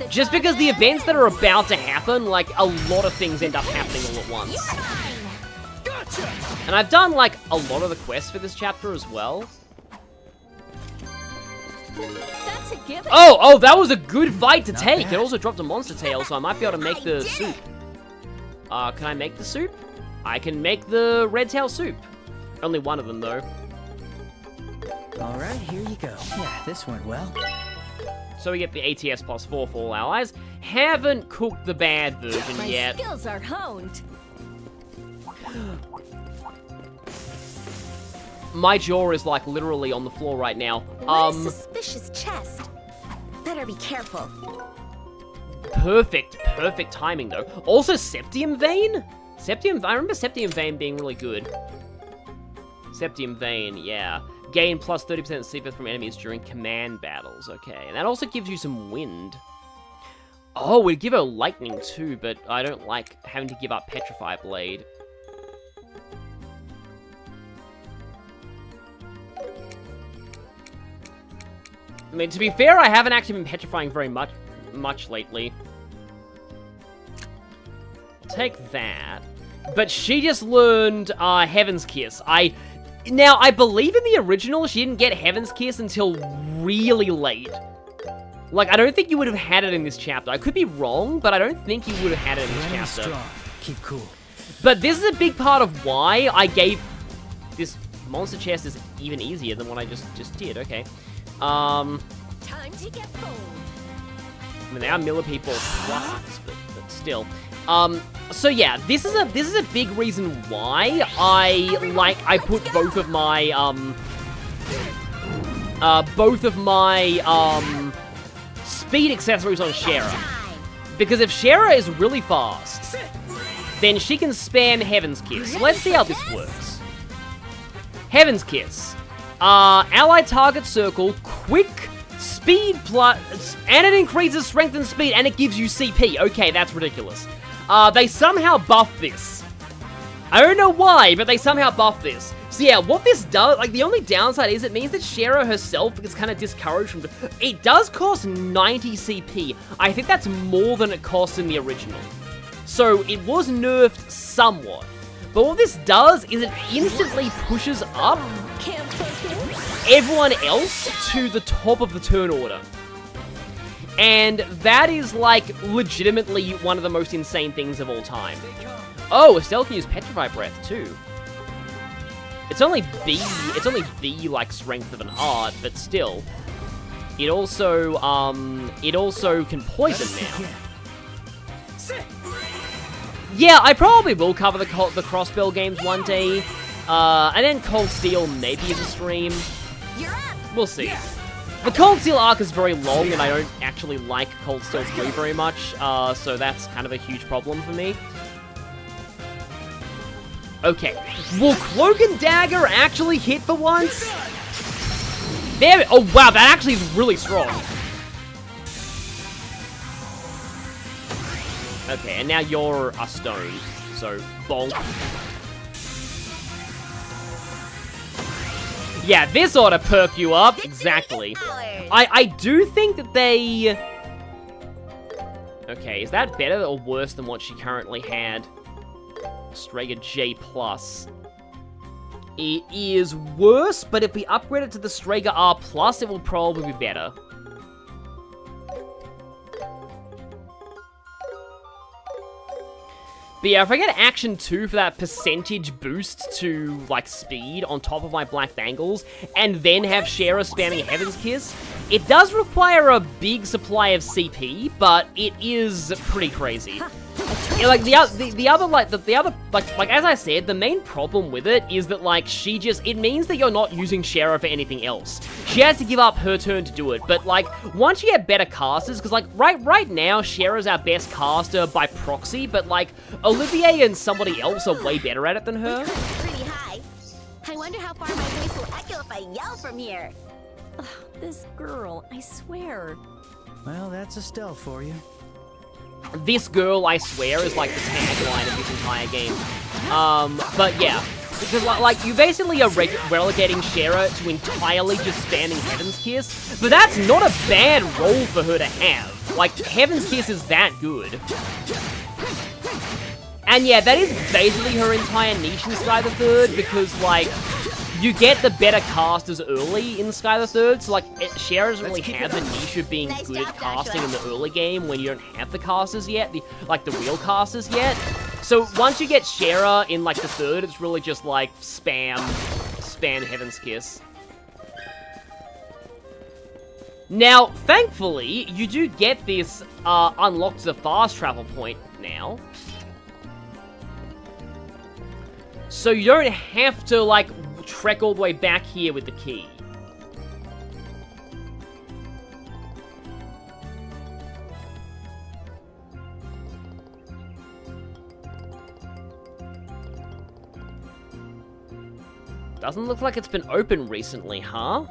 Just because the events that are about to happen, like, a lot of things end up happening all at once. And I've done, like, a lot of the quests for this chapter as well. That's a given. Oh, that was a good fight to take. It also dropped a monster tail, so I might be able to make the soup. Can I make the soup? I can make the red tail soup. Only one of them, though. All right, here you go. Yeah, this went well. So we get the ATS +4 for all allies. Haven't cooked the bad version yet. My skills are honed. My jaw is, like, literally on the floor right now. What a suspicious chest. Better be careful. Perfect timing, though. Also, Septium Vein? I remember Septium Vein being really good. Septium Vein, yeah. Gain plus 30% CP from enemies during command battles. Okay, and that also gives you some wind. Oh, we'd give her lightning too, but I don't like having to give up Petrify Blade. I mean, to be fair, I haven't actually been petrifying very much lately. I'll take that. But she just learned Heaven's Kiss. Now, I believe in the original, she didn't get Heaven's Kiss until really late. Like, I don't think you would have had it in this chapter. I could be wrong, but I don't think you would have had it in this chapter. Strong. Keep cool. But this is a big part of why I gave... This monster chest is even easier than what I just did. Okay. Time to get bold. I mean, they are Miller people pluses, but still. So yeah, this is a big reason why I put both of my speed accessories on Shara. Because if Shara is really fast, then she can spam Heaven's Kiss. So let's see how this works. Heaven's Kiss. Allied target circle, quick, speed plus, and it increases strength and speed, and it gives you CP. Okay, that's ridiculous. They somehow buff this. I don't know why, but they somehow buff this. So yeah, what this does, like, the only downside is it means that Shara herself is kind of discouraged from... It does cost 90 CP. I think that's more than it cost in the original. So it was nerfed somewhat. But what this does is it instantly pushes up everyone else to the top of the turn order. And that is, like, legitimately one of the most insane things of all time. Oh, Estelle can use Petrify Breath, too. It's only B, like, strength of an art, but still. It also can poison now. Yeah, I probably will cover the Crossbell games one day. And then Cold Steel maybe as a stream. We'll see. The Cold Steel arc is very long, and I don't actually like Cold Steel 3 very much, so that's kind of a huge problem for me. Okay, will Cloak and Dagger actually hit for once? There, oh wow, that actually is really strong. Okay, and now you're a stone, so bonk. Yeah, this ought to perk you up, exactly. I do think that they... Okay, is that better or worse than what she currently had? Strega J+. It is worse, but if we upgrade it to the Strega R+, it will probably be better. But yeah, if I get Action 2 for that percentage boost to, like, speed on top of my Black Bangles, and then have Shara spamming Heaven's Kiss, it does require a big supply of CP, but it is pretty crazy. Yeah, like, like, as I said, the main problem with it is that, like, it means that you're not using Shara for anything else. She has to give up her turn to do it, but, like, once you get better casters, because, like, right now, Shara's our best caster by proxy, but, like, Olivier and somebody else are way better at it than her. Pretty high. I wonder how far my voice will echo if I yell from here. Ugh, this girl, I swear. Well, that's Estelle for you. This girl, I swear, is like the tagline of this entire game. But yeah, because like you basically are relegating Shara to entirely just spamming Heaven's Kiss, but that's not a bad role for her to have. Like, Heaven's Kiss is that good. And yeah, that is basically her entire niche in Sky the Third, because, like, you get the better casters early in Sky the Third, so, like, Shara doesn't really have the niche of being good at casting in the early game when you don't have the casters yet, the real casters yet. So once you get Shara in, like, the third, it's really just, like, spam Heaven's Kiss. Now, thankfully, you do get this unlocked as a fast travel point now. So you don't have to, like, trek all the way back here with the key. Doesn't look like it's been open recently, huh?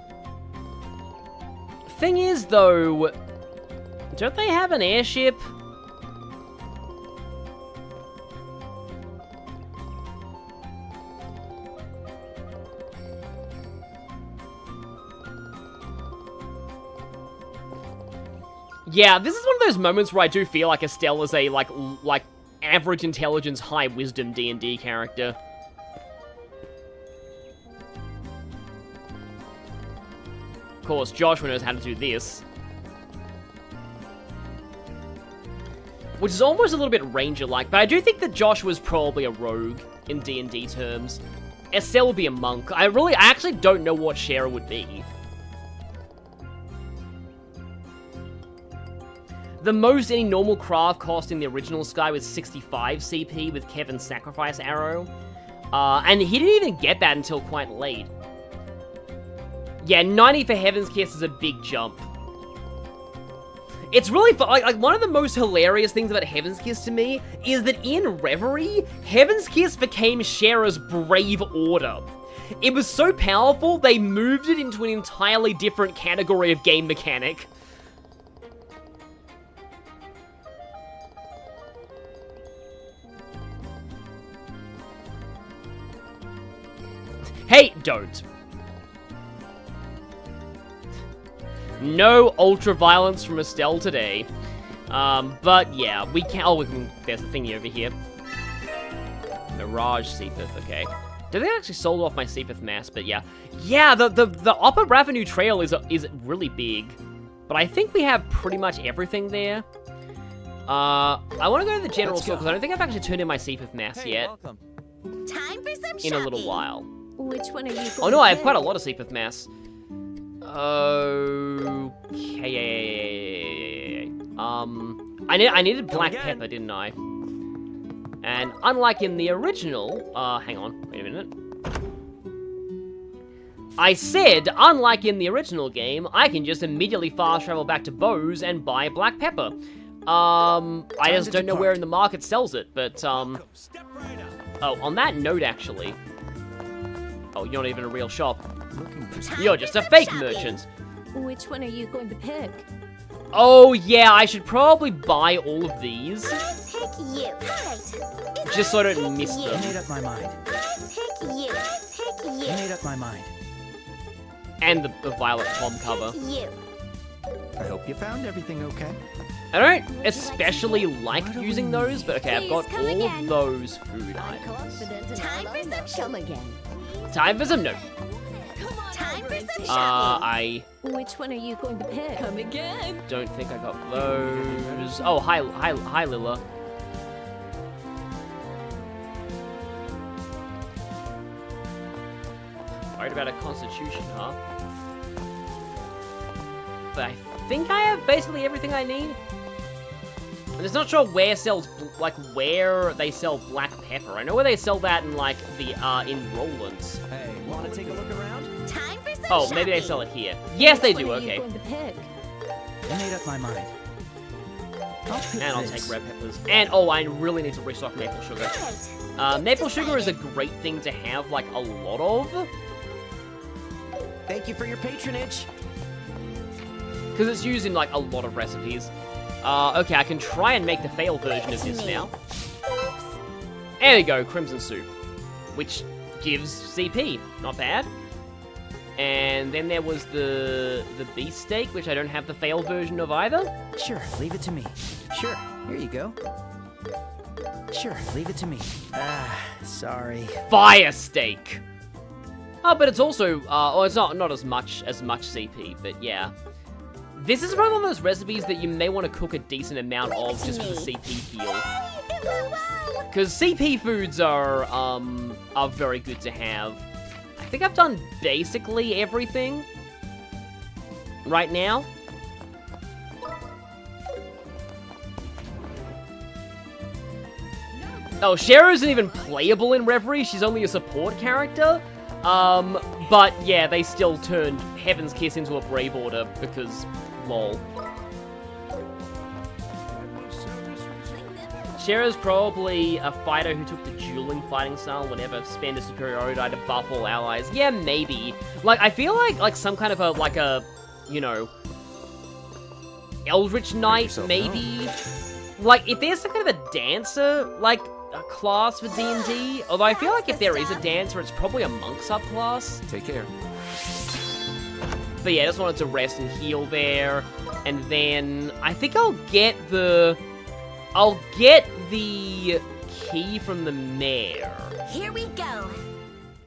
Thing is, though, don't they have an airship? Yeah, this is one of those moments where I do feel like Estelle is a, like average intelligence, high wisdom D&D character. Of course, Joshua knows how to do this. Which is almost a little bit Ranger-like, but I do think that Joshua's probably a rogue in D&D terms. Estelle would be a monk. I actually don't know what Shara would be. The most any normal craft cost in the original Sky was 65 CP with Kevin's sacrifice arrow. And he didn't even get that until quite late. Yeah, 90 for Heaven's Kiss is a big jump. It's really fun. Like one of the most hilarious things about Heaven's Kiss to me is that in Reverie, Heaven's Kiss became Shara's Brave Order. It was so powerful, they moved it into an entirely different category of game mechanic. Hey, don't. No ultra-violence from Estelle today. But yeah, we can... Oh, there's a thingy over here. Mirage Seepith, okay. Did they actually sold off my Seepith mass? But yeah. Yeah, the Upper Ravenue Trail is really big. But I think we have pretty much everything there. I want to go to the general store, because I don't think I've actually turned in my Seepith mass yet. Time for some shopping. In a little while. Which one are you going Oh no, I have quite a lot of Seepith mass. Okay. I needed black pepper, didn't I? And unlike in the original, hang on, wait a minute. I said, unlike in the original game, I can just immediately fast travel back to Bose and buy black pepper. I just don't know where in the market sells it, but, oh, on that note, actually. Oh, you're not even a real shop. You're just a fake merchant. Which one are you going to pick? Oh, yeah, I should probably buy all of these. Just so I don't miss them. I made up my mind. I made up my mind. And the violet pom cover. I hope you found everything okay. I don't especially like using those, but okay, I've got all of those food items. Time for some shopping. Time for some no. Time for some shopping. Which one are you going to pick? Come again. Don't think I got those. Oh, hi, Lilla. Worried about a constitution, huh? But I think I have basically everything I need. I'm just not sure where where they sell black pepper. I know where they sell that in in Roland's. Hey, wanna take a look around? Time for some Oh, maybe they sell it here. Yes, they do. Okay. I made up my mind. And I'll take red peppers. And oh, I really need to restock maple sugar. Maple sugar is a great thing to have a lot of. Thank you for your patronage. Because it's used in a lot of recipes. Okay, I can try and make the fail version of this now. There we go, Crimson Soup. Which gives CP, not bad. And then there was the beefsteak, which I don't have the fail version of either. Sure, leave it to me. Sure, here you go. Sure, leave it to me. Sorry. Fire steak! Oh, but it's also, it's not as much CP, but yeah. This is probably one of those recipes that you may want to cook a decent amount of just for the CP heal. Because CP foods are very good to have. I think I've done basically everything right now. Oh, Shara isn't even playable in Reverie. She's only a support character. But yeah, they still turned Heaven's Kiss into a Brave Order because, lol. Shera's probably a fighter who took the dueling fighting style, whenever spend a superiority die to buff all allies. Yeah, maybe. Like, I feel like some kind of a, you know, Eldritch Knight, maybe? Like, if there's some kind of a dancer, like, a class for D&D, although I feel like if there is a dancer, it's probably a monk subclass. Take care. But yeah, I just wanted to rest and heal there, and then I think I'll get the key from the mayor. Here we go.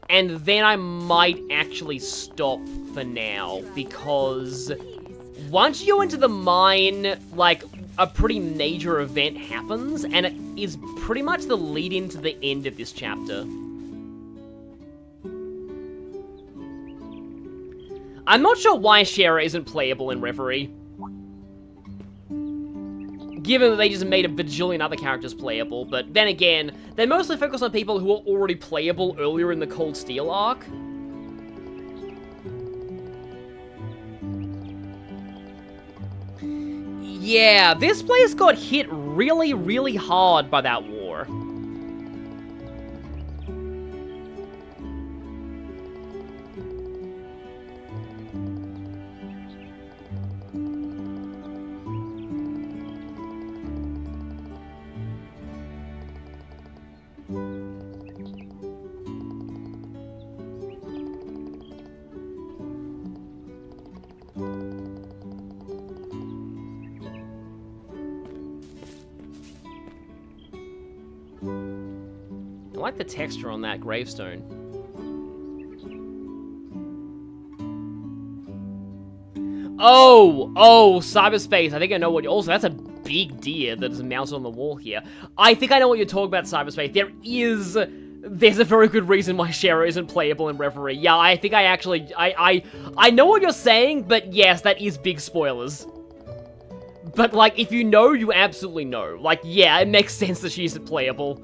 And then I might actually stop for now, because once you're into the mine, like, a pretty major event happens, and it is pretty much the lead-in to the end of this chapter. I'm not sure why Shera isn't playable in Reverie, given that they just made a bajillion other characters playable, but then again, they mostly focus on people who are already playable earlier in the Cold Steel arc. Yeah, this place got hit really, really hard by that war. I like the texture on that gravestone. Oh, cyberspace. I think I know what also, that's a big deer that is mounted on the wall here. I think I know what you're talking about, cyberspace. There's a very good reason why Shera isn't playable in Reverie. Yeah, I think I actually, I know what you're saying, but yes, that is big spoilers. But, like, if you know, you absolutely know. Like, yeah, it makes sense that she isn't playable.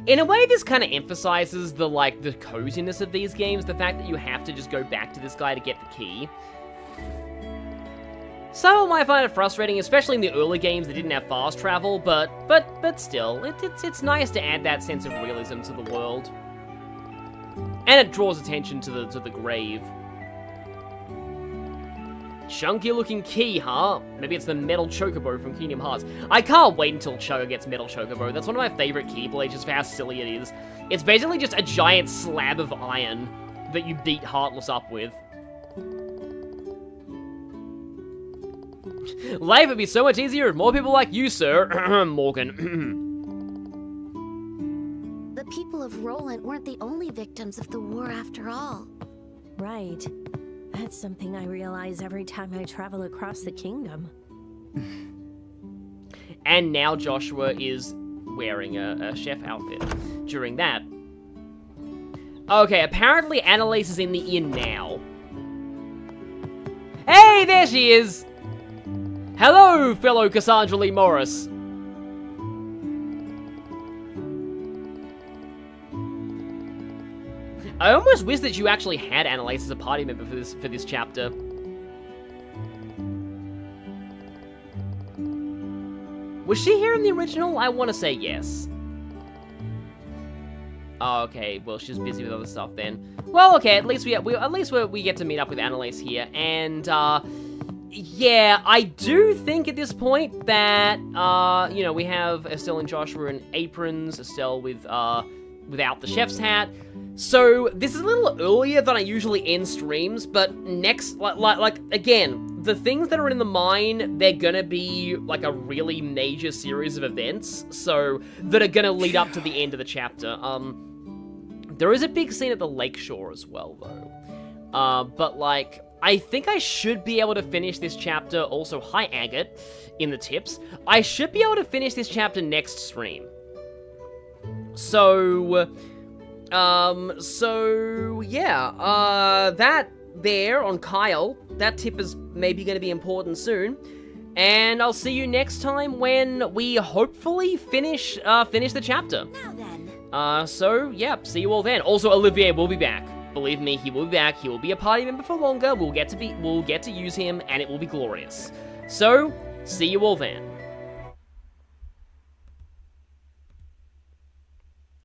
In a way, this kind of emphasizes the coziness of these games, the fact that you have to just go back to this guy to get the key. Some people might find it frustrating, especially in the early games that didn't have fast travel, but still, it's nice to add that sense of realism to the world. And it draws attention to the grave. Chunky looking key, huh? Maybe it's the metal chocobo from Kingdom Hearts. I can't wait until Chugga gets metal chocobo. That's one of my favorite Keyblades, just for how silly it is. It's basically just a giant slab of iron that you beat Heartless up with. Life would be so much easier if more people like you, sir, Morgan. The people of Roland weren't the only victims of the war after all. Right. That's something I realize every time I travel across the kingdom. And now Joshua is wearing a chef outfit during that. Okay, apparently Annalise is in the inn now. Hey, there she is! Hello, fellow Cassandra Lee Morris. I almost wish that you actually had Annalise as a party member for this chapter. Was she here in the original? I want to say yes. Oh, okay, well, she's busy with other stuff then. Well, okay, at least we get to meet up with Annalise here, and yeah, I do think at this point that you know, we have Estelle and Joshua in aprons, Estelle with without the chef's hat. So this is a little earlier than I usually end streams, but next, like again, the things that are in the mine, they're gonna be like a really major series of events, so that are gonna lead up to the end of the chapter. There is a big scene at the lakeshore as well, though. But like, I think I should be able to finish this chapter. Also, hi Agate in the tips. I should be able to finish this chapter next stream. So yeah, there on Kyle. That tip is maybe going to be important soon. And I'll see you next time when we hopefully finish the chapter. Now then. So, yeah, see you all then. Also, Olivier will be back. Believe me, he will be back. He will be a party member for longer. We'll get to use him, and it will be glorious. So, see you all then.